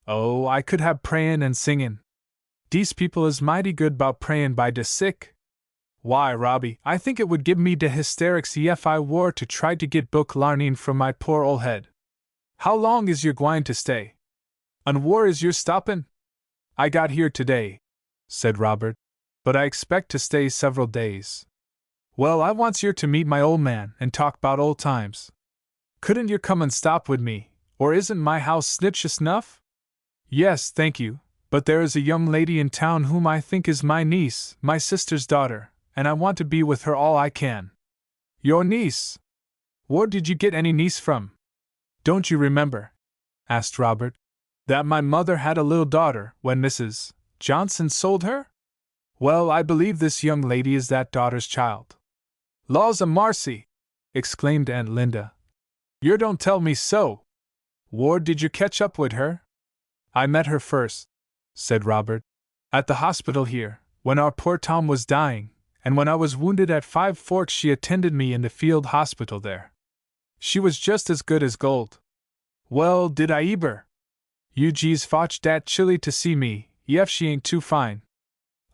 Oh, I could have prayin' and singin'. Dese people is mighty good 'bout prayin' by de sick. Why, Robbie, I think it would give me de hysterics ef I war to try to get book larnin' from my poor ol' head. How long is yer gwine to stay? And whar is yer stoppin'? I got here today, said Robert, but I expect to stay several days. Well, I wants yer to meet my old man and talk 'bout old times. Couldn't yer come and stop with me, or isn't my house snitchous enough? Yes, thank you, but there is a young lady in town whom I think is my niece, my sister's daughter, and I want to be with her all I can. Your niece? Where did you get any niece from? Don't you remember, asked Robert, that my mother had a little daughter when Mrs. Johnson sold her? Well, I believe this young lady is that daughter's child. Laws a marcy! Exclaimed Aunt Linda. Yer don't tell me so! Where did you catch up with her? I met her first, said Robert, at the hospital here, when our poor Tom was dying, and when I was wounded at Five Forks she attended me in the field hospital there. She was just as good as gold. Well, did I eber? You gees fotch dat chilly to see me, ef she ain't too fine.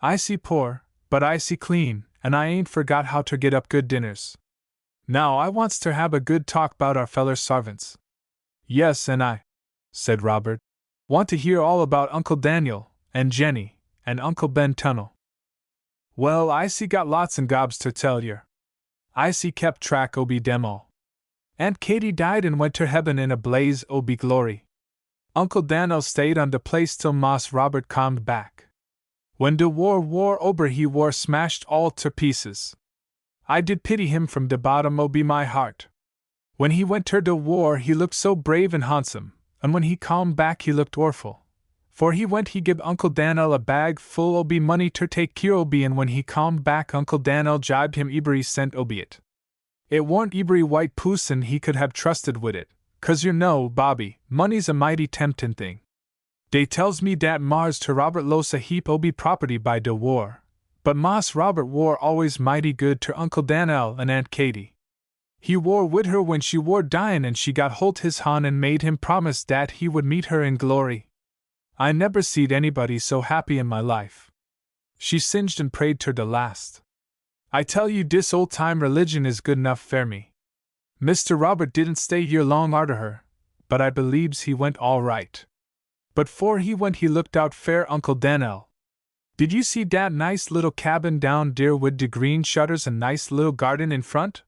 I see poor, but I see clean, and I ain't forgot how to get up good dinners. Now I wants ter have a good talk 'bout our feller sarvants. Yes, and I, said Robert, want to hear all about Uncle Daniel, and Jenny, and Uncle Ben Tunnel. Well, I got lots and gobs ter tell yer. I kept track o' dem all. Aunt Katy died and went ter heaven in a blaze o' glory. Uncle Daniel stayed on de place till Moss Robert comed back. When de war ober he war smashed all ter pieces. I did pity him from de bottom o' my heart. When he went ter de war he looked so brave and handsome, and when he come back he looked orful. For he went he gib Uncle Dan'l a bag full obi money ter take care obi, and when he come back Uncle Dan'l jibed him every cent obi it. It warn't every white poosin he could have trusted wid it, 'cause you know, Bobby, money's a mighty temptin' thing. Dey tells me dat Mars ter Robert los a heap obi property by de war, but Mas Robert war always mighty good ter Uncle Dan'l and Aunt Katy. He war wid her when she war dyin', and she got holt his han and made him promise dat he would meet her in glory. I never seed anybody so happy in my life. She singed and prayed ter de last. I tell you dis old time religion is good enough fer me. Mr. Robert didn't stay here long arter her, but I believes he went all right. But 'fore he went he looked out fair Uncle Dan'l. Did you see dat nice little cabin down dere wid de green shutters and nice little garden in front?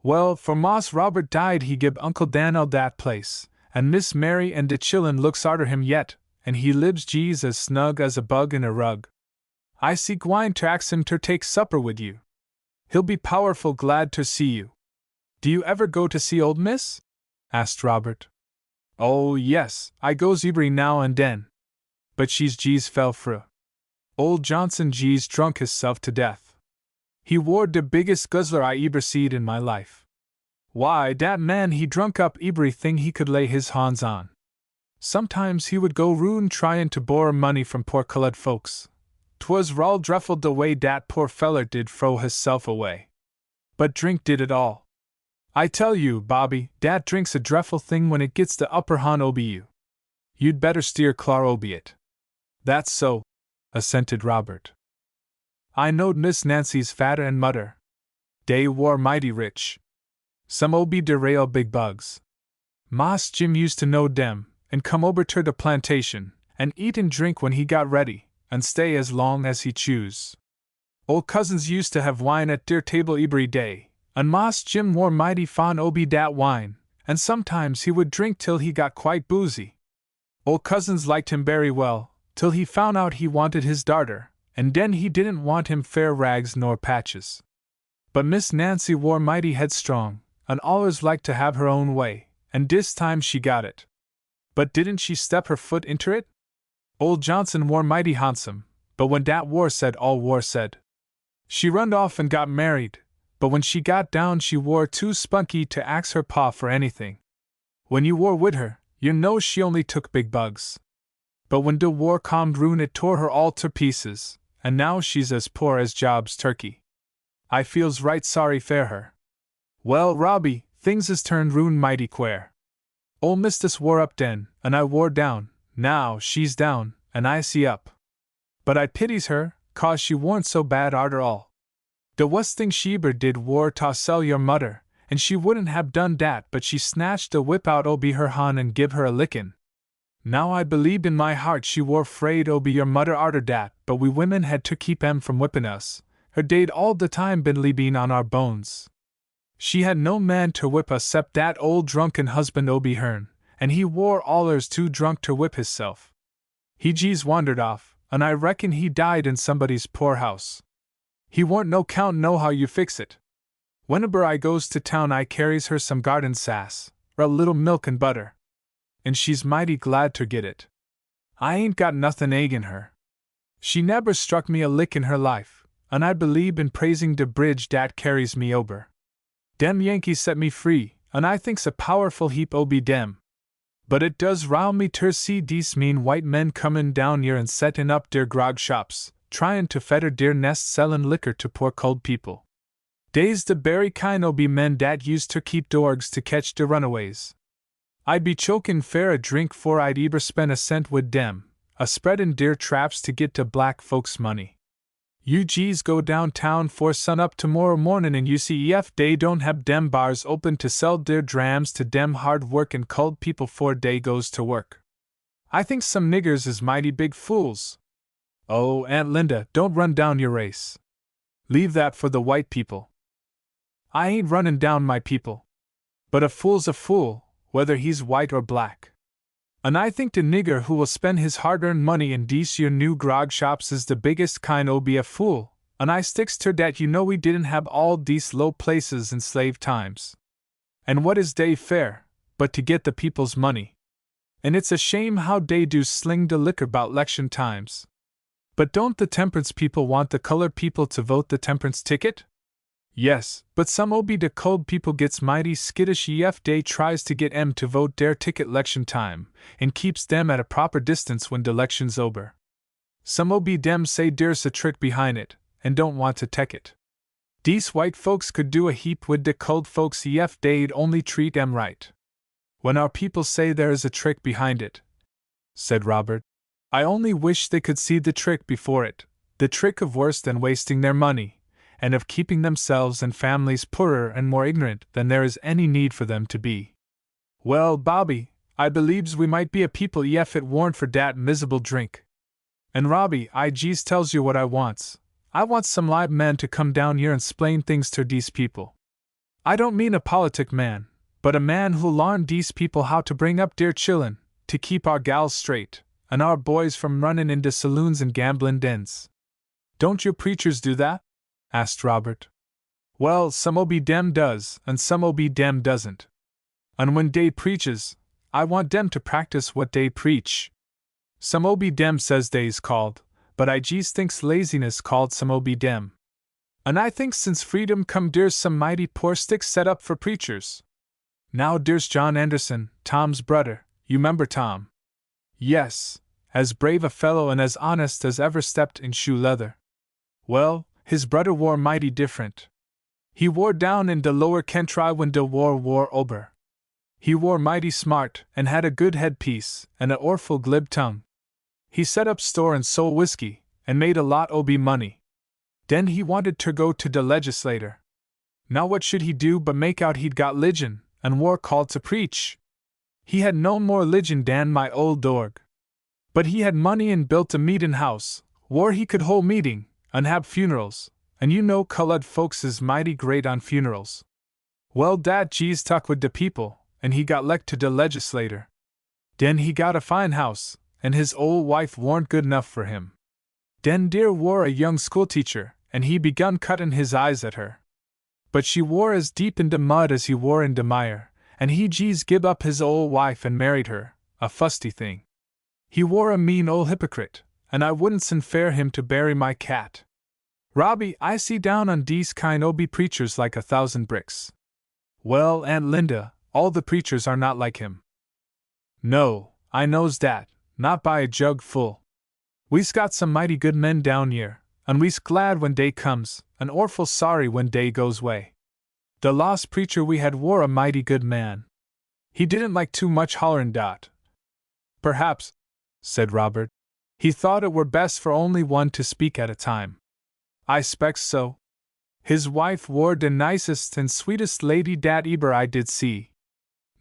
Well, for Mas Robert died he gib Uncle Dan'l dat place, and Miss Mary and de chillun looks arter him yet, and he libs jees as snug as a bug in a rug. I see gwine ter ax him ter take supper wid you. He'll be powerful glad ter see you. Do you ever go to see old Miss? Asked Robert. Oh, yes, I goes every now and den. But she's jees fell fru. Old Johnson jees drunk hisself to death. He war de biggest guzzler I eber seed in my life. Why, dat man he drunk up everything he could lay his hands on. Sometimes he would go round tryin' to borrow money from poor colored folks. 'Twas raw dreffled de way dat poor feller did frow hisself away. But drink did it all. I tell you, Bobby, dat drink's a drefful thing when it gets the upper han obi you. You'd better steer clar obi it. That's so, assented Robert. I knowed Miss Nancy's fader and mudder. Dey war mighty rich. Some obi de rail big bugs. Mas Jim used to know dem, and come over ter de plantation, and eat and drink when he got ready, and stay as long as he choose. Old cousins used to have wine at deir table every day, and Mas Jim war mighty fond obi dat wine, and sometimes he would drink till he got quite boozy. Old cousins liked him very well, till he found out he wanted his darter, and den he didn't want him fair rags nor patches. But Miss Nancy war mighty headstrong, and allers liked to have her own way, and dis time she got it. But didn't she step her foot inter it? Old Johnson war mighty handsome, but when dat war said all war said. She runned off and got married, but when she got down she war too spunky to ax her pa for anything. When you war wid her, you know she only took big bugs. But when de war comed roun it tore her all to pieces, and now she's as poor as Job's turkey. I feels right sorry fer her. Well, Robbie, things is turned roun mighty quare. Ol' Mistus war up den, and I war down. Now she's down, and I see up. But I pities her, 'cause she warn't so bad arter all. De wust thing she eber did war ta sell your mudder, and she wouldn't have done dat, but she snatched de whip out obi her han and give her a lickin'. Now I believe in my heart she war 'fraid obi your mudder arter dat, but we women had to keep em from whippin' us. Her day'd all de time been leabin' on our bones. She had no man ter whip us 'cept dat old drunken husband obi hern, and he war allers too drunk ter whip hisself. He jees wandered off, and I reckon he died in somebody's poor house. He warn't no count know how you fix it. Whenever I goes to town I carries her some garden sass, or a little milk and butter. And she's mighty glad ter get it. I ain't got nothin' agin her. She neber struck me a lick in her life, and I believe in praising de bridge dat carries me ober. Dem Yankees set me free, and I thinks a powerful heap obi dem. But it does rile me ter see dese mean white men comin' down here and settin' up deir grog shops, tryin' to fetter deir nest sellin' liquor to poor cold people. Dey's de berry kind obi men dat used ter keep dorgs to catch de runaways. I'd be chokin' fair a drink 'fore I'd eber spend a cent wid dem, a spreadin' deir traps to git de black folks' money. You G's go downtown 'fore sun up tomorrow mornin' and you see ef dey don't have dem bars open to sell deir drams to dem hard workin' culled people 'fore dey goes to work. I think some niggers is mighty big fools. Oh, Aunt Linda, don't run down your race. Leave that for the white people. I ain't runnin' down my people. But a fool's a fool, whether he's white or black. And I think de nigger who will spend his hard-earned money in dese your new grog shops is de biggest kind o' be a fool, and I sticks ter dat you know we didn't have all dese low places in slave times. And what is dey fair, but to get the people's money? And it's a shame how dey do sling de liquor 'bout 'lection times. But don't the temperance people want the colored people to vote the temperance ticket? Yes, but some obe de cold people gets mighty skittish ef dey tries to get 'em to vote der ticket 'lection time, and keeps dem at a proper distance when de 'lection's over. Some obe dem say dere's a trick behind it, and don't want to tek it. Dese white folks could do a heap wid de cold folks ef dey'd only treat 'em right. When our people say there is a trick behind it, said Robert, I only wish they could see the trick before it, the trick of worse than wasting their money, and of keeping themselves and families poorer and more ignorant than there is any need for them to be. Well, Bobby, I believes we might be a people ef it warn't for dat miserable drink. And Robbie, I jees tells you what I wants. I want some live men to come down here and splain things ter dese people. I don't mean a politic man, but a man who'll larn dese people how to bring up deir chillun, to keep our gals straight, and our boys from runnin' into saloons and gamblin' dens. Don't your preachers do that? Asked Robert. Well, some obe dem does, and some obe dem doesn't. And when dey preaches, I want dem to practice what dey preach. Some obe dem says dey's called, but I jees thinks laziness called some obe dem. And I think since freedom come dere's some mighty poor sticks set up for preachers. Now dere's John Anderson, Tom's brother, you 'member Tom? Yes, as brave a fellow and as honest as ever stepped in shoe leather. Well, his brother wore mighty different. He wore down in de lower country when de war wore ober. He wore mighty smart, and had a good headpiece, and a orful glib tongue. He set up store and sold whiskey, and made a lot obe money. Den he wanted ter go to de legislator. Now what should he do but make out he'd got 'ligion, and war called to preach? He had no more 'ligion dan my old dorg. But he had money and built a meetin' house, where he could hold meeting, and have funerals, and you know colored folks is mighty great on funerals. Well, dat jees tuck wid de people, and he got 'lect to de legislator. Den he got a fine house, and his old wife warn't good enough for him. Den dere war a young schoolteacher, and he begun cuttin' his eyes at her. But she war as deep in de mud as he war in de mire, and he jees gib up his old wife and married her, a fusty thing. He war a mean old hypocrite, and I wouldn't sen fare him to bury my cat. Robbie, I see down on dese kind obe preachers like 1,000 bricks. Well, Aunt Linda, all the preachers are not like him. No, I knows dat, not by a jug full. We's got some mighty good men down here, and we's glad when day comes, and orful sorry when day goes way. The lost preacher we had wore a mighty good man. He didn't like too much hollerin' dot. Perhaps, said Robert, he thought it were best for only one to speak at a time. I spects so. His wife wore de nicest and sweetest lady dat eber I did see.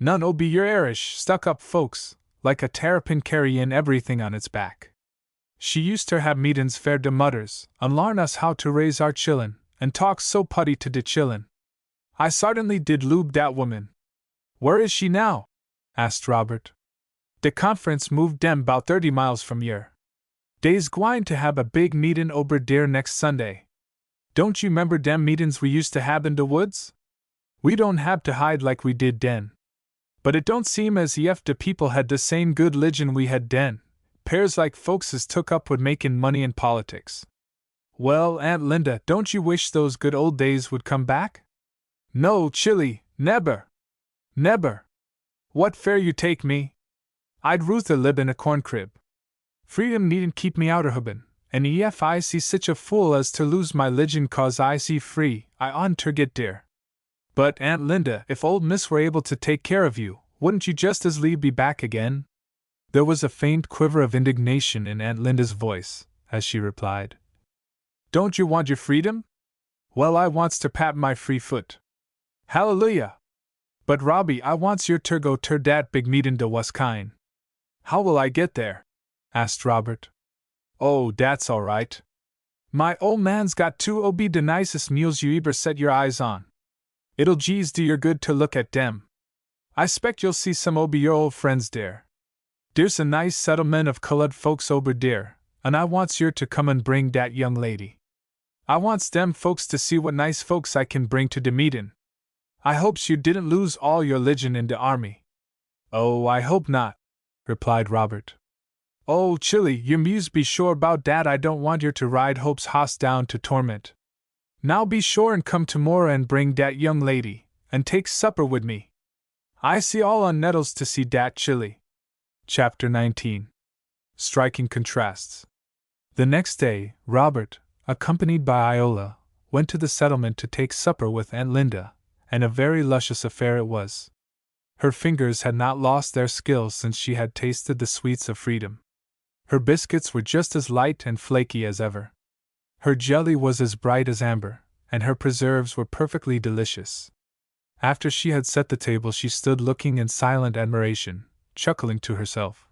None o' be your Irish stuck-up folks, like a terrapin carryin' everything on its back. She used ter have meetin's fair de mudders, and larn us how to raise our chillun, and talk so putty to de chillun. I sartainly did loob dat woman. Where is she now? Asked Robert. De conference moved dem 'bout 30 miles from here. Dey's gwine to have a big meetin' ober dere next Sunday. Don't you 'member dem meetin's we used to have in de woods? We don't have to hide like we did den. But it don't seem as ef de people had the same good 'ligion we had den. Pairs like folks is took up wid makin' money in politics. Well, Aunt Linda, don't you wish those good old days would come back? No, chilly, neber. Neber. What fare you take me? I'd ruther lib in a corn crib. Freedom needn't keep me outer hubbin, and ef I see sich a fool as to lose my 'ligion cause I see free, I ought ter get dere. But, Aunt Linda, if old Miss were able to take care of you, wouldn't you just as lieve be back again? There was a faint quiver of indignation in Aunt Linda's voice, as she replied. Don't you want your freedom? Well, I wants to pat my free foot. Hallelujah! But Robbie, I wants your ter go ter dat big meetin' de Waskine. How will I get there? Asked Robert. Oh, dat's all right. My old man's got 2 o' de nicest mules you eber set your eyes on. It'll jees do your good to look at dem. I spect you'll see some o' your old friends dere. Dere's a nice settlement of colored folks ober dere, and I wants yer to come and bring dat young lady. I wants dem folks to see what nice folks I can bring to de meetin'. I hopes you didn't lose all your 'ligion in de army. Oh, I hope not, replied Robert. Oh, Chilly, you muse be sure bout dat. I don't want yer to ride Hope's hoss down to torment. Now be sure and come tomorrow and bring dat young lady, and take supper wid me. I see all on nettles to see dat Chilly. Chapter 19. Striking Contrasts. The next day, Robert, accompanied by Iola, went to the settlement to take supper with Aunt Linda, and a very luscious affair it was. Her fingers had not lost their skill since she had tasted the sweets of freedom. Her biscuits were just as light and flaky as ever. Her jelly was as bright as amber, and her preserves were perfectly delicious. After she had set the table, she stood looking in silent admiration, chuckling to herself.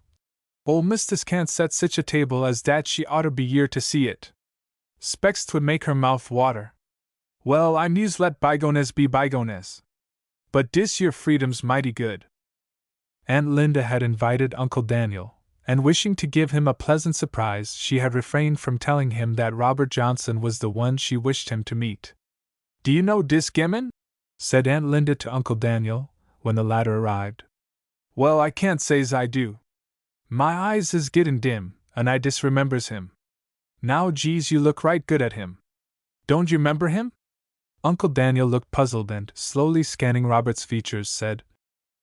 "Ol' mistis can't set sich a table as dat. She oughter be here to see it. Spec's 'twould make her mouth water. Well, I muse let bygones be bygones. But dis yer freedom's mighty good." Aunt Linda had invited Uncle Daniel, and wishing to give him a pleasant surprise, she had refrained from telling him that Robert Johnson was the one she wished him to meet. "Do you know dis gemmen?" said Aunt Linda to Uncle Daniel, when the latter arrived. "Well, I can't say's I do. My eyes is gettin' dim, and I disremembers him. Now, geez, you look right good at him. Don't you remember him?" Uncle Daniel looked puzzled and, slowly scanning Robert's features, said,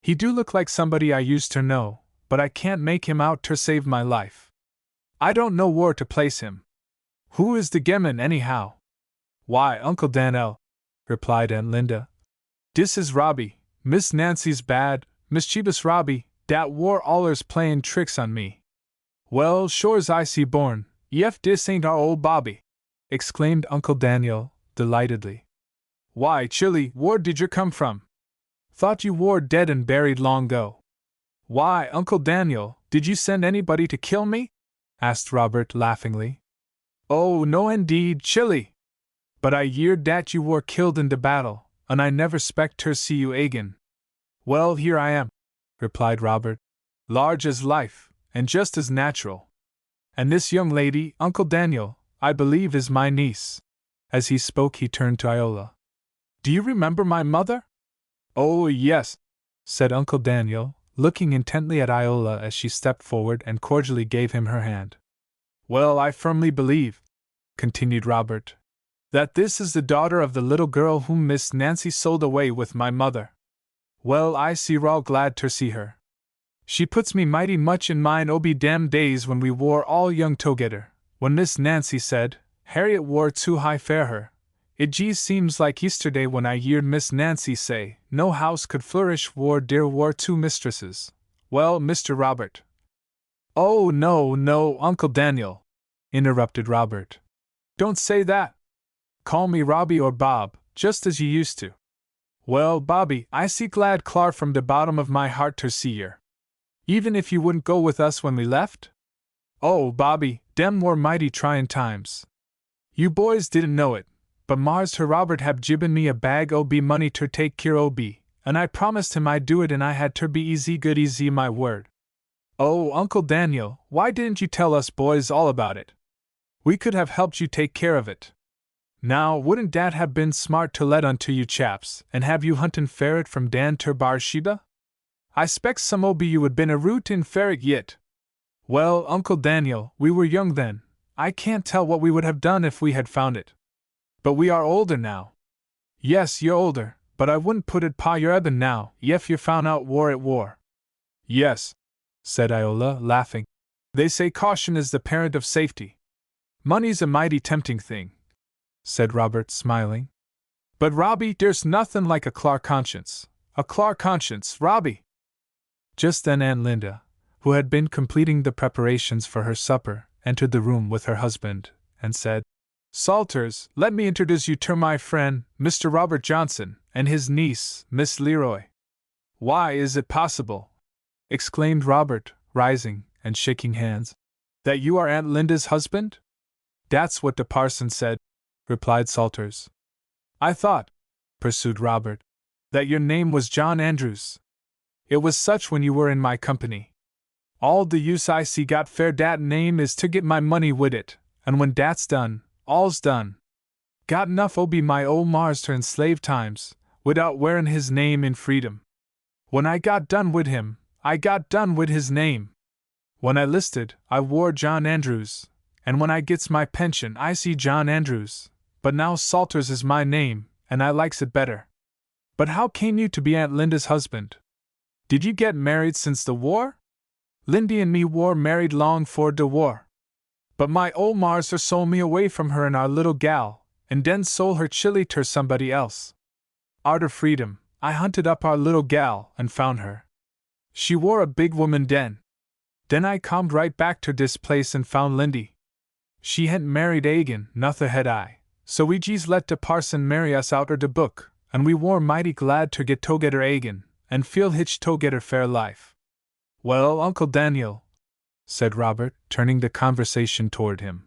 "He do look like somebody I used to know, but I can't make him out ter save my life. I don't know where to place him. Who is the gemman, anyhow?" "Why, Uncle Dan'el," replied Aunt Linda, "dis is Robbie, Miss Nancy's bad, mischievous Robbie, dat war allers playin' tricks on me." "Well, shore's I see born, yef dis ain't our old Bobby!" exclaimed Uncle Daniel, delightedly. "Why, Chilly, where did yer come from? Thought you war dead and buried long ago." "Why, Uncle Daniel, did you send anybody to kill me?" asked Robert laughingly. "Oh, no indeed, Chilly. But I yeard dat you war killed in de battle, and I never spect ter see you agin." "Well, here I am," replied Robert, "large as life, and just as natural. And this young lady, Uncle Daniel, I believe is my niece." As he spoke, he turned to Iola. "Do you remember my mother?" "Oh, yes," said Uncle Daniel, looking intently at Iola as she stepped forward and cordially gave him her hand. "Well, I firmly believe," continued Robert, "that this is the daughter of the little girl whom Miss Nancy sold away with my mother. Well, I see raw glad ter see her. She puts me mighty much in mind oby dem days when we war all young together, when Miss Nancy said, Harriet war too high for her. It gees seems like yesterday when I yeard Miss Nancy say, no house could flourish war dear war two mistresses. Well, Mr. Robert." "Oh, no, Uncle Daniel," interrupted Robert. "Don't say that. Call me Robbie or Bob, just as you used to." "Well, Bobby, I see glad clar from the bottom of my heart ter see yer. Even if you wouldn't go with us when we left?" "Oh, Bobby, dem war mighty tryin' times. You boys didn't know it, but Mars her Robert hab giben me a bag o' money ter take care o' and I promised him I'd do it, and I had ter be easy good easy my word." "Oh, Uncle Daniel, why didn't you tell us boys all about it? We could have helped you take care of it. Now, wouldn't dat have been smart to let unto you chaps, and have you huntin' ferret from Dan ter Barsheba? I spects some o' you would been a rootin' ferret yit." "Well, Uncle Daniel, we were young then. I can't tell what we would have done if we had found it. But we are older now." "Yes, you're older, but I wouldn't put it pa your eben now, yef you found out war it war." "Yes," said Iola, laughing. "They say caution is the parent of safety." "Money's a mighty tempting thing," said Robert, smiling. "But Robbie, there's nothin' like a clar conscience. A clar conscience, Robbie!" Just then Aunt Linda, who had been completing the preparations for her supper, entered the room with her husband, and said, "Salters, let me introduce you ter my friend, Mr. Robert Johnson, and his niece, Miss Leroy." "Why, is it possible," exclaimed Robert, rising and shaking hands, "that you are Aunt Linda's husband?" "That's what the parson said," replied Salters. "I thought," pursued Robert, "that your name was John Andrews. It was such when you were in my company. All the use I see got fair dat name is to get my money wid it, and when dat's done, all's done. Got enough o' be my ol' Mars ter enslave times, widout wearin' his name in freedom. When I got done wid him, I got done wid his name. When I listed, I wore John Andrews, and when I gets my pension I see John Andrews, but now Salters is my name, and I likes it better. But how came you to be Aunt Linda's husband? Did you get married since the war? Lindy and me war married long 'fore de war. But my ol' Mars her sold me away from her and our little gal, and den sold her chilly ter somebody else. Arter freedom, I hunted up our little gal and found her. She wore a big woman den. Den I comed right back ter dis place and found Lindy. She hadn't married agin, nother had I, so we jes let de parson marry us outer de book, and we war mighty glad ter get together agin, and feel hitch together fair life. Well, Uncle Daniel, said Robert, turning the conversation toward him.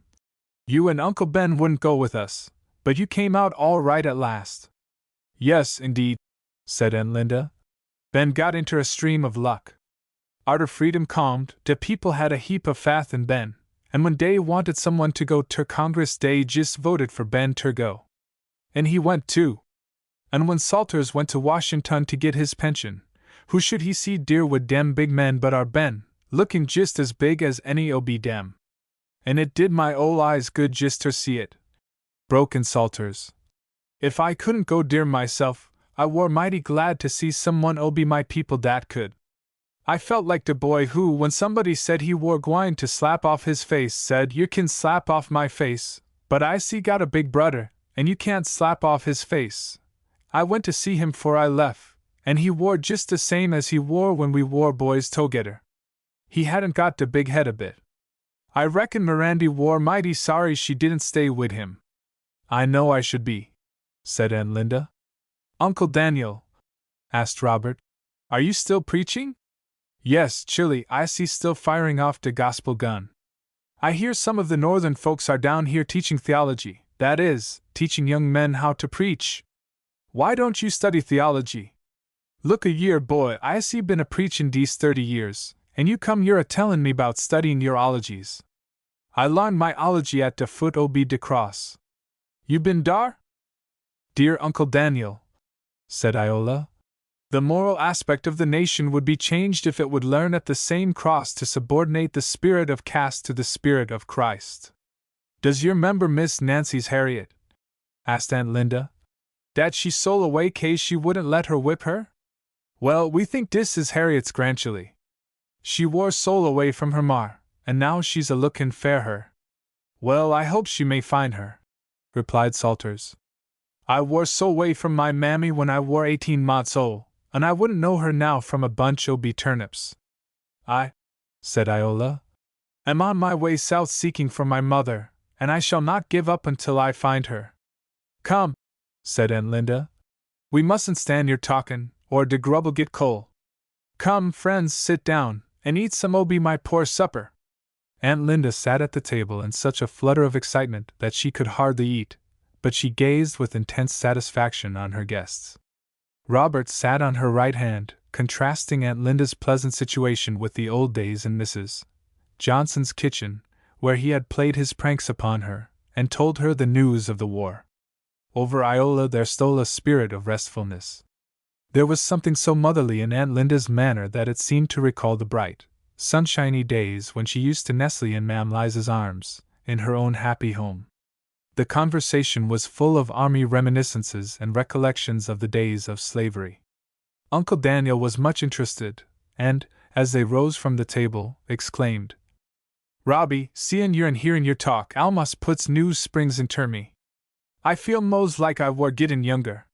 You and Uncle Ben wouldn't go with us, but you came out all right at last. Yes, indeed, said Aunt Linda. Ben got into a stream of luck. Arter freedom calmed, de people had a heap of faith in Ben, and when dey wanted someone to go ter Congress dey just voted for Ben ter go. And he went too. And when Salters went to Washington to get his pension, who should he see dear wid dem big men but our Ben, looking just as big as any ob dem. And it did my ol' eyes good just ter see it. Broke in Salters. If I couldn't go dear myself, I war mighty glad to see someone ob my people dat could. I felt like de boy who, when somebody said he war gwine to slap off his face, said, "You can slap off my face, but I see got a big brudder, and you can't slap off his face." I went to see him 'fore I left, and he wore just the same as he wore when we wore boys together. He hadn't got de big head a bit. I reckon Mirandy war mighty sorry she didn't stay wid him. I know I should be, said Aunt Linda. Uncle Daniel, asked Robert, are you still preaching? Yes, chilly, I see still firing off de gospel gun. I hear some of the northern folks are down here teaching theology, that is, teaching young men how to preach. Why don't you study theology? Look a year, boy, I see been a preachin' dese 30 years, and you come here a tellin' me 'bout studying your ologies. I larned my ology at de foot ob de cross. You been dar? Dear Uncle Daniel, said Iola, the moral aspect of the nation would be changed if it would learn at the same cross to subordinate the spirit of caste to the spirit of Christ. Does you remember Miss Nancy's Harriet? Asked Aunt Linda. Dat she stole away case she wouldn't let her whip her? Well, we think dis is Harriet's grandchilly. She wore soul away from her mar, and now she's a lookin' fair her. Well, I hope she may find her, replied Salters. I wore soul away from my mammy when I wore 18 months old, and I wouldn't know her now from a bunch o' turnips. I, said Iola, am on my way south seeking for my mother, and I shall not give up until I find her. Come, said Aunt Linda. We mustn't stand here talkin', or de grub'll get cold. Come, friends, sit down, and eat some o' my poor supper. Aunt Linda sat at the table in such a flutter of excitement that she could hardly eat, but she gazed with intense satisfaction on her guests. Robert sat on her right hand, contrasting Aunt Linda's pleasant situation with the old days in Mrs. Johnson's kitchen, where he had played his pranks upon her, and told her the news of the war. Over Iola there stole a spirit of restfulness. There was something so motherly in Aunt Linda's manner that it seemed to recall the bright, sunshiny days when she used to nestle in Ma'am Liza's arms, in her own happy home. The conversation was full of army reminiscences and recollections of the days of slavery. Uncle Daniel was much interested, and, as they rose from the table, exclaimed, Robbie, seein' yer and hearin' yer talk almost puts new springs inter me. I feel mos' like I war gettin' younger.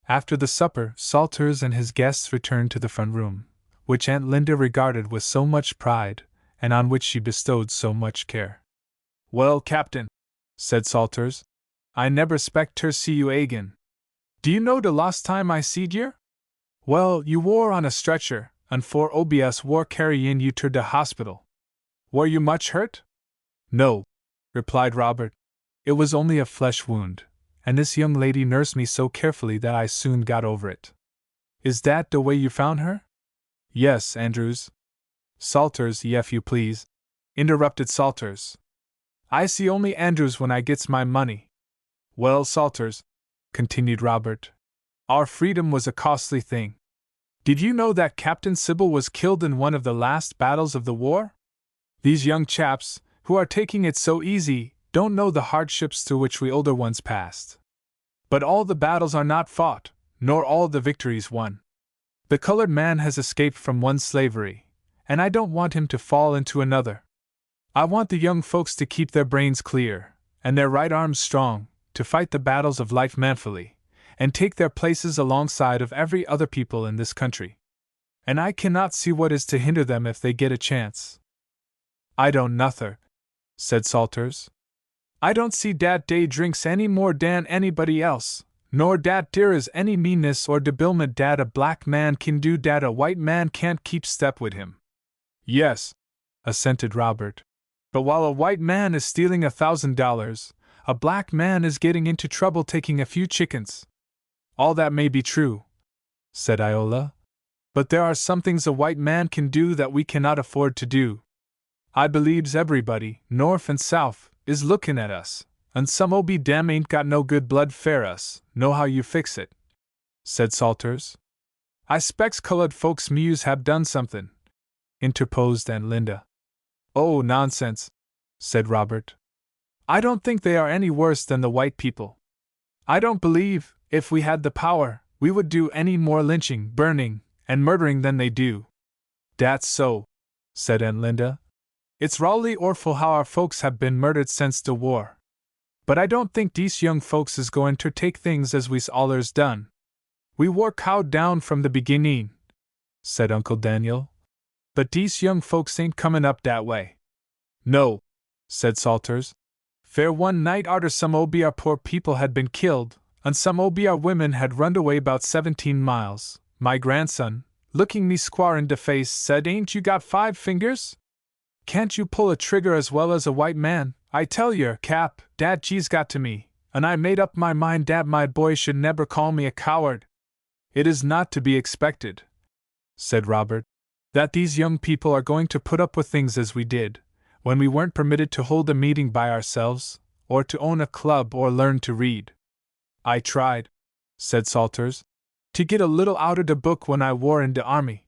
After the supper, Salters and his guests returned to the front room, which Aunt Linda regarded with so much pride, and on which she bestowed so much care. Well, Captain, said Salters, I neber 'spect ter see you agin. Do you know de last time I seed yer? Well, you war on a stretcher, and 'fore OBS war carryin' you ter de hospital. Were you much hurt? No, replied Robert. It was only a flesh wound, and this young lady nursed me so carefully that I soon got over it. Is that the way you found her? Yes, Andrews. Salters, if you please, interrupted Salters. I see only Andrews when I gets my money. Well, Salters, continued Robert, our freedom was a costly thing. Did you know that Captain Sybil was killed in one of the last battles of the war? These young chaps, who are taking it so easy, don't know the hardships through which we older ones passed. But all the battles are not fought, nor all the victories won. The colored man has escaped from one slavery, and I don't want him to fall into another. I want the young folks to keep their brains clear, and their right arms strong, to fight the battles of life manfully, and take their places alongside of every other people in this country. And I cannot see what is to hinder them if they get a chance. I don't nother, said Salters. I don't see dat dey drinks any more dan anybody else, nor dat there is any meanness or debilment dat a black man can do dat a white man can't keep step with him. Yes, assented Robert. But while a white man is stealing $1,000, a black man is getting into trouble taking a few chickens. All that may be true, said Iola. But there are some things a white man can do that we cannot afford to do. I believes everybody, north and south, is looking at us, and some ob dem ain't got no good blood fair us, know how you fix it, said Salters. I specs colored folks mews have done something, interposed Aunt Linda. Oh, nonsense, said Robert. I don't think they are any worse than the white people. I don't believe, if we had the power, we would do any more lynching, burning, and murdering than they do. That's so, said Aunt Linda. It's rawly orful how our folks have been murdered since the war. But I don't think dese young folks is going to take things as we's allers done. We war cowed down from the beginning, said Uncle Daniel. But dese young folks ain't comin' up dat way. No, said Salters. Fair one night arter some ob our poor people had been killed, and some ob our women had runned away 'bout 17 miles, my grandson, looking me squar in de face, said, "Ain't you got 5 fingers? Can't you pull a trigger as well as a white man? I tell yer, Cap, dat gee's got to me, and I made up my mind dat my boy should never call me a coward." It is not to be expected, said Robert, that these young people are going to put up with things as we did, when we weren't permitted to hold a meeting by ourselves, or to own a club or learn to read. I tried, said Salters, to get a little out of the book when I war in the army.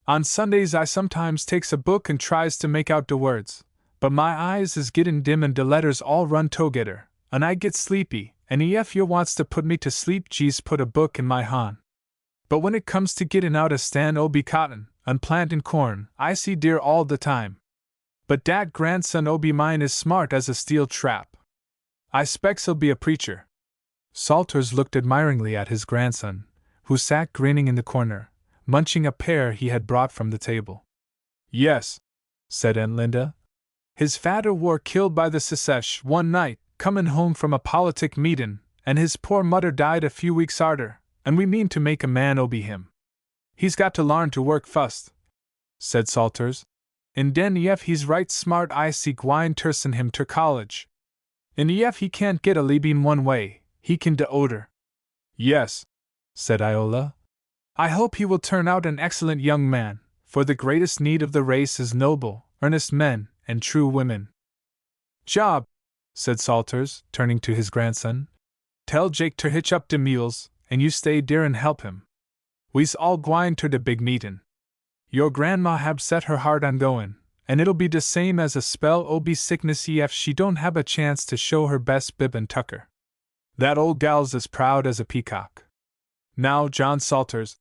On Sundays I sometimes takes a book and tries to make out the words, but my eyes is getting dim and the letters all run together, and I get sleepy, and ef you wants to put me to sleep gees put a book in my han. But when it comes to getting out a stand obi cotton, and planting corn, I see deer all the time. But dat grandson obi mine is smart as a steel trap. I specs he'll be a preacher. Salters looked admiringly at his grandson, who sat grinning in the corner, munching a pear he had brought from the table. Yes, said Aunt Linda. His fader war killed by the Secesh one night, comin' home from a politic meetin', and his poor mudder died a few weeks arter, and we mean to make a man obi him. He's got to larn to work fust, said Salters. And den ef he's right smart I see gwine tursen him ter college. And ef he can't get a libin one way, he can de oder. Yes, said Iola. I hope he will turn out an excellent young man, for the greatest need of the race is noble, earnest men, and true women. Job, said Salters, turning to his grandson, tell Jake to hitch up de mules, and you stay dere and help him. We's all gwine ter de big meetin'. Your grandma hab set her heart on goin', and it'll be de same as a spell obi sickness ef she don't have a chance to show her best bib and tucker. That old gal's as proud as a peacock. Now, John Salters,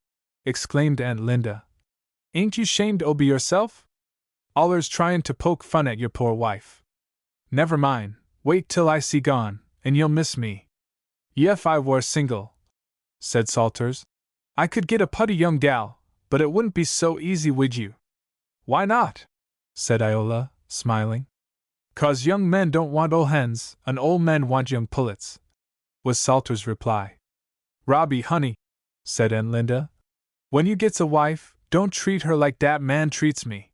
exclaimed Aunt Linda, ain't you shamed obi yourself? Allers tryin' to poke fun at your poor wife. Never mind, wait till I see gone, and you'll miss me. Ef I were single, said Salters, I could get a putty young gal, but it wouldn't be so easy wid you. Why not? Said Iola, smiling. 'Cause young men don't want ol' hens, and ol' men want young pullets, was Salter's reply. Robbie, honey, said Aunt Linda, when you gets a wife, don't treat her like dat man treats me.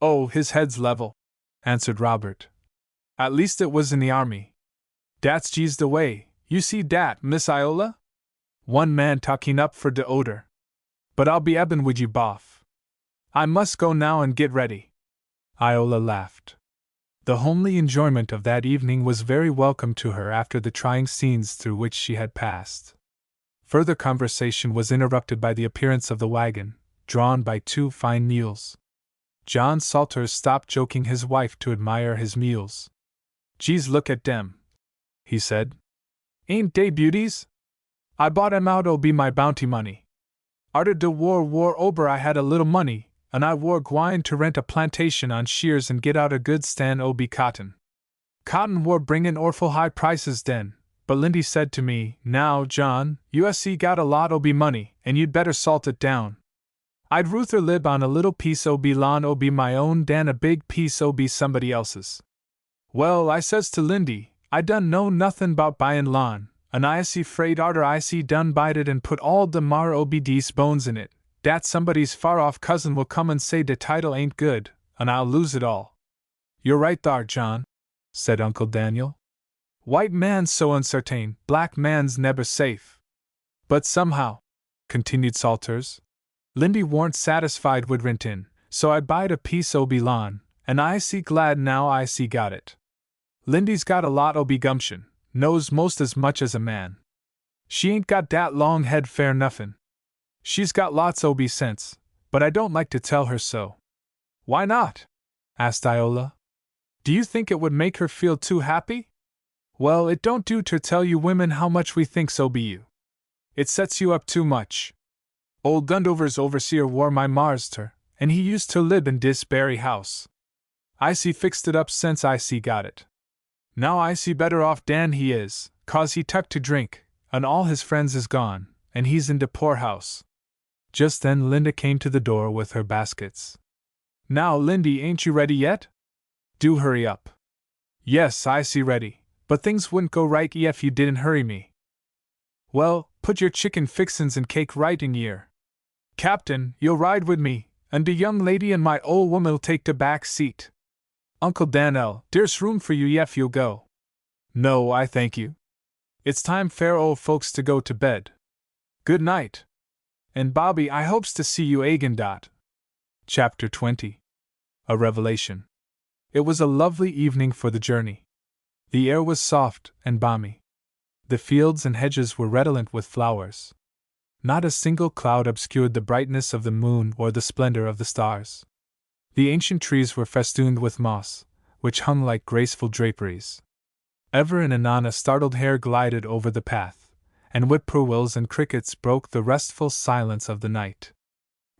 Oh, his head's level, answered Robert. At least it was in the army. Dat's jees the way, you see dat, Miss Iola? One man talking up for de oder. But I'll be ebbin' wid you both. I must go now and get ready. Iola laughed. The homely enjoyment of that evening was very welcome to her after the trying scenes through which she had passed. Further conversation was interrupted by the appearance of the wagon, drawn by 2 fine mules. John Salters stopped joking his wife to admire his meals. "Geez, look at dem," he said. "Ain't dey beauties? I bought 'em out o' be my bounty money. Arter de war ober I had a little money, and I war gwine to rent a plantation on shears and get out a good stand o' be cotton. Cotton war bringin' orful high prices den, but Lindy said to me, 'Now, John, you got a lot o' be money, and you'd better salt it down. I'd ruther lib on a little piece o' be lawn o' be my own dan a big piece o' be somebody else's.' Well, I says to Lindy, I done know nothin' 'bout buyin' lawn, and I see 'fraid arter I see done buyed it and put all de mar o' be dees bones in it, dat somebody's far-off cousin will come and say de title ain't good, and I'll lose it all." "You're right thar, John," said Uncle Daniel. "White man's so uncertain, black man's neber safe. But somehow," continued Salters, "Lindy warn't satisfied wid rentin', so I buyed a piece o' be lawn, and I see glad now I see got it. Lindy's got a lot o' be gumption, knows most as much as a man. She ain't got dat long head fair nuffin. She's got lots o' be sense, but I don't like to tell her so." "Why not?" asked Iola. "Do you think it would make her feel too happy?" "Well, it don't do ter tell you women how much we thinks o' be you. It sets you up too much. Old Gundover's overseer war my marster, and he used to lib in dis berry house. I see fixed it up since I see got it. Now I see better off dan he is, 'cause he tuck to drink, and all his friends is gone, and he's in de poorhouse." Just then Linda came to the door with her baskets. "Now, Lindy, ain't you ready yet? Do hurry up." "Yes, I see ready, but things wouldn't go right ef you didn't hurry me." "Well, put your chicken fixin's and cake right in yer. Captain, you'll ride wid me, and de young lady and my ol' woman'll take de back seat. Uncle Dan'el, dere's room for you ef you'll go." "No, I thank you. It's time fair old folks to go to bed. Good night. And Bobby, I hopes to see you again. Chapter 20. A Revelation. It was a lovely evening for the journey. The air was soft and balmy. The fields and hedges were redolent with flowers. Not a single cloud obscured the brightness of the moon or the splendor of the stars. The ancient trees were festooned with moss, which hung like graceful draperies. Ever and anon a startled hare glided over the path, and whippoorwills and crickets broke the restful silence of the night.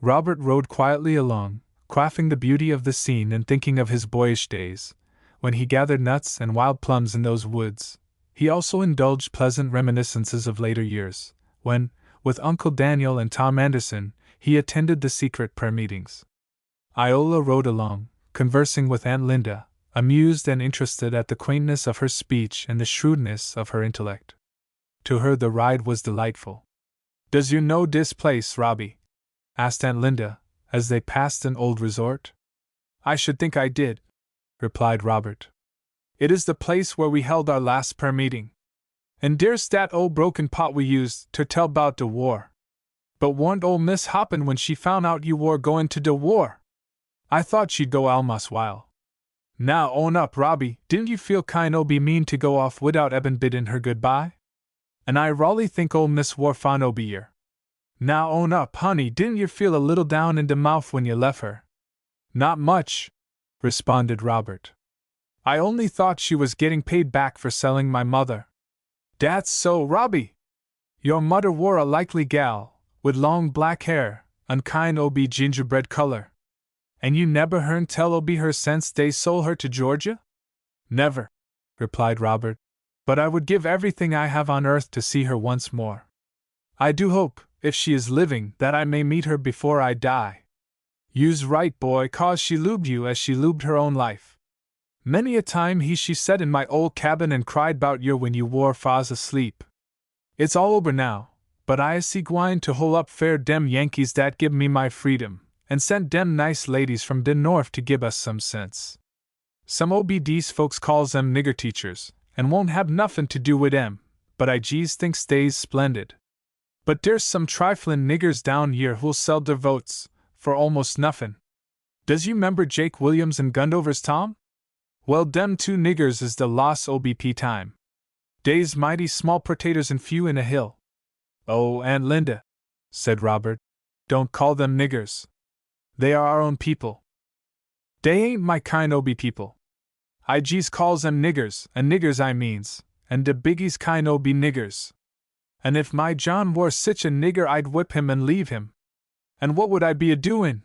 Robert rode quietly along, quaffing the beauty of the scene and thinking of his boyish days, when he gathered nuts and wild plums in those woods. He also indulged pleasant reminiscences of later years, when, with Uncle Daniel and Tom Anderson, he attended the secret prayer meetings. Iola rode along, conversing with Aunt Linda, amused and interested at the quaintness of her speech and the shrewdness of her intellect. To her the ride was delightful. "Does you know dis place, Robbie?" asked Aunt Linda, as they passed an old resort. "I should think I did," replied Robert. "It is the place where we held our last prayer meeting. And dere's dat old broken pot we used ter tell 'bout de war. But warn't ol' Miss hoppin' when she found out you war goin' to de war? I thought she'd go almos' while. Now own up, Robbie, didn't you feel kind o' be mean to go off widout eben biddin' her goodbye? And I rawly think ol' Miss war fond o' be yer. Now own up, honey, didn't yer feel a little down in de mouth when you lef' her?" "Not much," responded Robert. "I only thought she was getting paid back for selling my mother." "Dat's so, Robbie! Your mudder war a likely gal, wid long black hair, and kind o' be gingerbread color. And you neber hearn tell o' be her since dey sold her to Georgia?" "Never," replied Robert, "but I would give everything I have on earth to see her once more. I do hope, if she is living, that I may meet her before I die. You's right, boy, 'cause she lubed you as she lubed her own life. Many a time she set in my old cabin and cried 'bout yer when you war fas asleep. It's all ober now, but I see gwine to hole up fair dem Yankees dat gib me my freedom, and sent dem nice ladies from de north to gib us some sense. Some OBD's folks calls them nigger teachers, and won't have nuffin to do wid em, but I jees thinks dey's splendid. But dere's some triflin' niggers down yer who'll sell der votes, for almost nuffin. Does you 'member Jake Williams and Gundover's Tom? Well, dem two niggers is de loss OBP time. Dey's mighty small pertaters and few in a hill." "Oh, Aunt Linda," said Robert, "don't call them niggers. They are our own people. They ain't my kind o' be people. I jes calls them niggers, and niggers I means, and de biggies kind o' be niggers. And if my John were sich a nigger I'd whip him and leave him. And what would I be a-doin'?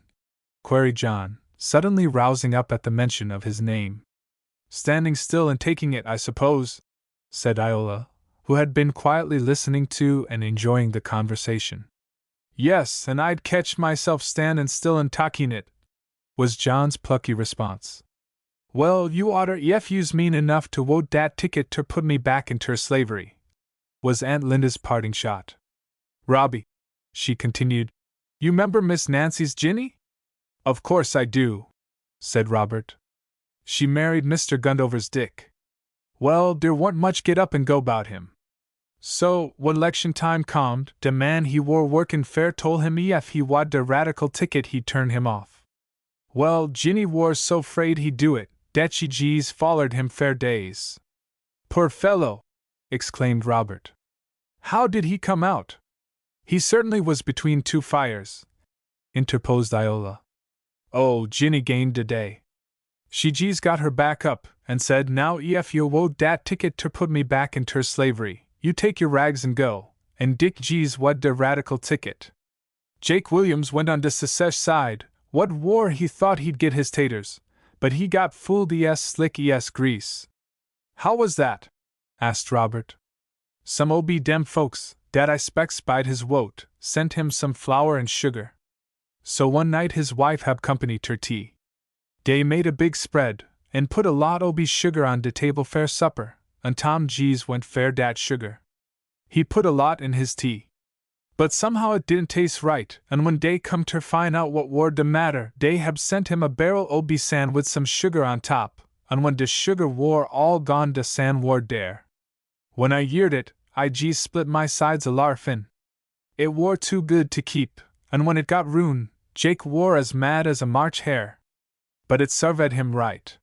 Queried John, suddenly rousing up at the mention of his name. Standing still and taking it, I suppose, said Iola, who had been quietly listening to and enjoying the conversation. Yes, and I'd catch myself standin' still and talking it, was John's plucky response. Well, you oughter ef you's mean enough to vote dat ticket ter put me back inter slavery, was Aunt Linda's parting shot. Robbie, she continued, you 'member Miss Nancy's Jinny? Of course I do, said Robert. She married Mr. Gundover's Dick. Well, there warn't much get up and go 'bout him. So, when 'lection time comed, de man he wore workin' fair tole him ef he wad de radical ticket he'd turn him off. Well, Jinny war so 'fraid he'd do it, dat she jes follered him fair days. Poor fellow! Exclaimed Robert. How did he come out? He certainly was between two fires, interposed Iola. Oh, Jinny gained de day. She jes got her back up, and said, now ef you wote dat ticket ter put me back inter slavery, you take your rags and go, and Dick jes wad de radical ticket. Jake Williams went on de secesh side, what war he thought he'd get his taters, but he got fooled slick grease. How was that? Asked Robert. Some o' dem folks, dat I spec spied his wote, sent him some flour and sugar. So one night his wife hab company ter tea. Dey made a big spread, and put a lot o' sugar on de table fair supper, and Tom jes went fair dat sugar. He put a lot in his tea. But somehow it didn't taste right, and when dey come ter find out what war de matter, dey hab sent him a barrel o' sand with some sugar on top, and when de sugar war all gone de sand war dere. When I yeard it, I jes split my sides a larfin'. It war too good to keep, and when it got ruined, Jake war as mad as a March hare. But it sarved him right.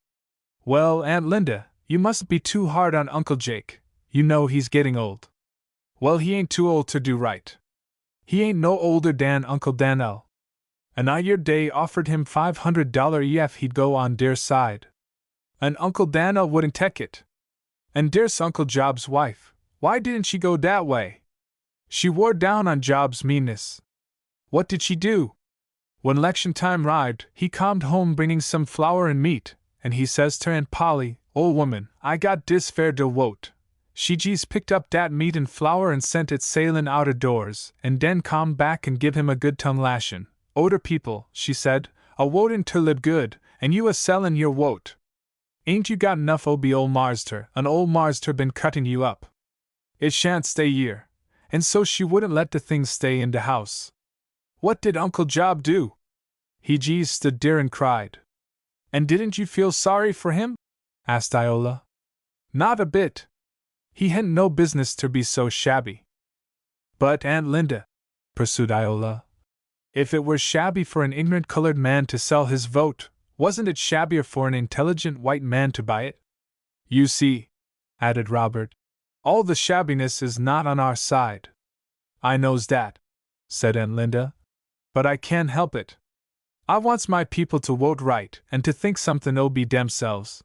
Well, Aunt Linda, you mustn't be too hard on Uncle Jake, you know he's getting old. Well, he ain't too old to do right. He ain't no older dan Uncle Dan'l. And I yeard dey offered him $500 ef he'd go on deir side. And Uncle Dan'l wouldn't tek it. And dere's Uncle Job's wife, why didn't she go dat way? She wore down on Job's meanness. What did she do? When 'lection time arrived, he comed home bringing some flour and meat, and he says ter Aunt Polly, Ol' woman, I got dis fair de wote. She jes picked up dat meat and flour and sent it sailin' outer doors, and den come back and give him a good tongue lashin'. Oder people, she said, a wotin' ter lib good, and you a sellin' your wote. Ain't you got enough o' ol' Mars ter, and ol' Mars ter been cutting you up? It shan't stay here, and so she wouldn't let de things stay in de house. What did Uncle Job do? He jes stood dere and cried. And didn't you feel sorry for him? Asked Iola. Not a bit. He hadn't no business to be so shabby. But, Aunt Linda, pursued Iola, if it were shabby for an ignorant colored man to sell his vote, wasn't it shabbier for an intelligent white man to buy it? You see, added Robert, all the shabbiness is not on our side. I knows dat, said Aunt Linda, but I can't help it. I wants my people to vote right and to think somethin' o' be demselves.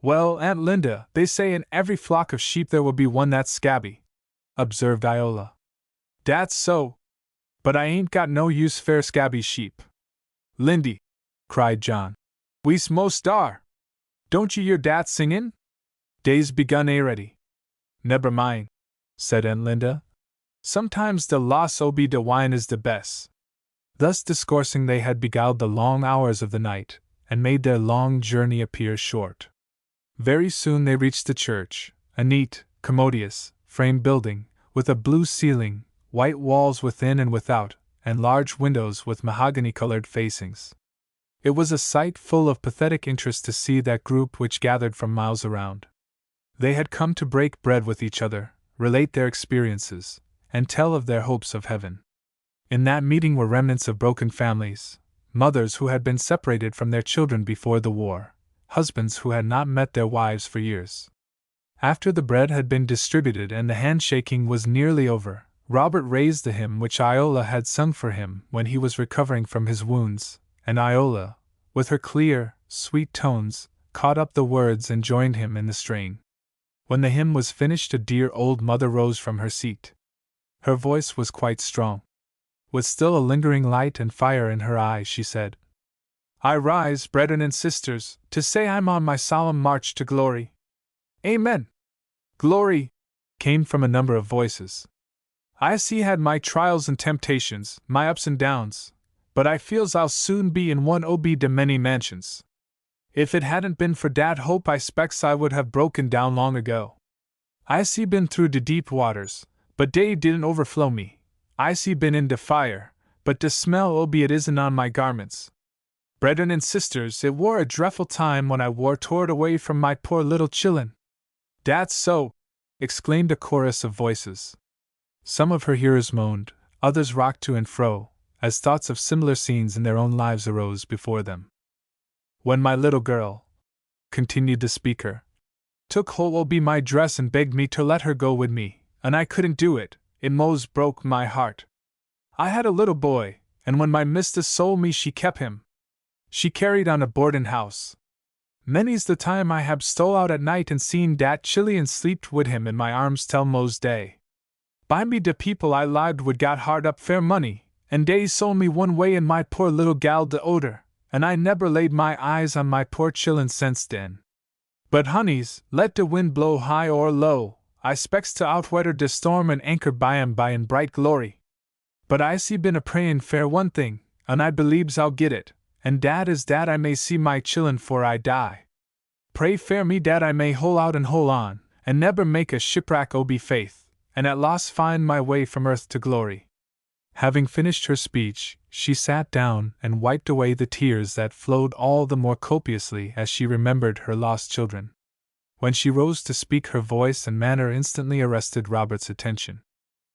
Well, Aunt Linda, they say in every flock of sheep there will be one that's scabby, observed Iola. Dat's so. But I ain't got no use fair scabby sheep. Lindy, cried John, we's most are. Don't you hear dat singin'? Day's begun a'ready. Nebber mind, said Aunt Linda. Sometimes de loss o' be de wine is de best. Thus discoursing they had beguiled the long hours of the night, and made their long journey appear short. Very soon they reached the church, a neat, commodious, frame building, with a blue ceiling, white walls within and without, and large windows with mahogany-colored facings. It was a sight full of pathetic interest to see that group which gathered from miles around. They had come to break bread with each other, relate their experiences, and tell of their hopes of heaven. In that meeting were remnants of broken families, mothers who had been separated from their children before the war, husbands who had not met their wives for years. After the bread had been distributed and the handshaking was nearly over, Robert raised the hymn which Iola had sung for him when he was recovering from his wounds, and Iola, with her clear, sweet tones, caught up the words and joined him in the strain. When the hymn was finished, a dear old mother rose from her seat. Her voice was quite strong. With still a lingering light and fire in her eye, she said, "I rise, brethren and sisters, to say I'm on my solemn march to glory." "Amen! Glory!" came from a number of voices. "I see had my trials and temptations, my ups and downs, but I feels I'll soon be in one o' de many mansions. If it hadn't been for dat hope, I spects I would have broken down long ago. I see been through de deep waters, but dey didn't overflow me. I see been in de fire, but de smell o' it isn't on my garments. Brethren and sisters, it war a drefful time when I war toward away from my poor little chillun." "Dat's so!" exclaimed a chorus of voices. Some of her hearers moaned, others rocked to and fro, as thoughts of similar scenes in their own lives arose before them. "When my little girl," continued the speaker, "took hold o' my dress and begged me to let her go wid me, and I couldn't do it, it mos' broke my heart. I had a little boy, and when my mistus sold me she kep' him. She carried on a boardin' house. Many's the time I hab stole out at night and seen dat chilly and sleeped wid him in my arms till mos' day. Bimeby de people I lived wid got hard up fair money, and dey sold me one way and my poor little gal de oder, and I nebber laid my eyes on my poor chillun since den. But honeys, let de wind blow high or low, I spects to outweather de storm and anchor by in bright glory. But I see been a prayin' fair one thing, and I beliebs I'll git it, and dat is dat I may see my chillun 'fore I die. Pray fair me dat I may hole out and hole on, and nebber make a shipwrack o' be faith, and at last find my way from earth to glory." Having finished her speech, she sat down and wiped away the tears that flowed all the more copiously as she remembered her lost children. When she rose to speak, her voice and manner instantly arrested Robert's attention.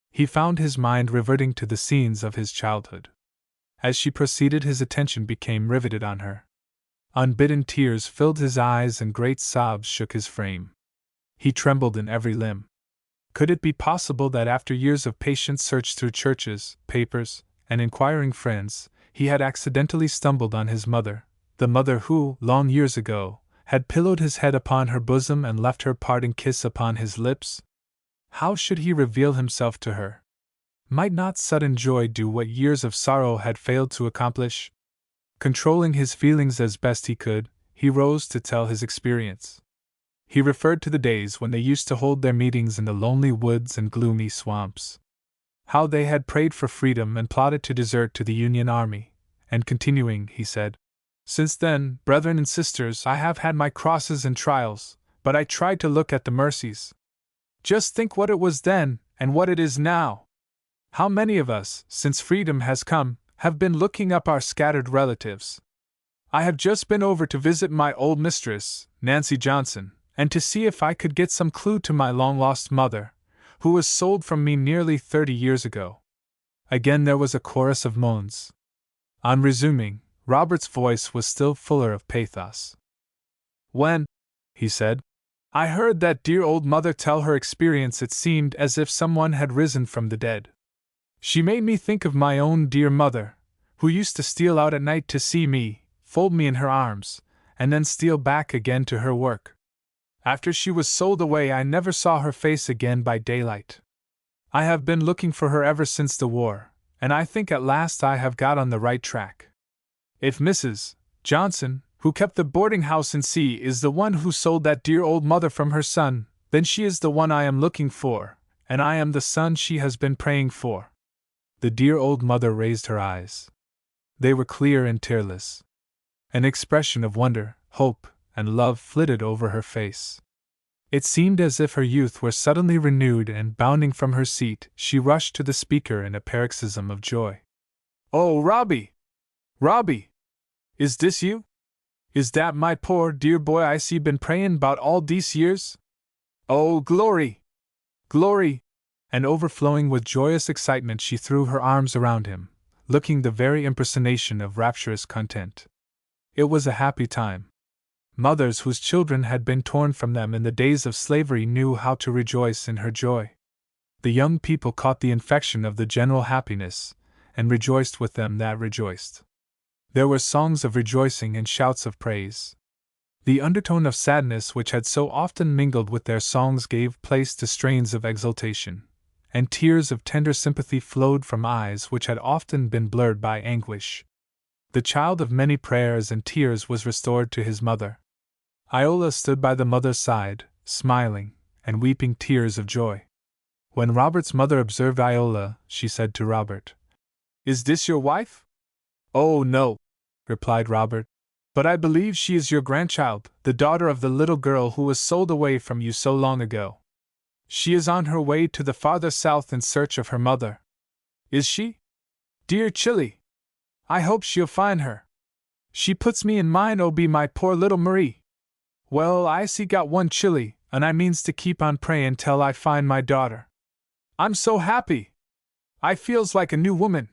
He found his mind reverting to the scenes of his childhood. As she proceeded, his attention became riveted on her. Unbidden tears filled his eyes and great sobs shook his frame. He trembled in every limb. Could it be possible that after years of patient search through churches, papers, and inquiring friends, he had accidentally stumbled on his mother, the mother who, long years ago, had pillowed his head upon her bosom and left her parting kiss upon his lips? How should he reveal himself to her? Might not sudden joy do what years of sorrow had failed to accomplish? Controlling his feelings as best he could, he rose to tell his experience. He referred to the days when they used to hold their meetings in the lonely woods and gloomy swamps. How they had prayed for freedom and plotted to desert to the Union Army, and continuing, he said, "Since then, brethren and sisters, I have had my crosses and trials, but I tried to look at the mercies. Just think what it was then, and what it is now. How many of us, since freedom has come, have been looking up our scattered relatives. I have just been over to visit my old mistress, Nancy Johnson, and to see if I could get some clue to my long-lost mother, who was sold from me nearly 30 years ago." Again there was a chorus of moans. On resuming, Robert's voice was still fuller of pathos. "When," he said, "I heard that dear old mother tell her experience, it seemed as if someone had risen from the dead. She made me think of my own dear mother, who used to steal out at night to see me, fold me in her arms, and then steal back again to her work. After she was sold away, I never saw her face again by daylight. I have been looking for her ever since the war, and I think at last I have got on the right track. If Mrs. Johnson, who kept the boarding house in C, is the one who sold that dear old mother from her son, then she is the one I am looking for, and I am the son she has been praying for." The dear old mother raised her eyes. They were clear and tearless. An expression of wonder, hope, and love flitted over her face. It seemed as if her youth were suddenly renewed, and bounding from her seat, she rushed to the speaker in a paroxysm of joy. "Oh, Robbie! Robbie! Is this you? Is that my poor dear boy I see been prayin' 'bout all dese years? Oh, glory! Glory!" And overflowing with joyous excitement, she threw her arms around him, looking the very impersonation of rapturous content. It was a happy time. Mothers whose children had been torn from them in the days of slavery knew how to rejoice in her joy. The young people caught the infection of the general happiness, and rejoiced with them that rejoiced. There were songs of rejoicing and shouts of praise. The undertone of sadness which had so often mingled with their songs gave place to strains of exultation, and tears of tender sympathy flowed from eyes which had often been blurred by anguish. The child of many prayers and tears was restored to his mother. Iola stood by the mother's side, smiling, and weeping tears of joy. When Robert's mother observed Iola, she said to Robert, "Is this your wife?" "Oh, no," replied Robert, "but I believe she is your grandchild, the daughter of the little girl who was sold away from you so long ago. She is on her way to the farther south in search of her mother." "Is she? Dear Chilly! I hope she'll find her. She puts me in mind o' be my poor little Marie. Well, I see got one Chilly, and I means to keep on prayin' till I find my daughter. I'm so happy! I feels like a new woman."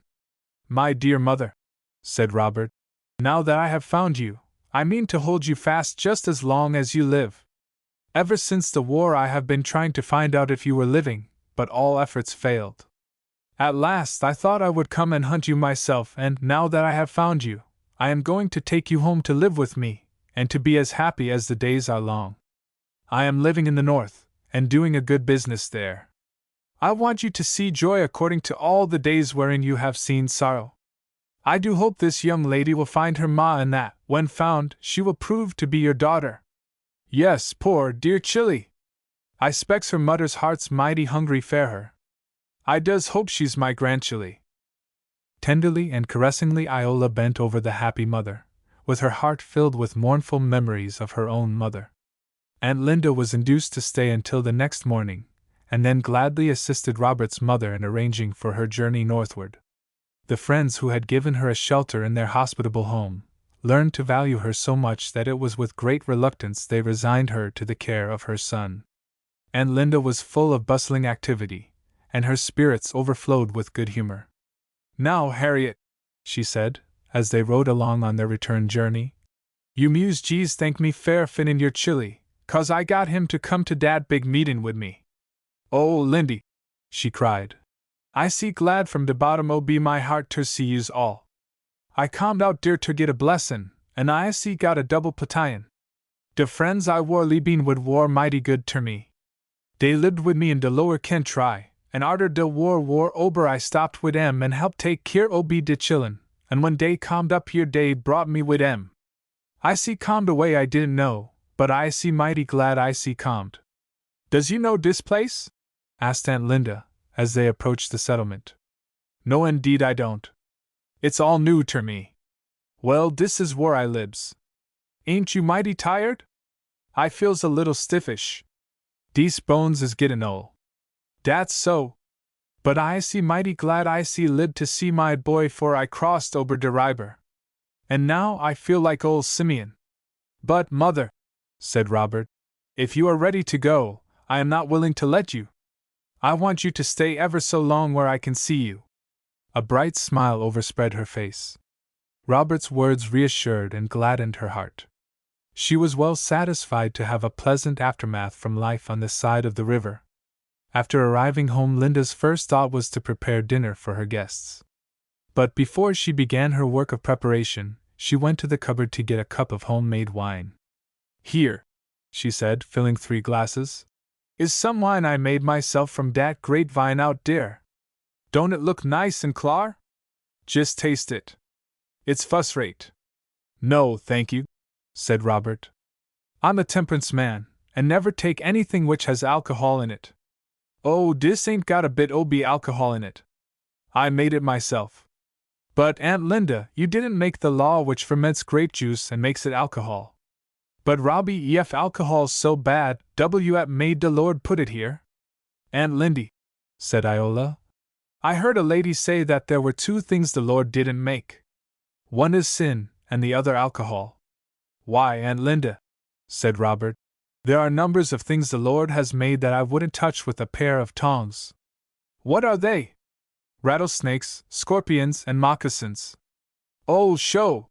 "My dear mother," said Robert, "now that I have found you, I mean to hold you fast just as long as you live. Ever since the war I have been trying to find out if you were living, but all efforts failed. At last I thought I would come and hunt you myself, and now that I have found you, I am going to take you home to live with me, and to be as happy as the days are long. I am living in the North, and doing a good business there. I want you to see joy according to all the days wherein you have seen sorrow. I do hope this young lady will find her ma, and that, when found, she will prove to be your daughter. Yes, poor dear Chilly! I specs her mother's heart's mighty hungry for her. I does hope she's my grandchilly." Tenderly and caressingly Iola bent over the happy mother, with her heart filled with mournful memories of her own mother. Aunt Linda was induced to stay until the next morning, and then gladly assisted Robert's mother in arranging for her journey northward. The friends who had given her a shelter in their hospitable home learned to value her so much that it was with great reluctance they resigned her to the care of her son. Aunt Linda was full of bustling activity, and her spirits overflowed with good humor. "Now, Harriet," she said, as they rode along on their return journey, "you muse gees thank me fair finnin' your Chilly, 'cause I got him to come to dat big meetin' wid me. Oh, Lindy," she cried, "I see glad from de bottom o' be my heart ter see yous all. I comed out dere ter get a blessin', and I see got a double patayin. De friends I warly been wid war mighty good ter me. Dey lived wid me in de lower Kentry, and arter de war ober I stopped wid em and helped take keer o' be de chillun, and when dey comed up here dey brought me wid em. I see comed away I didn't know, but I see mighty glad I see comed. Does you know dis place?" asked Aunt Linda, as they approached the settlement. "No, indeed I don't. It's all new ter me. Well, dis is where I libs. Ain't you mighty tired? I feels a little stiffish. Dese bones is gettin' ol'." "Dat's so. But I see mighty glad I see lib to see my boy 'fore I crossed ober de riber. And now I feel like ol' Simeon." "But, mother," said Robert, "if you are ready to go, I am not willing to let you. I want you to stay ever so long where I can see you." A bright smile overspread her face. Robert's words reassured and gladdened her heart. She was well satisfied to have a pleasant aftermath from life on this side of the river. After arriving home, Linda's first thought was to prepare dinner for her guests. But before she began her work of preparation, she went to the cupboard to get a cup of homemade wine. "Here," she said, filling 3 glasses, "is some wine I made myself from dat great vine out dere. Don't it look nice and clar? Just taste it. It's fuss rate." "No, thank you," said Robert. "I'm a temperance man, and never take anything which has alcohol in it. Oh, dis ain't got a bit o' be alcohol in it. I made it myself." "But, Aunt Linda, you didn't make the law which ferments grape juice and makes it alcohol." "But Robbie, ef alcohol's so bad, w'at made de Lord put it here?" "Aunt Lindy," said Iola, "I heard a lady say that there were 2 things the Lord didn't make. One is sin, and the other alcohol." "Why, Aunt Linda," said Robert, "there are numbers of things the Lord has made that I wouldn't touch with a pair of tongs." "What are they?" "Rattlesnakes, scorpions, and moccasins." "Oh, sho!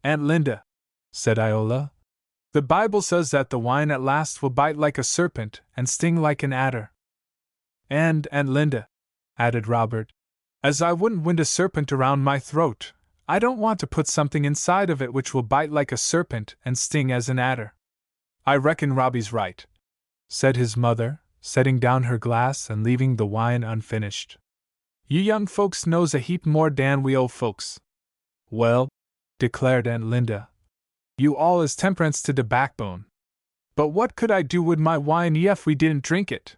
Aunt Linda," said Iola, "the Bible says that the wine at last will bite like a serpent and sting like an adder." "And, Aunt Linda," added Robert, "as I wouldn't wind a serpent around my throat, I don't want to put something inside of it which will bite like a serpent and sting as an adder." "I reckon Robbie's right," said his mother, setting down her glass and leaving the wine unfinished. "You young folks knows a heap more dan we old folks." "Well," declared Aunt Linda, "you all is temperance to the backbone. But what could I do wid my wine ef we didn't drink it?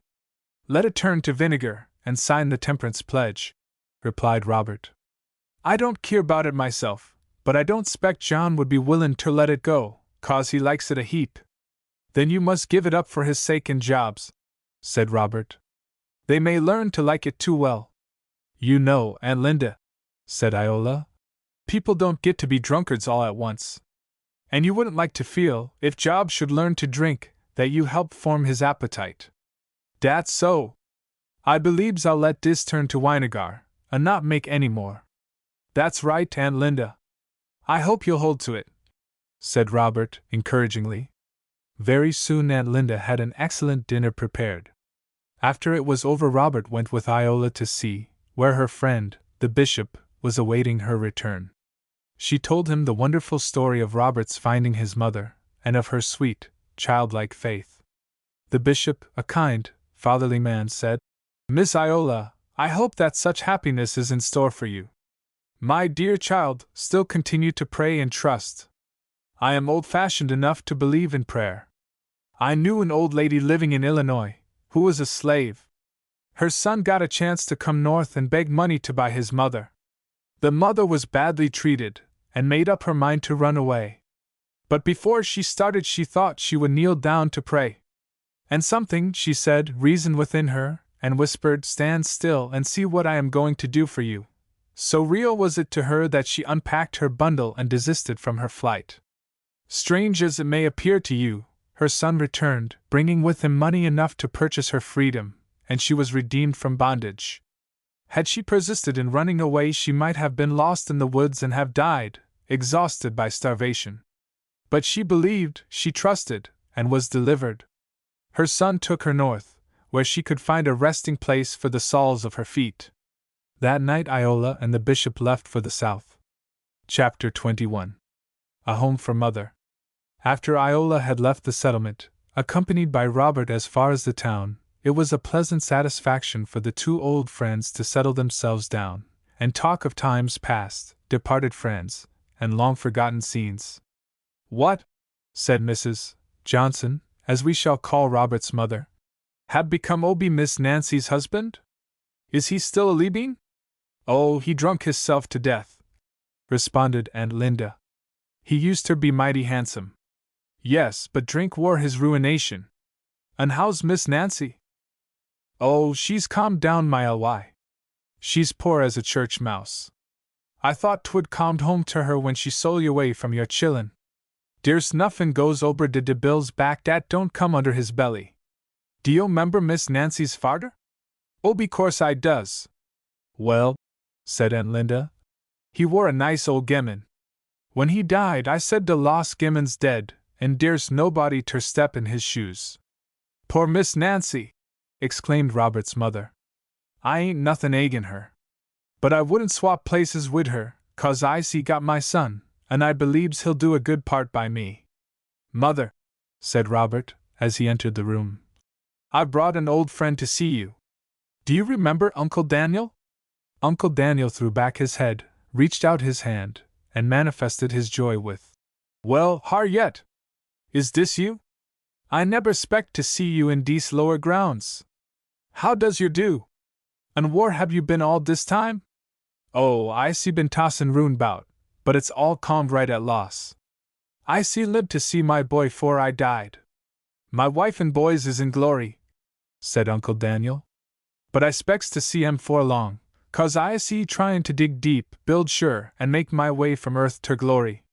Let it turn to vinegar, and sign the temperance pledge," replied Robert. "I don't keer 'bout it myself, but I don't 'spect John would be willin' ter let it go, 'cause he likes it a heap." "Then you must give it up for his sake and Job's," said Robert. "They may learn to like it too well." "You know, Aunt Linda," said Iola, "people don't get to be drunkards all at once. And you wouldn't like to feel, if Job should learn to drink, that you help form his appetite." "Dat's so. I believes I'll let dis turn to winegar, and not make any more." "That's right, Aunt Linda. I hope you'll hold to it," said Robert, encouragingly. Very soon Aunt Linda had an excellent dinner prepared. After it was over, Robert went with Iola to see where her friend, the bishop, was awaiting her return. She told him the wonderful story of Robert's finding his mother, and of her sweet, childlike faith. The bishop, a kind, fatherly man, said, "Miss Iola, I hope that such happiness is in store for you. My dear child, still continue to pray and trust. I am old-fashioned enough to believe in prayer. I knew an old lady living in Illinois, who was a slave. Her son got a chance to come north and beg money to buy his mother. The mother was badly treated, and made up her mind to run away. But before she started, she thought she would kneel down to pray. And something, she said, reasoned within her, and whispered, 'Stand still and see what I am going to do for you.' So real was it to her that she unpacked her bundle and desisted from her flight. Strange as it may appear to you, her son returned, bringing with him money enough to purchase her freedom, and she was redeemed from bondage. Had she persisted in running away, she might have been lost in the woods and have died, exhausted by starvation. But she believed, she trusted, and was delivered. Her son took her north, where she could find a resting place for the soles of her feet. That night Iola and the bishop left for the south. Chapter 21. A Home for Mother. After Iola had left the settlement, accompanied by Robert as far as the town, it was a pleasant satisfaction for the two old friends to settle themselves down, and talk of times past, departed friends, and long-forgotten scenes. "What," said Mrs. Johnson, as we shall call Robert's mother, "have become Obi Miss Nancy's husband? Is he still a leabing?" "Oh, he drunk hisself to death," responded Aunt Linda. "He used to be mighty handsome." "Yes, but drink wore his ruination. And how's Miss Nancy?" "Oh, she's calmed down, my L.Y. She's poor as a church mouse. I thought 'twould calmed home to her when she stole away from your chillun. Dere's nuffin goes ober de bill's back dat don't come under his belly. Do you 'member Miss Nancy's farder?" "Oh, be course I does." "Well," said Aunt Linda, "he wore a nice old gemmun. When he died, I said de lost gemmun's dead, and dere's nobody ter step in his shoes." "Poor Miss Nancy!" exclaimed Robert's mother. "I ain't nothin' agin her. But I wouldn't swap places wid her, 'cause I see got my son, and I believes he'll do a good part by me." "Mother," said Robert, as he entered the room, "I've brought an old friend to see you. Do you remember Uncle Daniel?" Uncle Daniel threw back his head, reached out his hand, and manifested his joy with, "Well, har yet? Is dis you? I neber 'spect to see you in dese lower grounds. How does yer do? And whar have you been all dis time?" "Oh, I see been tossin' round 'bout, but it's all calmed right at loss. I see lived to see my boy 'fore I died. My wife and boys is in glory," said Uncle Daniel. "But I spects to see 'em 'fore long, 'cause I see tryin' to dig deep, build sure, and make my way from earth ter glory.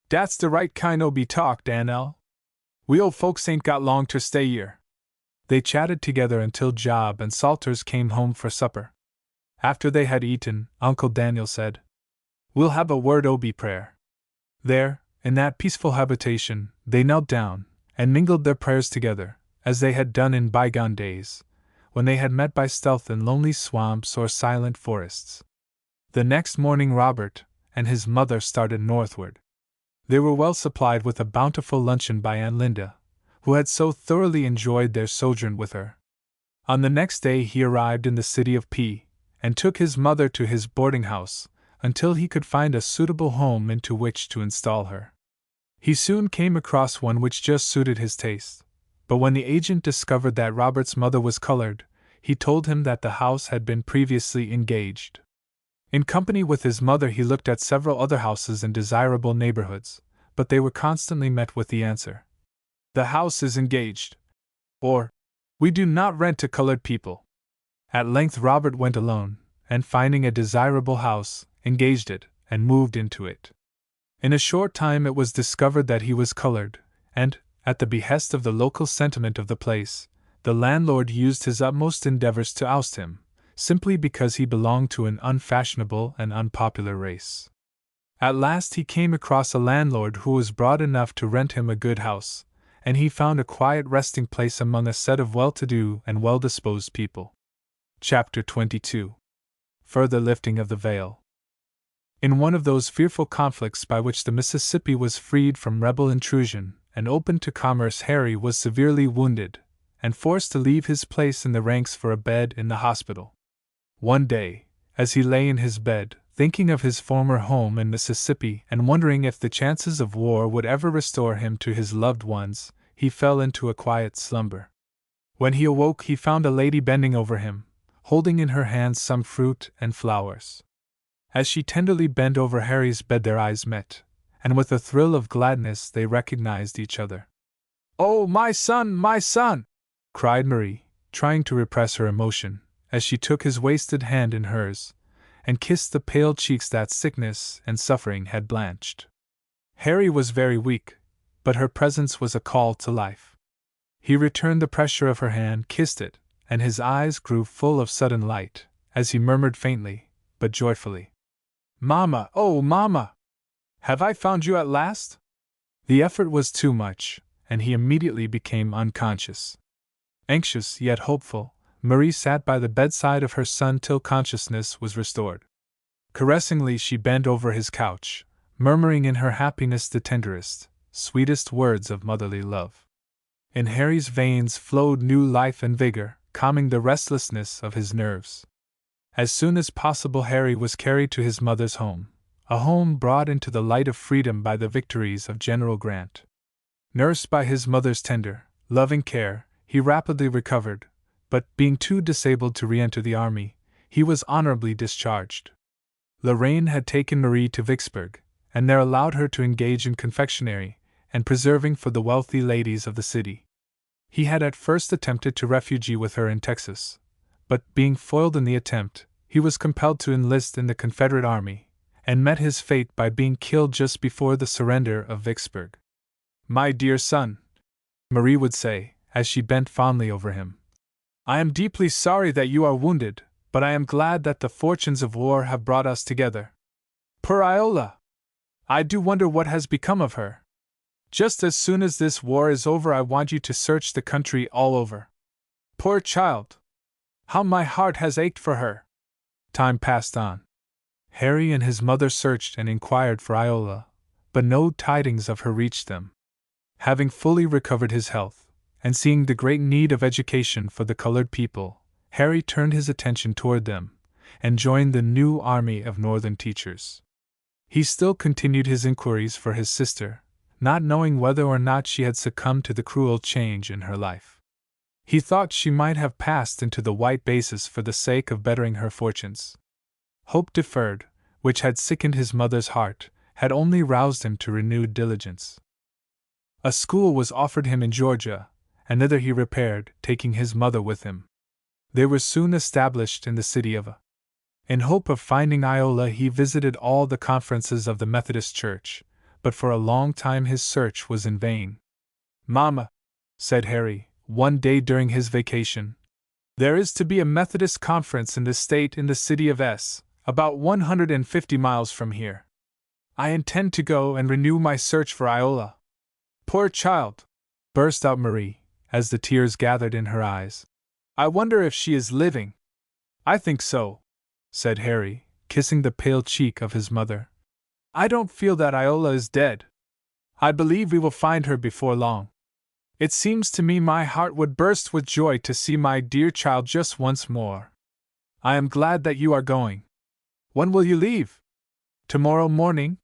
Dat's de right kind o' be talk, Dan'el. We old folks ain't got long ter stay yer." They chatted together until Job and Salters came home for supper. After they had eaten, Uncle Daniel said, "We'll have a word obi prayer." There, in that peaceful habitation, they knelt down, and mingled their prayers together, as they had done in bygone days, when they had met by stealth in lonely swamps or silent forests. The next morning Robert, and his mother started northward. They were well supplied with a bountiful luncheon by Aunt Linda, who had so thoroughly enjoyed their sojourn with her. On the next day he arrived in the city of P, and took his mother to his boarding house, until he could find a suitable home into which to install her. He soon came across one which just suited his taste, but when the agent discovered that Robert's mother was colored, he told him that the house had been previously engaged. In company with his mother he looked at several other houses in desirable neighborhoods, but they were constantly met with the answer, "The house is engaged," or, "We do not rent to colored people." At length Robert went alone, and finding a desirable house, engaged it, and moved into it. In a short time it was discovered that he was colored, and, at the behest of the local sentiment of the place, the landlord used his utmost endeavors to oust him, simply because he belonged to an unfashionable and unpopular race. At last he came across a landlord who was broad enough to rent him a good house, and he found a quiet resting place among a set of well-to-do and well-disposed people. Chapter 22. Further lifting of the veil. In one of those fearful conflicts by which the Mississippi was freed from rebel intrusion and opened to commerce, Harry was severely wounded, and forced to leave his place in the ranks for a bed in the hospital. One day, as he lay in his bed, thinking of his former home in Mississippi and wondering if the chances of war would ever restore him to his loved ones, he fell into a quiet slumber. When he awoke, he found a lady bending over him, holding in her hands some fruit and flowers. As she tenderly bent over Harry's bed, their eyes met, and with a thrill of gladness they recognized each other. "Oh, my son, my son!" cried Marie, trying to repress her emotion, as she took his wasted hand in hers, and kissed the pale cheeks that sickness and suffering had blanched. Harry was very weak, but her presence was a call to life. He returned the pressure of her hand, kissed it, and his eyes grew full of sudden light, as he murmured faintly, but joyfully, "Mamma, oh, Mamma! Have I found you at last?" The effort was too much, and he immediately became unconscious. Anxious yet hopeful, Marie sat by the bedside of her son till consciousness was restored. Caressingly she bent over his couch, murmuring in her happiness the tenderest, sweetest words of motherly love. In Harry's veins flowed new life and vigor, calming the restlessness of his nerves. As soon as possible Harry was carried to his mother's home, a home brought into the light of freedom by the victories of General Grant. Nursed by his mother's tender, loving care, he rapidly recovered, but, being too disabled to re-enter the army, he was honorably discharged. Lorraine had taken Marie to Vicksburg, and there allowed her to engage in confectionery and preserving for the wealthy ladies of the city. He had at first attempted to refugee with her in Texas, but, being foiled in the attempt, he was compelled to enlist in the Confederate Army, and met his fate by being killed just before the surrender of Vicksburg. "My dear son," Marie would say, as she bent fondly over him, "I am deeply sorry that you are wounded, but I am glad that the fortunes of war have brought us together. Poor Iola! I do wonder what has become of her. Just as soon as this war is over I want you to search the country all over. Poor child! How my heart has ached for her!" Time passed on. Harry and his mother searched and inquired for Iola, but no tidings of her reached them. Having fully recovered his health, and seeing the great need of education for the colored people, Harry turned his attention toward them, and joined the new army of Northern teachers. He still continued his inquiries for his sister, not knowing whether or not she had succumbed to the cruel change in her life. He thought she might have passed into the white basis for the sake of bettering her fortunes. Hope deferred, which had sickened his mother's heart, had only roused him to renewed diligence. A school was offered him in Georgia, and thither he repaired, taking his mother with him. They were soon established in the city of A. In hope of finding Iola, he visited all the conferences of the Methodist Church, but for a long time his search was in vain. "Mamma," said Harry, one day during his vacation, "there is to be a Methodist conference in this state in the city of S, about 150 miles from here. I intend to go and renew my search for Iola." "Poor child!" burst out Marie, as the tears gathered in her eyes. "I wonder if she is living." "I think so," said Harry, kissing the pale cheek of his mother. I don't feel that Iola is dead. I believe we will find her before long. It seems to me my heart would burst with joy to see my dear child just once more. I am glad that you are going. When will you leave? Tomorrow morning?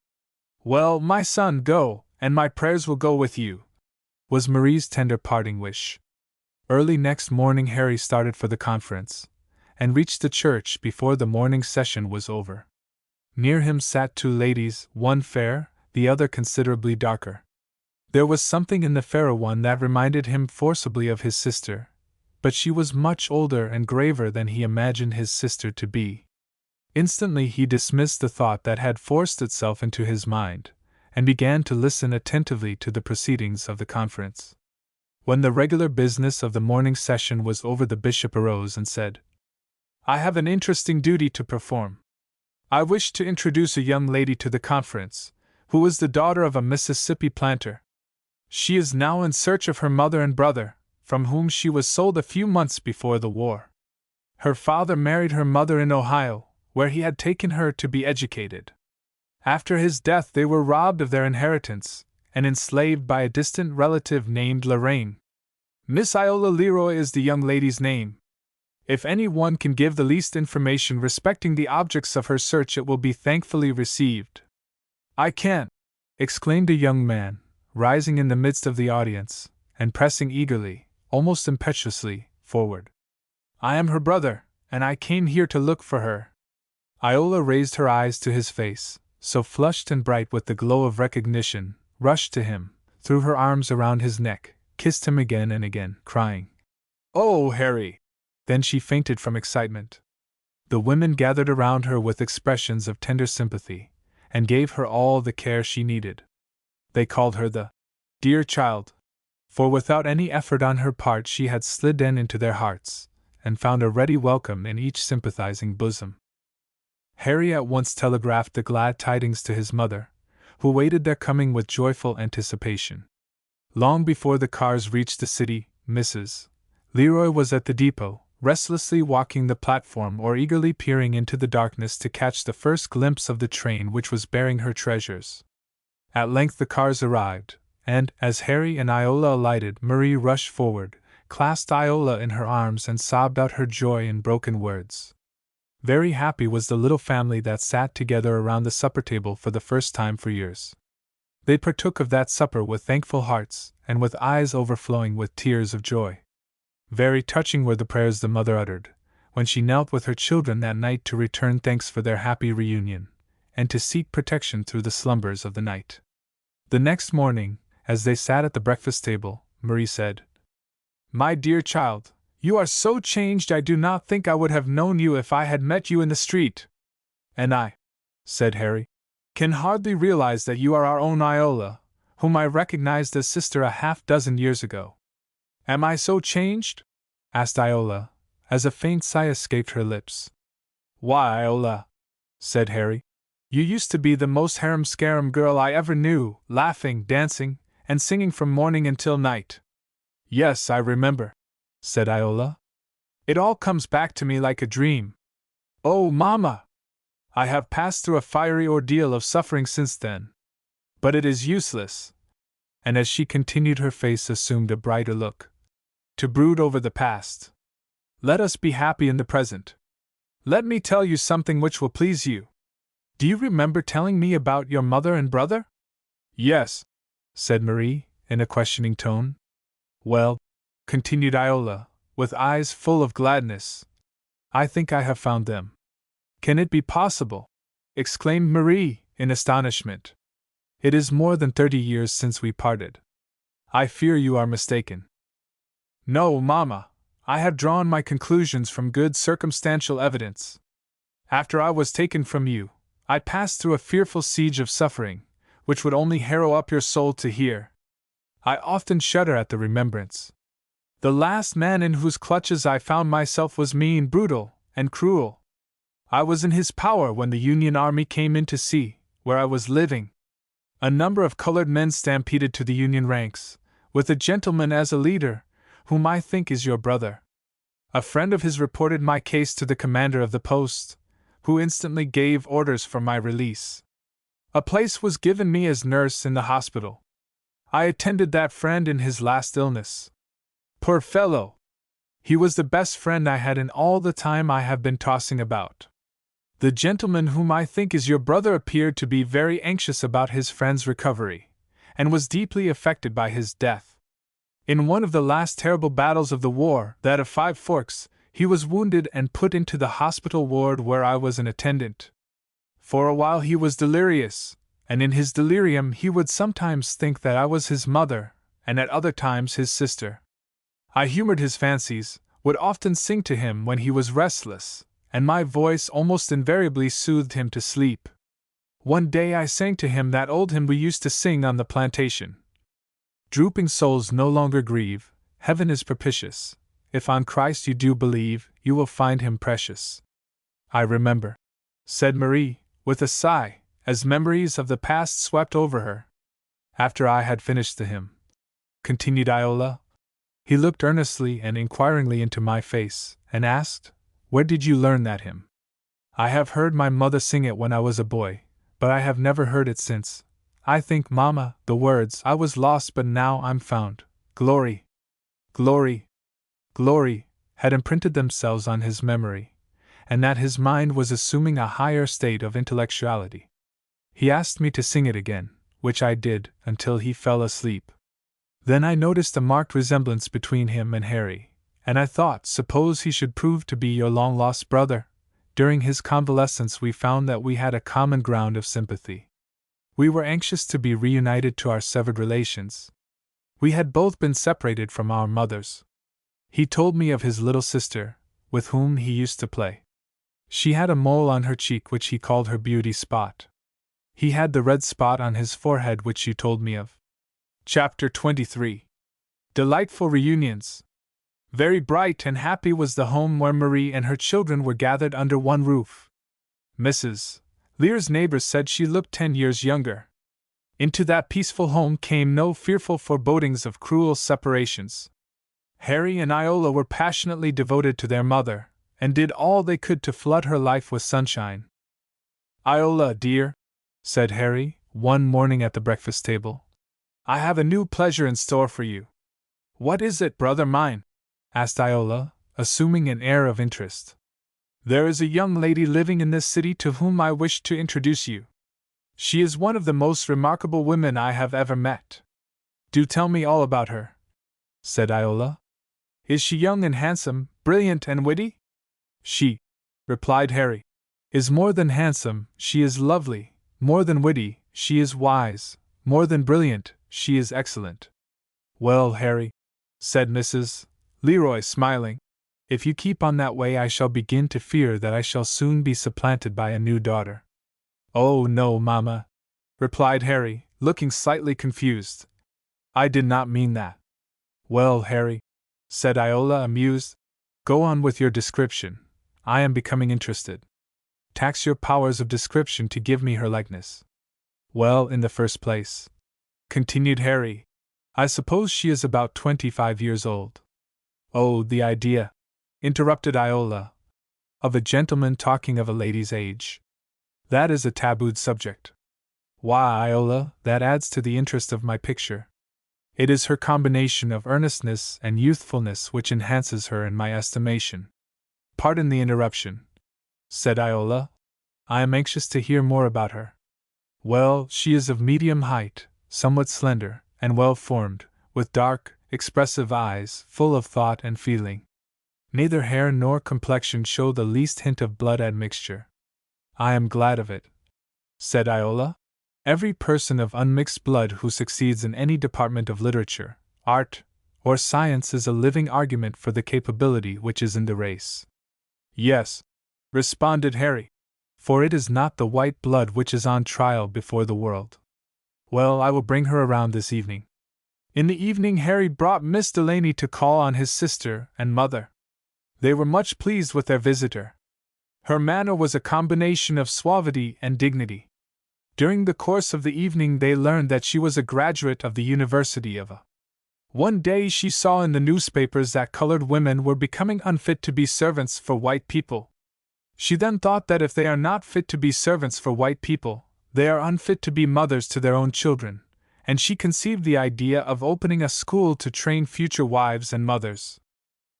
Well, my son, go, and my prayers will go with you, was Marie's tender parting wish. Early next morning Harry started for the conference, and reached the church before the morning session was over. Near him sat two ladies, one fair, the other considerably darker. There was something in the fairer one that reminded him forcibly of his sister, but she was much older and graver than he imagined his sister to be. Instantly he dismissed the thought that had forced itself into his mind, and began to listen attentively to the proceedings of the conference. When the regular business of the morning session was over, the bishop arose and said, "I have an interesting duty to perform. I wish to introduce a young lady to the conference, who is the daughter of a Mississippi planter. She is now in search of her mother and brother, from whom she was sold a few months before the war. Her father married her mother in Ohio, where he had taken her to be educated. After his death they were robbed of their inheritance, and enslaved by a distant relative named Lorraine. Miss Iola Leroy is the young lady's name. If any one can give the least information respecting the objects of her search, it will be thankfully received." "I can," exclaimed a young man, rising in the midst of the audience, and pressing eagerly, almost impetuously, forward. "I am her brother, and I came here to look for her." Iola raised her eyes to his face, so flushed and bright with the glow of recognition, rushed to him, threw her arms around his neck, kissed him again and again, crying, "Oh, Harry!" Then she fainted from excitement. The women gathered around her with expressions of tender sympathy, and gave her all the care she needed. They called her the dear child, for without any effort on her part she had slid into their hearts, and found a ready welcome in each sympathizing bosom. Harry at once telegraphed the glad tidings to his mother, who waited their coming with joyful anticipation. Long before the cars reached the city, Mrs. Leroy was at the depot, restlessly walking the platform or eagerly peering into the darkness to catch the first glimpse of the train which was bearing her treasures. At length the cars arrived, and, as Harry and Iola alighted, Marie rushed forward, clasped Iola in her arms, and sobbed out her joy in broken words. Very happy was the little family that sat together around the supper table for the first time for years. They partook of that supper with thankful hearts, and with eyes overflowing with tears of joy. Very touching were the prayers the mother uttered, when she knelt with her children that night to return thanks for their happy reunion, and to seek protection through the slumbers of the night. The next morning, as they sat at the breakfast table, Marie said, "My dear child, you are so changed I do not think I would have known you if I had met you in the street." "And I," said Harry, "can hardly realize that you are our own Iola, whom I recognized as sister a half-dozen years ago." "Am I so changed?" asked Iola, as a faint sigh escaped her lips. "Why, Iola," said Harry, "you used to be the most harum-scarum girl I ever knew, laughing, dancing, and singing from morning until night." "Yes, I remember," said Iola. "It all comes back to me like a dream. Oh, Mama! I have passed through a fiery ordeal of suffering since then. But it is useless." And as she continued, her face assumed a brighter look. "To brood over the past. Let us be happy in the present. Let me tell you something which will please you. Do you remember telling me about your mother and brother?" "Yes," said Marie, in a questioning tone. "Well," continued Iola, with eyes full of gladness, "I think I have found them." "Can it be possible?" exclaimed Marie, in astonishment. "It is more than 30 years since we parted. I fear you are mistaken." "No, Mamma, I have drawn my conclusions from good circumstantial evidence. After I was taken from you, I passed through a fearful siege of suffering, which would only harrow up your soul to hear. I often shudder at the remembrance. The last man in whose clutches I found myself was mean, brutal, and cruel. I was in his power when the Union Army came in to see where I was living. A number of colored men stampeded to the Union ranks, with a gentleman as a leader, whom I think is your brother. A friend of his reported my case to the commander of the post, who instantly gave orders for my release. A place was given me as nurse in the hospital. I attended that friend in his last illness. Poor fellow! He was the best friend I had in all the time I have been tossing about. The gentleman whom I think is your brother appeared to be very anxious about his friend's recovery, and was deeply affected by his death. In one of the last terrible battles of the war, that of Five Forks, he was wounded and put into the hospital ward where I was an attendant. For a while he was delirious, and in his delirium he would sometimes think that I was his mother, and at other times his sister. I humored his fancies, would often sing to him when he was restless, and my voice almost invariably soothed him to sleep. One day I sang to him that old hymn we used to sing on the plantation. Drooping souls no longer grieve, heaven is propitious. If on Christ you do believe, you will find him precious. I remember, said Marie, with a sigh, as memories of the past swept over her. After I had finished the hymn, continued Iola, he looked earnestly and inquiringly into my face, and asked, "Where did you learn that hymn?" "I have heard my mother sing it when I was a boy, but I have never heard it since. I think, Mamma, the words, 'I was lost but now I'm found, glory, glory, glory,' had imprinted themselves on his memory, and that his mind was assuming a higher state of intellectuality. He asked me to sing it again, which I did, until he fell asleep. Then I noticed a marked resemblance between him and Harry, and I thought, suppose he should prove to be your long-lost brother. During his convalescence we found that we had a common ground of sympathy. We were anxious to be reunited to our severed relations. We had both been separated from our mothers. He told me of his little sister, with whom he used to play. She had a mole on her cheek which he called her beauty spot. He had the red spot on his forehead which you told me of." Chapter 23. Delightful Reunions. Very bright and happy was the home where Marie and her children were gathered under one roof. Mrs. Lear's neighbors said she looked 10 years younger. Into that peaceful home came no fearful forebodings of cruel separations. Harry and Iola were passionately devoted to their mother, and did all they could to flood her life with sunshine. "Iola, dear," said Harry, one morning at the breakfast table, "I have a new pleasure in store for you." "What is it, brother mine?" asked Iola, assuming an air of interest. "There is a young lady living in this city to whom I wish to introduce you. She is one of the most remarkable women I have ever met." "Do tell me all about her," said Iola. "Is she young and handsome, brilliant and witty?" "She," replied Harry, "is more than handsome, she is lovely, more than witty, she is wise, more than brilliant, she is excellent." "Well, Harry," said Mrs. Leroy, smiling, "if you keep on that way I shall begin to fear that I shall soon be supplanted by a new daughter." "Oh, no, Mamma," replied Harry, looking slightly confused. "I did not mean that." "Well, Harry," said Iola, amused, "go on with your description. I am becoming interested. Tax your powers of description to give me her likeness." "Well, in the first place," continued Harry, "I suppose she is about 25 years old." "Oh, the idea," interrupted Iola, "of a gentleman talking of a lady's age. That is a tabooed subject." "Why, Iola, that adds to the interest of my picture. It is her combination of earnestness and youthfulness which enhances her in my estimation." "Pardon the interruption," said Iola. "I am anxious to hear more about her." "Well, she is of medium height, somewhat slender, and well formed, with dark, expressive eyes, full of thought and feeling. Neither hair nor complexion show the least hint of blood admixture." "I am glad of it," said Iola. "Every person of unmixed blood who succeeds in any department of literature, art, or science is a living argument for the capability which is in the race." "Yes," responded Harry, "for it is not the white blood which is on trial before the world." "Well, I will bring her around this evening." In the evening Harry brought Miss Delaney to call on his sister and mother. They were much pleased with their visitor. Her manner was a combination of suavity and dignity. During the course of the evening they learned that she was a graduate of the University of A. One day she saw in the newspapers that colored women were becoming unfit to be servants for white people. She then thought that if they are not fit to be servants for white people, They are unfit to be mothers to their own children, and she conceived the idea of opening a school to train future wives and mothers.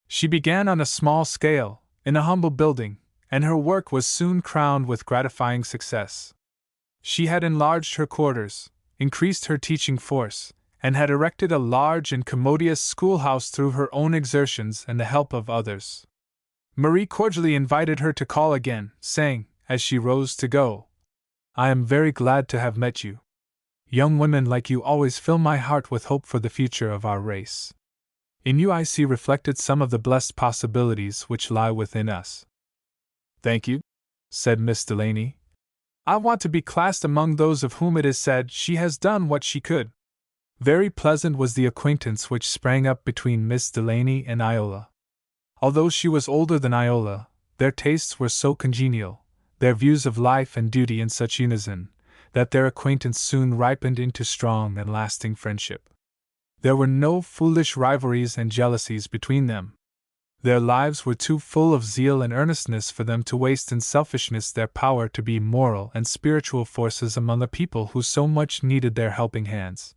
She began on a small scale, in a humble building, and her work was soon crowned with gratifying success. She had enlarged her quarters, increased her teaching force, and had erected a large and commodious schoolhouse through her own exertions and the help of others. Marie cordially invited her to call again, saying, as she rose to go, "I am very glad to have met you. Young women like you always fill my heart with hope for the future of our race. In you I see reflected some of the blessed possibilities which lie within us." "Thank you," said Miss Delaney. "I want to be classed among those of whom it is said she has done what she could." Very pleasant was the acquaintance which sprang up between Miss Delaney and Iola. Although she was older than Iola, their tastes were so congenial, their views of life and duty in such unison, that their acquaintance soon ripened into strong and lasting friendship. There were no foolish rivalries and jealousies between them. Their lives were too full of zeal and earnestness for them to waste in selfishness their power to be moral and spiritual forces among a people who so much needed their helping hands.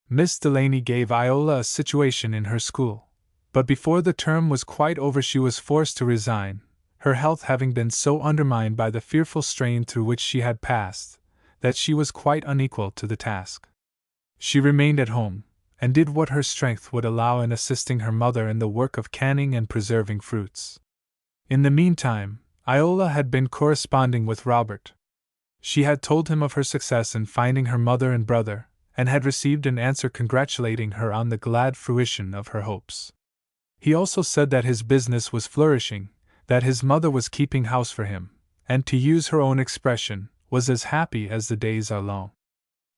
Miss Delaney gave Iola a situation in her school, but before the term was quite over she was forced to resign, her health having been so undermined by the fearful strain through which she had passed, that she was quite unequal to the task. She remained at home, and did what her strength would allow in assisting her mother in the work of canning and preserving fruits. In the meantime, Iola had been corresponding with Robert. She had told him of her success in finding her mother and brother, and had received an answer congratulating her on the glad fruition of her hopes. He also said that his business was flourishing, that his mother was keeping house for him, and, to use her own expression, was as happy as the days are long.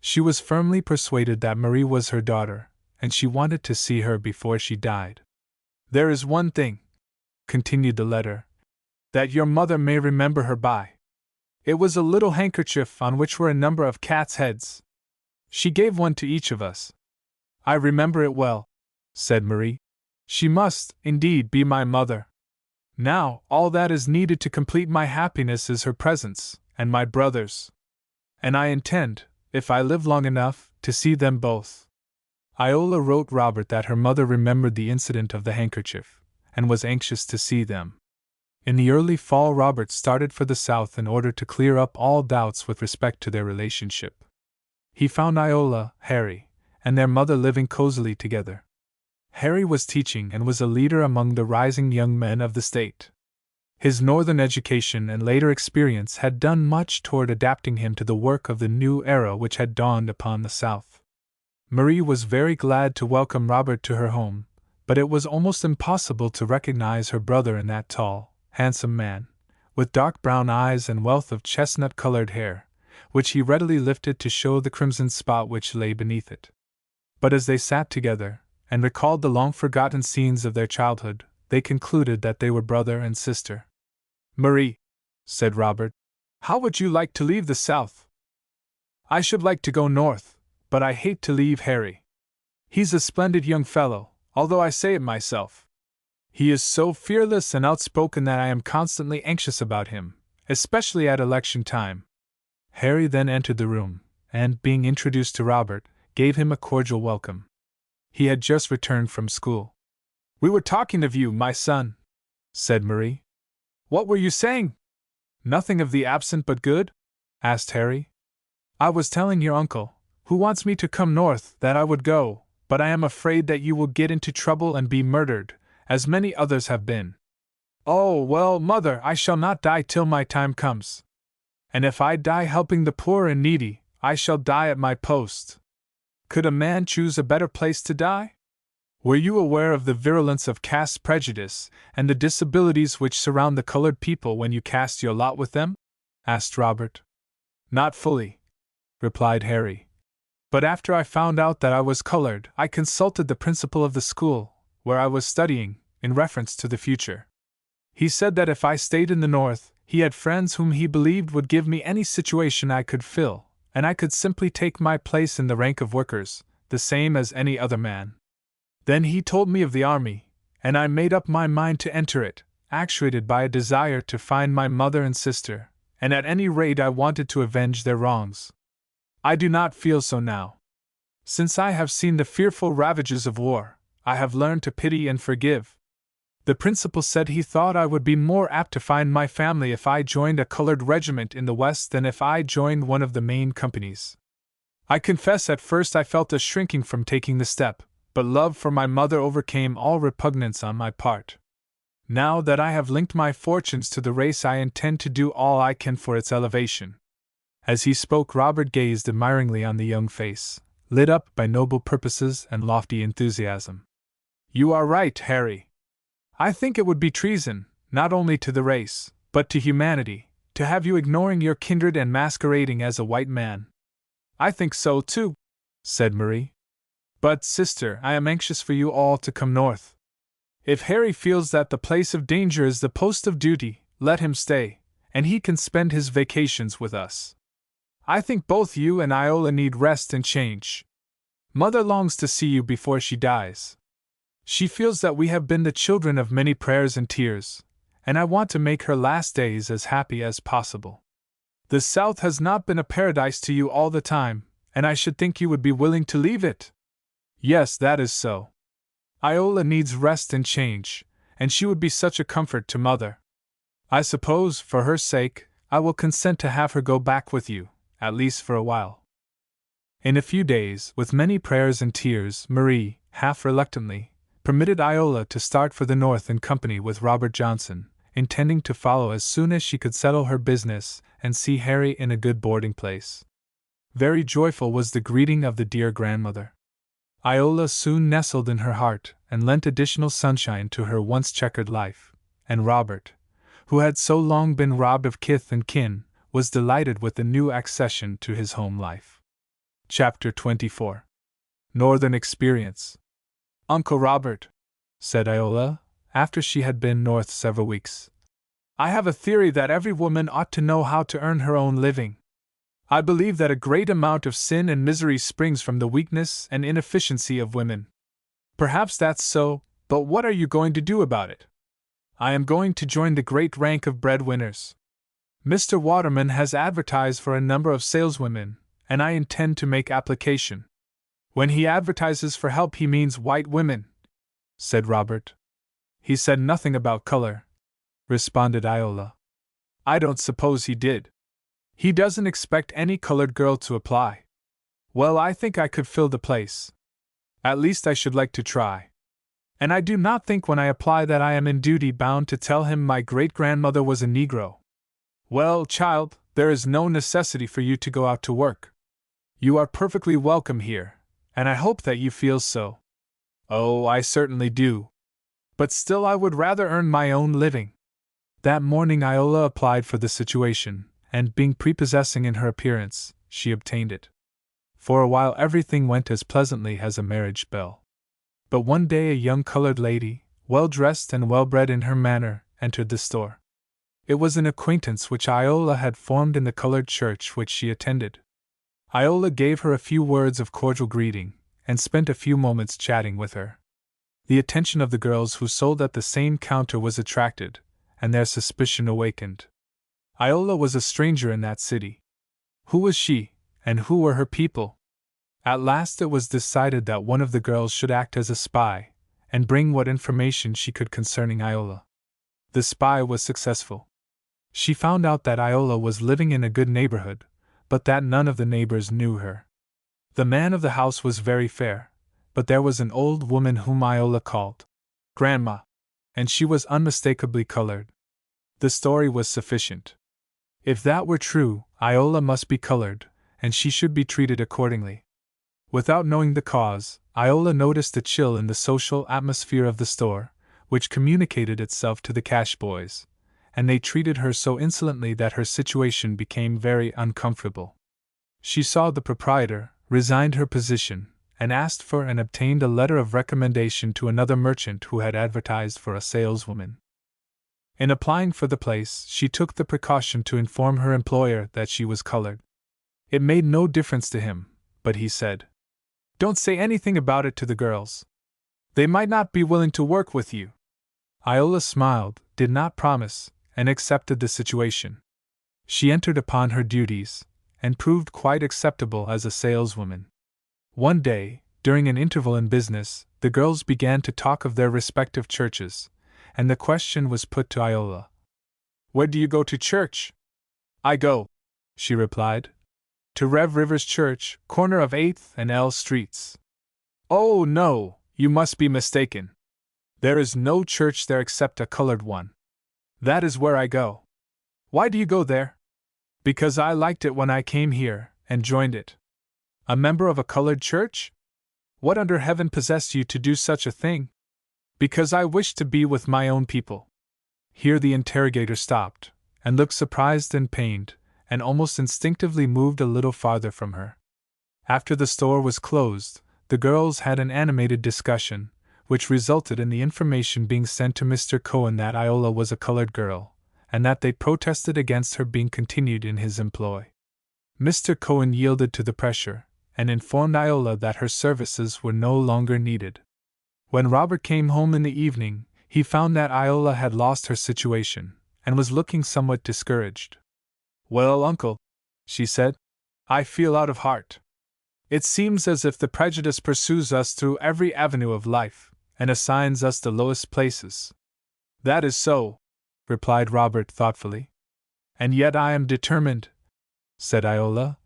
She was firmly persuaded that Marie was her daughter, and she wanted to see her before she died. "There is one thing," continued the letter, "that your mother may remember her by. It was a little handkerchief on which were a number of cats' heads. She gave one to each of us." "I remember it well," said Marie. "She must, indeed, be my mother. Now, all that is needed to complete my happiness is her presence, and my brother's. And I intend, if I live long enough, to see them both." Iola wrote Robert that her mother remembered the incident of the handkerchief, and was anxious to see them. In the early fall Robert started for the south in order to clear up all doubts with respect to their relationship. He found Iola, Harry, and their mother living cozily together. Harry was teaching and was a leader among the rising young men of the state. His northern education and later experience had done much toward adapting him to the work of the new era which had dawned upon the South. Marie was very glad to welcome Robert to her home, but it was almost impossible to recognize her brother in that tall, handsome man, with dark brown eyes and wealth of chestnut-colored hair, which he readily lifted to show the crimson spot which lay beneath it. But as they sat together, and recalled the long-forgotten scenes of their childhood, they concluded that they were brother and sister. "Marie," said Robert, "how would you like to leave the South?" "I should like to go north, but I hate to leave Harry. He's a splendid young fellow, although I say it myself. He is so fearless and outspoken that I am constantly anxious about him, especially at election time." Harry then entered the room, and, being introduced to Robert, gave him a cordial welcome. He had just returned from school. "We were talking of you, my son," said Marie. "What were you saying?" "Nothing of the absent but good?" asked Harry. "I was telling your uncle, who wants me to come north, that I would go, but I am afraid that you will get into trouble and be murdered, as many others have been." "Oh, well, mother, I shall not die till my time comes. And if I die helping the poor and needy, I shall die at my post. Could a man choose a better place to die?" "Were you aware of the virulence of caste prejudice, and the disabilities which surround the colored people when you cast your lot with them?" asked Robert. "Not fully," replied Harry. "But after I found out that I was colored, I consulted the principal of the school, where I was studying, in reference to the future. He said that if I stayed in the North, he had friends whom he believed would give me any situation I could fill, and I could simply take my place in the rank of workers, the same as any other man. Then he told me of the army, and I made up my mind to enter it, actuated by a desire to find my mother and sister, and at any rate I wanted to avenge their wrongs. I do not feel so now. Since I have seen the fearful ravages of war, I have learned to pity and forgive. The principal said he thought I would be more apt to find my family if I joined a colored regiment in the West than if I joined one of the main companies. I confess at first I felt a shrinking from taking the step, but love for my mother overcame all repugnance on my part. Now that I have linked my fortunes to the race, I intend to do all I can for its elevation. As he spoke, Robert gazed admiringly on the young face, lit up by noble purposes and lofty enthusiasm. You are right, Harry. I think it would be treason, not only to the race, but to humanity, to have you ignoring your kindred and masquerading as a white man. I think so, too, said Marie. But, sister, I am anxious for you all to come north. If Harry feels that the place of danger is the post of duty, let him stay, and he can spend his vacations with us. I think both you and Iola need rest and change. Mother longs to see you before she dies. She feels that we have been the children of many prayers and tears, and I want to make her last days as happy as possible. The South has not been a paradise to you all the time, and I should think you would be willing to leave it. Yes, that is so. Iola needs rest and change, and she would be such a comfort to Mother. I suppose, for her sake, I will consent to have her go back with you, at least for a while. In a few days, with many prayers and tears, Marie, half reluctantly, permitted Iola to start for the North in company with Robert Johnson, intending to follow as soon as she could settle her business and see Harry in a good boarding place. Very joyful was the greeting of the dear grandmother. Iola soon nestled in her heart and lent additional sunshine to her once checkered life, and Robert, who had so long been robbed of kith and kin, was delighted with the new accession to his home life. Chapter 24. Northern Experience. Uncle Robert, said Iola, after she had been north several weeks, I have a theory that every woman ought to know how to earn her own living. I believe that a great amount of sin and misery springs from the weakness and inefficiency of women. Perhaps that's so, but what are you going to do about it? I am going to join the great rank of breadwinners. Mr. Waterman has advertised for a number of saleswomen, and I intend to make application. When he advertises for help, he means white women, said Robert. He said nothing about color, responded Iola. I don't suppose he did. He doesn't expect any colored girl to apply. Well, I think I could fill the place. At least I should like to try. And I do not think when I apply that I am in duty bound to tell him my great-grandmother was a Negro. Well, child, there is no necessity for you to go out to work. You are perfectly welcome here, and I hope that you feel so. Oh, I certainly do. But still I would rather earn my own living. That morning Iola applied for the situation, and being prepossessing in her appearance, she obtained it. For a while everything went as pleasantly as a marriage bell. But one day a young colored lady, well-dressed and well-bred in her manner, entered the store. It was an acquaintance which Iola had formed in the colored church which she attended. Iola gave her a few words of cordial greeting, and spent a few moments chatting with her. The attention of the girls who sold at the same counter was attracted, and their suspicion awakened. Iola was a stranger in that city. Who was she, and who were her people? At last it was decided that one of the girls should act as a spy, and bring what information she could concerning Iola. The spy was successful. She found out that Iola was living in a good neighborhood, but that none of the neighbors knew her. The man of the house was very fair, but there was an old woman whom Iola called Grandma, and she was unmistakably colored. The story was sufficient. If that were true, Iola must be colored, and she should be treated accordingly. Without knowing the cause, Iola noticed a chill in the social atmosphere of the store, which communicated itself to the cash boys, and they treated her so insolently that her situation became very uncomfortable. She saw the proprietor, resigned her position, and asked for and obtained a letter of recommendation to another merchant who had advertised for a saleswoman. In applying for the place, she took the precaution to inform her employer that she was colored. It made no difference to him, but he said, "Don't say anything about it to the girls. They might not be willing to work with you." Iola smiled, did not promise, and accepted the situation. She entered upon her duties, and proved quite acceptable as a saleswoman. One day, during an interval in business, the girls began to talk of their respective churches, and the question was put to Iola. "Where do you go to church?" "I go," she replied, "to Rev Rivers Church, corner of 8th and L Streets." "Oh, no, you must be mistaken. There is no church there except a colored one. That is where I go." "Why do you go there?" "Because I liked it when I came here, and joined it." "A member of a colored church? What under heaven possessed you to do such a thing?" "Because I wished to be with my own people." Here the interrogator stopped, and looked surprised and pained, and almost instinctively moved a little farther from her. After the store was closed, the girls had an animated discussion, which resulted in the information being sent to Mr. Cohen that Iola was a colored girl, and that they protested against her being continued in his employ. Mr. Cohen yielded to the pressure, and informed Iola that her services were no longer needed. When Robert came home in the evening, he found that Iola had lost her situation, and was looking somewhat discouraged. "Well, uncle," she said, "I feel out of heart. It seems as if the prejudice pursues us through every avenue of life, and assigns us the lowest places." "That is so," replied Robert thoughtfully. "And yet I am determined," said Iola,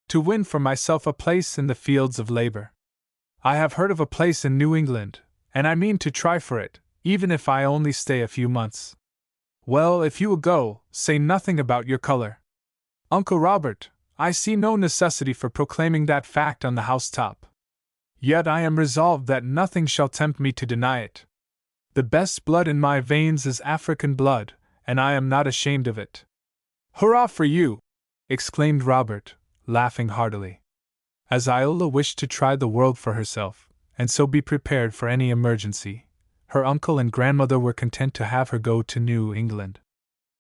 "to win for myself a place in the fields of labor. I have heard of a place in New England, and I mean to try for it, even if I only stay a few months." "Well, if you will go, say nothing about your color." "Uncle Robert, I see no necessity for proclaiming that fact on the housetop. Yet I am resolved that nothing shall tempt me to deny it. The best blood in my veins is African blood, and I am not ashamed of it." "Hurrah for you!" exclaimed Robert, laughing heartily. As Iola wished to try the world for herself, and so be prepared for any emergency, her uncle and grandmother were content to have her go to New England.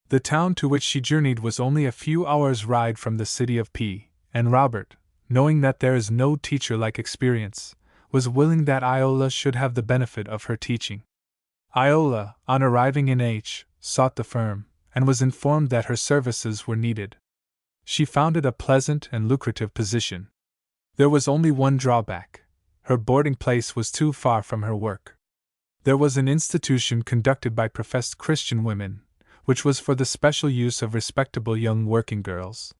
The town to which she journeyed was only a few hours' ride from the city of P, and Robert, knowing that there is no teacher like experience, was willing that Iola should have the benefit of her teaching. Iola, on arriving in H, sought the firm, and was informed that her services were needed. She found it a pleasant and lucrative position. There was only one drawback: her boarding place was too far from her work. There was an institution conducted by professed Christian women, which was for the special use of respectable young working girls.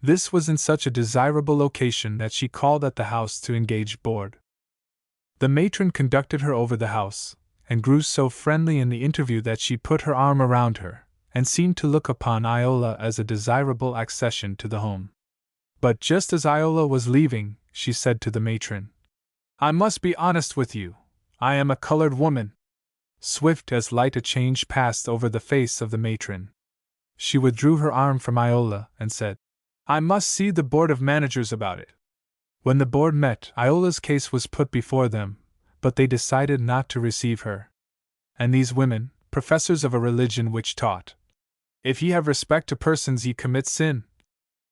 This was in such a desirable location that she called at the house to engage board. The matron conducted her over the house, and grew so friendly in the interview that she put her arm around her, and seemed to look upon Iola as a desirable accession to the home. But just as Iola was leaving, she said to the matron, "I must be honest with you. I am a colored woman." Swift as light a change passed over the face of the matron. She withdrew her arm from Iola and said, "I must see the board of managers about it." When the board met, Iola's case was put before them, but they decided not to receive her. And these women, professors of a religion which taught, "If ye have respect to persons ye commit sin,"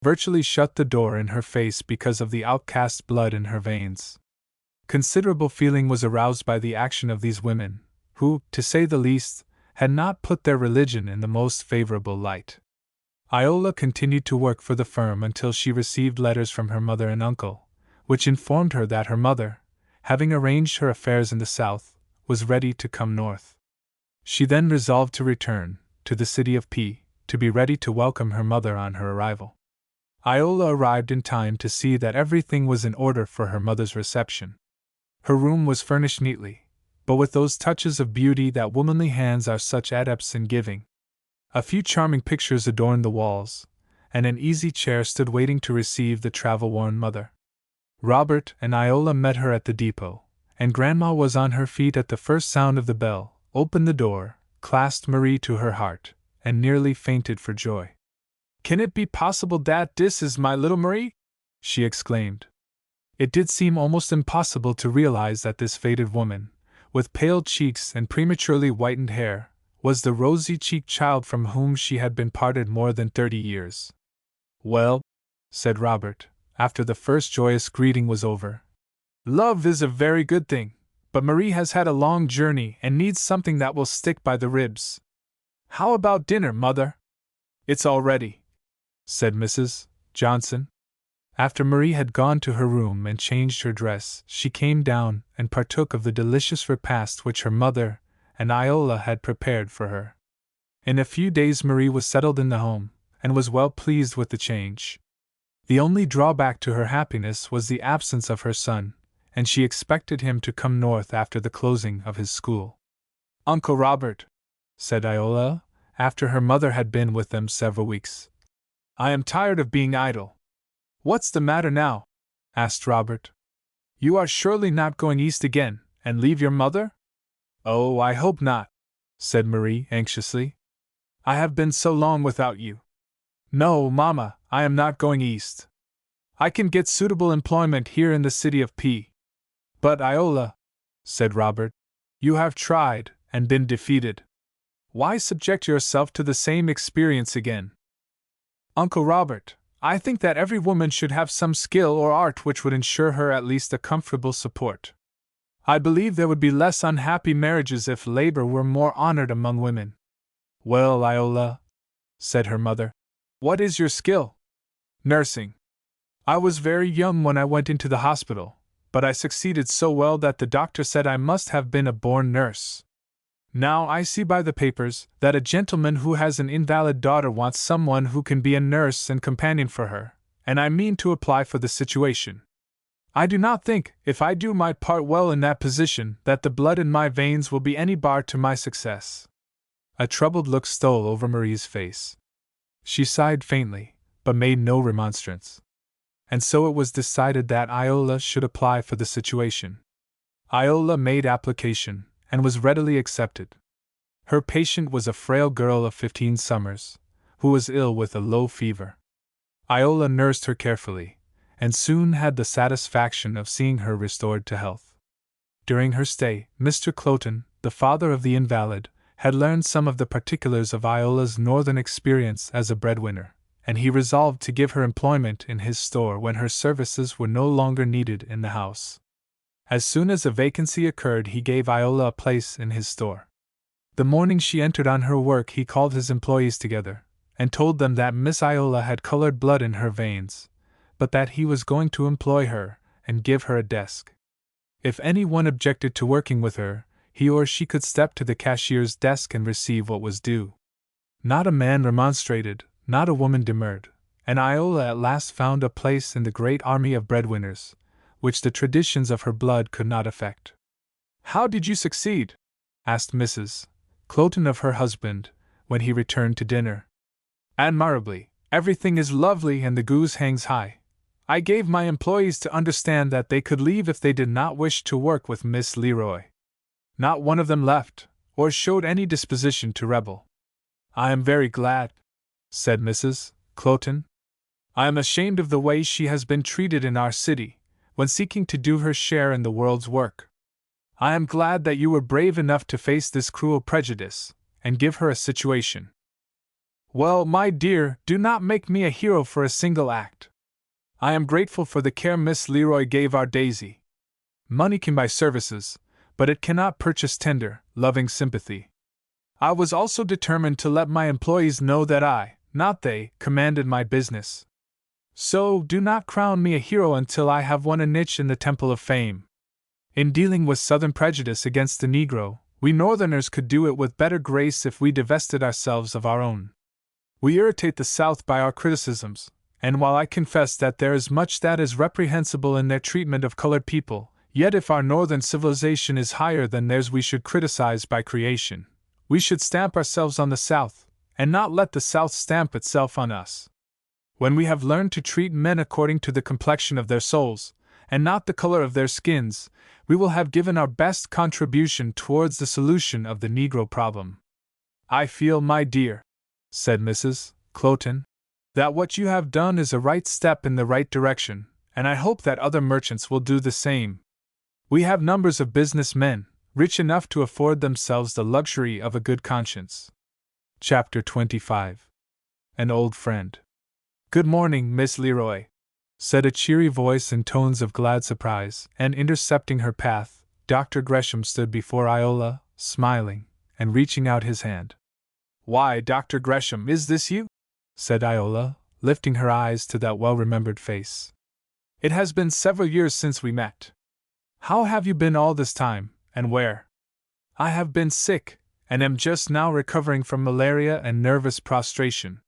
virtually shut the door in her face because of the outcast blood in her veins. Considerable feeling was aroused by the action of these women, who, to say the least, had not put their religion in the most favorable light. Iola continued to work for the firm until she received letters from her mother and uncle, which informed her that her mother, having arranged her affairs in the South, was ready to come north. She then resolved to return to the city of P, to be ready to welcome her mother on her arrival. Iola arrived in time to see that everything was in order for her mother's reception. Her room was furnished neatly, but with those touches of beauty that womanly hands are such adepts in giving. A few charming pictures adorned the walls, and an easy chair stood waiting to receive the travel-worn mother. Robert and Iola met her at the depot, and Grandma was on her feet at the first sound of the bell, opened the door, clasped Marie to her heart, and nearly fainted for joy. "Can it be possible that this is my little Marie?" she exclaimed. It did seem almost impossible to realize that this faded woman, with pale cheeks and prematurely whitened hair, was the rosy-cheeked child from whom she had been parted more than 30 years. "Well," said Robert, after the first joyous greeting was over, "love is a very good thing, but Marie has had a long journey and needs something that will stick by the ribs. How about dinner, Mother?" "It's all ready," said Mrs. Johnson. After Marie had gone to her room and changed her dress, she came down and partook of the delicious repast which her mother and Iola had prepared for her. In a few days Marie was settled in the home, and was well pleased with the change. The only drawback to her happiness was the absence of her son, and she expected him to come north after the closing of his school. "Uncle Robert," said Iola, after her mother had been with them several weeks, "I am tired of being idle." "What's the matter now?" asked Robert. "You are surely not going east again, and leave your mother?" "Oh, I hope not," said Marie anxiously. "I have been so long without you." "No, Mamma, I am not going east. I can get suitable employment here in the city of P. "But Iola," said Robert, "you have tried, and been defeated. Why subject yourself to the same experience again?" "Uncle Robert, I think that every woman should have some skill or art which would ensure her at least a comfortable support. I believe there would be less unhappy marriages if labor were more honored among women." "Well, Iola," said her mother, "what is your skill?" "Nursing. I was very young when I went into the hospital, but I succeeded so well that the doctor said I must have been a born nurse. Now I see by the papers that a gentleman who has an invalid daughter wants someone who can be a nurse and companion for her, and I mean to apply for the situation. I do not think, if I do my part well in that position, that the blood in my veins will be any bar to my success." A troubled look stole over Marie's face. She sighed faintly, but made no remonstrance. And so it was decided that Iola should apply for the situation. Iola made application, and was readily accepted. Her patient was a frail girl of 15 summers, who was ill with a low fever. Iola nursed her carefully, and soon had the satisfaction of seeing her restored to health. During her stay, Mr. Cloten, the father of the invalid, had learned some of the particulars of Iola's northern experience as a breadwinner, and he resolved to give her employment in his store when her services were no longer needed in the house. As soon as a vacancy occurred, he gave Iola a place in his store. The morning she entered on her work, he called his employees together, and told them that Miss Iola had colored blood in her veins, but that he was going to employ her and give her a desk. If any one objected to working with her, he or she could step to the cashier's desk and receive what was due. Not a man remonstrated, not a woman demurred, and Iola at last found a place in the great army of breadwinners, which the traditions of her blood could not affect. "How did you succeed?" asked Mrs. Cloten of her husband, when he returned to dinner. "Admirably. Everything is lovely and the goose hangs high. I gave my employees to understand that they could leave if they did not wish to work with Miss Leroy. Not one of them left, or showed any disposition to rebel." "I am very glad," said Mrs. Cloten. "I am ashamed of the way she has been treated in our city, when seeking to do her share in the world's work. I am glad that you were brave enough to face this cruel prejudice, and give her a situation." "Well, my dear, do not make me a hero for a single act. I am grateful for the care Miss Leroy gave our Daisy. Money can buy services, but it cannot purchase tender, loving sympathy. I was also determined to let my employees know that I, not they, commanded my business. So do not crown me a hero until I have won a niche in the temple of fame. In dealing with Southern prejudice against the Negro, we Northerners could do it with better grace if we divested ourselves of our own. We irritate the South by our criticisms, and while I confess that there is much that is reprehensible in their treatment of colored people, yet if our Northern civilization is higher than theirs, we should criticize by creation. We should stamp ourselves on the South, and not let the South stamp itself on us. When we have learned to treat men according to the complexion of their souls, and not the color of their skins, we will have given our best contribution towards the solution of the Negro problem. I feel, my dear," said Mrs. Cloten, "that what you have done is a right step in the right direction, and I hope that other merchants will do the same. We have numbers of business men, rich enough to afford themselves the luxury of a good conscience." Chapter 25. An Old Friend. "Good morning, Miss Leroy," said a cheery voice in tones of glad surprise, and intercepting her path, Dr. Gresham stood before Iola, smiling, and reaching out his hand. "Why, Dr. Gresham, is this you?" said Iola, lifting her eyes to that well-remembered face. "It has been several years since we met. How have you been all this time, and where?" "I have been sick, and am just now recovering from malaria and nervous prostration.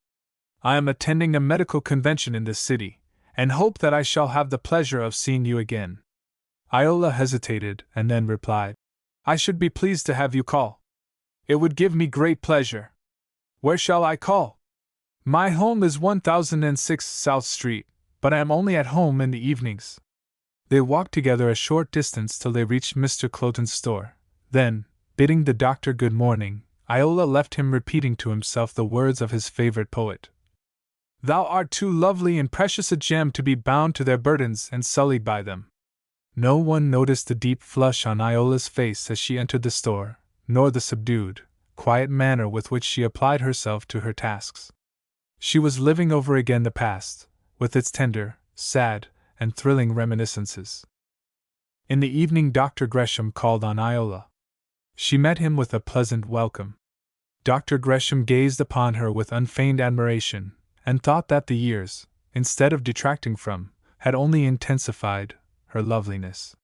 I am attending a medical convention in this city, and hope that I shall have the pleasure of seeing you again." Iola hesitated and then replied, "I should be pleased to have you call. It would give me great pleasure. Where shall I call?" "My home is 1006 South Street, but I am only at home in the evenings." They walked together a short distance till they reached Mr. Cloten's store. Then, bidding the doctor good morning, Iola left him repeating to himself the words of his favorite poet: "Thou art too lovely and precious a gem to be bound to their burdens and sullied by them." No one noticed the deep flush on Iola's face as she entered the store, nor the subdued, quiet manner with which she applied herself to her tasks. She was living over again the past, with its tender, sad, and thrilling reminiscences. In the evening Dr. Gresham called on Iola. She met him with a pleasant welcome. Dr. Gresham gazed upon her with unfeigned admiration, and thought that the years, instead of detracting from, had only intensified her loveliness.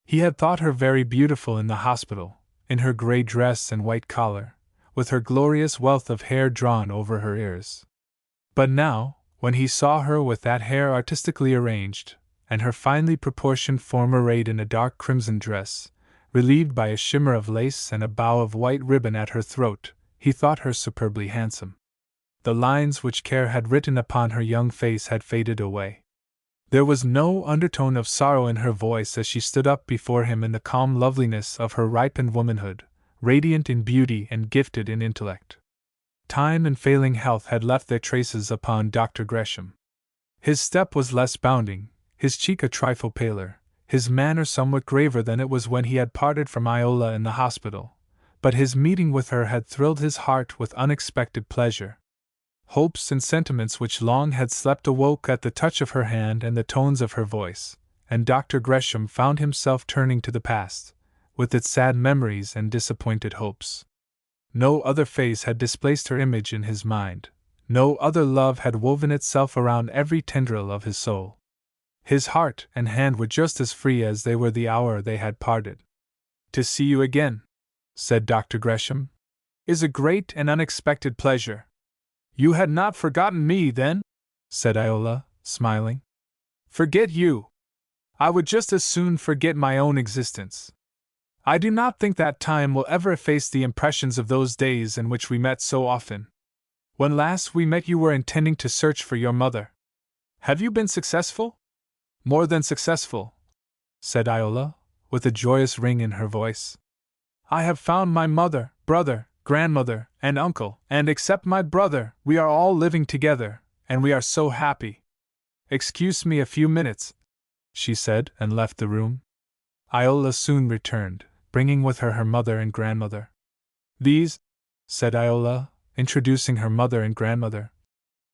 He had thought her very beautiful in the hospital, in her gray dress and white collar, with her glorious wealth of hair drawn over her ears. But now, when he saw her with that hair artistically arranged, and her finely proportioned form arrayed in a dark crimson dress, relieved by a shimmer of lace and a bow of white ribbon at her throat, he thought her superbly handsome. The lines which care had written upon her young face had faded away. There was no undertone of sorrow in her voice as she stood up before him in the calm loveliness of her ripened womanhood, radiant in beauty and gifted in intellect. Time and failing health had left their traces upon Dr. Gresham. His step was less bounding, his cheek a trifle paler, his manner somewhat graver than it was when he had parted from Iola in the hospital, but his meeting with her had thrilled his heart with unexpected pleasure. Hopes and sentiments which long had slept awoke at the touch of her hand and the tones of her voice, and Dr. Gresham found himself turning to the past, with its sad memories and disappointed hopes. No other face had displaced her image in his mind, no other love had woven itself around every tendril of his soul. His heart and hand were just as free as they were the hour they had parted. "To see you again," said Dr. Gresham, "is a great and unexpected pleasure." "You had not forgotten me, then?" said Iola, smiling. "Forget you? I would just as soon forget my own existence. I do not think that time will ever efface the impressions of those days in which we met so often. When last we met you were intending to search for your mother. Have you been successful?" "More than successful," said Iola, with a joyous ring in her voice. "I have found my mother, brother, grandmother, and uncle, and except my brother, we are all living together, and we are so happy. Excuse me a few minutes," she said, and left the room. Iola soon returned, bringing with her her mother and grandmother. "These," said Iola, introducing her mother and grandmother,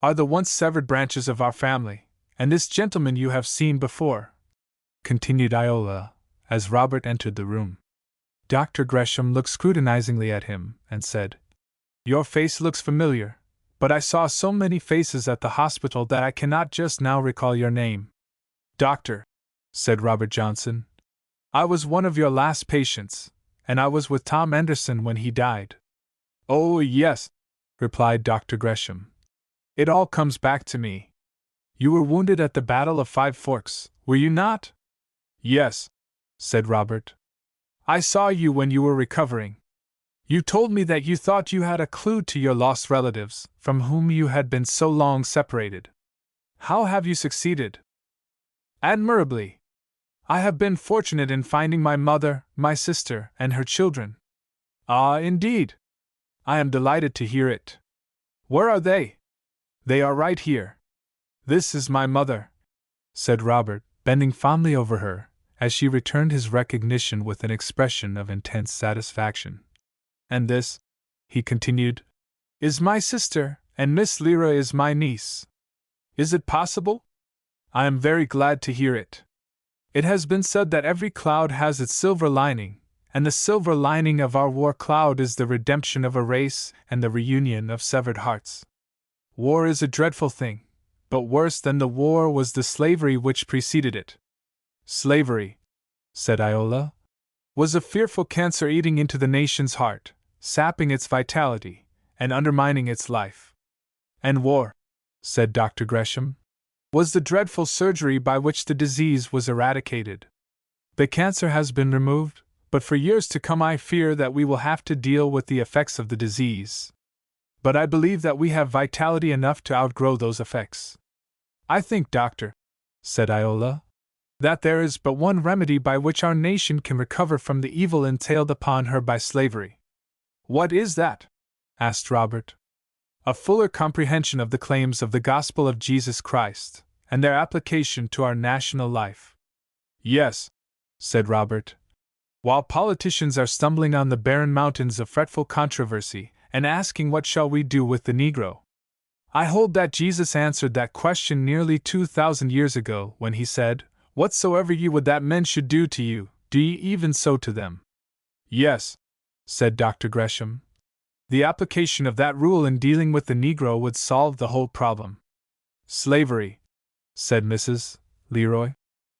"are the once severed branches of our family, and this gentleman you have seen before," continued Iola, as Robert entered the room. Dr. Gresham looked scrutinizingly at him, and said, "Your face looks familiar, but I saw so many faces at the hospital that I cannot just now recall your name." "Doctor," said Robert Johnson, "I was one of your last patients, and I was with Tom Anderson when he died." "Oh, yes," replied Dr. Gresham. "It all comes back to me. You were wounded at the Battle of Five Forks, were you not?" "Yes," said Robert. "I saw you when you were recovering. You told me that you thought you had a clue to your lost relatives, from whom you had been so long separated. How have you succeeded?" "Admirably. I have been fortunate in finding my mother, my sister, and her children." "Ah, indeed? I am delighted to hear it. Where are they?" "They are right here. This is my mother," said Robert, bending fondly over her, as she returned his recognition with an expression of intense satisfaction. "And this," he continued, "is my sister, and Miss Leroy is my niece. Is it possible? I am very glad to hear it. It has been said that every cloud has its silver lining, and the silver lining of our war cloud is the redemption of a race and the reunion of severed hearts. War is a dreadful thing, But worse than the war was the slavery which preceded it. Slavery, said Iola, was a fearful cancer eating into the nation's heart, sapping its vitality, and undermining its life. And war, said Dr. Gresham, was the dreadful surgery by which the disease was eradicated. The cancer has been removed, but for years to come I fear that we will have to deal with the effects of the disease. But I believe that we have vitality enough to outgrow those effects. I think, doctor, said Iola, that there is but one remedy by which our nation can recover from the evil entailed upon her by slavery. What is that? Asked Robert. A fuller comprehension of the claims of the gospel of Jesus Christ, and their application to our national life. Yes, said Robert. While politicians are stumbling on the barren mountains of fretful controversy, and asking what shall we do with the Negro, I hold that Jesus answered that question nearly 2,000 years ago when he said, "Whatsoever ye would that men should do to you, do ye even so to them." Yes, said Dr. Gresham. The application of that rule in dealing with the Negro would solve the whole problem. Slavery, said Mrs. Leroy,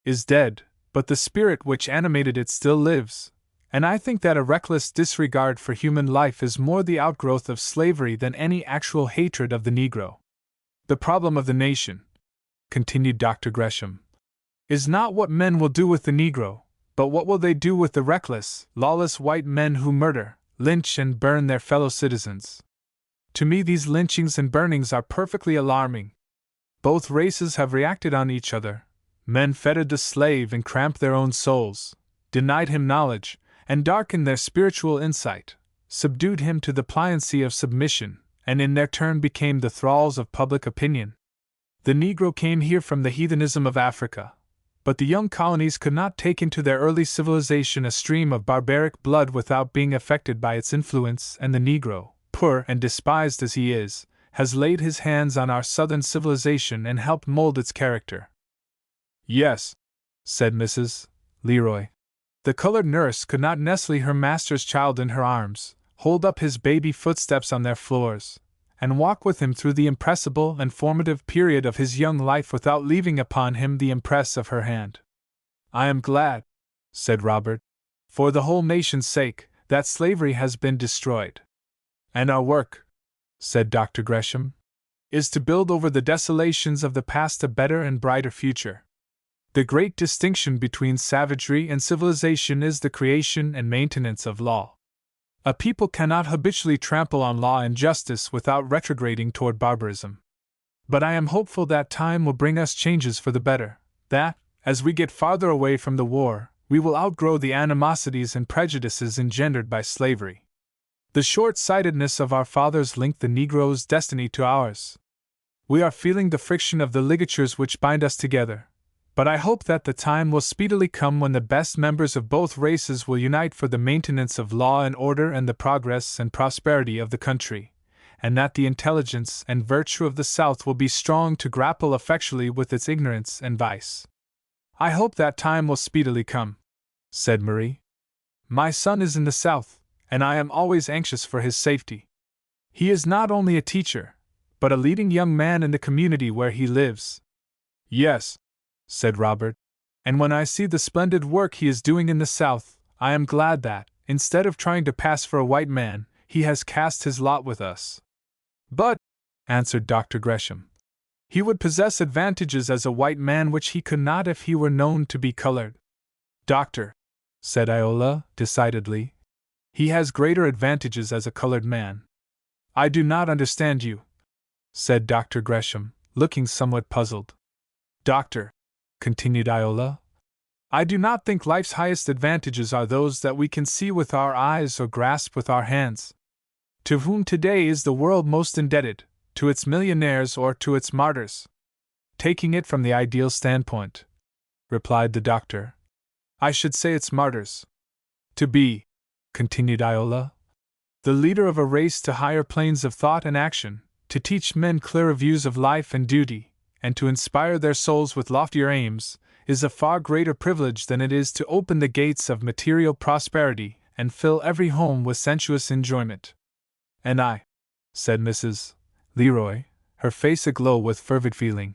is dead, but the spirit which animated it still lives, and I think that a reckless disregard for human life is more the outgrowth of slavery than any actual hatred of the Negro. The problem of the nation, continued Dr. Gresham, is not what men will do with the Negro, but what will they do with the reckless, lawless white men who murder, lynch, and burn their fellow citizens. To me, these lynchings and burnings are perfectly alarming. Both races have reacted on each other. Men fettered the slave and cramped their own souls, denied him knowledge, and darkened their spiritual insight, subdued him to the pliancy of submission, and in their turn became the thralls of public opinion. The Negro came here from the heathenism of Africa, but the young colonies could not take into their early civilization a stream of barbaric blood without being affected by its influence, and the Negro, poor and despised as he is, has laid his hands on our southern civilization and helped mold its character. Yes, said Mrs. Leroy. The colored nurse could not nestle her master's child in her arms, hold up his baby footsteps on their floors, and walk with him through the impressible and formative period of his young life without leaving upon him the impress of her hand. I am glad, said Robert, for the whole nation's sake, that slavery has been destroyed. And our work, said Dr. Gresham, is to build over the desolations of the past a better and brighter future. The great distinction between savagery and civilization is the creation and maintenance of law. A people cannot habitually trample on law and justice without retrograding toward barbarism. But I am hopeful that time will bring us changes for the better, that, as we get farther away from the war, we will outgrow the animosities and prejudices engendered by slavery. The short-sightedness of our fathers linked the Negro's destiny to ours. We are feeling the friction of the ligatures which bind us together, but I hope that the time will speedily come when the best members of both races will unite for the maintenance of law and order and the progress and prosperity of the country, and that the intelligence and virtue of the South will be strong to grapple effectually with its ignorance and vice. I hope that time will speedily come, said Marie. My son is in the South, and I am always anxious for his safety. He is not only a teacher, but a leading young man in the community where he lives. Yes, said Robert, and when I see the splendid work he is doing in the South, I am glad that, instead of trying to pass for a white man, he has cast his lot with us. But, answered Dr. Gresham, he would possess advantages as a white man which he could not if he were known to be colored. Doctor, said Iola, decidedly, he has greater advantages as a colored man. I do not understand you, said Dr. Gresham, looking somewhat puzzled. Doctor, continued Iola, I do not think life's highest advantages are those that we can see with our eyes or grasp with our hands. To whom today is the world most indebted, to its millionaires or to its martyrs? Taking it from the ideal standpoint, replied the doctor, I should say its martyrs. To be, continued Iola, the leader of a race to higher planes of thought and action, to teach men clearer views of life and duty, and to inspire their souls with loftier aims, is a far greater privilege than it is to open the gates of material prosperity and fill every home with sensuous enjoyment. And I, said Mrs. Leroy, her face aglow with fervid feeling,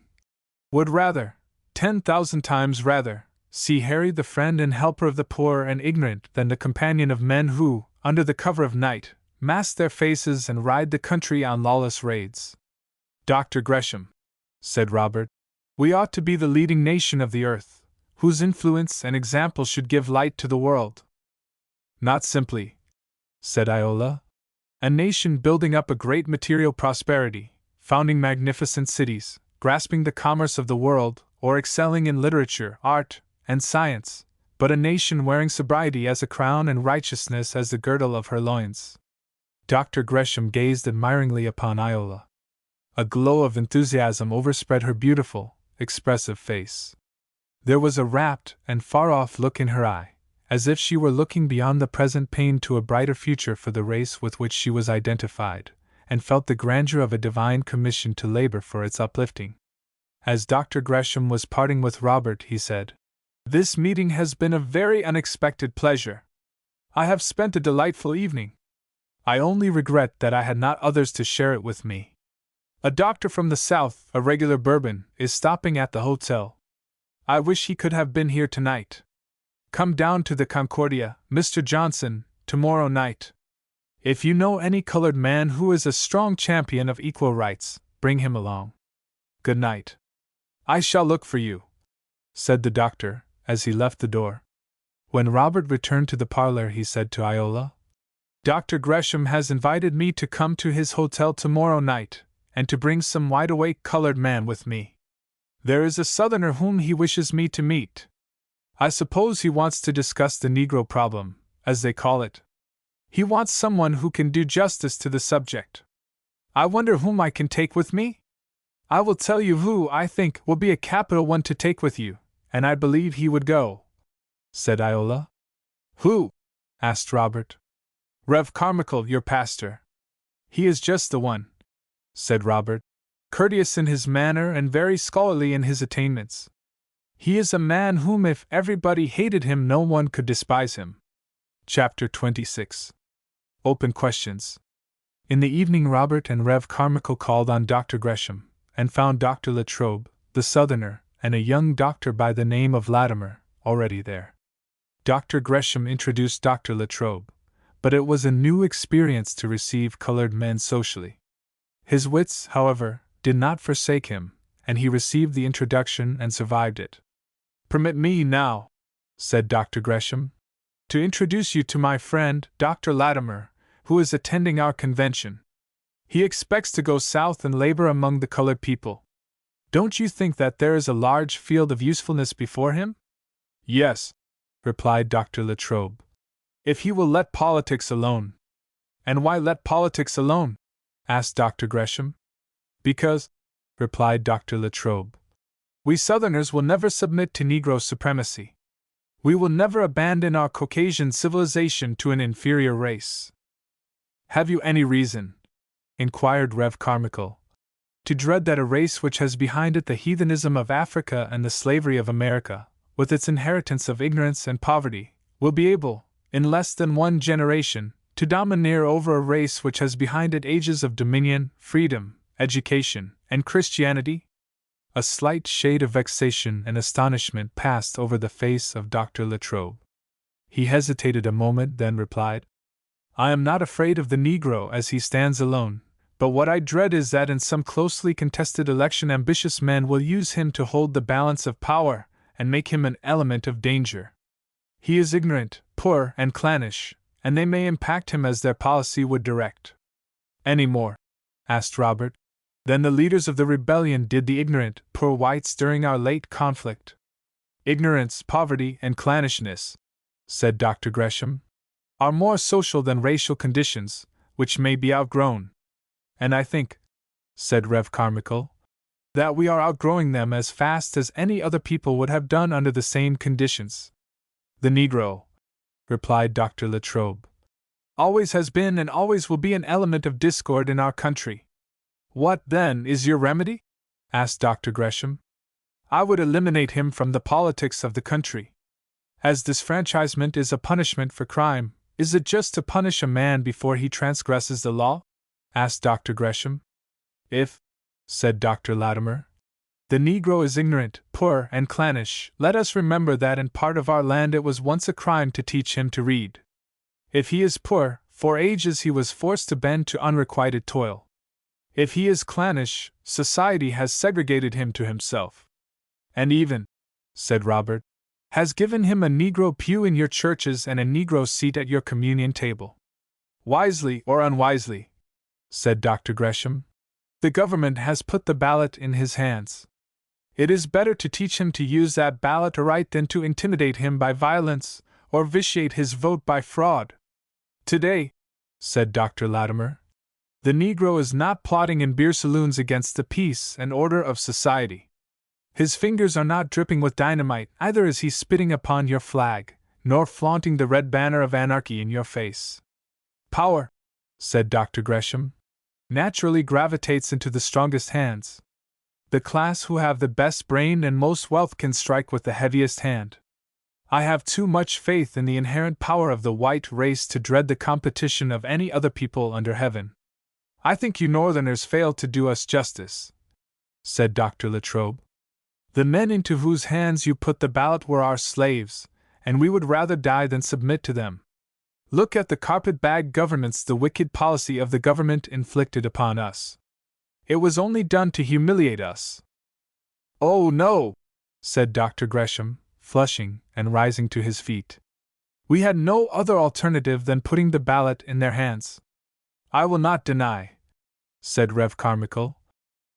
would rather, 10,000 times rather, see Harry the friend and helper of the poor and ignorant than the companion of men who, under the cover of night, mask their faces and ride the country on lawless raids. Dr. Gresham, said Robert, we ought to be the leading nation of the earth, whose influence and example should give light to the world. Not simply, said Iola, a nation building up a great material prosperity, founding magnificent cities, grasping the commerce of the world, or excelling in literature, art, and science, but a nation wearing sobriety as a crown and righteousness as the girdle of her loins. Dr. Gresham gazed admiringly upon Iola. A glow of enthusiasm overspread her beautiful, expressive face. There was a rapt and far-off look in her eye, as if she were looking beyond the present pain to a brighter future for the race with which she was identified, and felt the grandeur of a divine commission to labor for its uplifting. As Dr. Gresham was parting with Robert, he said, "This meeting has been a very unexpected pleasure. I have spent a delightful evening. I only regret that I had not others to share it with me. A doctor from the South, a regular Bourbon, is stopping at the hotel. I wish he could have been here tonight. Come down to the Concordia, Mr. Johnson, tomorrow night. If you know any colored man who is a strong champion of equal rights, bring him along. Good night. I shall look for you," said the doctor, as he left the door. When Robert returned to the parlor, he said to Iola, "Dr. Gresham has invited me to come to his hotel tomorrow night, and to bring some wide-awake colored man with me. There is a Southerner whom he wishes me to meet. I suppose he wants to discuss the Negro problem, as they call it. He wants someone who can do justice to the subject. I wonder whom I can take with me? I will tell you who I think will be a capital one to take with you, and I believe he would go," said Iola. "Who?" asked Robert. "Rev. Carmichael, your pastor. He is just the one," said Robert, "courteous in his manner and very scholarly in his attainments. He is a man whom if everybody hated him no one could despise him." Chapter 26. Open Questions. In the evening Robert and Rev. Carmichael called on Dr. Gresham, and found Dr. Latrobe, the Southerner, and a young doctor by the name of Latimer, already there. Dr. Gresham introduced Dr. Latrobe, but it was a new experience to receive colored men socially. His wits, however, did not forsake him, and he received the introduction and survived it. "Permit me now," said Dr. Gresham, "to introduce you to my friend, Dr. Latimer, who is attending our convention. He expects to go south and labor among the colored people. Don't you think that there is a large field of usefulness before him?" "Yes," replied Dr. Latrobe, "if he will let politics alone." "And why let politics alone?" asked Dr. Gresham. "Because," replied Dr. Latrobe, "we Southerners will never submit to Negro supremacy. We will never abandon our Caucasian civilization to an inferior race." "Have you any reason," inquired Rev. Carmichael, "to dread that a race which has behind it the heathenism of Africa and the slavery of America, with its inheritance of ignorance and poverty, will be able, in less than one generation, to domineer over a race which has behind it ages of dominion, freedom, education, and Christianity?" A slight shade of vexation and astonishment passed over the face of Dr. Latrobe. He hesitated a moment, then replied, "I am not afraid of the Negro as he stands alone, but what I dread is that in some closely contested election ambitious men will use him to hold the balance of power and make him an element of danger. He is ignorant, poor, and clannish, and they may impact him as their policy would direct." "Any more," asked Robert, "than the leaders of the rebellion did the ignorant, poor whites during our late conflict?" "Ignorance, poverty, and clannishness," said Dr. Gresham, "are more social than racial conditions, which may be outgrown. And I think," said Rev. Carmichael, "that we are outgrowing them as fast as any other people would have done under the same conditions." "The Negro," replied Dr. Latrobe, "always has been and always will be an element of discord in our country." "What, then, is your remedy?" asked Dr. Gresham. "I would eliminate him from the politics of the country." "As disfranchisement is a punishment for crime, is it just to punish a man before he transgresses the law?" asked Dr. Gresham. "If," said Dr. Latimer, The Negro is ignorant, poor, and clannish. Let us remember that in part of our land it was once a crime to teach him to read. If he is poor, for ages he was forced to bend to unrequited toil. If he is clannish, society has segregated him to himself. And even, said Robert, has given him a Negro pew in your churches and a Negro seat at your communion table. Wisely or unwisely, said Dr. Gresham, the government has put the ballot in his hands. It is better to teach him to use that ballot aright than to intimidate him by violence, or vitiate his vote by fraud. Today, said Dr. Latimer, the Negro is not plotting in beer saloons against the peace and order of society. His fingers are not dripping with dynamite, either is he spitting upon your flag, nor flaunting the red banner of anarchy in your face. Power, said Dr. Gresham, naturally gravitates into the strongest hands. The class who have the best brain and most wealth can strike with the heaviest hand. I have too much faith in the inherent power of the white race to dread the competition of any other people under heaven. I think you Northerners fail to do us justice, said Dr. Latrobe. The men into whose hands you put the ballot were our slaves, and we would rather die than submit to them. Look at the carpet-bag governments the wicked policy of the government inflicted upon us. It was only done to humiliate us. Oh, no, said Dr. Gresham, flushing and rising to his feet. We had no other alternative than putting the ballot in their hands. I will not deny, said Rev. Carmichael,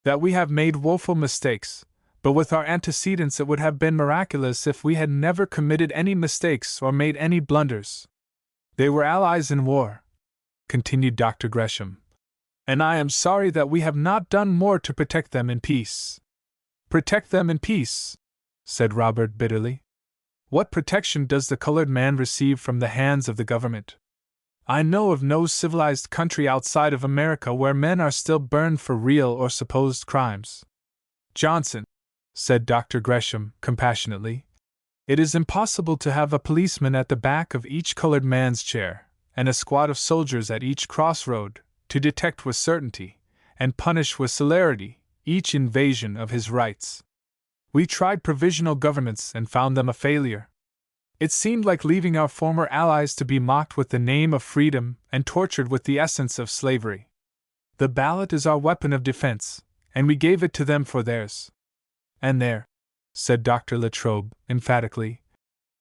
that we have made woeful mistakes, but with our antecedents it would have been miraculous if we had never committed any mistakes or made any blunders. They were allies in war, continued Dr. Gresham, and I am sorry that we have not done more to protect them in peace. Protect them in peace, said Robert bitterly. What protection does the colored man receive from the hands of the government? I know of no civilized country outside of America where men are still burned for real or supposed crimes. Johnson, said Dr. Gresham compassionately, it is impossible to have a policeman at the back of each colored man's chair, and a squad of soldiers at each crossroad, to detect with certainty, and punish with celerity, each invasion of his rights. We tried provisional governments and found them a failure. It seemed like leaving our former allies to be mocked with the name of freedom and tortured with the essence of slavery. The ballot is our weapon of defense, and we gave it to them for theirs. And there, said Dr. Latrobe emphatically,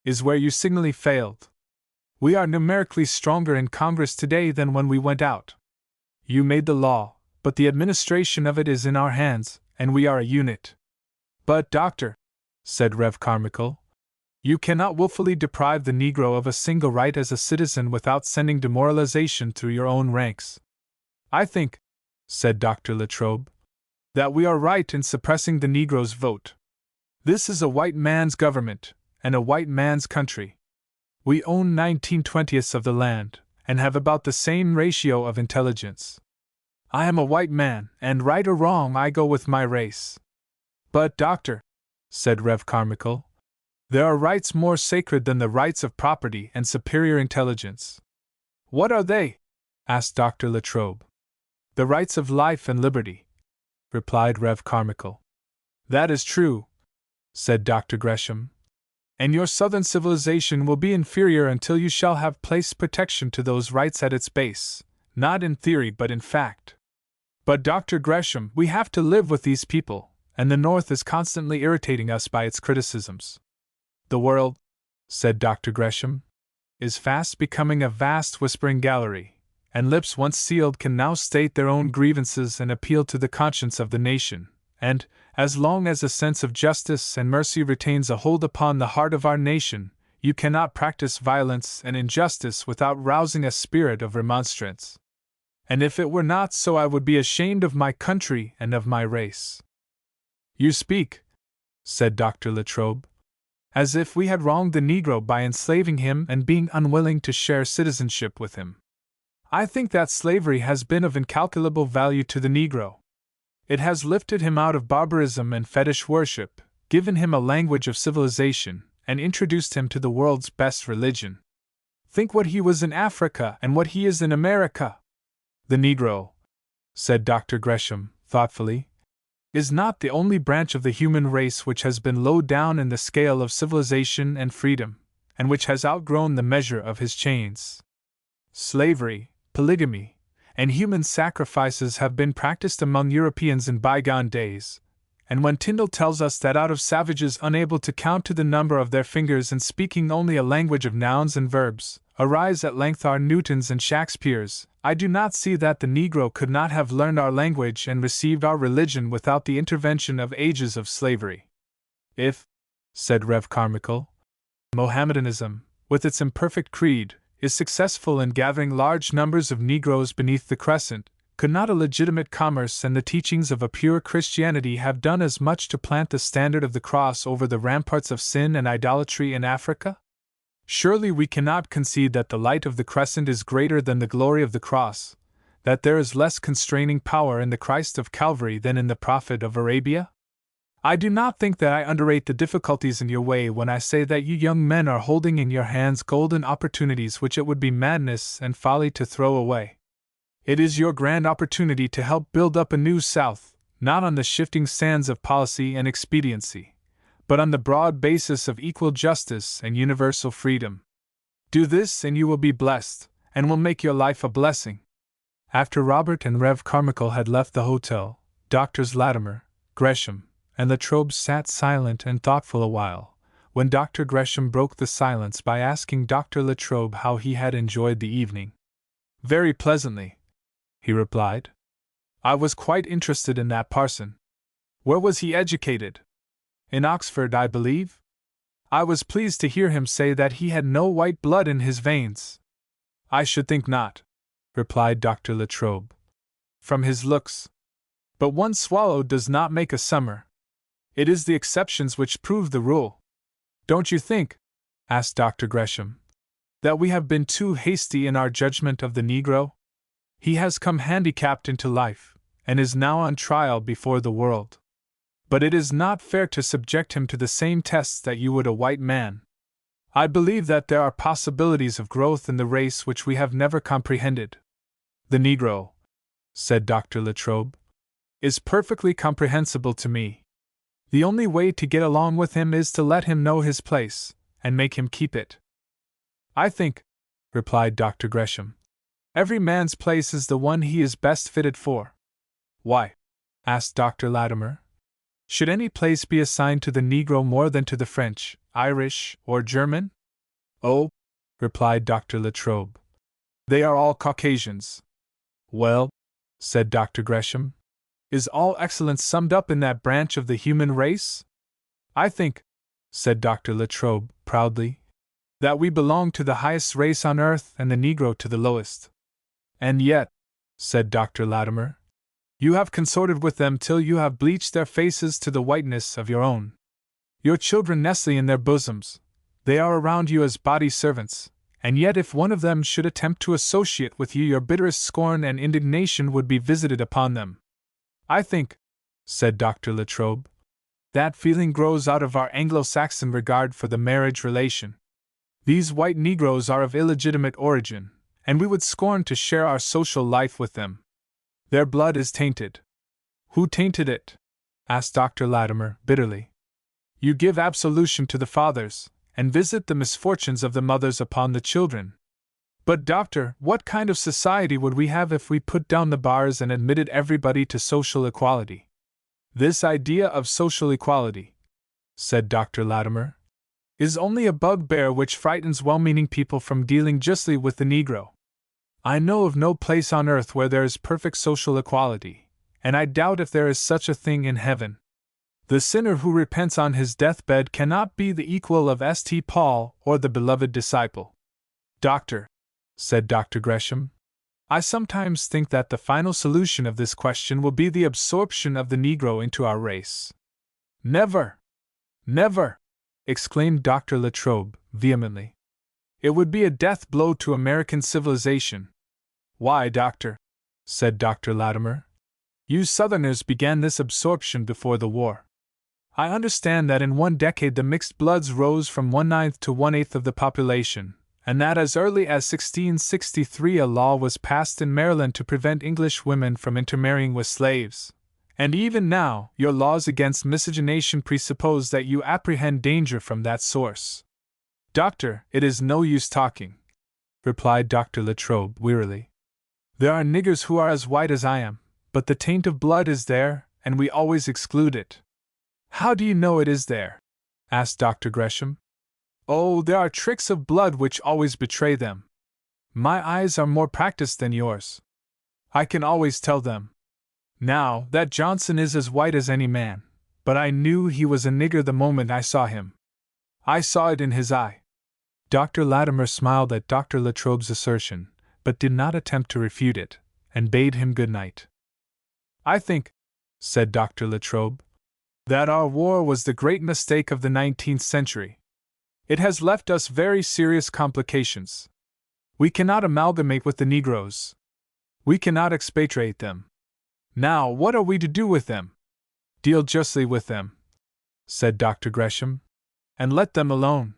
is where you signally failed. We are numerically stronger in Congress today than when we went out. You made the law, but the administration of it is in our hands, and we are a unit. But, Doctor, said Rev. Carmichael, you cannot willfully deprive the Negro of a single right as a citizen without sending demoralization through your own ranks. I think, said Dr. Latrobe, that we are right in suppressing the Negro's vote. This is a white man's government, and a white man's country. We own 19/20ths of the land, and have about the same ratio of intelligence. I am a white man, and right or wrong I go with my race. But, Doctor, said Rev. Carmichael, there are rights more sacred than the rights of property and superior intelligence. What are they? Asked Dr. Latrobe. The rights of life and liberty, replied Rev. Carmichael. That is true, said Dr. Gresham, and your Southern civilization will be inferior until you shall have placed protection to those rights at its base, not in theory but in fact. But, Dr. Gresham, we have to live with these people, and the North is constantly irritating us by its criticisms. The world, said Dr. Gresham, is fast becoming a vast whispering gallery, and lips once sealed can now state their own grievances and appeal to the conscience of the nation, and, as long as a sense of justice and mercy retains a hold upon the heart of our nation, you cannot practice violence and injustice without rousing a spirit of remonstrance. And if it were not so, I would be ashamed of my country and of my race. You speak, said Dr. Latrobe, as if we had wronged the Negro by enslaving him and being unwilling to share citizenship with him. I think that slavery has been of incalculable value to the Negro. It has lifted him out of barbarism and fetish worship, given him a language of civilization, and introduced him to the world's best religion. Think what he was in Africa and what he is in America. The Negro, said Dr. Gresham, thoughtfully, is not the only branch of the human race which has been low down in the scale of civilization and freedom, and which has outgrown the measure of his chains. Slavery, polygamy, and human sacrifices have been practiced among Europeans in bygone days, and when Tyndall tells us that out of savages unable to count to the number of their fingers and speaking only a language of nouns and verbs, arise at length our Newtons and Shakespeares, I do not see that the Negro could not have learned our language and received our religion without the intervention of ages of slavery. If, said Rev. Carmichael, Mohammedanism, with its imperfect creed, is successful in gathering large numbers of Negroes beneath the crescent, could not a legitimate commerce and the teachings of a pure Christianity have done as much to plant the standard of the cross over the ramparts of sin and idolatry in Africa? Surely we cannot concede that the light of the crescent is greater than the glory of the cross, that there is less constraining power in the Christ of Calvary than in the prophet of Arabia? I do not think that I underrate the difficulties in your way when I say that you young men are holding in your hands golden opportunities which it would be madness and folly to throw away. It is your grand opportunity to help build up a new South, not on the shifting sands of policy and expediency, but on the broad basis of equal justice and universal freedom. Do this and you will be blessed, and will make your life a blessing. After Robert and Rev. Carmichael had left the hotel, Doctors Latimer, Gresham, and Latrobe sat silent and thoughtful a while, when Dr. Gresham broke the silence by asking Dr. Latrobe how he had enjoyed the evening. Very pleasantly, he replied. I was quite interested in that parson. Where was he educated? In Oxford, I believe? I was pleased to hear him say that he had no white blood in his veins. I should think not, replied Dr. Latrobe. From his looks. But one swallow does not make a summer. It is the exceptions which prove the rule. Don't you think, asked Dr. Gresham, that we have been too hasty in our judgment of the Negro? He has come handicapped into life, and is now on trial before the world. But it is not fair to subject him to the same tests that you would a white man. I believe that there are possibilities of growth in the race which we have never comprehended. The Negro, said Dr. Latrobe, is perfectly comprehensible to me. The only way to get along with him is to let him know his place, and make him keep it. I think, replied Dr. Gresham, every man's place is the one he is best fitted for. Why? Asked Dr. Latimer. Should any place be assigned to the Negro more than to the French, Irish, or German? Oh, replied Dr. Latrobe, they are all Caucasians. Well, said Dr. Gresham, is all excellence summed up in that branch of the human race? I think, said Dr. Latrobe, proudly, that we belong to the highest race on earth and the Negro to the lowest. And yet, said Dr. Latimer, you have consorted with them till you have bleached their faces to the whiteness of your own. Your children nestle in their bosoms, they are around you as body servants, and yet if one of them should attempt to associate with you, your bitterest scorn and indignation would be visited upon them. I think, said Dr. Latrobe, that feeling grows out of our Anglo-Saxon regard for the marriage relation. These white Negroes are of illegitimate origin, and we would scorn to share our social life with them. Their blood is tainted. Who tainted it? Asked Dr. Latimer, bitterly. You give absolution to the fathers, and visit the misfortunes of the mothers upon the children. But, doctor, what kind of society would we have if we put down the bars and admitted everybody to social equality? This idea of social equality, said Dr. Latimer, is only a bugbear which frightens well-meaning people from dealing justly with the Negro. I know of no place on earth where there is perfect social equality, and I doubt if there is such a thing in heaven. The sinner who repents on his deathbed cannot be the equal of St. Paul or the beloved disciple. Doctor, said Dr. Gresham, I sometimes think that the final solution of this question will be the absorption of the Negro into our race. Never! Never! Exclaimed Dr. Latrobe, vehemently. It would be a death blow to American civilization. Why, doctor? Said Dr. Latimer. You Southerners began this absorption before the war. I understand that in one decade the mixed bloods rose from 1/9 to 1/8 of the population, and that as early as 1663 a law was passed in Maryland to prevent English women from intermarrying with slaves, And even now, your laws against miscegenation presuppose that you apprehend danger from that source. Doctor, it is no use talking, replied Dr. Latrobe wearily. There are niggers who are as white as I am, but the taint of blood is there, and we always exclude it. How do you know it is there? Asked Dr. Gresham. Oh, there are tricks of blood which always betray them. My eyes are more practiced than yours. I can always tell them. Now, that Johnson is as white as any man, but I knew he was a nigger the moment I saw him. I saw it in his eye. Dr. Latimer smiled at Dr. Latrobe's assertion, but did not attempt to refute it, and bade him good night. I think, said Dr. Latrobe, that our war was the great mistake of the 19th century. It has left us very serious complications. We cannot amalgamate with the Negroes. We cannot expatriate them. Now, what are we to do with them? Deal justly with them, said Dr. Gresham, and let them alone.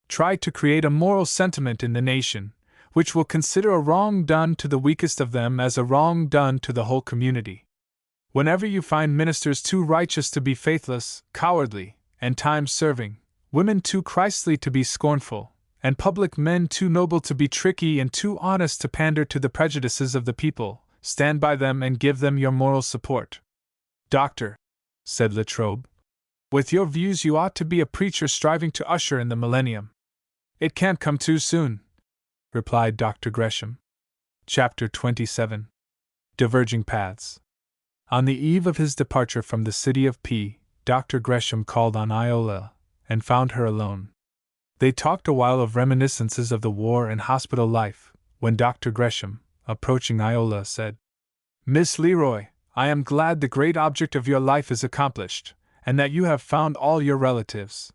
Try to create a moral sentiment in the nation, which will consider a wrong done to the weakest of them as a wrong done to the whole community. Whenever you find ministers too righteous to be faithless, cowardly, and time-serving, women too Christly to be scornful, and public men too noble to be tricky and too honest to pander to the prejudices of the people, stand by them and give them your moral support. Doctor, said Latrobe, with your views you ought to be a preacher striving to usher in the millennium. It can't come too soon, replied Dr. Gresham. Chapter 27. Diverging Paths. On the eve of his departure from the city of P, Dr. Gresham called on Iola, and found her alone. They talked a while of reminiscences of the war and hospital life, when Dr. Gresham, approaching Iola, said, Miss Leroy, I am glad the great object of your life is accomplished, and that you have found all your relatives.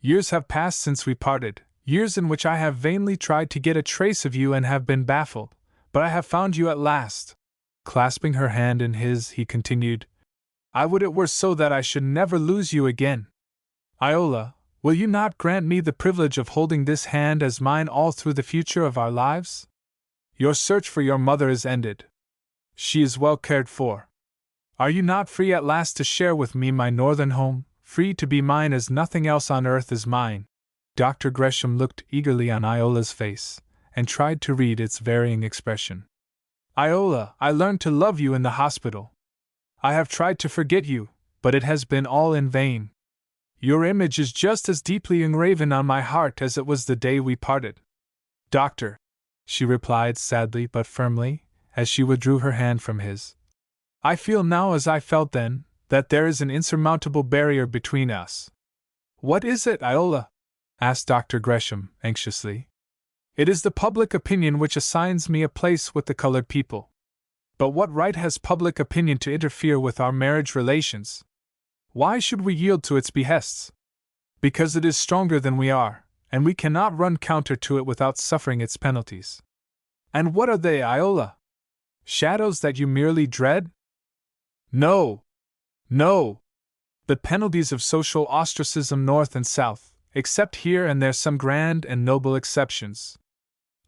Years have passed since we parted, years in which I have vainly tried to get a trace of you and have been baffled, but I have found you at last. Clasping her hand in his, he continued, I would it were so that I should never lose you again. Iola, will you not grant me the privilege of holding this hand as mine all through the future of our lives? Your search for your mother is ended. She is well cared for. Are you not free at last to share with me my northern home, free to be mine as nothing else on earth is mine? Dr. Gresham looked eagerly on Iola's face, and tried to read its varying expression. Iola, I learned to love you in the hospital. I have tried to forget you, but it has been all in vain. Your image is just as deeply engraven on my heart as it was the day we parted. Doctor, she replied sadly but firmly, as she withdrew her hand from his, I feel now as I felt then, that there is an insurmountable barrier between us. What is it, Iola? Asked Dr. Gresham, anxiously. It is the public opinion which assigns me a place with the colored people. But what right has public opinion to interfere with our marriage relations? Why should we yield to its behests? Because it is stronger than we are, and we cannot run counter to it without suffering its penalties. And what are they, Iola? Shadows that you merely dread? No! No! The penalties of social ostracism north and south, except here and there some grand and noble exceptions.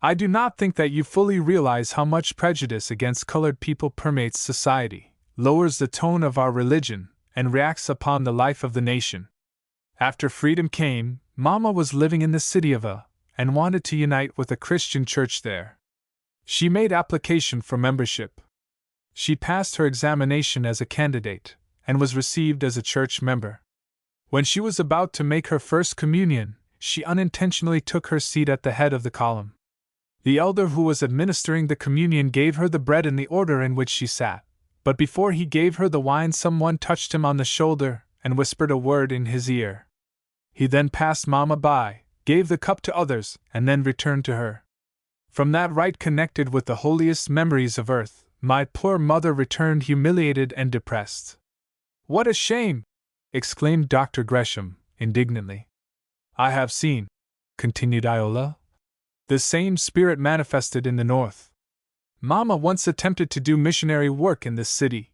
I do not think that you fully realize how much prejudice against colored people permeates society, lowers the tone of our religion, and reacts upon the life of the nation. After freedom came, Mama was living in the city of A, and wanted to unite with a Christian church there. She made application for membership. She passed her examination as a candidate, and was received as a church member. When she was about to make her first communion, she unintentionally took her seat at the head of the column. The elder who was administering the communion gave her the bread in the order in which she sat, but before he gave her the wine someone touched him on the shoulder and whispered a word in his ear. He then passed Mama by, gave the cup to others, and then returned to her. From that rite connected with the holiest memories of earth, my poor mother returned humiliated and depressed. What a shame! Exclaimed Dr. Gresham, indignantly. I have seen, continued Iola, the same spirit manifested in the North. Mama once attempted to do missionary work in this city.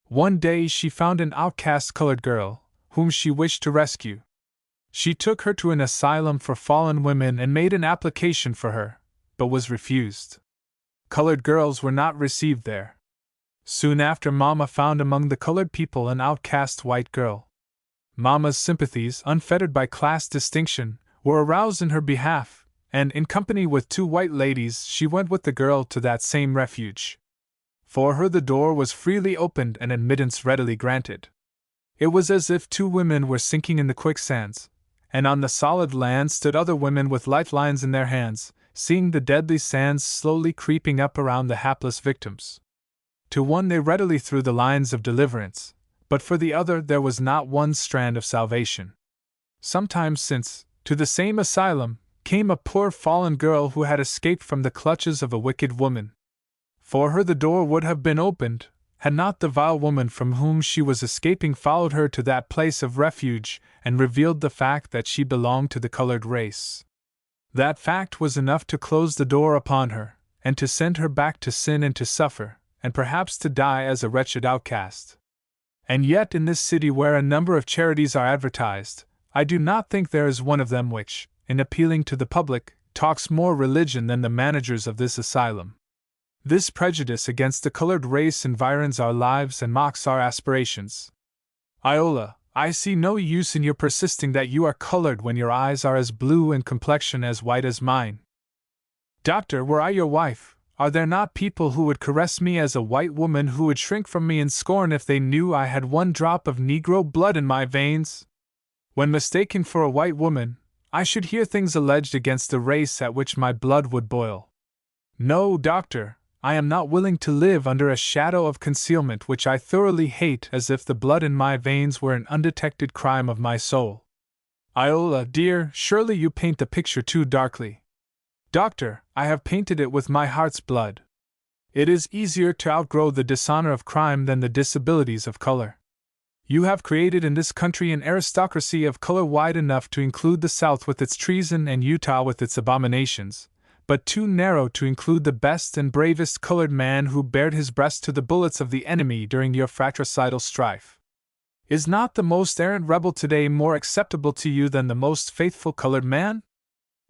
One day she found an outcast colored girl, whom she wished to rescue. She took her to an asylum for fallen women and made an application for her, but was refused. Colored girls were not received there. Soon after, Mama found among the colored people an outcast white girl. Mama's sympathies, unfettered by class distinction, were aroused in her behalf, and in company with 2 white ladies she went with the girl to that same refuge. For her the door was freely opened and admittance readily granted. It was as if 2 women were sinking in the quicksands, and on the solid land stood other women with lifelines in their hands, seeing the deadly sands slowly creeping up around the hapless victims. To one they readily threw the lines of deliverance, but for the other there was not one strand of salvation. Sometimes since, to the same asylum, came a poor fallen girl who had escaped from the clutches of a wicked woman. For her the door would have been opened, had not the vile woman from whom she was escaping followed her to that place of refuge and revealed the fact that she belonged to the colored race. That fact was enough to close the door upon her, and to send her back to sin and to suffer, and perhaps to die as a wretched outcast. And yet in this city where a number of charities are advertised, I do not think there is one of them which, in appealing to the public, talks more religion than the managers of this asylum. This prejudice against the colored race environs our lives and mocks our aspirations. Iola, I see no use in your persisting that you are colored when your eyes are as blue and complexion as white as mine. Doctor, were I your wife, are there not people who would caress me as a white woman who would shrink from me in scorn if they knew I had 1 drop of Negro blood in my veins? When mistaken for a white woman, I should hear things alleged against the race at which my blood would boil. No, doctor, I am not willing to live under a shadow of concealment which I thoroughly hate, as if the blood in my veins were an undetected crime of my soul. Iola, dear, surely you paint the picture too darkly. Doctor, I have painted it with my heart's blood. It is easier to outgrow the dishonor of crime than the disabilities of color. You have created in this country an aristocracy of color wide enough to include the South with its treason and Utah with its abominations, but too narrow to include the best and bravest colored man who bared his breast to the bullets of the enemy during your fratricidal strife. Is not the most arrant rebel today more acceptable to you than the most faithful colored man?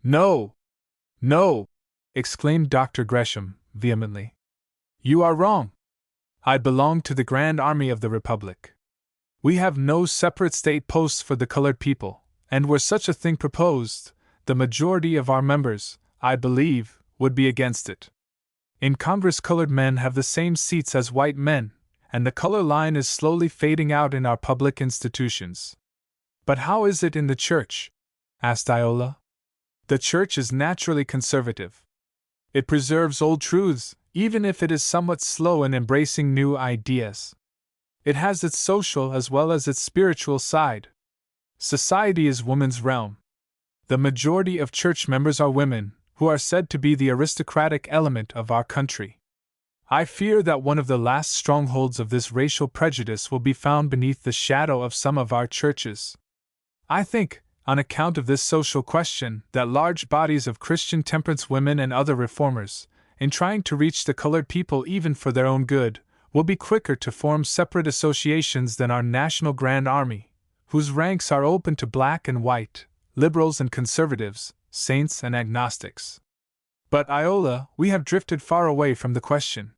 No! No! Exclaimed Dr. Gresham, vehemently. You are wrong. I belong to the Grand Army of the Republic. We have no separate state posts for the colored people, and were such a thing proposed, the majority of our members, I believe, would be against it. In Congress, colored men have the same seats as white men, and the color line is slowly fading out in our public institutions. But how is it in the church? Asked Iola. The church is naturally conservative. It preserves old truths, even if it is somewhat slow in embracing new ideas. It has its social as well as its spiritual side. Society is woman's realm. The majority of church members are women, who are said to be the aristocratic element of our country. I fear that one of the last strongholds of this racial prejudice will be found beneath the shadow of some of our churches. I think, on account of this social question, that large bodies of Christian temperance women and other reformers, in trying to reach the colored people even for their own good, will be quicker to form separate associations than our national Grand Army, whose ranks are open to black and white, liberals and conservatives, saints and agnostics. But Iola, we have drifted far away from the question.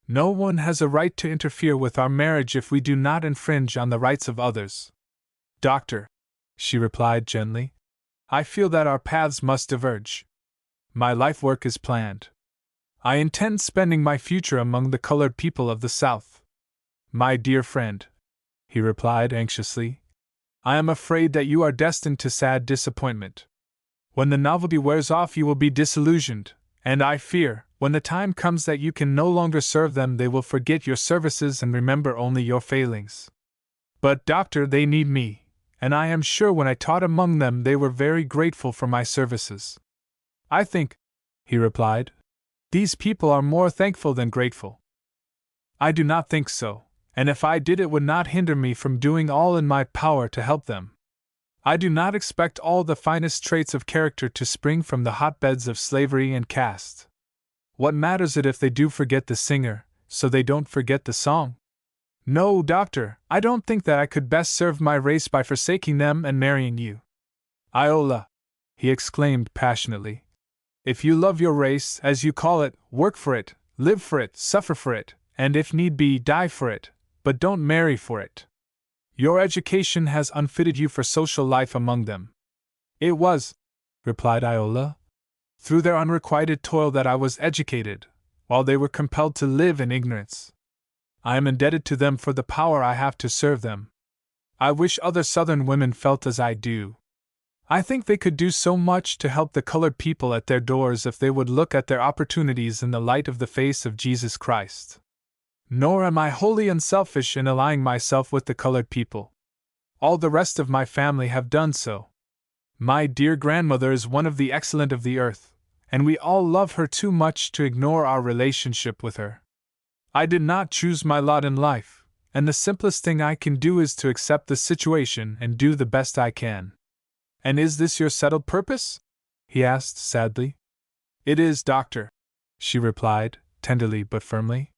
No one has a right to interfere with our marriage if we do not infringe on the rights of others. Doctor, she replied gently, I feel that our paths must diverge. My life work is planned. I intend spending my future among the colored people of the South. My dear friend, he replied anxiously, I am afraid that you are destined to sad disappointment. When the novelty wears off, you will be disillusioned, and I fear, when the time comes that you can no longer serve them, they will forget your services and remember only your failings. But, doctor, they need me, and I am sure when I taught among them they were very grateful for my services. I think, he replied, these people are more thankful than grateful. I do not think so, and if I did, it would not hinder me from doing all in my power to help them. I do not expect all the finest traits of character to spring from the hotbeds of slavery and caste. What matters it if they do forget the singer, so they don't forget the song? No, doctor, I don't think that I could best serve my race by forsaking them and marrying you. Iola, he exclaimed passionately, if you love your race, as you call it, work for it, live for it, suffer for it, and if need be, die for it, but don't marry for it. Your education has unfitted you for social life among them." "It was," replied Iola, "through their unrequited toil that I was educated, while they were compelled to live in ignorance. I am indebted to them for the power I have to serve them. I wish other Southern women felt as I do. I think they could do so much to help the colored people at their doors if they would look at their opportunities in the light of the face of Jesus Christ. Nor am I wholly unselfish in allying myself with the colored people. All the rest of my family have done so. My dear grandmother is one of the excellent of the earth, and we all love her too much to ignore our relationship with her. I did not choose my lot in life, and the simplest thing I can do is to accept the situation and do the best I can." "And is this your settled purpose?" he asked sadly. "It is, doctor," she replied, tenderly but firmly.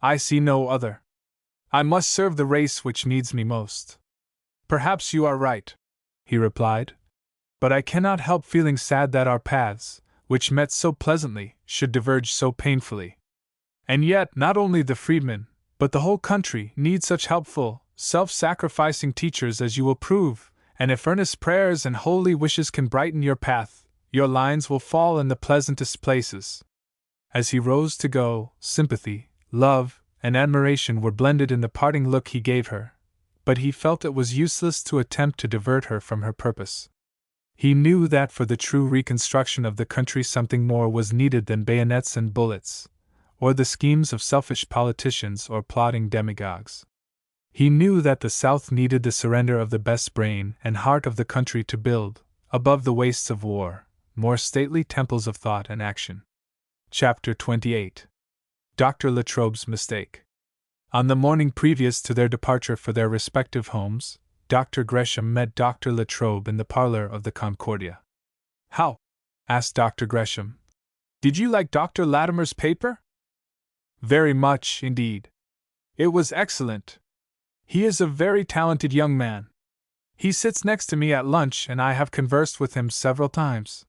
"I see no other. I must serve the race which needs me most." "Perhaps you are right," he replied, "but I cannot help feeling sad that our paths, which met so pleasantly, should diverge so painfully. And yet, not only the freedmen, but the whole country, need such helpful, self-sacrificing teachers as you will prove, and if earnest prayers and holy wishes can brighten your path, your lines will fall in the pleasantest places." As he rose to go, sympathy, love, and admiration were blended in the parting look he gave her, but he felt it was useless to attempt to divert her from her purpose. He knew that for the true reconstruction of the country something more was needed than bayonets and bullets, or the schemes of selfish politicians or plotting demagogues. He knew that the South needed the surrender of the best brain and heart of the country to build, above the wastes of war, more stately temples of thought and action. Chapter 28. Dr. Latrobe's Mistake. On the morning previous to their departure for their respective homes, Dr. Gresham met Dr. Latrobe in the parlor of the Concordia. "How?" asked Dr. Gresham. "Did you like Dr. Latimer's paper?" "Very much, indeed. It was excellent. He is a very talented young man. He sits next to me at lunch and I have conversed with him several times.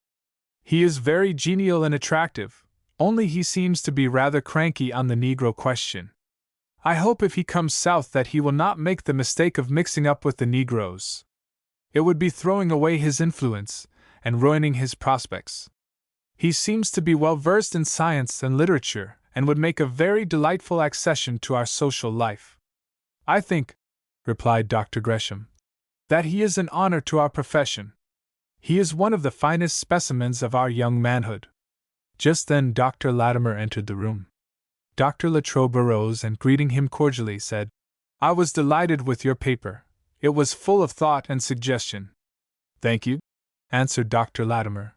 He is very genial and attractive, only he seems to be rather cranky on the Negro question. I hope if he comes South that he will not make the mistake of mixing up with the Negroes. It would be throwing away his influence and ruining his prospects. He seems to be well versed in science and literature and would make a very delightful accession to our social life." "I think," replied Dr. Gresham, "that he is an honor to our profession. He is one of the finest specimens of our young manhood." Just then Dr. Latimer entered the room. Dr. Latrobe arose and, greeting him cordially, said, "I was delighted with your paper. It was full of thought and suggestion." "Thank you," answered Dr. Latimer.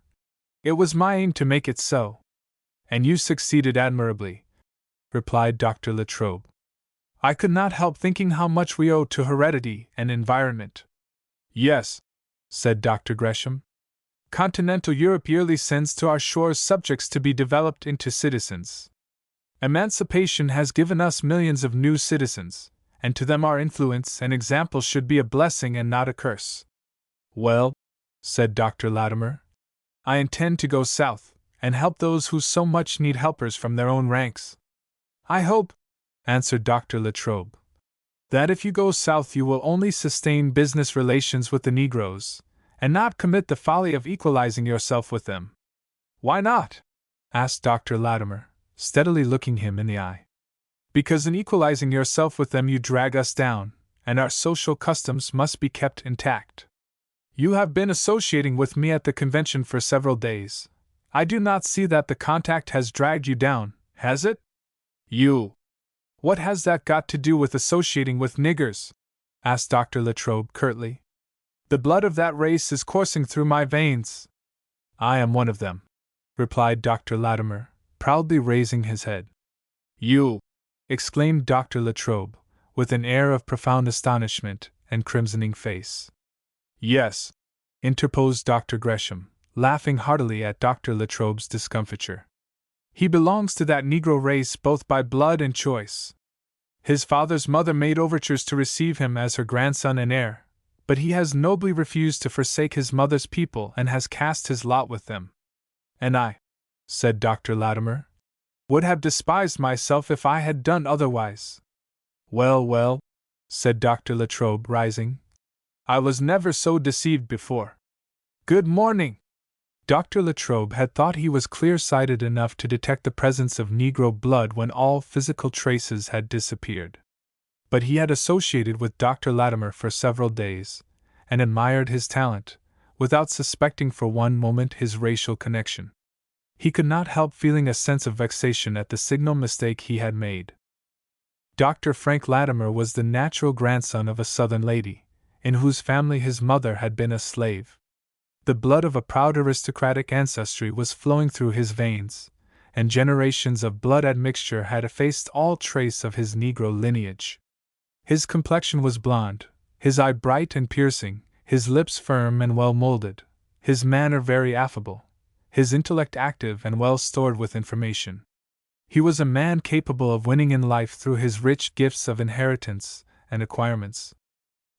"It was my aim to make it so." "And you succeeded admirably," replied Dr. Latrobe. "I could not help thinking how much we owe to heredity and environment." "Yes," said Dr. Gresham. "Continental Europe yearly sends to our shores subjects to be developed into citizens. Emancipation has given us millions of new citizens, and to them our influence and example should be a blessing and not a curse." "Well," said Dr. Latimer, "I intend to go South, and help those who so much need helpers from their own ranks." "I hope," answered Dr. Latrobe, "that if you go South you will only sustain business relations with the Negroes, and not commit the folly of equalizing yourself with them." "Why not?" asked Dr. Latimer, steadily looking him in the eye. "Because in equalizing yourself with them you drag us down, and our social customs must be kept intact. You have been associating with me at the convention for several days. I do not see that the contact has dragged you down, has it?" "You! What has that got to do with associating with niggers?" asked Dr. Latrobe curtly. "The blood of that race is coursing through my veins." "I am one of them," replied Dr. Latimer, proudly raising his head. "You!" exclaimed Dr. Latrobe, with an air of profound astonishment and crimsoning face. "Yes," interposed Dr. Gresham, laughing heartily at Dr. Latrobe's discomfiture. "He belongs to that Negro race both by blood and choice. His father's mother made overtures to receive him as her grandson and heir, but he has nobly refused to forsake his mother's people and has cast his lot with them." "And I," said Dr. Latimer, Would have despised myself if I had done otherwise. Well, well, said Dr. Latrobe, rising. I was never so deceived before. Good morning. Dr. Latrobe had thought he was clear-sighted enough to detect the presence of Negro blood when all physical traces had disappeared. But he had associated with Dr. Latimer for several days, and admired his talent, without suspecting for one moment his racial connection. He could not help feeling a sense of vexation at the signal mistake he had made. Dr. Frank Latimer was the natural grandson of a Southern lady, in whose family his mother had been a slave. The blood of a proud aristocratic ancestry was flowing through his veins, and generations of blood admixture had effaced all trace of his Negro lineage. His complexion was blond, his eye bright and piercing, his lips firm and well-molded, his manner very affable, his intellect active and well stored with information. He was a man capable of winning in life through his rich gifts of inheritance and acquirements.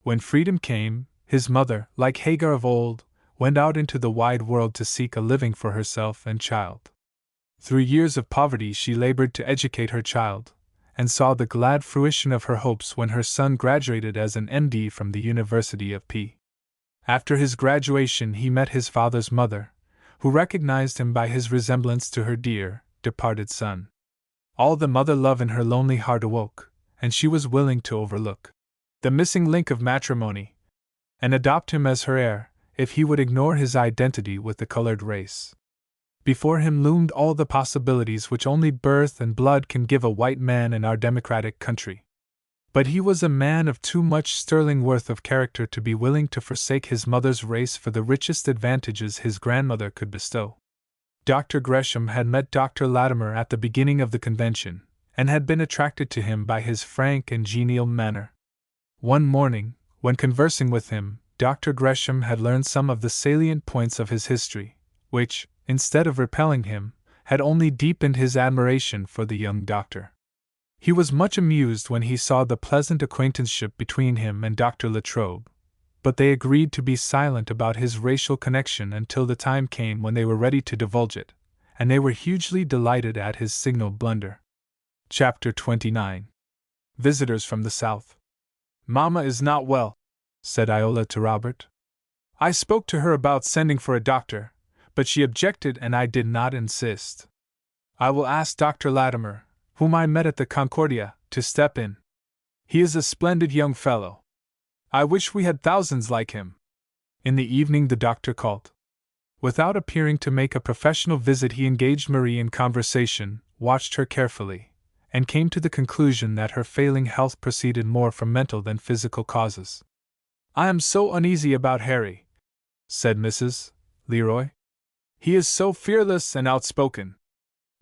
When freedom came, his mother, like Hagar of old, went out into the wide world to seek a living for herself and child. Through years of poverty she labored to educate her child, and saw the glad fruition of her hopes when her son graduated as an M.D. from the University of P. After his graduation he met his father's mother, who recognized him by his resemblance to her dear, departed son. All the mother love in her lonely heart awoke, and she was willing to overlook the missing link of matrimony, and adopt him as her heir, if he would ignore his identity with the colored race. Before him loomed all the possibilities which only birth and blood can give a white man in our democratic country. But he was a man of too much sterling worth of character to be willing to forsake his mother's race for the richest advantages his grandmother could bestow. Dr. Gresham had met Dr. Latimer at the beginning of the convention, and had been attracted to him by his frank and genial manner. One morning, when conversing with him, Dr. Gresham had learned some of the salient points of his history, which, instead of repelling him, had only deepened his admiration for the young doctor. He was much amused when he saw the pleasant acquaintanceship between him and Dr. Latrobe, but they agreed to be silent about his racial connection until the time came when they were ready to divulge it, and they were hugely delighted at his signal blunder. Chapter 29. Visitors from the South. "Mamma is not well," said Iola to Robert. "I spoke to her about sending for a doctor, but she objected and I did not insist. I will ask Dr. Latimer, whom I met at the Concordia, to step in. He is a splendid young fellow. I wish we had thousands like him." In the evening the doctor called. Without appearing to make a professional visit he engaged Marie in conversation, watched her carefully, and came to the conclusion that her failing health proceeded more from mental than physical causes. "I am so uneasy about Harry," said Mrs. Leroy. "He is so fearless and outspoken.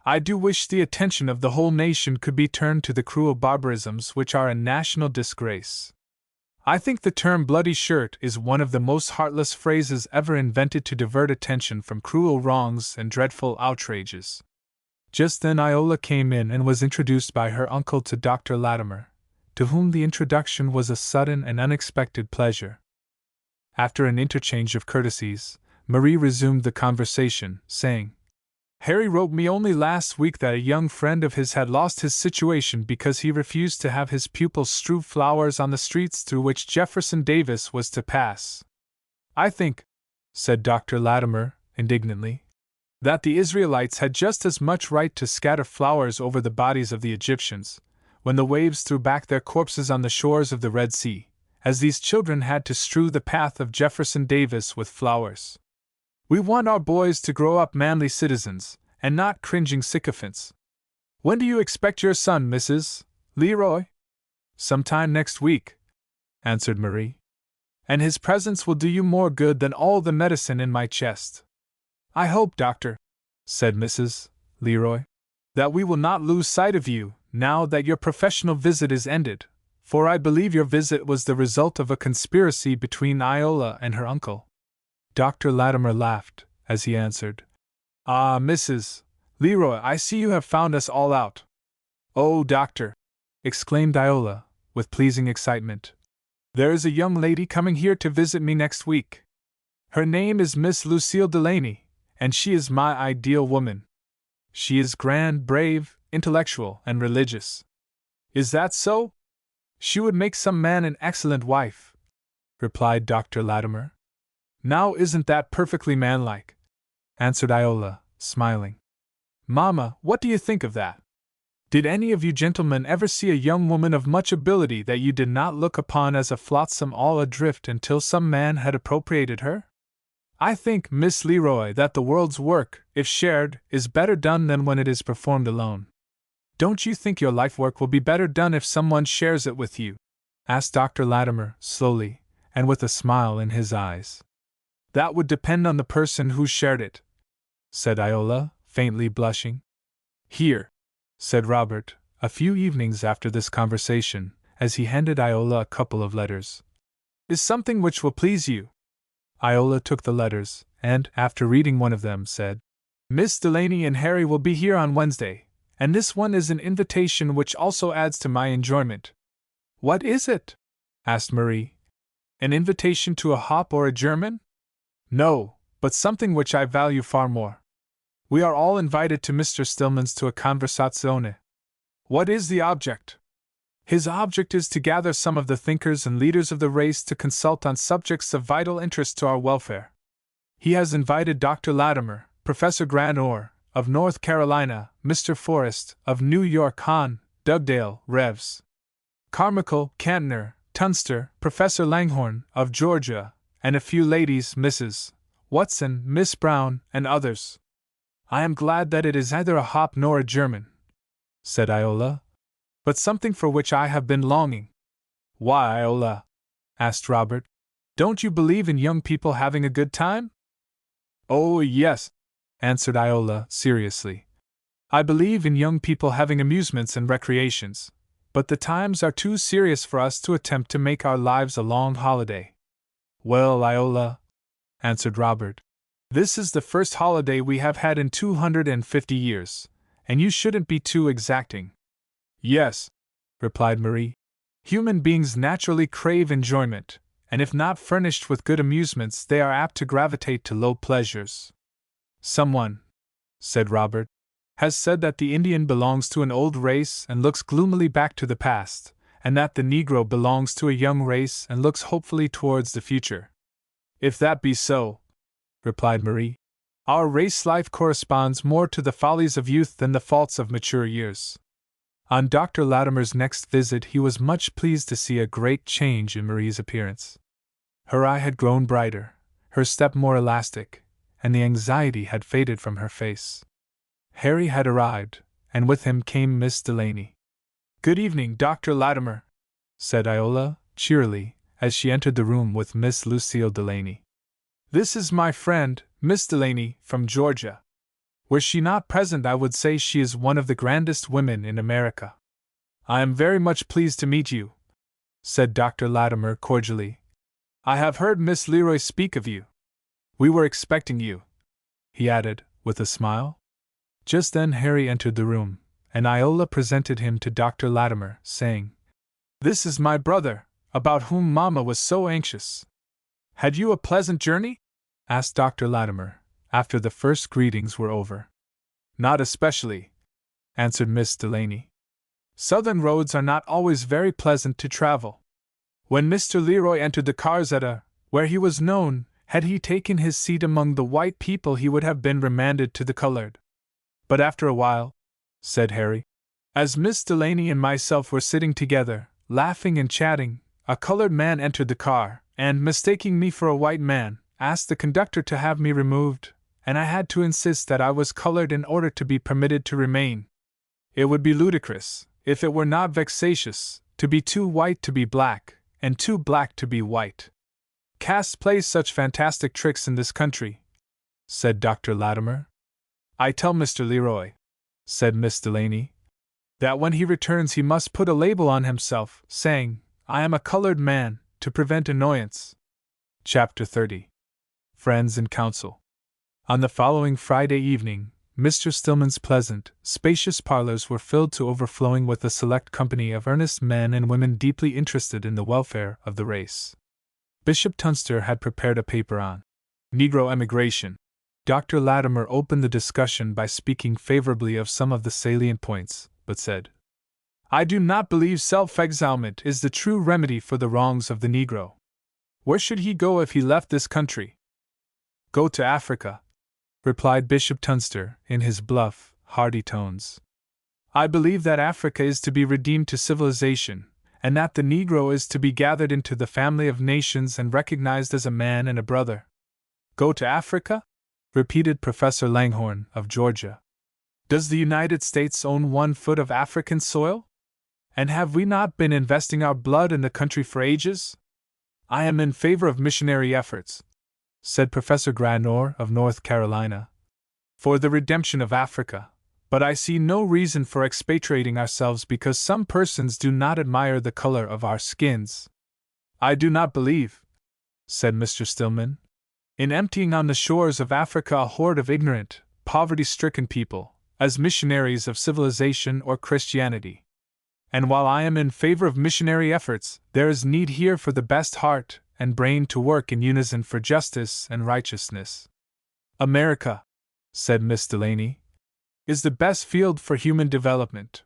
I do wish the attention of the whole nation could be turned to the cruel barbarisms which are a national disgrace. I think the term bloody shirt is one of the most heartless phrases ever invented to divert attention from cruel wrongs and dreadful outrages." Just then Iola came in and was introduced by her uncle to Dr. Latimer, to whom the introduction was a sudden and unexpected pleasure. After an interchange of courtesies, Marie resumed the conversation, saying, "Harry wrote me only last week that a young friend of his had lost his situation because he refused to have his pupils strew flowers on the streets through which Jefferson Davis was to pass. I think," said Dr. Latimer, indignantly, "that the Israelites had just as much right to scatter flowers over the bodies of the Egyptians, when the waves threw back their corpses on the shores of the Red Sea, as these children had to strew the path of Jefferson Davis with flowers. We want our boys to grow up manly citizens, and not cringing sycophants. When do you expect your son, Mrs. Leroy?" "Sometime next week," answered Marie. "And his presence will do you more good than all the medicine in my chest." "I hope, doctor," said Mrs. Leroy, "that we will not lose sight of you, now that your professional visit is ended, for I believe your visit was the result of a conspiracy between Iola and her uncle." Dr. Latimer laughed, as he answered, "Ah, Mrs. Leroy, I see you have found us all out." "Oh, doctor," exclaimed Iola, with pleasing excitement, "there is a young lady coming here to visit me next week. Her name is Miss Lucille Delaney, and she is my ideal woman. She is grand, brave, intellectual, and religious. Is that so? She would make some man an excellent wife, replied Dr. Latimer. Now isn't that perfectly manlike? Answered Iola, smiling. Mamma, what do you think of that? Did any of you gentlemen ever see a young woman of much ability that you did not look upon as a flotsam all adrift until some man had appropriated her? I think, Miss Leroy, that the world's work, if shared, is better done than when it is performed alone. Don't you think your life work will be better done if someone shares it with you? Asked Dr. Latimer, slowly, and with a smile in his eyes. That would depend on the person who shared it, said Iola, faintly blushing. Here, said Robert, a few evenings after this conversation, as he handed Iola a couple of letters, is something which will please you. Iola took the letters, and, after reading one of them, said, Miss Delaney and Harry will be here on Wednesday, and this one is an invitation which also adds to my enjoyment. What is it? Asked Marie. An invitation to a hop or a German? No, but something which I value far more. We are all invited to Mr. Stillman's to a conversazione. What is the object? His object is to gather some of the thinkers and leaders of the race to consult on subjects of vital interest to our welfare. He has invited Dr. Latimer, Professor Grant Orr, of North Carolina, Mr. Forrest, of New York, Hahn, Dugdale, Revs. Carmichael, Cantner, Tunster, Professor Langhorne, of Georgia, and a few ladies, Mrs. Watson, Miss Brown, and others. I am glad that it is neither a hop nor a German, said Iola, but something for which I have been longing. Why, Iola? Asked Robert. Don't you believe in young people having a good time? Oh, yes, answered Iola, seriously. I believe in young people having amusements and recreations, but the times are too serious for us to attempt to make our lives a long holiday. Well, Iola, answered Robert, this is the first holiday we have had in 250 years, and you shouldn't be too exacting. Yes, replied Marie. Human beings naturally crave enjoyment, and if not furnished with good amusements, they are apt to gravitate to low pleasures. Someone, said Robert, has said that the Indian belongs to an old race and looks gloomily back to the past, and that the Negro belongs to a young race and looks hopefully towards the future. If that be so, replied Marie, our race life corresponds more to the follies of youth than the faults of mature years. On Dr. Latimer's next visit he was much pleased to see a great change in Marie's appearance. Her eye had grown brighter, her step more elastic, and the anxiety had faded from her face. Harry had arrived, and with him came Miss Delaney. Good evening, Dr. Latimer, said Iola, cheerily, as she entered the room with Miss Lucille Delaney. This is my friend, Miss Delaney, from Georgia. Were she not present, I would say she is one of the grandest women in America. I am very much pleased to meet you, said Dr. Latimer cordially. I have heard Miss Leroy speak of you. We were expecting you, he added, with a smile. Just then Harry entered the room, and Iola presented him to Dr. Latimer, saying, This is my brother, about whom Mamma was so anxious. Had you a pleasant journey? Asked Dr. Latimer, after the first greetings were over. Not especially, answered Miss Delaney. Southern roads are not always very pleasant to travel. When Mr. Leroy entered the Carzetta, where he was known, had he taken his seat among the white people he would have been remanded to the colored. But after a while, said Harry, as Miss Delaney and myself were sitting together, laughing and chatting, a colored man entered the car, and, mistaking me for a white man, asked the conductor to have me removed, and I had to insist that I was colored in order to be permitted to remain. It would be ludicrous, if it were not vexatious, to be too white to be black, and too black to be white. Caste plays such fantastic tricks in this country, said Dr. Latimer. I tell Mr. Leroy, said Miss Delaney, that when he returns he must put a label on himself, saying, I am a colored man, to prevent annoyance. Chapter 30. Friends in Council. On the following Friday evening, Mr. Stillman's pleasant, spacious parlors were filled to overflowing with a select company of earnest men and women deeply interested in the welfare of the race. Bishop Tunster had prepared a paper on Negro emigration, Dr. Latimer opened the discussion by speaking favorably of some of the salient points, but said, "I do not believe self-exilement is the true remedy for the wrongs of the Negro. Where should he go if he left this country?" "Go to Africa," replied Bishop Tunster in his bluff, hearty tones. "I believe that Africa is to be redeemed to civilization, and that the Negro is to be gathered into the family of nations and recognized as a man and a brother." "Go to Africa?" repeated Professor Langhorne of Georgia. "Does the United States own 1 foot of African soil? And have we not been investing our blood in the country for ages?" "I am in favor of missionary efforts," said Professor Granor of North Carolina, "for the redemption of Africa, but I see no reason for expatriating ourselves because some persons do not admire the color of our skins." "I do not believe," said Mr. Stillman, "in emptying on the shores of Africa a horde of ignorant, poverty-stricken people, as missionaries of civilization or Christianity. And while I am in favor of missionary efforts, there is need here for the best heart and brain to work in unison for justice and righteousness." "America," said Miss Delaney, "is the best field for human development.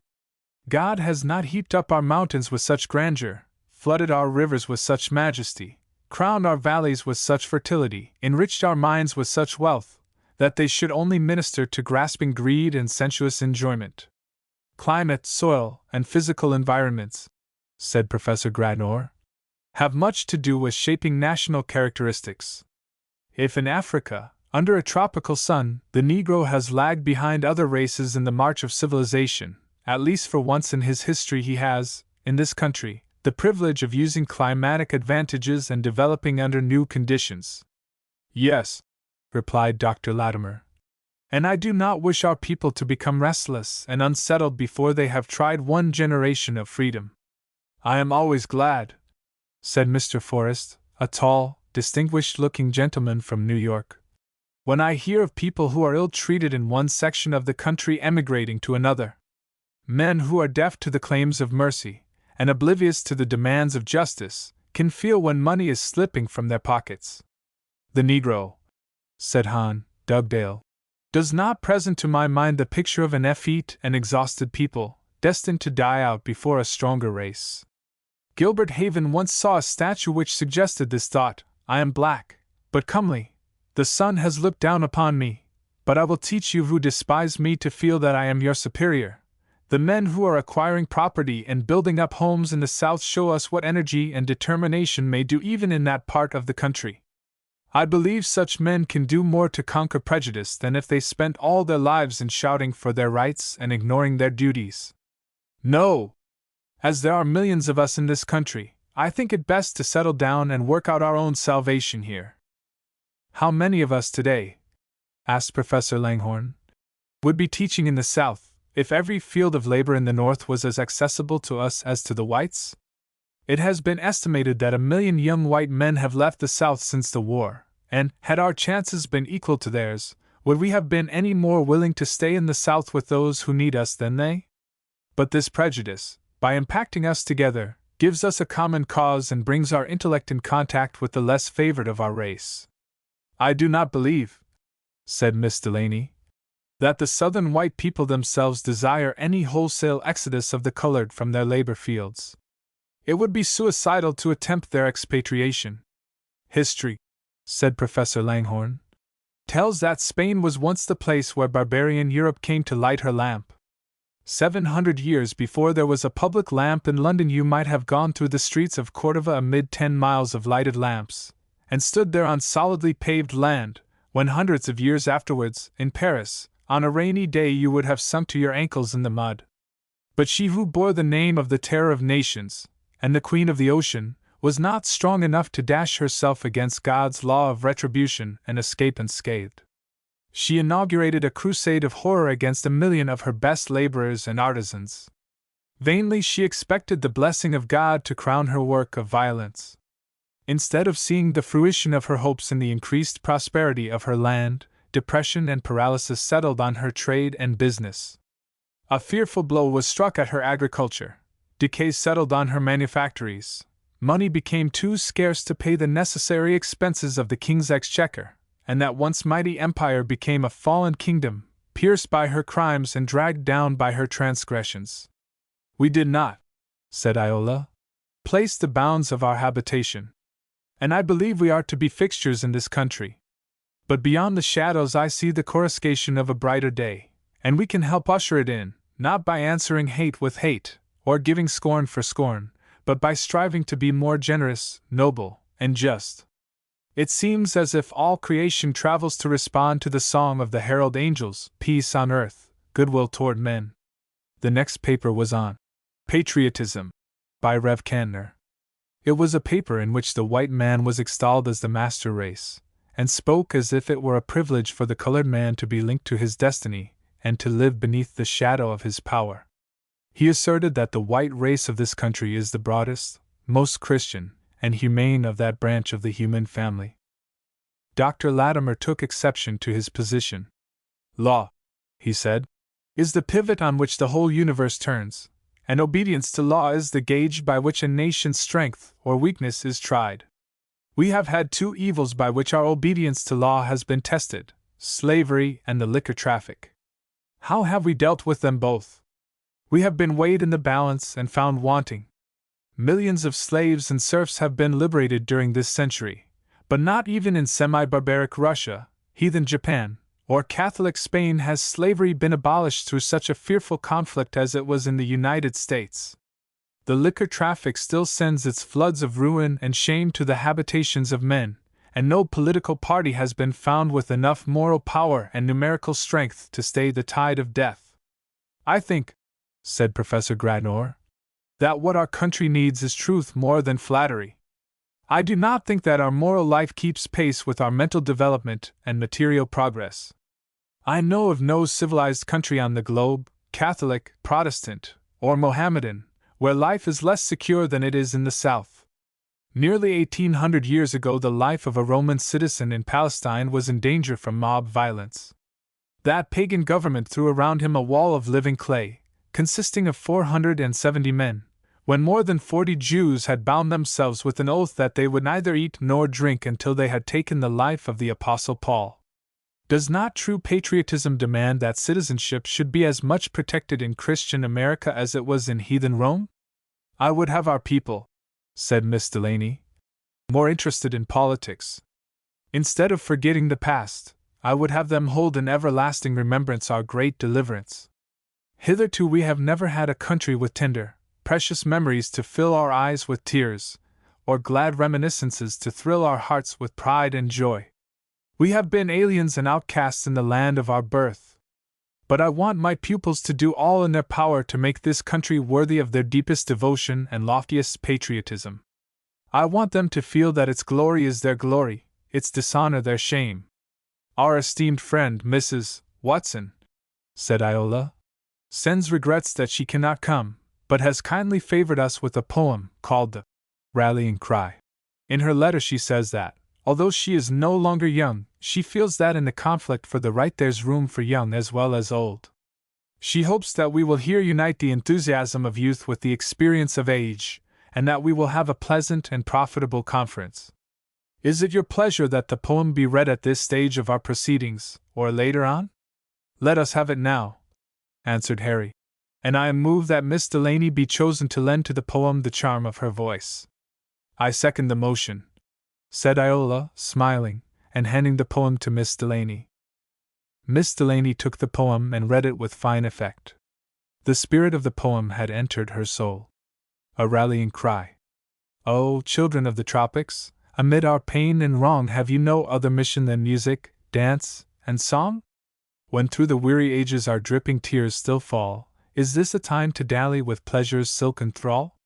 God has not heaped up our mountains with such grandeur, flooded our rivers with such majesty, crowned our valleys with such fertility, enriched our minds with such wealth, that they should only minister to grasping greed and sensuous enjoyment. Climate, soil, and physical environments," said Professor Granor, "have much to do with shaping national characteristics. If in Africa, under a tropical sun, the Negro has lagged behind other races in the march of civilization, at least for once in his history he has, in this country, the privilege of using climatic advantages and developing under new conditions." "Yes," replied Dr. Latimer, "and I do not wish our people to become restless and unsettled before they have tried 1 generation of freedom." "I am always glad," said Mr. Forrest, a tall, distinguished-looking gentleman from New York, "when I hear of people who are ill-treated in one section of the country emigrating to another. Men who are deaf to the claims of mercy, and oblivious to the demands of justice, can feel when money is slipping from their pockets." "The Negro," said Hon. Dugdale, "does not present to my mind the picture of an effete and exhausted people, destined to die out before a stronger race. Gilbert Haven once saw a statue which suggested this thought: I am black, but comely. The sun has looked down upon me, but I will teach you who despise me to feel that I am your superior. The men who are acquiring property and building up homes in the South show us what energy and determination may do even in that part of the country. I believe such men can do more to conquer prejudice than if they spent all their lives in shouting for their rights and ignoring their duties. No! As there are millions of us in this country, I think it best to settle down and work out our own salvation here." "How many of us today," asked Professor Langhorne, "would be teaching in the South, if every field of labor in the North was as accessible to us as to the whites? It has been estimated that 1 million young white men have left the South since the war, and, had our chances been equal to theirs, would we have been any more willing to stay in the South with those who need us than they? But this prejudice, by impacting us together, gives us a common cause and brings our intellect in contact with the less favored of our race. I do not believe," said Miss Delaney, "that the Southern white people themselves desire any wholesale exodus of the colored from their labor fields. It would be suicidal to attempt their expatriation. History," said Professor Langhorne, "tells that Spain was once the place where barbarian Europe came to light her lamp. 700 years before there was a public lamp in London, you might have gone through the streets of Cordova amid 10 miles of lighted lamps, and stood there on solidly paved land, when hundreds of years afterwards, in Paris, on a rainy day you would have sunk to your ankles in the mud. But she who bore the name of the Terror of Nations, and the Queen of the Ocean, was not strong enough to dash herself against God's law of retribution and escape unscathed. She inaugurated a crusade of horror against 1 million of her best laborers and artisans. Vainly she expected the blessing of God to crown her work of violence. Instead of seeing the fruition of her hopes in the increased prosperity of her land, depression and paralysis settled on her trade and business. A fearful blow was struck at her agriculture. Decay settled on her manufactories. Money became too scarce to pay the necessary expenses of the king's exchequer, and that once mighty empire became a fallen kingdom, pierced by her crimes and dragged down by her transgressions. We did not, said Iola, place the bounds of our habitation, and I believe we are to be fixtures in this country. But beyond the shadows I see the coruscation of a brighter day, and we can help usher it in, not by answering hate with hate, or giving scorn for scorn, but by striving to be more generous, noble, and just. It seems as if all creation travels to respond to the song of the herald angels, peace on earth, goodwill toward men. The next paper was on Patriotism, by Rev. Cantner. It was a paper in which the white man was extolled as the master race, and spoke as if it were a privilege for the colored man to be linked to his destiny, and to live beneath the shadow of his power. He asserted that the white race of this country is the broadest, most Christian, and humane of that branch of the human family. Dr. Latimer took exception to his position. Law, he said, is the pivot on which the whole universe turns, and obedience to law is the gauge by which a nation's strength or weakness is tried. We have had two evils by which our obedience to law has been tested, slavery and the liquor traffic. How have we dealt with them both? We have been weighed in the balance and found wanting. Millions of slaves and serfs have been liberated during this century, but not even in semi-barbaric Russia, heathen Japan, or Catholic Spain has slavery been abolished through such a fearful conflict as it was in the United States. The liquor traffic still sends its floods of ruin and shame to the habitations of men, and no political party has been found with enough moral power and numerical strength to stay the tide of death. I think, said Professor Gradnor, that what our country needs is truth more than flattery. I do not think that our moral life keeps pace with our mental development and material progress. I know of no civilized country on the globe, Catholic, Protestant, or Mohammedan, where life is less secure than it is in the South. Nearly 1800 years ago, the life of a Roman citizen in Palestine was in danger from mob violence. That pagan government threw around him a wall of living clay, consisting of 470 men, when more than 40 Jews had bound themselves with an oath that they would neither eat nor drink until they had taken the life of the Apostle Paul. Does not true patriotism demand that citizenship should be as much protected in Christian America as it was in heathen Rome? I would have our people, said Miss Delaney, more interested in politics. Instead of forgetting the past, I would have them hold in everlasting remembrance our great deliverance. Hitherto we have never had a country with tender, precious memories to fill our eyes with tears, or glad reminiscences to thrill our hearts with pride and joy. We have been aliens and outcasts in the land of our birth. But I want my pupils to do all in their power to make this country worthy of their deepest devotion and loftiest patriotism. I want them to feel that its glory is their glory, its dishonor their shame. Our esteemed friend, Mrs. Watson, said Iola, sends regrets that she cannot come, but has kindly favored us with a poem called The Rallying Cry. In her letter she says that, although she is no longer young, she feels that in the conflict for the right there's room for young as well as old. She hopes that we will here unite the enthusiasm of youth with the experience of age, and that we will have a pleasant and profitable conference. Is it your pleasure that the poem be read at this stage of our proceedings, or later on? Let us have it now, answered Harry, and I am moved that Miss Delaney be chosen to lend to the poem the charm of her voice. I second the motion, said Iola, smiling, and handing the poem to Miss Delaney. Miss Delaney took the poem and read it with fine effect. The spirit of the poem had entered her soul. A rallying cry. Oh, children of the tropics, amid our pain and wrong, have you no other mission than music, dance, and song? When through the weary ages our dripping tears still fall, is this a time to dally with pleasure's silken thrall?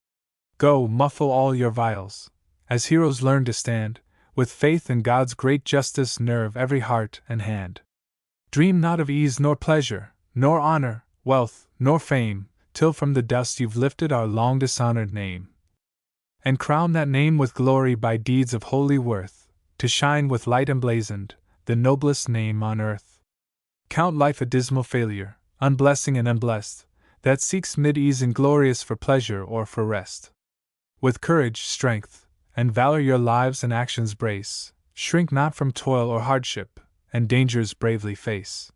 Go, muffle all your viols, as heroes learn to stand, with faith in God's great justice nerve every heart and hand. Dream not of ease nor pleasure, nor honor, wealth, nor fame, till from the dust you've lifted our long dishonored name. And crown that name with glory by deeds of holy worth, to shine with light emblazoned, the noblest name on earth. Count life a dismal failure, unblessing and unblessed, that seeks mid-ease inglorious for pleasure or for rest. With courage, strength, and valor your lives and actions brace, shrink not from toil or hardship, and dangers bravely face.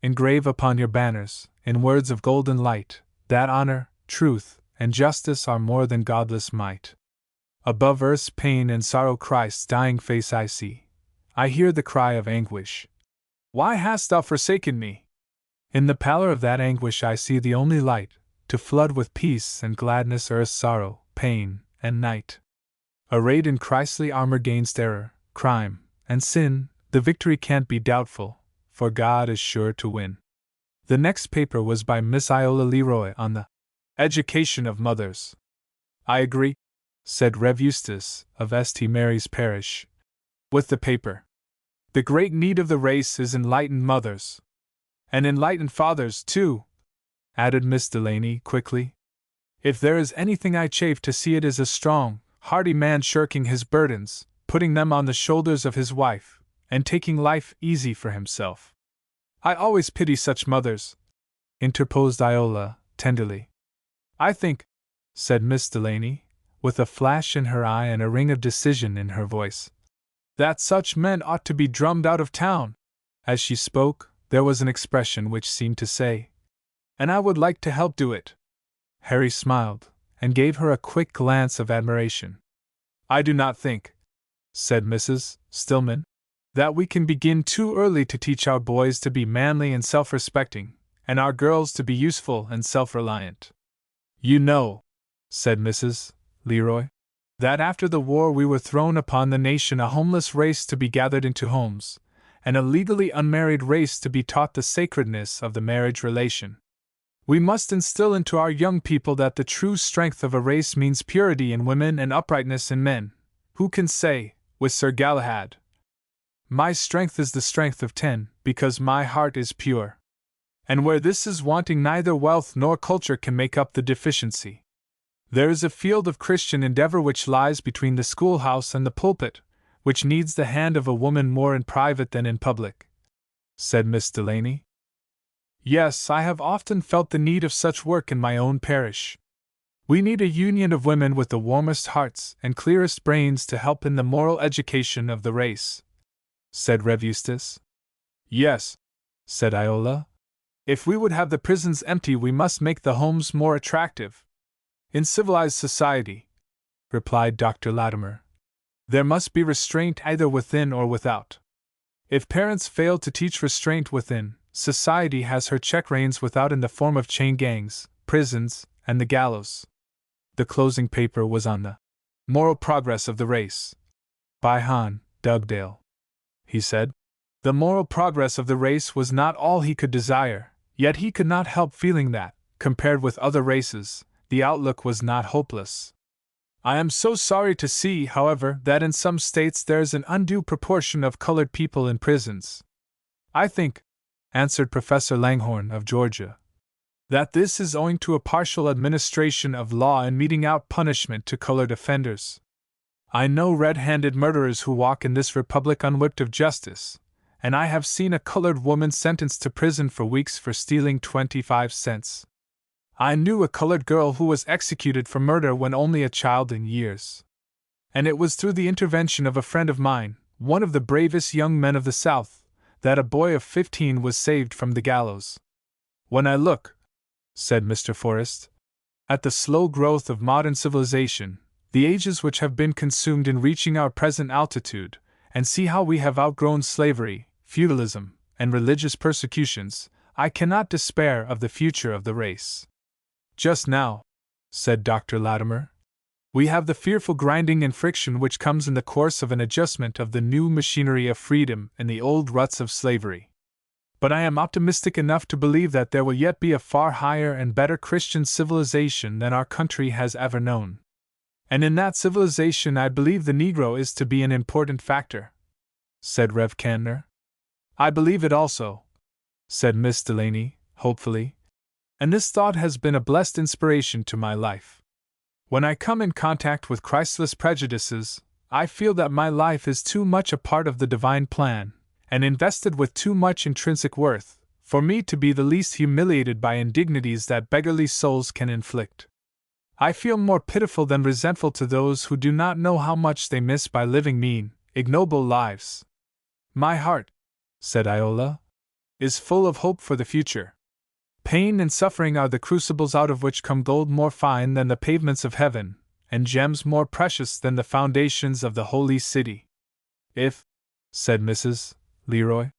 Engrave upon your banners, in words of golden light, that honor, truth, and justice are more than godless might. Above earth's pain and sorrow Christ's dying face I see. I hear the cry of anguish. Why hast thou forsaken me? In the pallor of that anguish I see the only light, to flood with peace and gladness earth's sorrow, pain, and night. Arrayed in Christly armor gainst error, crime, and sin, the victory can't be doubtful, for God is sure to win. The next paper was by Miss Iola Leroy on the education of mothers. I agree, said Rev. Eustace, of St. Mary's Parish, with the paper. The great need of the race is enlightened mothers. And enlightened fathers, too, added Miss Delaney quickly. If there is anything I chafe to see, it is a strong, hearty man shirking his burdens, putting them on the shoulders of his wife, and taking life easy for himself. I always pity such mothers, interposed Iola, tenderly. I think, said Miss Delaney, with a flash in her eye and a ring of decision in her voice, that such men ought to be drummed out of town. As she spoke, there was an expression which seemed to say, and I would like to help do it. Harry smiled, and gave her a quick glance of admiration. I do not think, said Mrs. Stillman, that we can begin too early to teach our boys to be manly and self-respecting, and our girls to be useful and self-reliant. You know, said Mrs. Leroy, that after the war we were thrown upon the nation a homeless race to be gathered into homes, and a legally unmarried race to be taught the sacredness of the marriage relation. We must instill into our young people that the true strength of a race means purity in women and uprightness in men. Who can say, with Sir Galahad, my strength is the strength of 10, because my heart is pure. And where this is wanting, neither wealth nor culture can make up the deficiency. There is a field of Christian endeavor which lies between the schoolhouse and the pulpit, which needs the hand of a woman more in private than in public, said Miss Delaney. Yes, I have often felt the need of such work in my own parish. We need a union of women with the warmest hearts and clearest brains to help in the moral education of the race, said Rev. Eustace. Yes, said Iola. If we would have the prisons empty, we must make the homes more attractive. In civilized society, replied Dr. Latimer, there must be restraint either within or without. If parents fail to teach restraint within, society has her check reins without in the form of chain gangs, prisons, and the gallows. The closing paper was on the moral progress of the race, by Hon. Dugdale. He said, the moral progress of the race was not all he could desire, yet he could not help feeling that, compared with other races, the outlook was not hopeless. I am so sorry to see, however, that in some states there is an undue proportion of colored people in prisons. I think, answered Professor Langhorne of Georgia, that this is owing to a partial administration of law and meting out punishment to colored offenders. I know red-handed murderers who walk in this republic unwhipped of justice, and I have seen a colored woman sentenced to prison for weeks for stealing 25 cents. I knew a colored girl who was executed for murder when only a child in years. And it was through the intervention of a friend of mine, one of the bravest young men of the South, that a boy of 15 was saved from the gallows. When I look, said Mr. Forrest, at the slow growth of modern civilization, the ages which have been consumed in reaching our present altitude, and see how we have outgrown slavery, feudalism, and religious persecutions, I cannot despair of the future of the race. Just now, said Dr. Latimer, we have the fearful grinding and friction which comes in the course of an adjustment of the new machinery of freedom in the old ruts of slavery. But I am optimistic enough to believe that there will yet be a far higher and better Christian civilization than our country has ever known. And in that civilization I believe the Negro is to be an important factor, said Rev. Candler. I believe it also, said Miss Delaney, hopefully, and this thought has been a blessed inspiration to my life. When I come in contact with Christless prejudices, I feel that my life is too much a part of the divine plan, and invested with too much intrinsic worth, for me to be the least humiliated by indignities that beggarly souls can inflict. I feel more pitiful than resentful to those who do not know how much they miss by living mean, ignoble lives. My heart, said Iola, is full of hope for the future. Pain and suffering are the crucibles out of which come gold more fine than the pavements of heaven, and gems more precious than the foundations of the holy city. If, said Mrs. Leroy,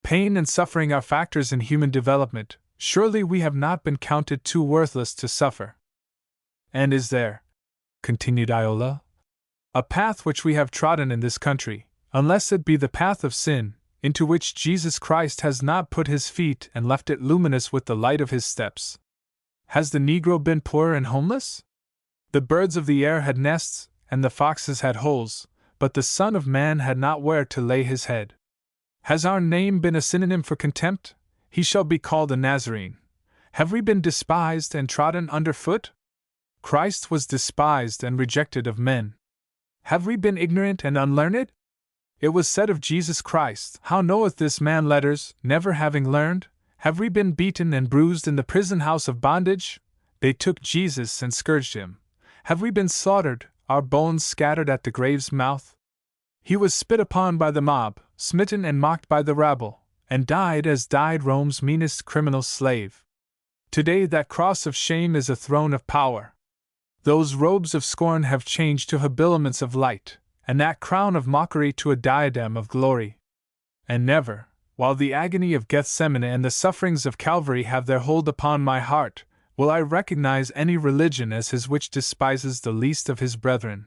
pain and suffering are factors in human development, surely we have not been counted too worthless to suffer. And is there, continued Iola, a path which we have trodden in this country, unless it be the path of sin, into which Jesus Christ has not put his feet and left it luminous with the light of his steps? Has the Negro been poor and homeless? The birds of the air had nests, and the foxes had holes, but the Son of Man had not where to lay his head. Has our name been a synonym for contempt? He shall be called a Nazarene. Have we been despised and trodden under foot? Christ was despised and rejected of men. Have we been ignorant and unlearned? It was said of Jesus Christ, How knoweth this man letters, never having learned? Have we been beaten and bruised in the prison house of bondage? They took Jesus and scourged him. Have we been slaughtered, our bones scattered at the grave's mouth? He was spit upon by the mob, smitten and mocked by the rabble, and died as died Rome's meanest criminal slave. Today that cross of shame is a throne of power. Those robes of scorn have changed to habiliments of light, and that crown of mockery to a diadem of glory. And never, while the agony of Gethsemane and the sufferings of Calvary have their hold upon my heart, will I recognize any religion as his which despises the least of his brethren.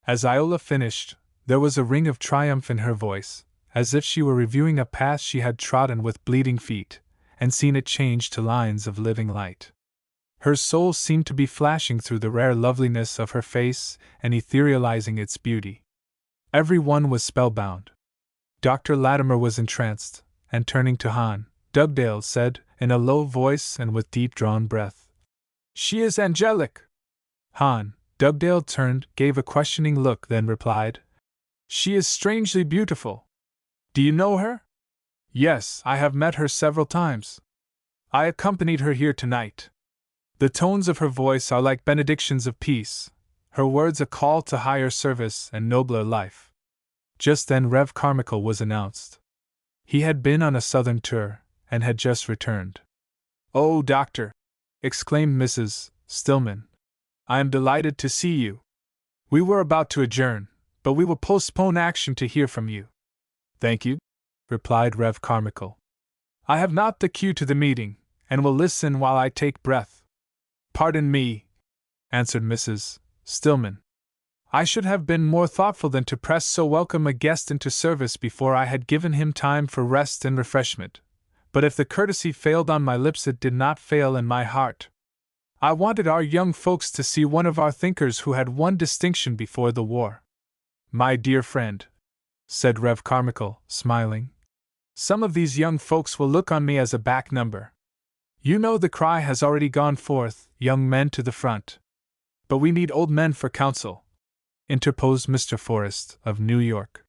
As Iola finished, there was a ring of triumph in her voice, as if she were reviewing a path she had trodden with bleeding feet, and seen it change to lines of living light. Her soul seemed to be flashing through the rare loveliness of her face and etherealizing its beauty. Every one was spellbound. Dr. Latimer was entranced, and turning to Han, Dugdale said, in a low voice and with deep-drawn breath, "She is angelic." Han, Dugdale turned, gave a questioning look, then replied, "She is strangely beautiful. Do you know her?" "Yes, I have met her several times. I accompanied her here tonight." The tones of her voice are like benedictions of peace, her words a call to higher service and nobler life. Just then Rev Carmichael was announced. He had been on a southern tour, and had just returned. "Oh, Doctor!" exclaimed Mrs. Stillman. "I am delighted to see you. We were about to adjourn, but we will postpone action to hear from you." "Thank you," replied Rev Carmichael. "I have not the cue to the meeting, and will listen while I take breath." "Pardon me," answered Mrs. Stillman. "I should have been more thoughtful than to press so welcome a guest into service before I had given him time for rest and refreshment. But if the courtesy failed on my lips, it did not fail in my heart. I wanted our young folks to see one of our thinkers who had won distinction before the war." "My dear friend," said Rev Carmichael, smiling, "some of these young folks will look on me as a back number. You know the cry has already gone forth, 'Young men to the front.'" "But we need old men for counsel," interposed Mr. Forrest, of New York.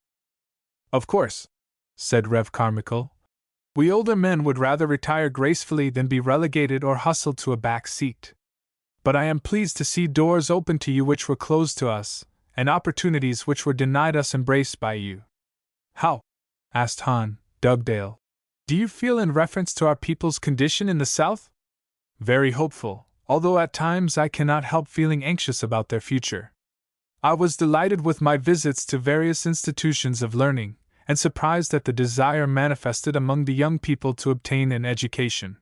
"Of course," said Rev Carmichael. "We older men would rather retire gracefully than be relegated or hustled to a back seat. But I am pleased to see doors open to you which were closed to us, and opportunities which were denied us embraced by you." "How?" asked Han, Dugdale. "Do you feel in reference to our people's condition in the South?" "Very hopeful, although at times I cannot help feeling anxious about their future. I was delighted with my visits to various institutions of learning, and surprised at the desire manifested among the young people to obtain an education.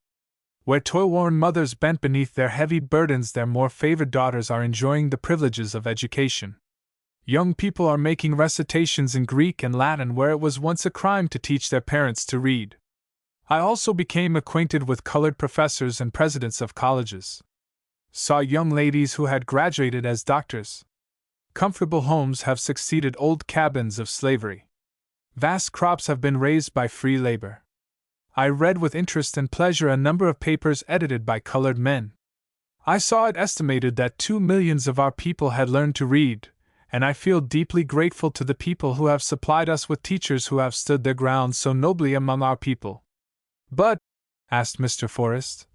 Where toil-worn mothers bent beneath their heavy burdens, their more favored daughters are enjoying the privileges of education. Young people are making recitations in Greek and Latin where it was once a crime to teach their parents to read. I also became acquainted with colored professors and presidents of colleges. Saw young ladies who had graduated as doctors. Comfortable homes have succeeded old cabins of slavery. Vast crops have been raised by free labor. I read with interest and pleasure a number of papers edited by colored men. I saw it estimated that 2 millions of our people had learned to read, and I feel deeply grateful to the people who have supplied us with teachers who have stood their ground so nobly among our people. "But," asked Mr. Forrest,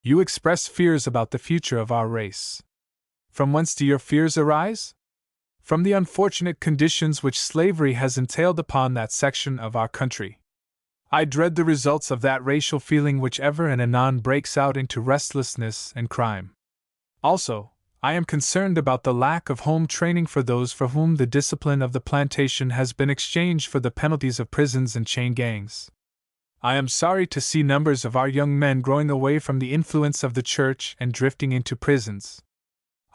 "you express fears about the future of our race. From whence do your fears arise?" from the unfortunate conditions which slavery has entailed upon that section of our country. I dread the results of that racial feeling which ever and anon breaks out into restlessness and crime. Also, I am concerned about the lack of home training for those for whom the discipline of the plantation has been exchanged for the penalties of prisons and chain gangs. I am sorry to see numbers of our young men growing away from the influence of the church and drifting into prisons.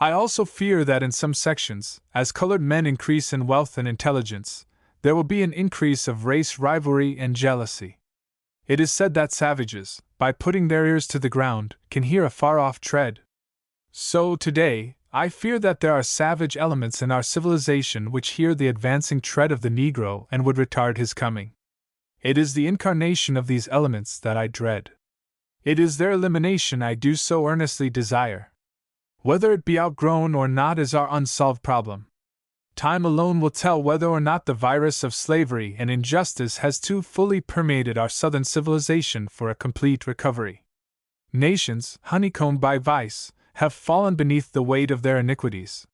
I also fear that in some sections, as colored men increase in wealth and intelligence, there will be an increase of race rivalry and jealousy. It is said that savages, by putting their ears to the ground, can hear a far-off tread. So, today, I fear that there are savage elements in our civilization which hear the advancing tread of the Negro and would retard his coming. It is the incarnation of these elements that I dread. It is their elimination I do so earnestly desire. Whether it be outgrown or not is our unsolved problem. Time alone will tell whether or not the virus of slavery and injustice has too fully permeated our southern civilization for a complete recovery. Nations, honeycombed by vice, have fallen beneath the weight of their iniquities.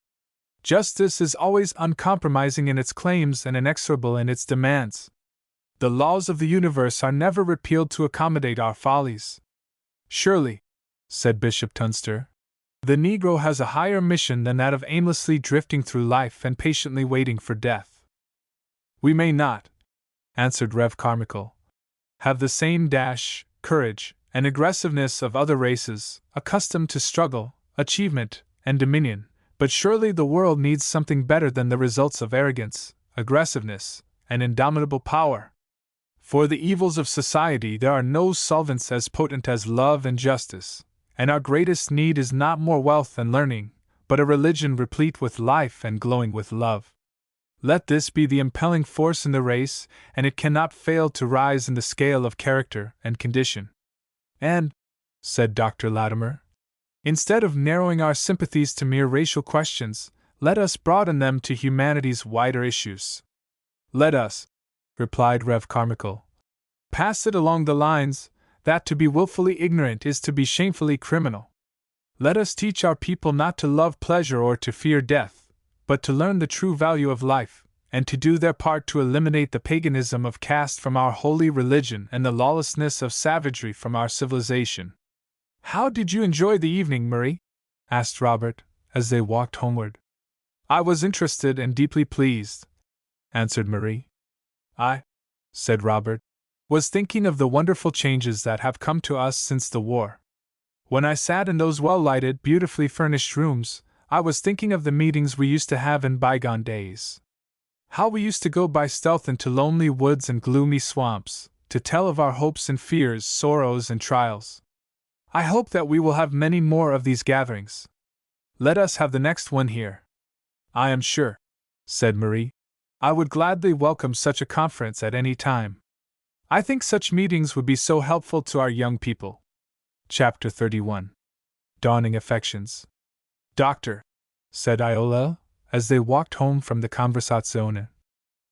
Justice is always uncompromising in its claims and inexorable in its demands. The laws of the universe are never repealed to accommodate our follies. Surely, said Bishop Tunster, the Negro has a higher mission than that of aimlessly drifting through life and patiently waiting for death. We may not, answered Rev. Carmichael, have the same dash, courage, and aggressiveness of other races, accustomed to struggle, achievement, and dominion, but surely the world needs something better than the results of arrogance, aggressiveness, and indomitable power. For the evils of society there are no solvents as potent as love and justice, and our greatest need is not more wealth and learning, but a religion replete with life and glowing with love. Let this be the impelling force in the race, and it cannot fail to rise in the scale of character and condition. And, said Dr. Latimer, instead of narrowing our sympathies to mere racial questions, let us broaden them to humanity's wider issues. Let us, replied Rev. Carmichael, pass it along the lines that to be willfully ignorant is to be shamefully criminal. Let us teach our people not to love pleasure or to fear death, but to learn the true value of life, and to do their part to eliminate the paganism of caste from our holy religion and the lawlessness of savagery from our civilization. How did you enjoy the evening, Marie? Asked Robert, as they walked homeward. I was interested and deeply pleased, answered Marie. I, said Robert, was thinking of the wonderful changes that have come to us since the war. When I sat in those well-lighted, beautifully furnished rooms, I was thinking of the meetings we used to have in bygone days. How we used to go by stealth into lonely woods and gloomy swamps, to tell of our hopes and fears, sorrows and trials. I hope that we will have many more of these gatherings. Let us have the next one here. I am sure, said Marie, I would gladly welcome such a conference at any time. I think such meetings would be so helpful to our young people. Chapter 31. Dawning Affections. Doctor, said Iola, as they walked home from the conversazione,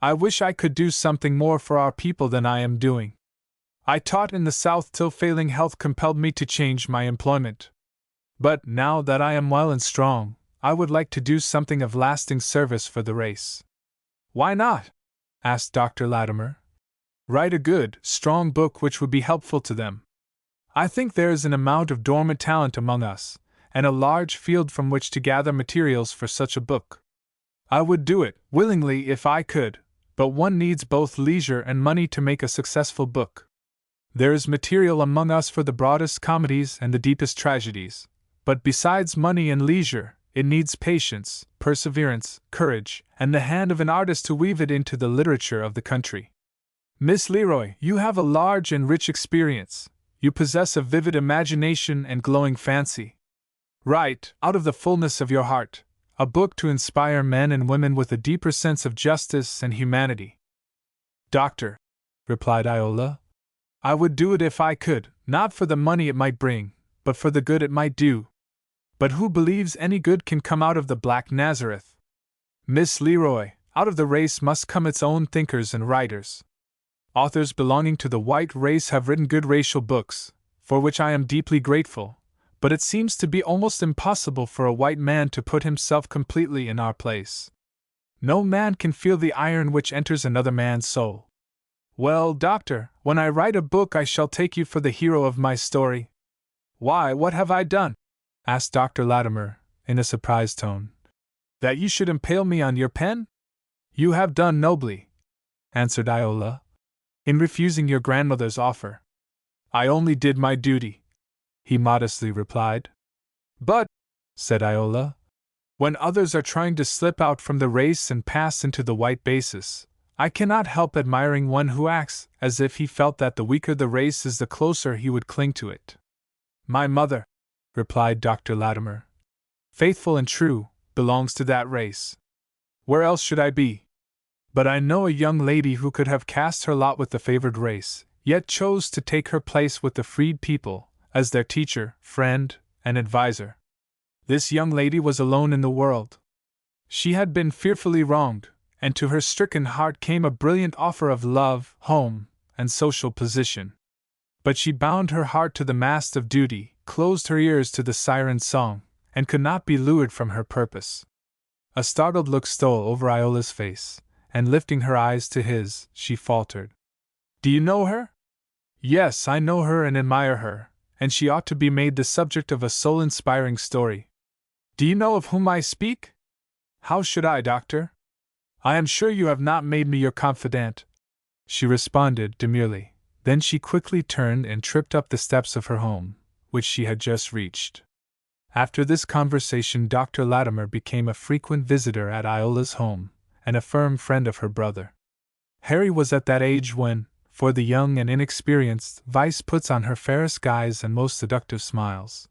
I wish I could do something more for our people than I am doing. I taught in the South till failing health compelled me to change my employment. But now that I am well and strong, I would like to do something of lasting service for the race. Why not? Asked Dr. Latimer. Write a good, strong book which would be helpful to them. I think there is an amount of dormant talent among us, and a large field from which to gather materials for such a book. I would do it, willingly if I could, but one needs both leisure and money to make a successful book. There is material among us for the broadest comedies and the deepest tragedies, but besides money and leisure, it needs patience, perseverance, courage, and the hand of an artist to weave it into the literature of the country. Miss Leroy, you have a large and rich experience. You possess a vivid imagination and glowing fancy. Write, out of the fullness of your heart, a book to inspire men and women with a deeper sense of justice and humanity. Doctor, replied Iola, I would do it if I could, not for the money it might bring, but for the good it might do. But who believes any good can come out of the Black Nazareth? Miss Leroy, out of the race must come its own thinkers and writers. Authors belonging to the white race have written good racial books, for which I am deeply grateful, but it seems to be almost impossible for a white man to put himself completely in our place. No man can feel the iron which enters another man's soul. Well, doctor, when I write a book I shall take you for the hero of my story. Why, what have I done? Asked Dr. Latimer, in a surprised tone. That you should impale me on your pen? You have done nobly, answered Iola, in refusing your grandmother's offer. I only did my duty, he modestly replied. But, said Iola, when others are trying to slip out from the race and pass into the white basis, I cannot help admiring one who acts as if he felt that the weaker the race is, the closer he would cling to it. My mother, replied Dr. Latimer, faithful and true, belongs to that race. Where else should I be? But I know a young lady who could have cast her lot with the favored race, yet chose to take her place with the freed people, as their teacher, friend, and adviser. This young lady was alone in the world. She had been fearfully wronged, and to her stricken heart came a brilliant offer of love, home, and social position. But she bound her heart to the mast of duty, closed her ears to the siren's song, and could not be lured from her purpose. A startled look stole over Iola's face, and lifting her eyes to his, she faltered. Do you know her? Yes, I know her and admire her, and she ought to be made the subject of a soul-inspiring story. Do you know of whom I speak? How should I, doctor? I am sure you have not made me your confidant, she responded demurely. Then she quickly turned and tripped up the steps of her home, which she had just reached. After this conversation, Dr. Latimer became a frequent visitor at Iola's home, and a firm friend of her brother. Harry was at that age when, for the young and inexperienced, vice puts on her fairest guise and most seductive smiles.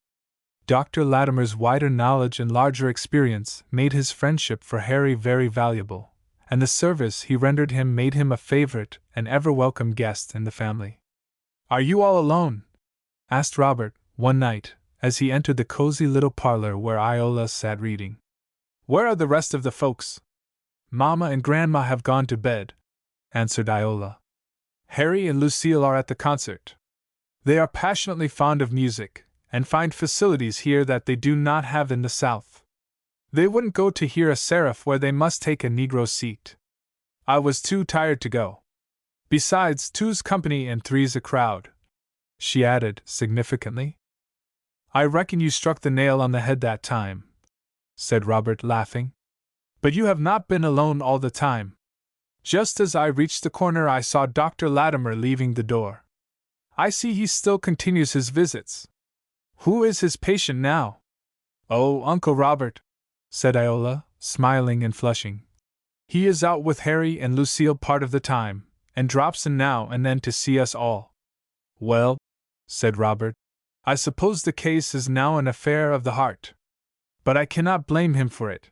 Dr. Latimer's wider knowledge and larger experience made his friendship for Harry very valuable, and the service he rendered him made him a favorite and ever-welcome guest in the family. Are you all alone? Asked Robert, one night, as he entered the cozy little parlor where Iola sat reading. Where are the rest of the folks? Mamma and Grandma have gone to bed, answered Iola. Harry and Lucille are at the concert. They are passionately fond of music, and find facilities here that they do not have in the South. They wouldn't go to hear a seraph where they must take a Negro seat. I was too tired to go. Besides, two's company and three's a crowd, she added significantly. I reckon you struck the nail on the head that time, said Robert, laughing. But you have not been alone all the time. Just as I reached the corner I saw Dr. Latimer leaving the door. I see he still continues his visits. Who is his patient now? Oh, Uncle Robert, said Iola, smiling and flushing. He is out with Harry and Lucille part of the time, and drops in now and then to see us all. Well, said Robert, I suppose the case is now an affair of the heart. But I cannot blame him for it,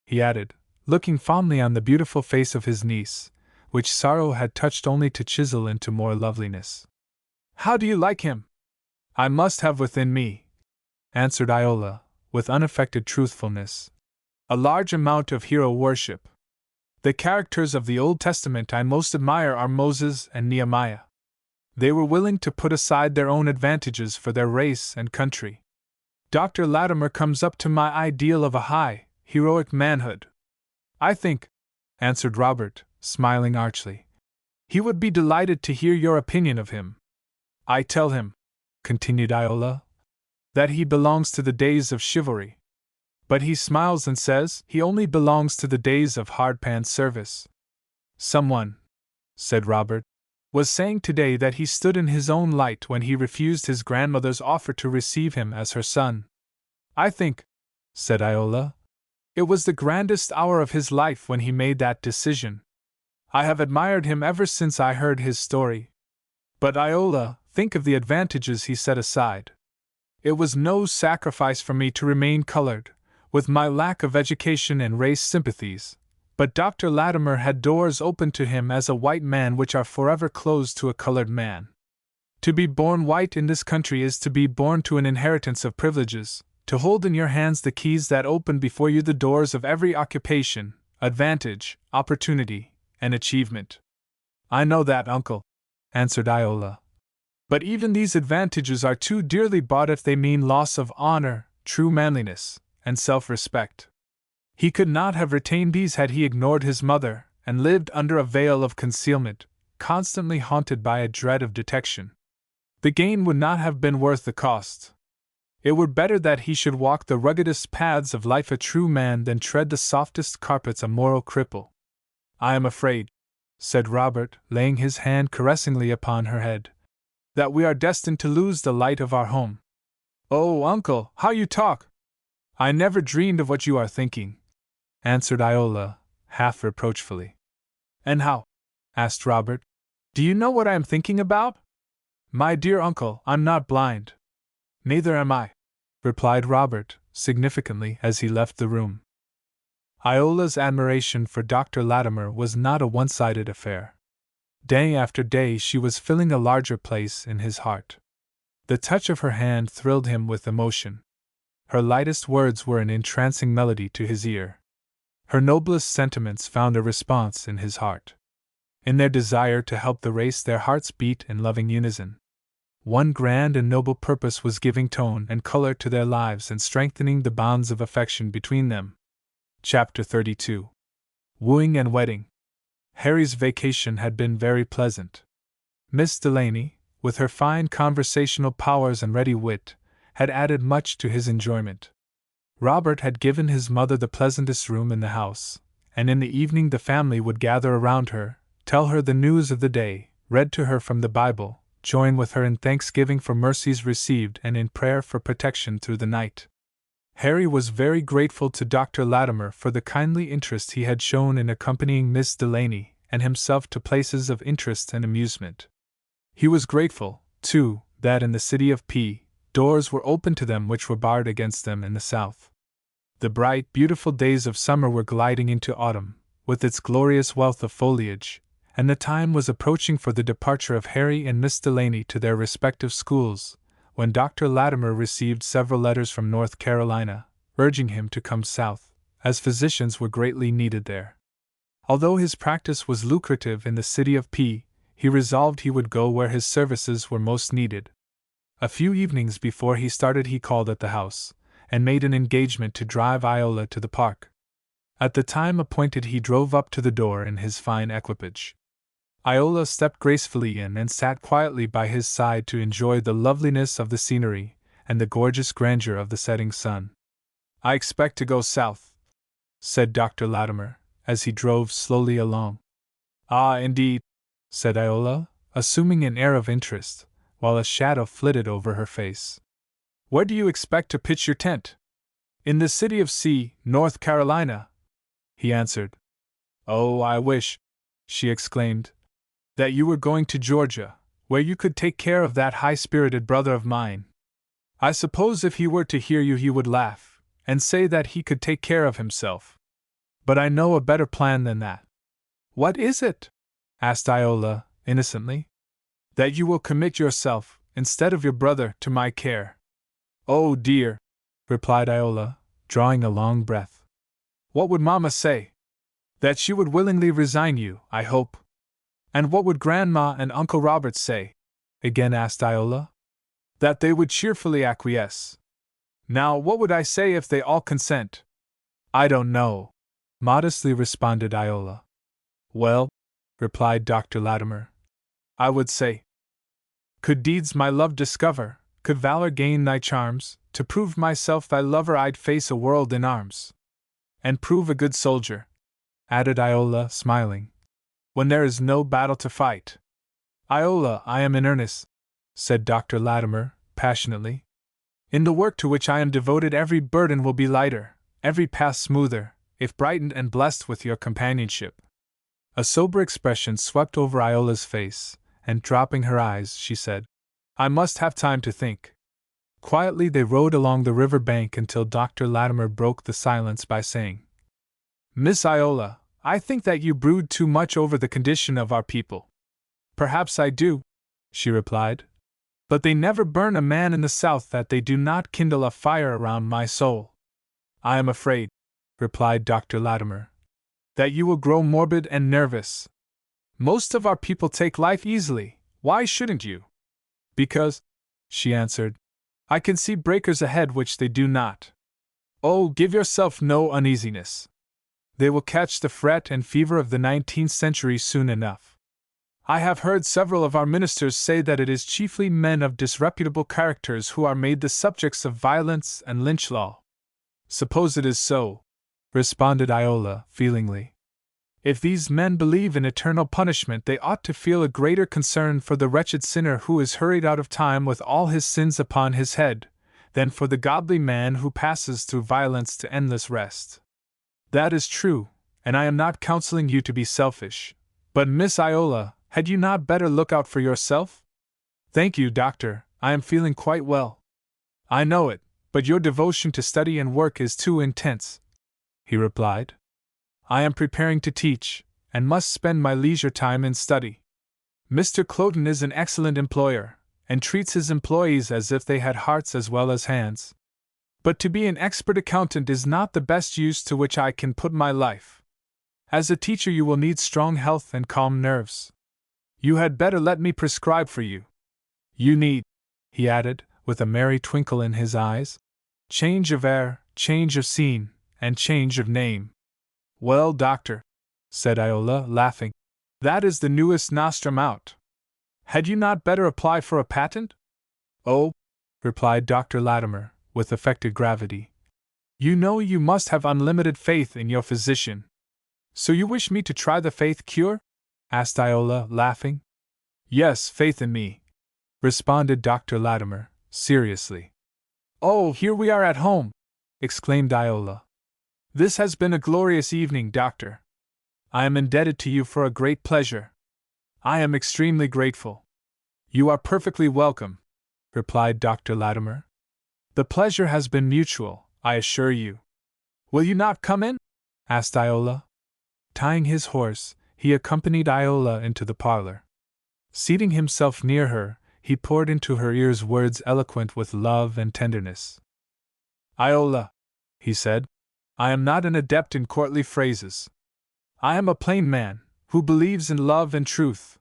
he added, looking fondly on the beautiful face of his niece, which sorrow had touched only to chisel into more loveliness. How do you like him? I must have within me, answered Iola, with unaffected truthfulness, a large amount of hero worship. The characters of the Old Testament I most admire are Moses and Nehemiah. They were willing to put aside their own advantages for their race and country. Dr. Latimer comes up to my ideal of a high, heroic manhood. I think, answered Robert, smiling archly, he would be delighted to hear your opinion of him. I tell him, continued Iola, that he belongs to the days of chivalry. But he smiles and says he only belongs to the days of hardpan service. Someone, said Robert, was saying today that he stood in his own light when he refused his grandmother's offer to receive him as her son. I think, said Iola, it was the grandest hour of his life when he made that decision. I have admired him ever since I heard his story. But Iola, think of the advantages he set aside. It was no sacrifice for me to remain colored, with my lack of education and race sympathies, but Dr. Latimer had doors open to him as a white man which are forever closed to a colored man. To be born white in this country is to be born to an inheritance of privileges, to hold in your hands the keys that open before you the doors of every occupation, advantage, opportunity, and achievement. I know that, uncle, answered Iola. But even these advantages are too dearly bought if they mean loss of honor, true manliness, and self-respect. He could not have retained these had he ignored his mother and lived under a veil of concealment, constantly haunted by a dread of detection. The gain would not have been worth the cost. It were better that he should walk the ruggedest paths of life a true man than tread the softest carpets a moral cripple. I am afraid, said Robert, laying his hand caressingly upon her head, that we are destined to lose the light of our home. Oh, uncle, how you talk! I never dreamed of what you are thinking, answered Iola, half reproachfully. And how? Asked Robert. Do you know what I am thinking about? My dear uncle, I'm not blind. Neither am I, replied Robert, significantly, as he left the room. Iola's admiration for Dr. Latimer was not a one-sided affair. Day after day she was filling a larger place in his heart. The touch of her hand thrilled him with emotion. Her lightest words were an entrancing melody to his ear. Her noblest sentiments found a response in his heart. In their desire to help the race their hearts beat in loving unison. One grand and noble purpose was giving tone and color to their lives and strengthening the bonds of affection between them. Chapter 32. Wooing and Wedding. Harry's vacation had been very pleasant. Miss Delaney, with her fine conversational powers and ready wit, had added much to his enjoyment. Robert had given his mother the pleasantest room in the house, and in the evening the family would gather around her, tell her the news of the day, read to her from the Bible, join with her in thanksgiving for mercies received and in prayer for protection through the night. Harry was very grateful to Dr. Latimer for the kindly interest he had shown in accompanying Miss Delaney and himself to places of interest and amusement. He was grateful, too, that in the city of P, doors were open to them which were barred against them in the south. The bright, beautiful days of summer were gliding into autumn, with its glorious wealth of foliage, and the time was approaching for the departure of Harry and Miss Delaney to their respective schools, when Dr. Latimer received several letters from North Carolina, urging him to come south, as physicians were greatly needed there. Although his practice was lucrative in the city of P, he resolved he would go where his services were most needed. A few evenings before he started he called at the house, and made an engagement to drive Iola to the park. At the time appointed he drove up to the door in his fine equipage. Iola stepped gracefully in and sat quietly by his side to enjoy the loveliness of the scenery and the gorgeous grandeur of the setting sun. I expect to go south, said Dr. Latimer, as he drove slowly along. Ah, indeed, said Iola, assuming an air of interest, while a shadow flitted over her face. Where do you expect to pitch your tent? In the city of C, North Carolina, he answered. Oh, I wish, she exclaimed, that you were going to Georgia, where you could take care of that high-spirited brother of mine. I suppose if he were to hear you he would laugh, and say that he could take care of himself. But I know a better plan than that. What is it? Asked Iola, innocently. That you will commit yourself, instead of your brother, to my care. Oh dear, replied Iola, drawing a long breath. What would Mamma say? That she would willingly resign you, I hope. And what would Grandma and Uncle Robert say? Again asked Iola. That they would cheerfully acquiesce. Now, what would I say if they all consent? I don't know, modestly responded Iola. Well, replied Dr. Latimer, I would say, could deeds my love discover, could valor gain thy charms, to prove myself thy lover I'd face a world in arms. And prove a good soldier, added Iola, smiling, when there is no battle to fight. Iola, I am in earnest, said Dr. Latimer, passionately. In the work to which I am devoted every burden will be lighter, every path smoother, if brightened and blessed with your companionship. A sober expression swept over Iola's face, and dropping her eyes, she said, I must have time to think. Quietly they rode along the river bank until Dr. Latimer broke the silence by saying, Miss Iola, I think that you brood too much over the condition of our people. Perhaps I do, she replied. But they never burn a man in the South that they do not kindle a fire around my soul. I am afraid, replied Dr. Latimer, that you will grow morbid and nervous. Most of our people take life easily, why shouldn't you? Because, she answered, I can see breakers ahead which they do not. Oh, give yourself no uneasiness. They will catch the fret and fever of the 19th century soon enough. I have heard several of our ministers say that it is chiefly men of disreputable characters who are made the subjects of violence and lynch law. Suppose it is so, responded Iola, feelingly. If these men believe in eternal punishment, they ought to feel a greater concern for the wretched sinner who is hurried out of time with all his sins upon his head, than for the godly man who passes through violence to endless rest. That is true, and I am not counseling you to be selfish. But, Miss Iola, had you not better look out for yourself? Thank you, doctor, I am feeling quite well. I know it, but your devotion to study and work is too intense, he replied. I am preparing to teach, and must spend my leisure time in study. Mr. Cloten is an excellent employer, and treats his employees as if they had hearts as well as hands. But to be an expert accountant is not the best use to which I can put my life. As a teacher you will need strong health and calm nerves. You had better let me prescribe for you. You need, he added, with a merry twinkle in his eyes, change of air, change of scene, and change of name. Well, doctor, said Iola, laughing, that is the newest nostrum out. Had you not better apply for a patent? Oh, replied Dr. Latimer, with affected gravity. You know you must have unlimited faith in your physician. So you wish me to try the faith cure? Asked Iola, laughing. Yes, faith in me, responded Dr. Latimer, seriously. Oh, here we are at home, exclaimed Iola. This has been a glorious evening, doctor. I am indebted to you for a great pleasure. I am extremely grateful. You are perfectly welcome, replied Dr. Latimer. The pleasure has been mutual, I assure you. Will you not come in? Asked Iola. Tying his horse, he accompanied Iola into the parlor. Seating himself near her, he poured into her ears words eloquent with love and tenderness. Iola, he said, I am not an adept in courtly phrases. I am a plain man, who believes in love and truth.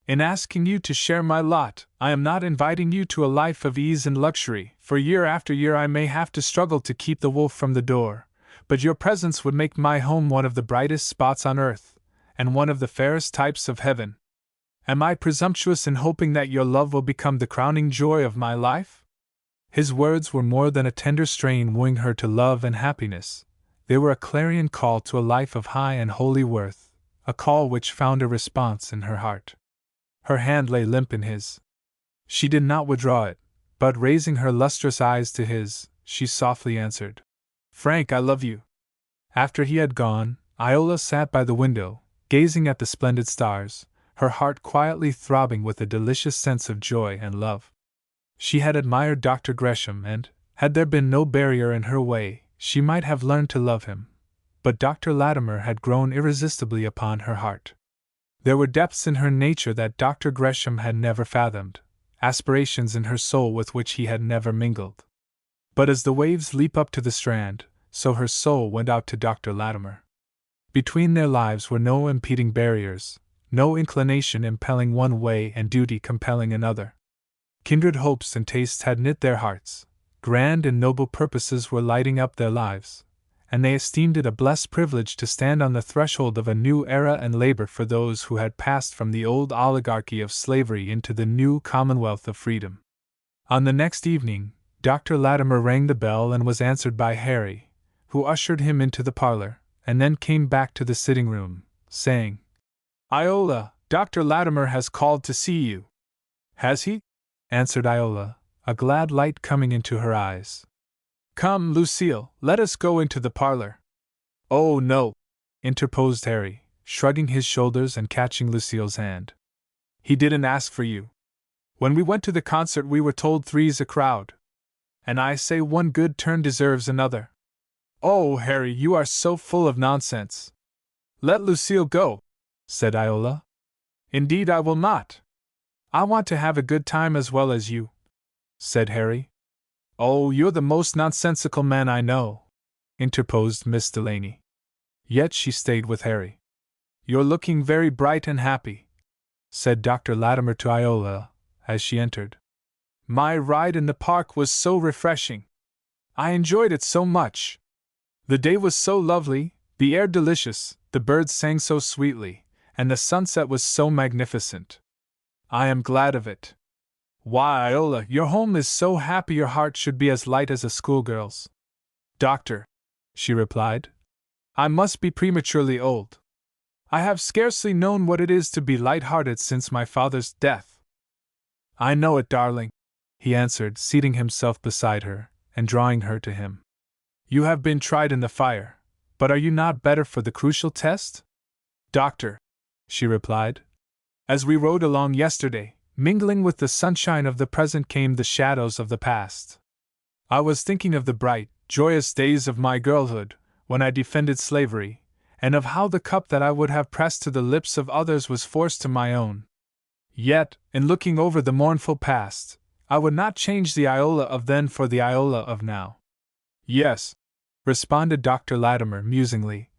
In asking you to share my lot, I am not inviting you to a life of ease and luxury, for year after year I may have to struggle to keep the wolf from the door, but your presence would make my home one of the brightest spots on earth, and one of the fairest types of heaven. Am I presumptuous in hoping that your love will become the crowning joy of my life? His words were more than a tender strain wooing her to love and happiness. They were a clarion call to a life of high and holy worth, a call which found a response in her heart. Her hand lay limp in his. She did not withdraw it, but raising her lustrous eyes to his, she softly answered, Frank, I love you. After he had gone, Iola sat by the window, gazing at the splendid stars, her heart quietly throbbing with a delicious sense of joy and love. She had admired Dr. Gresham, and, had there been no barrier in her way, she might have learned to love him. But Dr. Latimer had grown irresistibly upon her heart. There were depths in her nature that Dr. Gresham had never fathomed, aspirations in her soul with which he had never mingled. But as the waves leap up to the strand, so her soul went out to Dr. Latimer. Between their lives were no impeding barriers, no inclination impelling one way and duty compelling another. Kindred hopes and tastes had knit their hearts, grand and noble purposes were lighting up their lives, and they esteemed it a blessed privilege to stand on the threshold of a new era and labor for those who had passed from the old oligarchy of slavery into the new commonwealth of freedom. On the next evening, Dr. Latimer rang the bell and was answered by Harry, who ushered him into the parlor, and then came back to the sitting room, saying, Iola, Dr. Latimer has called to see you. Has he? Answered Iola, a glad light coming into her eyes. Come, Lucille, let us go into the parlor. Oh, no, interposed Harry, shrugging his shoulders and catching Lucille's hand. He didn't ask for you. When we went to the concert we were told three's a crowd. And I say one good turn deserves another. Oh, Harry, you are so full of nonsense. Let Lucille go, said Iola. Indeed I will not. I want to have a good time as well as you, said Harry. Oh, you're the most nonsensical man I know, interposed Miss Delaney. Yet she stayed with Harry. You're looking very bright and happy, said Dr. Latimer to Iola, as she entered. My ride in the park was so refreshing. I enjoyed it so much. The day was so lovely, the air delicious, the birds sang so sweetly, and the sunset was so magnificent. I am glad of it. Why, Iola, your home is so happy your heart should be as light as a schoolgirl's. Doctor, she replied, I must be prematurely old. I have scarcely known what it is to be light-hearted since my father's death. I know it, darling, he answered, seating himself beside her and drawing her to him. You have been tried in the fire, but are you not better for the crucial test? Doctor, she replied, as we rode along yesterday, mingling with the sunshine of the present came the shadows of the past. I was thinking of the bright, joyous days of my girlhood, when I defended slavery, and of how the cup that I would have pressed to the lips of others was forced to my own. Yet, in looking over the mournful past, I would not change the Iola of then for the Iola of now. Yes, responded Dr. Latimer musingly.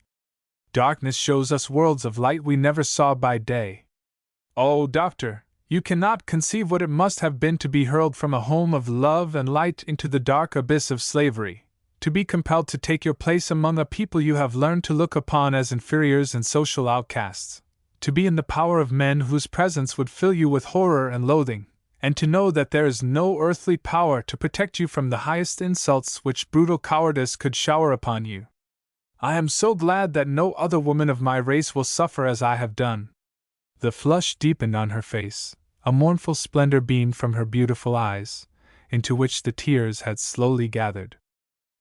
Darkness shows us worlds of light we never saw by day. Oh, doctor, you cannot conceive what it must have been to be hurled from a home of love and light into the dark abyss of slavery, to be compelled to take your place among a people you have learned to look upon as inferiors and social outcasts, to be in the power of men whose presence would fill you with horror and loathing, and to know that there is no earthly power to protect you from the highest insults which brutal cowardice could shower upon you. I am so glad that no other woman of my race will suffer as I have done. The flush deepened on her face, a mournful splendor beamed from her beautiful eyes, into which the tears had slowly gathered.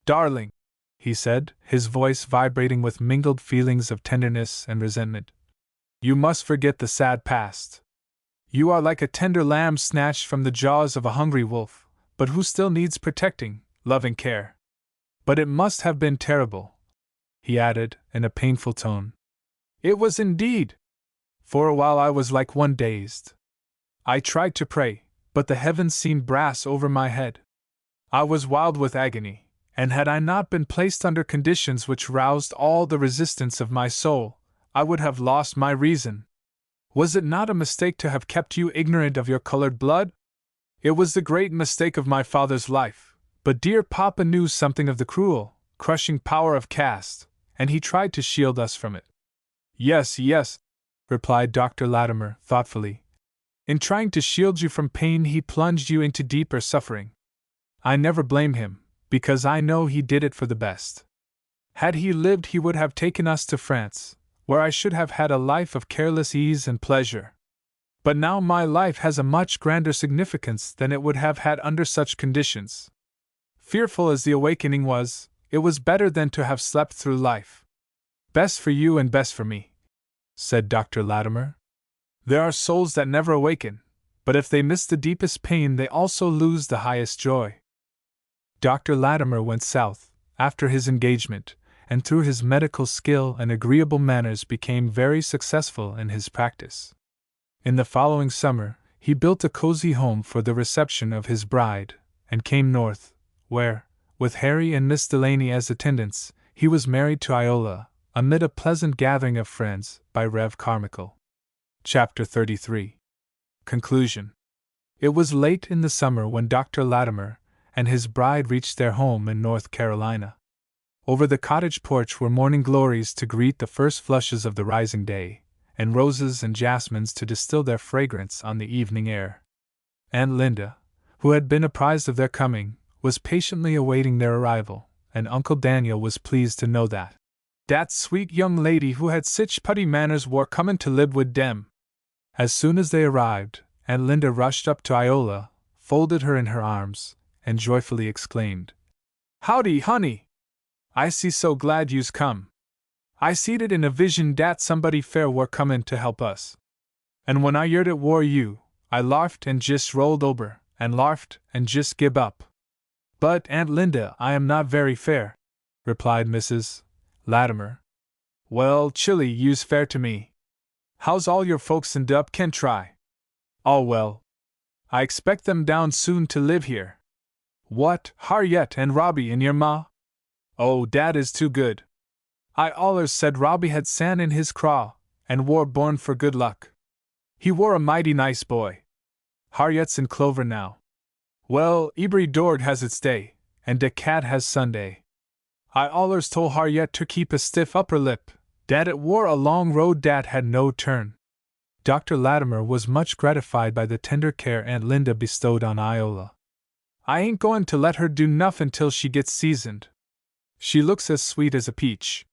Darling, he said, his voice vibrating with mingled feelings of tenderness and resentment, you must forget the sad past. You are like a tender lamb snatched from the jaws of a hungry wolf, but who still needs protecting, loving care. But it must have been terrible, he added, in a painful tone. It was indeed. For a while I was like one dazed. I tried to pray, but the heavens seemed brass over my head. I was wild with agony, and had I not been placed under conditions which roused all the resistance of my soul, I would have lost my reason. Was it not a mistake to have kept you ignorant of your colored blood? It was the great mistake of my father's life, but dear Papa knew something of the cruel, crushing power of caste, and he tried to shield us from it. Yes, yes, replied Dr. Latimer, thoughtfully. In trying to shield you from pain he plunged you into deeper suffering. I never blame him, because I know he did it for the best. Had he lived he would have taken us to France, where I should have had a life of careless ease and pleasure. But now my life has a much grander significance than it would have had under such conditions. Fearful as the awakening was, it was better than to have slept through life. Best for you and best for me, said Dr. Latimer. There are souls that never awaken, but if they miss the deepest pain they also lose the highest joy. Dr. Latimer went south, after his engagement, and through his medical skill and agreeable manners became very successful in his practice. In the following summer, he built a cozy home for the reception of his bride, and came north, where, with Harry and Miss Delaney as attendants, he was married to Iola, amid a pleasant gathering of friends, by Rev. Carmichael. Chapter 33. Conclusion. It was late in the summer when Dr. Latimer and his bride reached their home in North Carolina. Over the cottage porch were morning glories to greet the first flushes of the rising day, and roses and jasmines to distill their fragrance on the evening air. Aunt Linda, who had been apprised of their coming, was patiently awaiting their arrival, and Uncle Daniel was pleased to know that sweet young lady who had sich putty manners war comin' to live wid dem. As soon as they arrived, Aunt Linda rushed up to Iola, folded her in her arms, and joyfully exclaimed, "Howdy, honey! I see so glad you's come. I seed it in a vision dat somebody fair war comin' to help us. And when I yeard it war you, I larfed and jist rolled ober, and larfed and jist gib up." "But, Aunt Linda, I am not very fair," replied Mrs. Latimer. "Well, chilly, you's fair to me. How's all your folks in Dup can try?" "All well. I expect them down soon to live here." "What, Harriet and Robbie and your ma?" "Oh, Dad is too good. I allers said Robbie had san in his craw, and war born for good luck. He wore a mighty nice boy. Harriet's in clover now. Well, Ebry Dord has its day, and de cat has Sunday. I allers told Harriet to keep a stiff upper lip, dat it wore a long road dat had no turn. Dr. Latimer was much gratified by the tender care Aunt Linda bestowed on Iola. I ain't goin' to let her do nuffin' till she gets seasoned. She looks as sweet as a peach.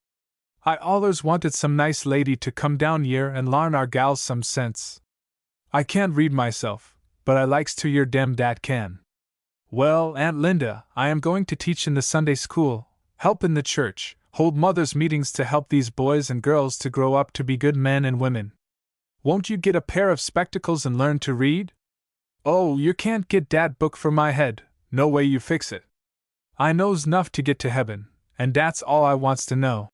I allers wanted some nice lady to come down yere and larn our gals some sense. I can't read myself, but I likes to hear dem dat can. Well, Aunt Linda, I am going to teach in the Sunday school, help in the church, hold mothers' meetings to help these boys and girls to grow up to be good men and women. Won't you get a pair of spectacles and learn to read? Oh, you can't get dat book for my head, no way you fix it. I knows 'nuff to get to heaven, and dat's all I wants to know.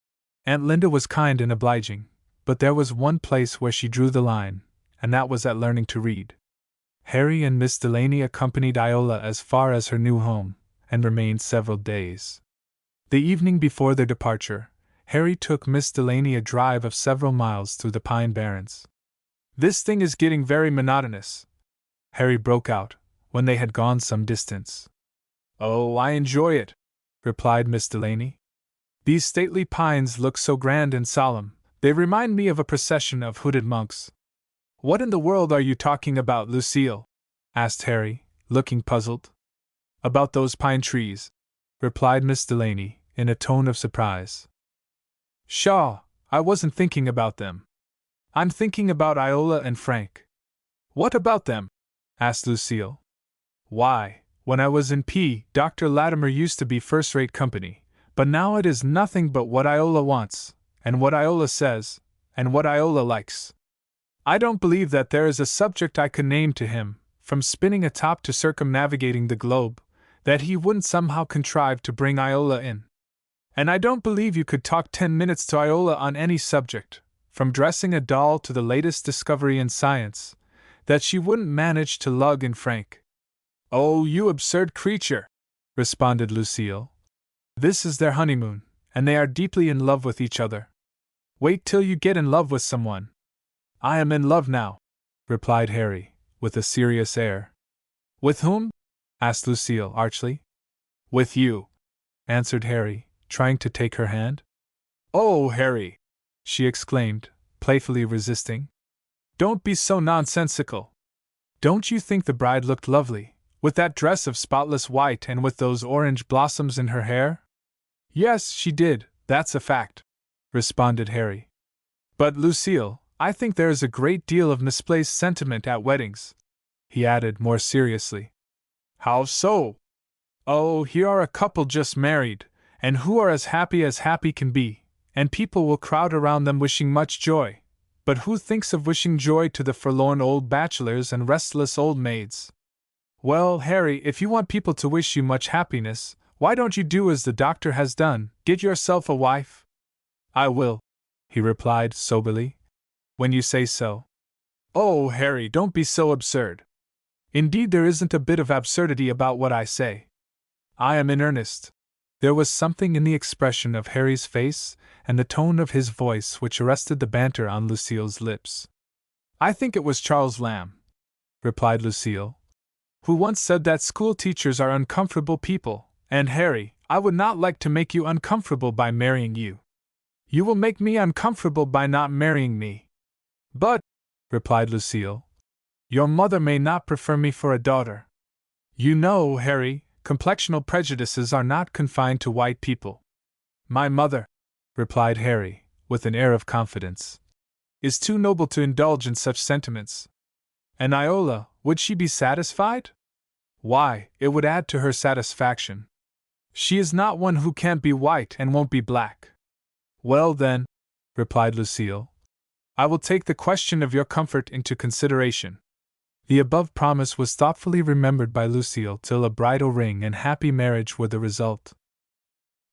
Aunt Linda was kind and obliging, but there was one place where she drew the line, and that was at learning to read. Harry and Miss Delaney accompanied Iola as far as her new home, and remained several days. The evening before their departure, Harry took Miss Delaney a drive of several miles through the Pine Barrens. This thing is getting very monotonous, Harry broke out, when they had gone some distance. Oh, I enjoy it, replied Miss Delaney. These stately pines look so grand and solemn, they remind me of a procession of hooded monks. What in the world are you talking about, Lucille? Asked Harry, looking puzzled. About those pine trees, replied Miss Delaney, in a tone of surprise. Pshaw, I wasn't thinking about them. I'm thinking about Iola and Frank. What about them? Asked Lucille. Why, when I was in P, Dr. Latimer used to be first-rate company. But now it is nothing but what Iola wants, and what Iola says, and what Iola likes. I don't believe that there is a subject I could name to him, from spinning a top to circumnavigating the globe, that he wouldn't somehow contrive to bring Iola in. And I don't believe you could talk 10 minutes to Iola on any subject, from dressing a doll to the latest discovery in science, that she wouldn't manage to lug in Frank. Oh, you absurd creature, responded Lucille. This is their honeymoon, and they are deeply in love with each other. Wait till you get in love with someone. I am in love now, replied Harry, with a serious air. With whom? Asked Lucille archly. With you, answered Harry, trying to take her hand. Oh, Harry, she exclaimed, playfully resisting. Don't be so nonsensical. Don't you think the bride looked lovely, with that dress of spotless white and with those orange blossoms in her hair? Yes, she did, that's a fact, responded Harry. But, Lucille, I think there is a great deal of misplaced sentiment at weddings, he added more seriously. How so? Oh, here are a couple just married, and who are as happy can be, and people will crowd around them wishing much joy. But who thinks of wishing joy to the forlorn old bachelors and restless old maids? Well, Harry, if you want people to wish you much happiness, why don't you do as the doctor has done, get yourself a wife? I will, he replied soberly. When you say so. Oh, Harry, don't be so absurd. Indeed, there isn't a bit of absurdity about what I say. I am in earnest. There was something in the expression of Harry's face and the tone of his voice which arrested the banter on Lucille's lips. I think it was Charles Lamb, replied Lucille, who once said that school teachers are uncomfortable people, and Harry, I would not like to make you uncomfortable by marrying you. You will make me uncomfortable by not marrying me. But, replied Lucille, your mother may not prefer me for a daughter. You know, Harry, complexional prejudices are not confined to white people. My mother, replied Harry, with an air of confidence, is too noble to indulge in such sentiments. And Iola, would she be satisfied? Why, it would add to her satisfaction. She is not one who can't be white and won't be black. Well then, replied Lucille, I will take the question of your comfort into consideration. The above promise was thoughtfully remembered by Lucille till a bridal ring and happy marriage were the result.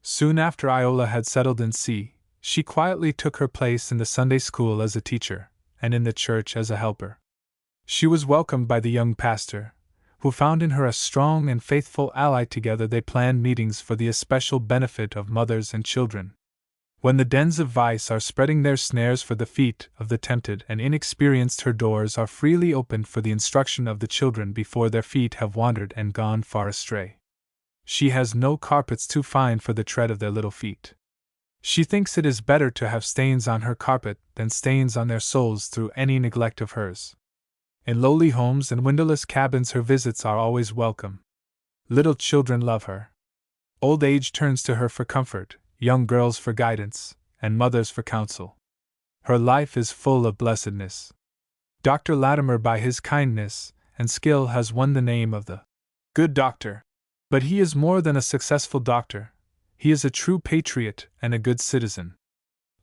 Soon after Iola had settled in C, she quietly took her place in the Sunday school as a teacher, and in the church as a helper. She was welcomed by the young pastor, who found in her a strong and faithful ally. Together they planned meetings for the especial benefit of mothers and children. When the dens of vice are spreading their snares for the feet of the tempted and inexperienced, her doors are freely opened for the instruction of the children before their feet have wandered and gone far astray. she has no carpets too fine for the tread of their little feet. She thinks it is better to have stains on her carpet than stains on their souls through any neglect of hers. In lowly homes and windowless cabins her visits are always welcome. Little children love her. Old age turns to her for comfort, young girls for guidance, and mothers for counsel. Her life is full of blessedness. Dr. Latimer, by his kindness and skill, has won the name of the good doctor. But he is more than a successful doctor. He is a true patriot and a good citizen.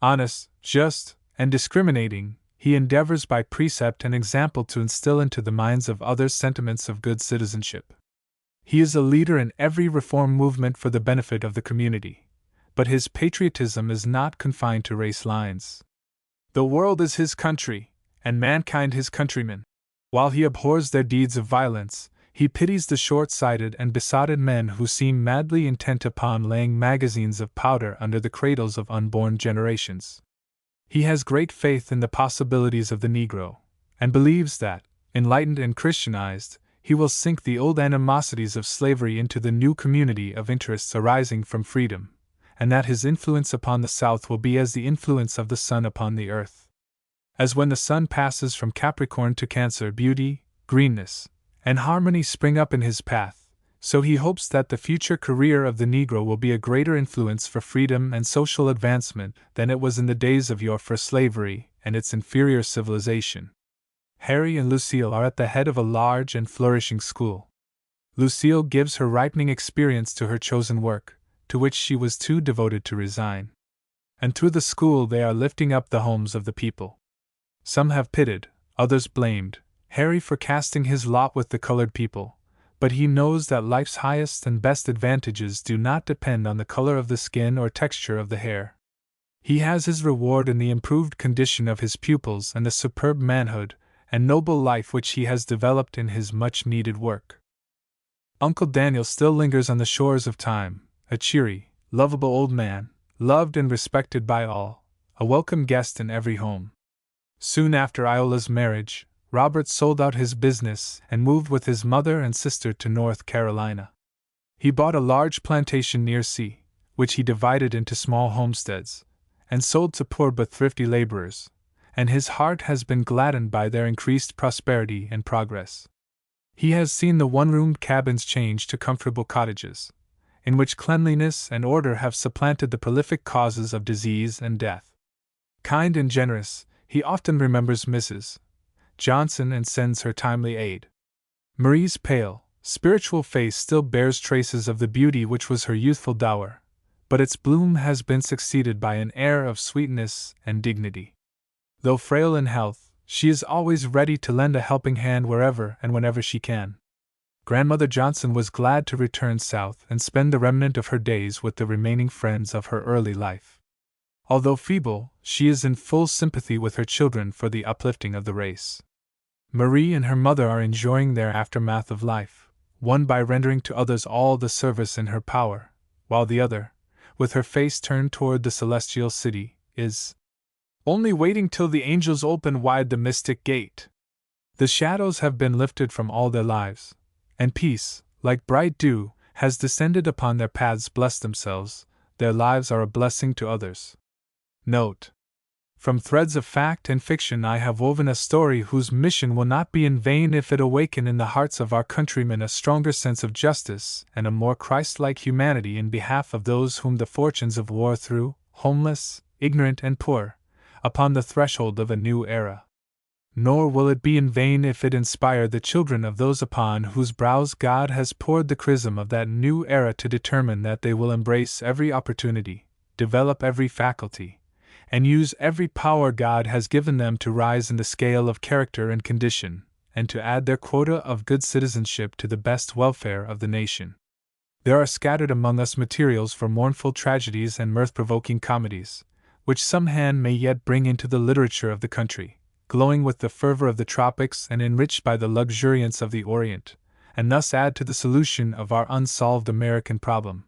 Honest, just, and discriminating, he endeavors by precept and example to instill into the minds of others sentiments of good citizenship. He is a leader in every reform movement for the benefit of the community, but his patriotism is not confined to race lines. The world is his country, and mankind his countrymen. While he abhors their deeds of violence, he pities the short-sighted and besotted men who seem madly intent upon laying magazines of powder under the cradles of unborn generations. He has great faith in the possibilities of the Negro, and believes that, enlightened and Christianized, he will sink the old animosities of slavery into the new community of interests arising from freedom, and that his influence upon the South will be as the influence of the sun upon the earth. As when the sun passes from Capricorn to Cancer, beauty, greenness, and harmony spring up in his path, so he hopes that the future career of the Negro will be a greater influence for freedom and social advancement than it was in the days of yore for slavery and its inferior civilization. Harry and Lucille are at the head of a large and flourishing school. Lucille gives her ripening experience to her chosen work, to which she was too devoted to resign. And through the school they are lifting up the homes of the people. Some have pitied, others blamed, Harry for casting his lot with the colored people, but he knows that life's highest and best advantages do not depend on the color of the skin or texture of the hair. He has his reward in the improved condition of his pupils and the superb manhood and noble life which he has developed in his much-needed work. Uncle Daniel still lingers on the shores of time, a cheery, lovable old man, loved and respected by all, a welcome guest in every home. Soon after Iola's marriage, Robert sold out his business and moved with his mother and sister to North Carolina. He bought a large plantation near sea, which he divided into small homesteads, and sold to poor but thrifty laborers, and his heart has been gladdened by their increased prosperity and progress. He has seen the one-roomed cabins change to comfortable cottages, in which cleanliness and order have supplanted the prolific causes of disease and death. Kind and generous, he often remembers Mrs. Johnson and sends her timely aid. Marie's pale, spiritual face still bears traces of the beauty which was her youthful dower, but its bloom has been succeeded by an air of sweetness and dignity. Though frail in health, she is always ready to lend a helping hand wherever and whenever she can. Grandmother Johnson was glad to return south and spend the remnant of her days with the remaining friends of her early life. Although feeble, she is in full sympathy with her children for the uplifting of the race. Marie and her mother are enjoying their aftermath of life, one by rendering to others all the service in her power, while the other, with her face turned toward the celestial city, is only waiting till the angels open wide the mystic gate. The shadows have been lifted from all their lives, and peace, like bright dew, has descended upon their paths. Bless themselves, their lives are a blessing to others. Note: from threads of fact and fiction I have woven a story whose mission will not be in vain if it awaken in the hearts of our countrymen a stronger sense of justice and a more Christ-like humanity in behalf of those whom the fortunes of war threw, homeless, ignorant and poor, upon the threshold of a new era. Nor will it be in vain if it inspire the children of those upon whose brows God has poured the chrism of that new era to determine that they will embrace every opportunity, develop every faculty, and use every power God has given them to rise in the scale of character and condition, and to add their quota of good citizenship to the best welfare of the nation. There are scattered among us materials for mournful tragedies and mirth-provoking comedies, which some hand may yet bring into the literature of the country, glowing with the fervor of the tropics and enriched by the luxuriance of the Orient, and thus add to the solution of our unsolved American problem.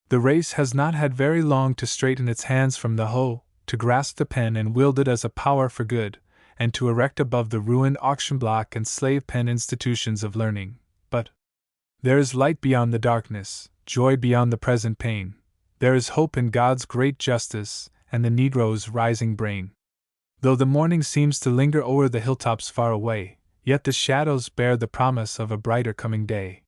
The race has not had very long to straighten its hands from the hoe, to grasp the pen and wield it as a power for good, and to erect above the ruined auction block and slave pen institutions of learning, but there is light beyond the darkness, joy beyond the present pain. There is hope in God's great justice and the Negro's rising brain. Though the morning seems to linger o'er the hilltops far away, yet the shadows bear the promise of a brighter coming day.